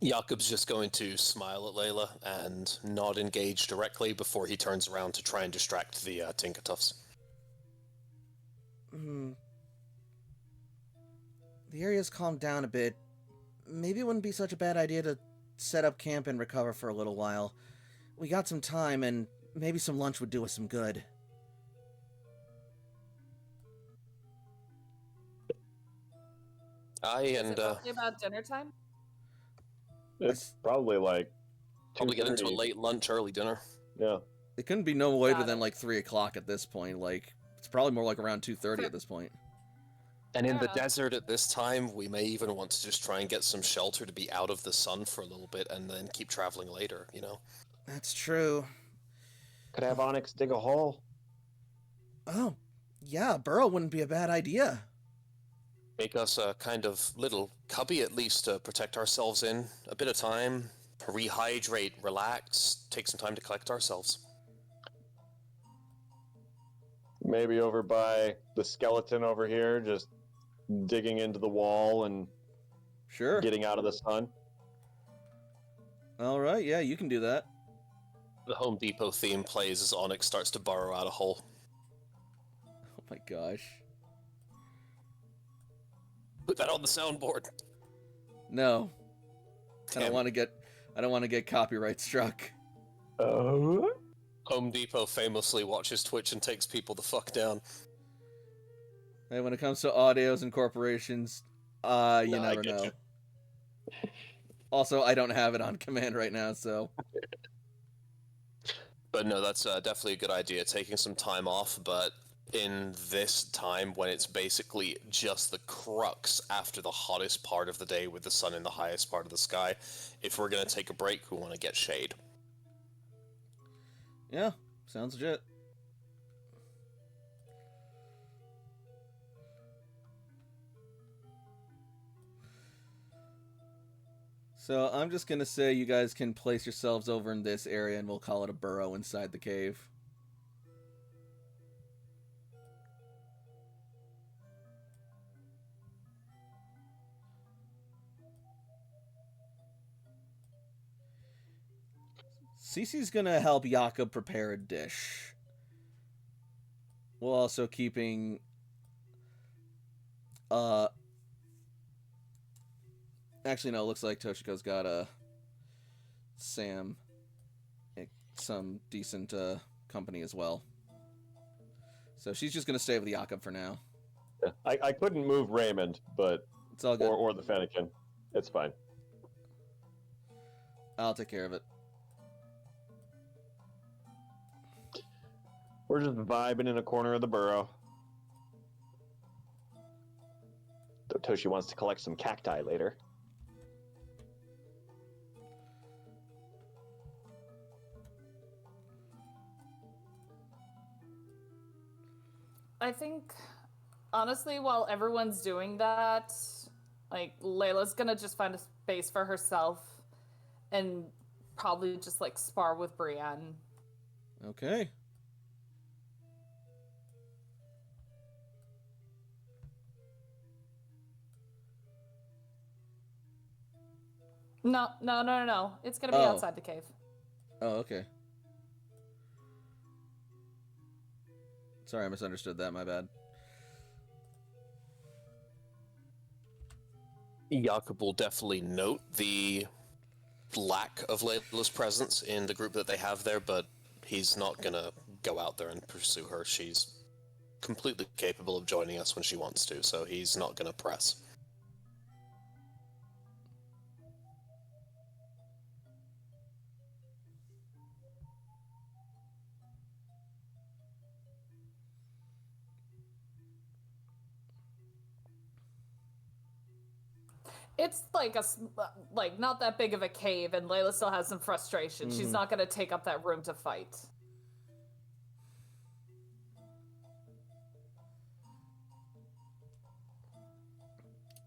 S4: Jakob's just going to smile at Layla and not engage directly before he turns around to try and distract the Tinkatuffs.
S7: The area's calmed down a bit. Maybe it wouldn't be such a bad idea to set up camp and recover for a little while. We got some time, and maybe some lunch would do us some good.
S5: Is it roughly about dinner time?
S9: It's probably like
S4: Probably get into a
S9: 2:30.
S4: late lunch, early dinner.
S9: Yeah.
S1: It couldn't be no later
S5: Got
S1: than
S5: it.
S1: like 3 o'clock at this point. Like, it's probably more like around 2:30 at this point.
S4: And in
S5: Fair
S4: the
S5: enough.
S4: desert at this time, we may even want to just try and get some shelter to be out of the sun for a little bit and then keep traveling later, you know?
S7: That's true.
S9: Could have Onyx dig a hole.
S7: Oh, yeah, a burrow wouldn't be a bad idea.
S4: Make us a kind of little cubby at least to protect ourselves in. A bit of time, rehydrate, relax, take some time to collect ourselves.
S9: Maybe over by the skeleton over here, just digging into the wall and
S1: Sure.
S9: getting out of the sun.
S1: All right, yeah, you can do that.
S4: The Home Depot theme plays as Onyx starts to burrow out a hole.
S1: Oh my gosh.
S4: Put that on the soundboard.
S1: No. I
S4: Damn.
S1: don't want to get copyright struck.
S9: Oh.
S4: Home Depot famously watches Twitch and takes people the fuck down.
S1: Hey, when it comes to audios and corporations, you
S4: No, I
S1: never
S4: get
S1: know.
S4: you.
S1: Also, I don't have it on command right now, so
S4: But no, that's definitely a good idea, taking some time off, but in this time when it's basically just the crux after the hottest part of the day with the sun in the highest part of the sky, if we're going to take a break, we want to get shade.
S1: yeah, sounds legit. So I'm just gonna say you guys can place yourselves over in this area and we'll call it a burrow inside the cave. Cece's gonna help Jakob prepare a dish. While also keeping actually no, it looks like Toshiko's got Sam some decent company as well. So she's just gonna stay with Jakob for now.
S2: Yeah. I couldn't move Raymond, but
S1: It's all good.
S2: or the Fennekin. It's fine.
S1: I'll take care of it.
S2: We're just vibing in a corner of the burrow. Though Toshi wants to collect some cacti later.
S5: I think, honestly, while everyone's doing that, like, Layla's gonna just find a space for herself and probably just, like, spar with Brienne.
S1: Okay.
S5: No. It's gonna be
S1: Oh.
S5: outside the cave.
S1: Oh, okay. Sorry, I misunderstood that. My bad.
S4: Jakob will definitely note the lack of Layla's presence in the group that they have there, but he's not gonna go out there and pursue her. She's completely capable of joining us when she wants to, so he's not gonna press.
S5: It's like like not that big of a cave, and Layla still has some frustration. She's not gonna take up that room to fight.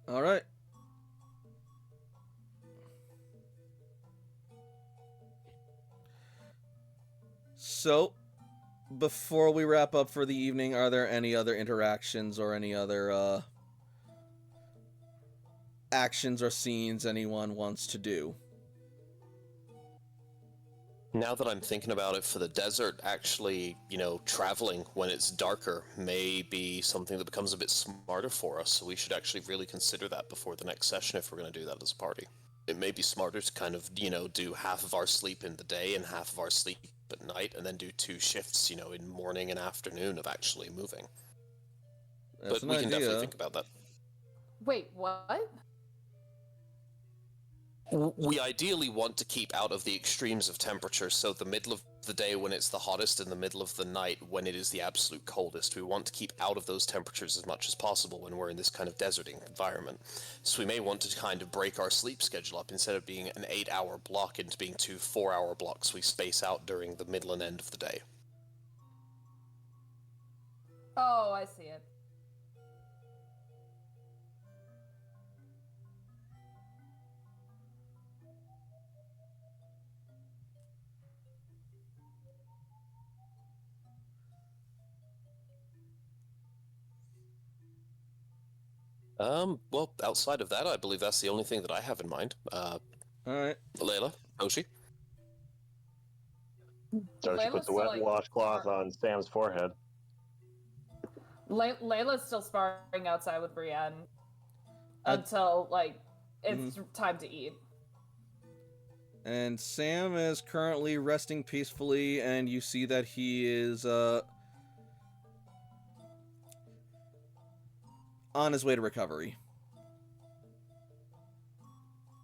S1: All right. So, before we wrap up for the evening, are there any other interactions or any other actions or scenes anyone wants to do?
S4: Now that I'm thinking about it, for the desert, actually, traveling when it's darker may be something that becomes a bit smarter for us, so we should actually really consider that before the next session if we're going to do that as a party. It may be smarter to kind of, do half of our sleep in the day and half of our sleep at night, and then do 2 shifts, in morning and afternoon of actually moving.
S1: That's
S4: but
S1: an
S4: we can
S1: idea.
S4: definitely think about that.
S5: Wait, what?
S4: We ideally want to keep out of the extremes of temperature, so the middle of the day when it's the hottest and the middle of the night when it is the absolute coldest. We want to keep out of those temperatures as much as possible when we're in this kind of deserting environment. So we may want to kind of break our sleep schedule up. Instead of being an 8-hour block into being 2 4-hour blocks, we space out during the middle and end of the day.
S5: Oh, I see it.
S4: Well, outside of that, I believe that's the only thing that I have in mind.
S1: All right.
S4: Layla, Toshi?
S2: Toshi puts the wet washcloth on Sam's forehead.
S5: Layla's still sparring outside with Brienne until, it's time to eat.
S1: And Sam is currently resting peacefully, and you see that he is on his way to recovery.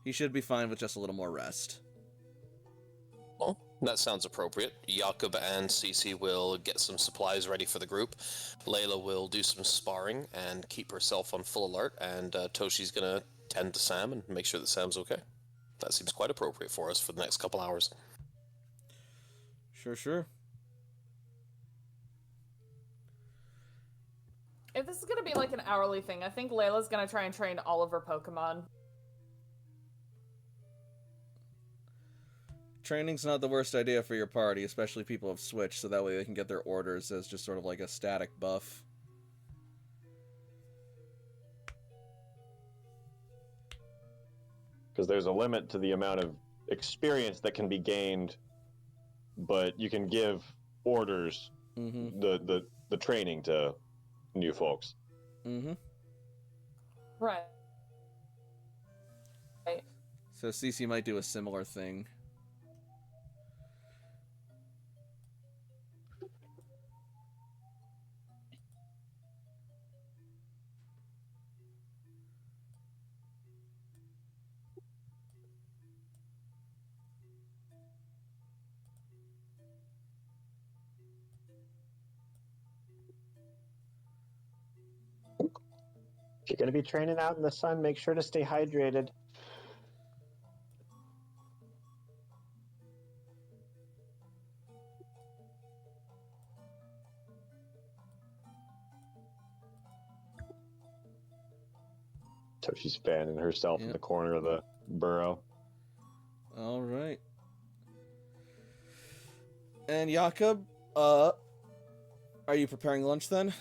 S1: He should be fine with just a little more rest.
S4: Well, that sounds appropriate. Jakob and Cece will get some supplies ready for the group. Layla will do some sparring and keep herself on full alert, and Toshi's gonna tend to Sam and make sure that Sam's okay. That seems quite appropriate for us for the next couple hours.
S1: Sure.
S5: If this is gonna be like an hourly thing, I think Layla's gonna try and train all of her Pokemon.
S1: Training's not the worst idea for your party, especially people have switched, so that way they can get their orders as just sort of like a static buff.
S2: Because there's a limit to the amount of experience that can be gained, but you can give orders, the training to new folks.
S5: Right.
S1: So Cece might do a similar thing.
S9: If you're going to be training out in the sun, make sure to stay hydrated. Toshi's fanning herself in the corner of the burrow.
S1: All right. And Jakob, are you preparing lunch then?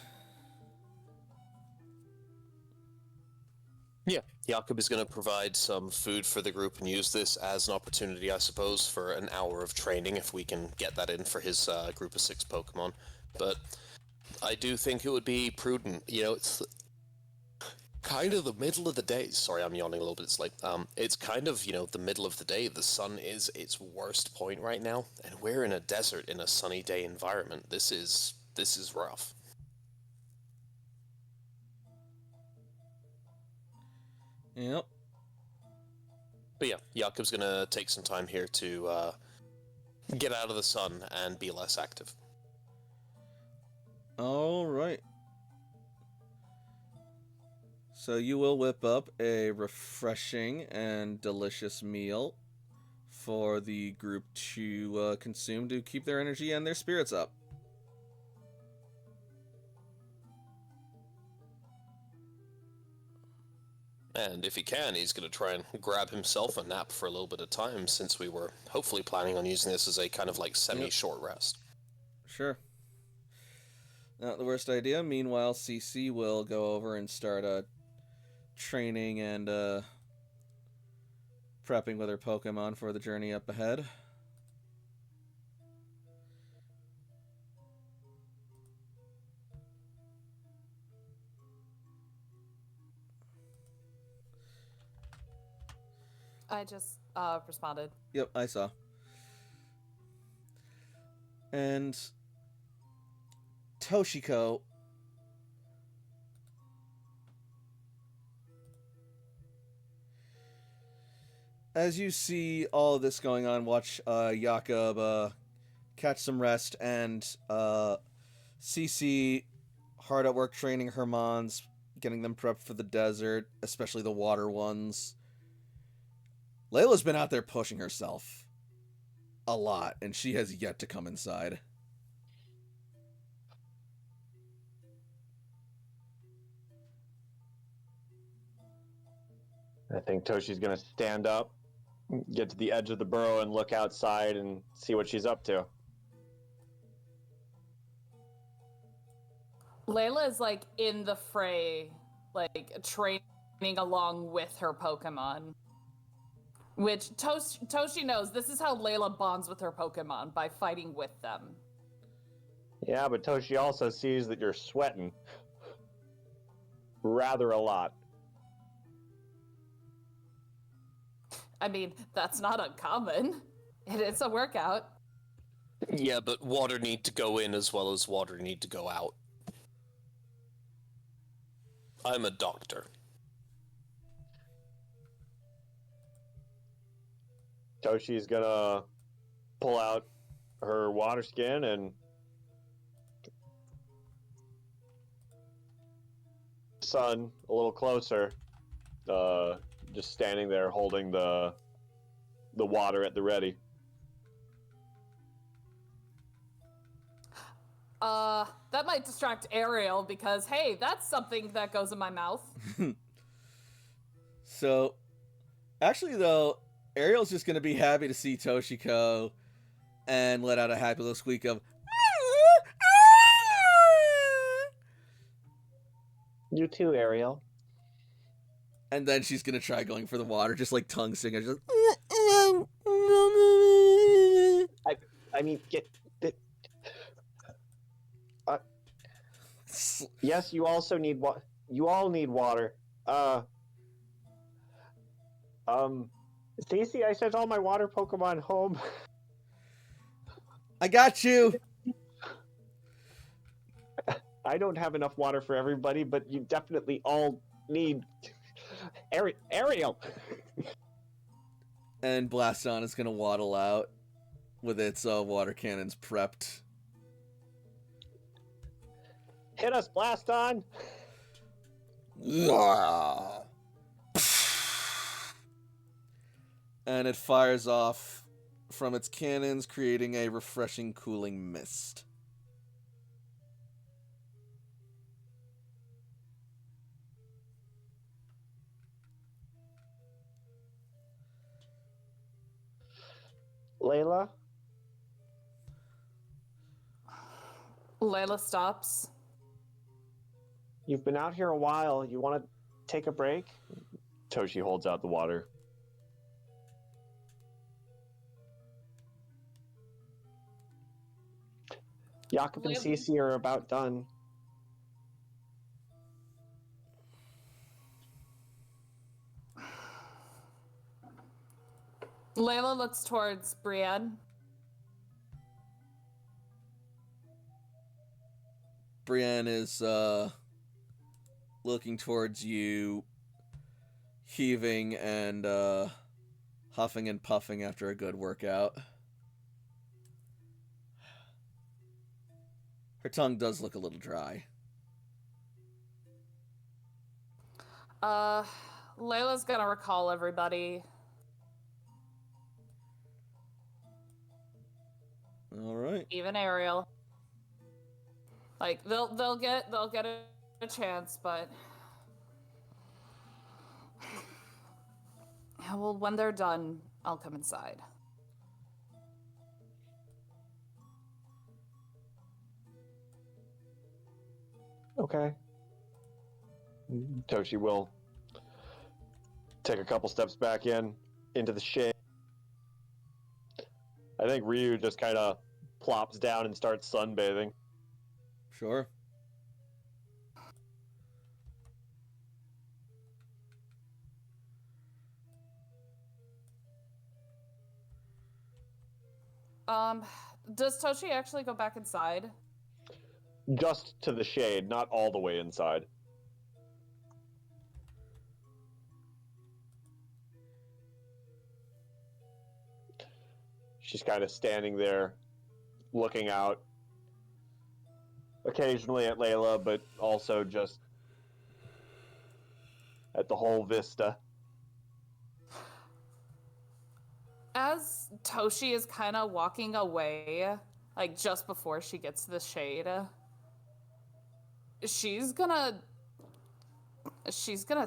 S4: Yeah, Jakob is going to provide some food for the group and use this as an opportunity, I suppose, for an hour of training if we can get that in for his group of 6 Pokemon. But I do think it would be prudent. You know, it's kind of the middle of the day. Sorry, I'm yawning a little bit. It's like, it's kind of, you know, the middle of the day. The sun is its worst point right now, and we're in a desert in a sunny day environment. This is rough.
S1: Yep.
S4: But yeah, Jakob's gonna take some time here to get out of the sun and be less active.
S1: All right. So you will whip up a refreshing and delicious meal for the group to consume to keep their energy and their spirits up.
S4: And if he can, he's going to try and grab himself a nap for a little bit of time, since we were hopefully planning on using this as a kind of like semi-short rest.
S1: Sure. Not the worst idea. Meanwhile, CC will go over and start training and prepping with her Pokemon for the journey up ahead.
S5: I just responded.
S1: Yep, I saw. And Toshiko, as you see all of this going on, watch Jakob catch some rest, and CC hard at work training her mons, getting them prepped for the desert, especially the water ones. Layla's been out there pushing herself a lot, and she has yet to come inside.
S9: I think Toshi's going to stand up, get to the edge of the burrow, and look outside and see what she's up to.
S5: Layla is like in the fray, like training along with her Pokemon. Which Toshi knows this is how Layla bonds with her Pokemon, by fighting with them.
S9: Yeah, but Toshi also sees that you're sweating rather a lot.
S5: I mean, that's not uncommon. It's a workout.
S4: Yeah, but water need to go in as well as water need to go out. I'm a doctor.
S9: Toshi's gonna pull out her water skin and sun a little closer, just standing there holding the water at the ready.
S5: That might distract Ariel, because hey, that's something that goes in my mouth.
S1: So, actually though, Ariel's just gonna be happy to see Toshiko and let out a happy little squeak of
S9: You too, Ariel.
S1: and then she's gonna try going for the water, just like tongue singing, just
S9: I mean, yes, you also need you all need water. Stacy, I sent all my water Pokemon home.
S1: I got you.
S9: I don't have enough water for everybody, but you definitely all need Ariel.
S1: And Blaston is gonna waddle out with its water cannons prepped.
S9: Hit us, Blaston!
S1: And it fires off from its cannons, creating a refreshing, cooling mist.
S9: Layla?
S5: Layla stops.
S9: You've been out here a while. You want to take a break? Toshi holds out the water. Jakob and Cece are about done.
S5: Layla looks towards Brienne.
S1: Brienne is looking towards you, heaving and huffing and puffing after a good workout. Her tongue does look a little dry.
S5: Layla's gonna recall everybody.
S1: All right.
S5: Even Ariel. Like they'll get a chance, but yeah, well, when they're done, I'll come inside.
S9: Okay. Toshi will take a couple steps back into the shade. I think Ryu just kind of plops down and starts sunbathing.
S1: Sure.
S5: Does Toshi actually go back inside?
S9: Just to the shade, not all the way inside. She's kind of standing there, looking out, occasionally at Layla, but also just at the whole vista.
S5: As Toshi is kind of walking away, like just before she gets to the shade, she's gonna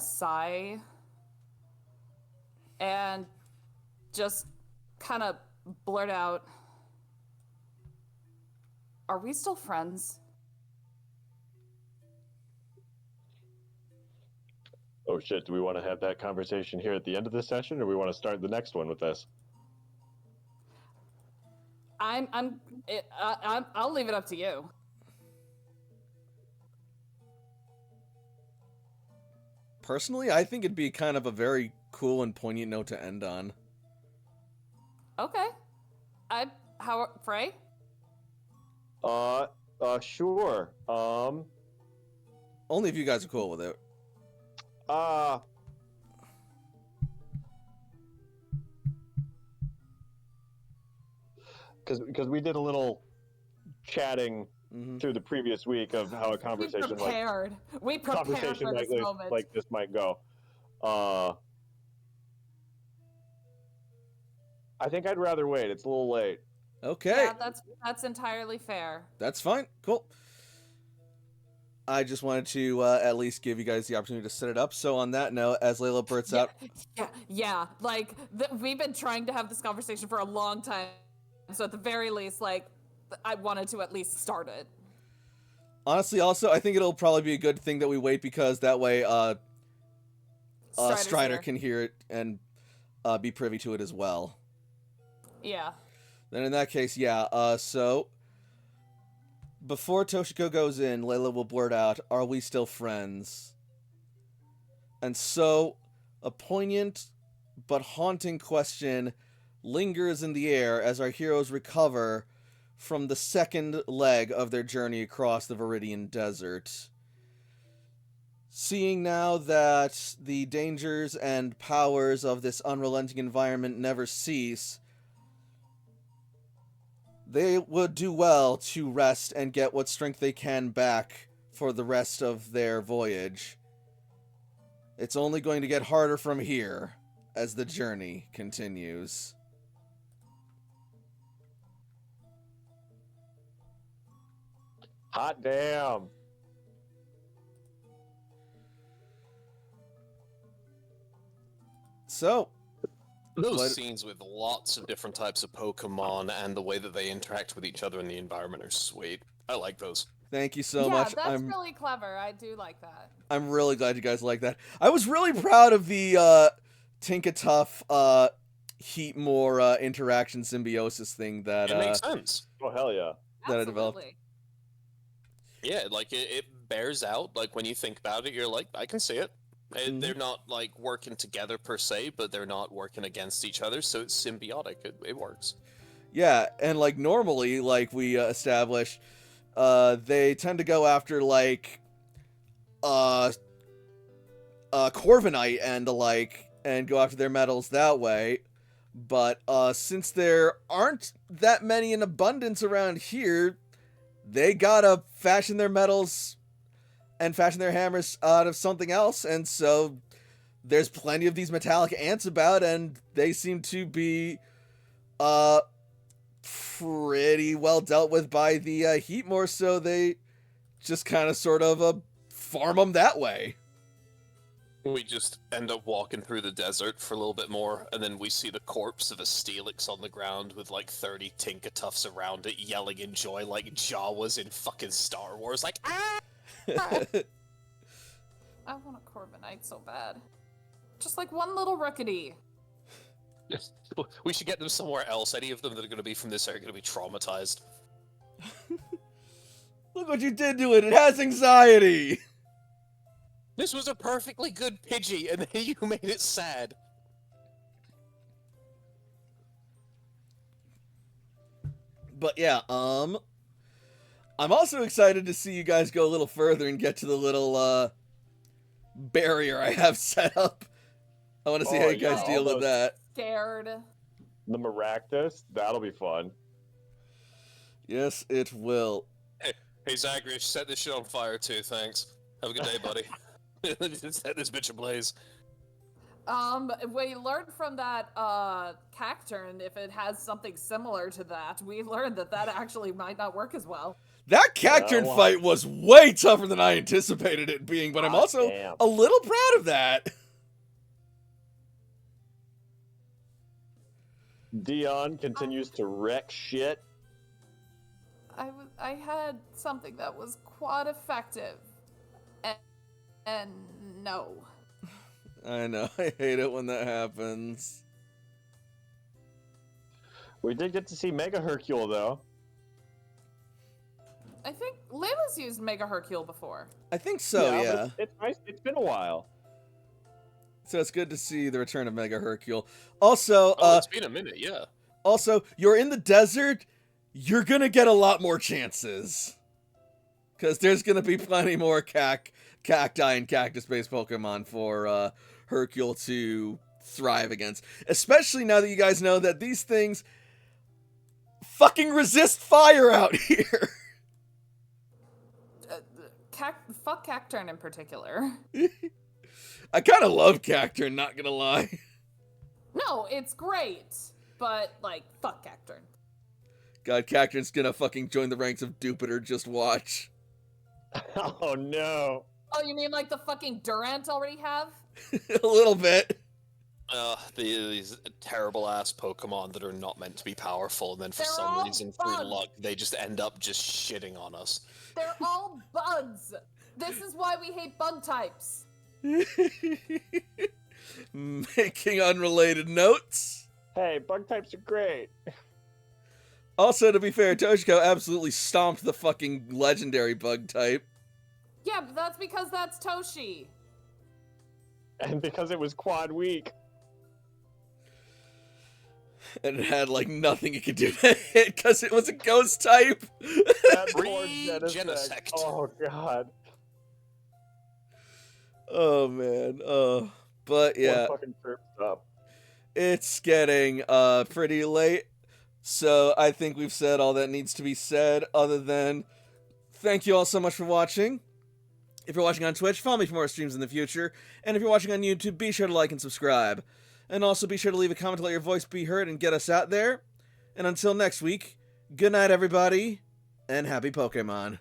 S5: sigh and just kind of blurt out, "Are we still friends?"
S9: Oh shit, do we want to have that conversation here at the end of the session, or we want to start the next one with this?
S5: I'll leave it up to you.
S1: Personally, I think it'd be kind of a very cool and poignant note to end on.
S5: Okay. How Frey?
S9: Sure.
S1: Only if you guys are cool with it.
S2: Because we did a little chatting through the previous week of how a conversation
S5: We prepared for this moment.
S2: like this might go. I think I'd rather wait. It's a little late.
S1: Okay.
S5: Yeah, that's entirely fair.
S1: That's fine. Cool. I just wanted to at least give you guys the opportunity to set it up. So on that note, as Layla blurts out...
S5: Yeah. Like, we've been trying to have this conversation for a long time. So at the very least, like, I wanted to at least start it.
S1: Honestly, also, I think it'll probably be a good thing that we wait, because that way Strider can hear it and be privy to it as well.
S5: Yeah.
S1: Then in that case, yeah. So before Toshiko goes in, Layla will blurt out, "Are we still friends?" And so a poignant but haunting question lingers in the air as our heroes recover from the second leg of their journey across the Viridian Desert. Seeing now that the dangers and powers of this unrelenting environment never cease, they would do well to rest and get what strength they can back for the rest of their voyage. It's only going to get harder from here as the journey continues.
S9: Hot damn.
S1: So,
S4: Those
S1: What-
S4: scenes with lots of different types of Pokemon and the way that they interact with each other in the environment are sweet. I like those.
S1: thank you so
S5: yeah,
S1: much.
S5: that's really clever. I do like that.
S1: I'm really glad you guys like that. I was really proud of the Tinkatuff Heatmore interaction symbiosis thing that
S4: It makes sense.
S9: Oh, hell yeah.
S1: That I developed.
S5: Absolutely.
S4: Yeah, like it bears out. Like when you think about it, you're like, I can see it. They're not like working together per se, but they're not working against each other, so it's symbiotic. It works.
S1: Yeah, and like normally, like we established, they tend to go after like Corviknight and the like, and go after their metals that way. But since there aren't that many in abundance around here, they gotta fashion their metals and fashion their hammers out of something else, and so there's plenty of these metallic ants about, and they seem to be pretty well dealt with by the Heatmore, so they just kind of sort of farm them that way.
S4: We just end up walking through the desert for a little bit more, and then we see the corpse of a Steelix on the ground with like 30 Tinkatuffs around it, yelling in joy like Jawas in fucking Star Wars, like, ah!
S5: I want a Corviknight so bad. Just like one little Rookity.
S4: We should get them somewhere else. Any of them that are going to be from this area are going to be traumatized.
S1: Look what you did to it. It has anxiety.
S4: This was a perfectly good Pidgey, and then you made it sad.
S1: But yeah, I'm also excited to see you guys go a little further and get to the little barrier I have set up. I want to see how you guys
S9: yeah,
S1: deal with
S9: almost.
S1: that.
S5: Scared.
S9: The Maractus, that'll be fun.
S1: Yes, it will.
S4: Hey Zagreus, set this shit on fire too, thanks. Have a good day, buddy. Set this bitch ablaze.
S5: We learned from that Cacturn, if it has something similar to that, we learned that actually might not work as well.
S1: That Cacturn
S9: wow.
S1: fight was way tougher than I anticipated it being, but I'm
S9: Ah,
S1: also
S9: damn.
S1: a little proud of that.
S9: Dion continues to wreck shit.
S5: I had something that was quite effective. And no.
S1: I know, I hate it when that happens.
S9: We did get to see Mega Hercule, though.
S5: I think Layla's used Mega Hercule before.
S1: I think so, yeah.
S9: but It's nice. It's been a while.
S1: So it's good to see the return of Mega Hercule. Also,
S4: It's been a minute, yeah.
S1: Also, you're in the desert, you're gonna get a lot more chances. Because there's gonna be plenty more cacti and cactus-based Pokemon for Hercule to thrive against. Especially now that you guys know that these things fucking resist fire out here.
S5: Fuck Cacturn in particular.
S1: I kind of love Cacturn, not gonna lie.
S5: No, it's great. But, like, fuck Cacturn.
S1: God, Cacturn's gonna fucking join the ranks of Dupiter, just watch.
S9: Oh no.
S5: Oh, you mean like the fucking Durant already have?
S1: A little bit.
S4: These terrible ass Pokemon that are not meant to be powerful, and then for
S5: They're
S4: some
S5: all
S4: reason, through
S5: bugs.
S4: luck, they just end up just shitting on us.
S5: They're all bugs. This is why we hate bug types.
S1: Making unrelated notes.
S9: Hey, bug types are great.
S1: Also, to be fair, Toshiko absolutely stomped the fucking legendary bug type.
S5: Yeah, but that's because that's Toshi.
S9: And because it was quad weak.
S1: And it had, like, nothing it could do to hit because it was a ghost type.
S9: That poor
S4: Regenesect.
S9: Genesect. Oh god.
S1: Oh, man. But, yeah,
S9: One fucking tripped up.
S1: it's getting pretty late. So I think we've said all that needs to be said, other than thank you all so much for watching. If you're watching on Twitch, follow me for more streams in the future. And if you're watching on YouTube, be sure to like and subscribe. And also be sure to leave a comment to let your voice be heard and get us out there. And until next week, good night, everybody, and happy Pokemon.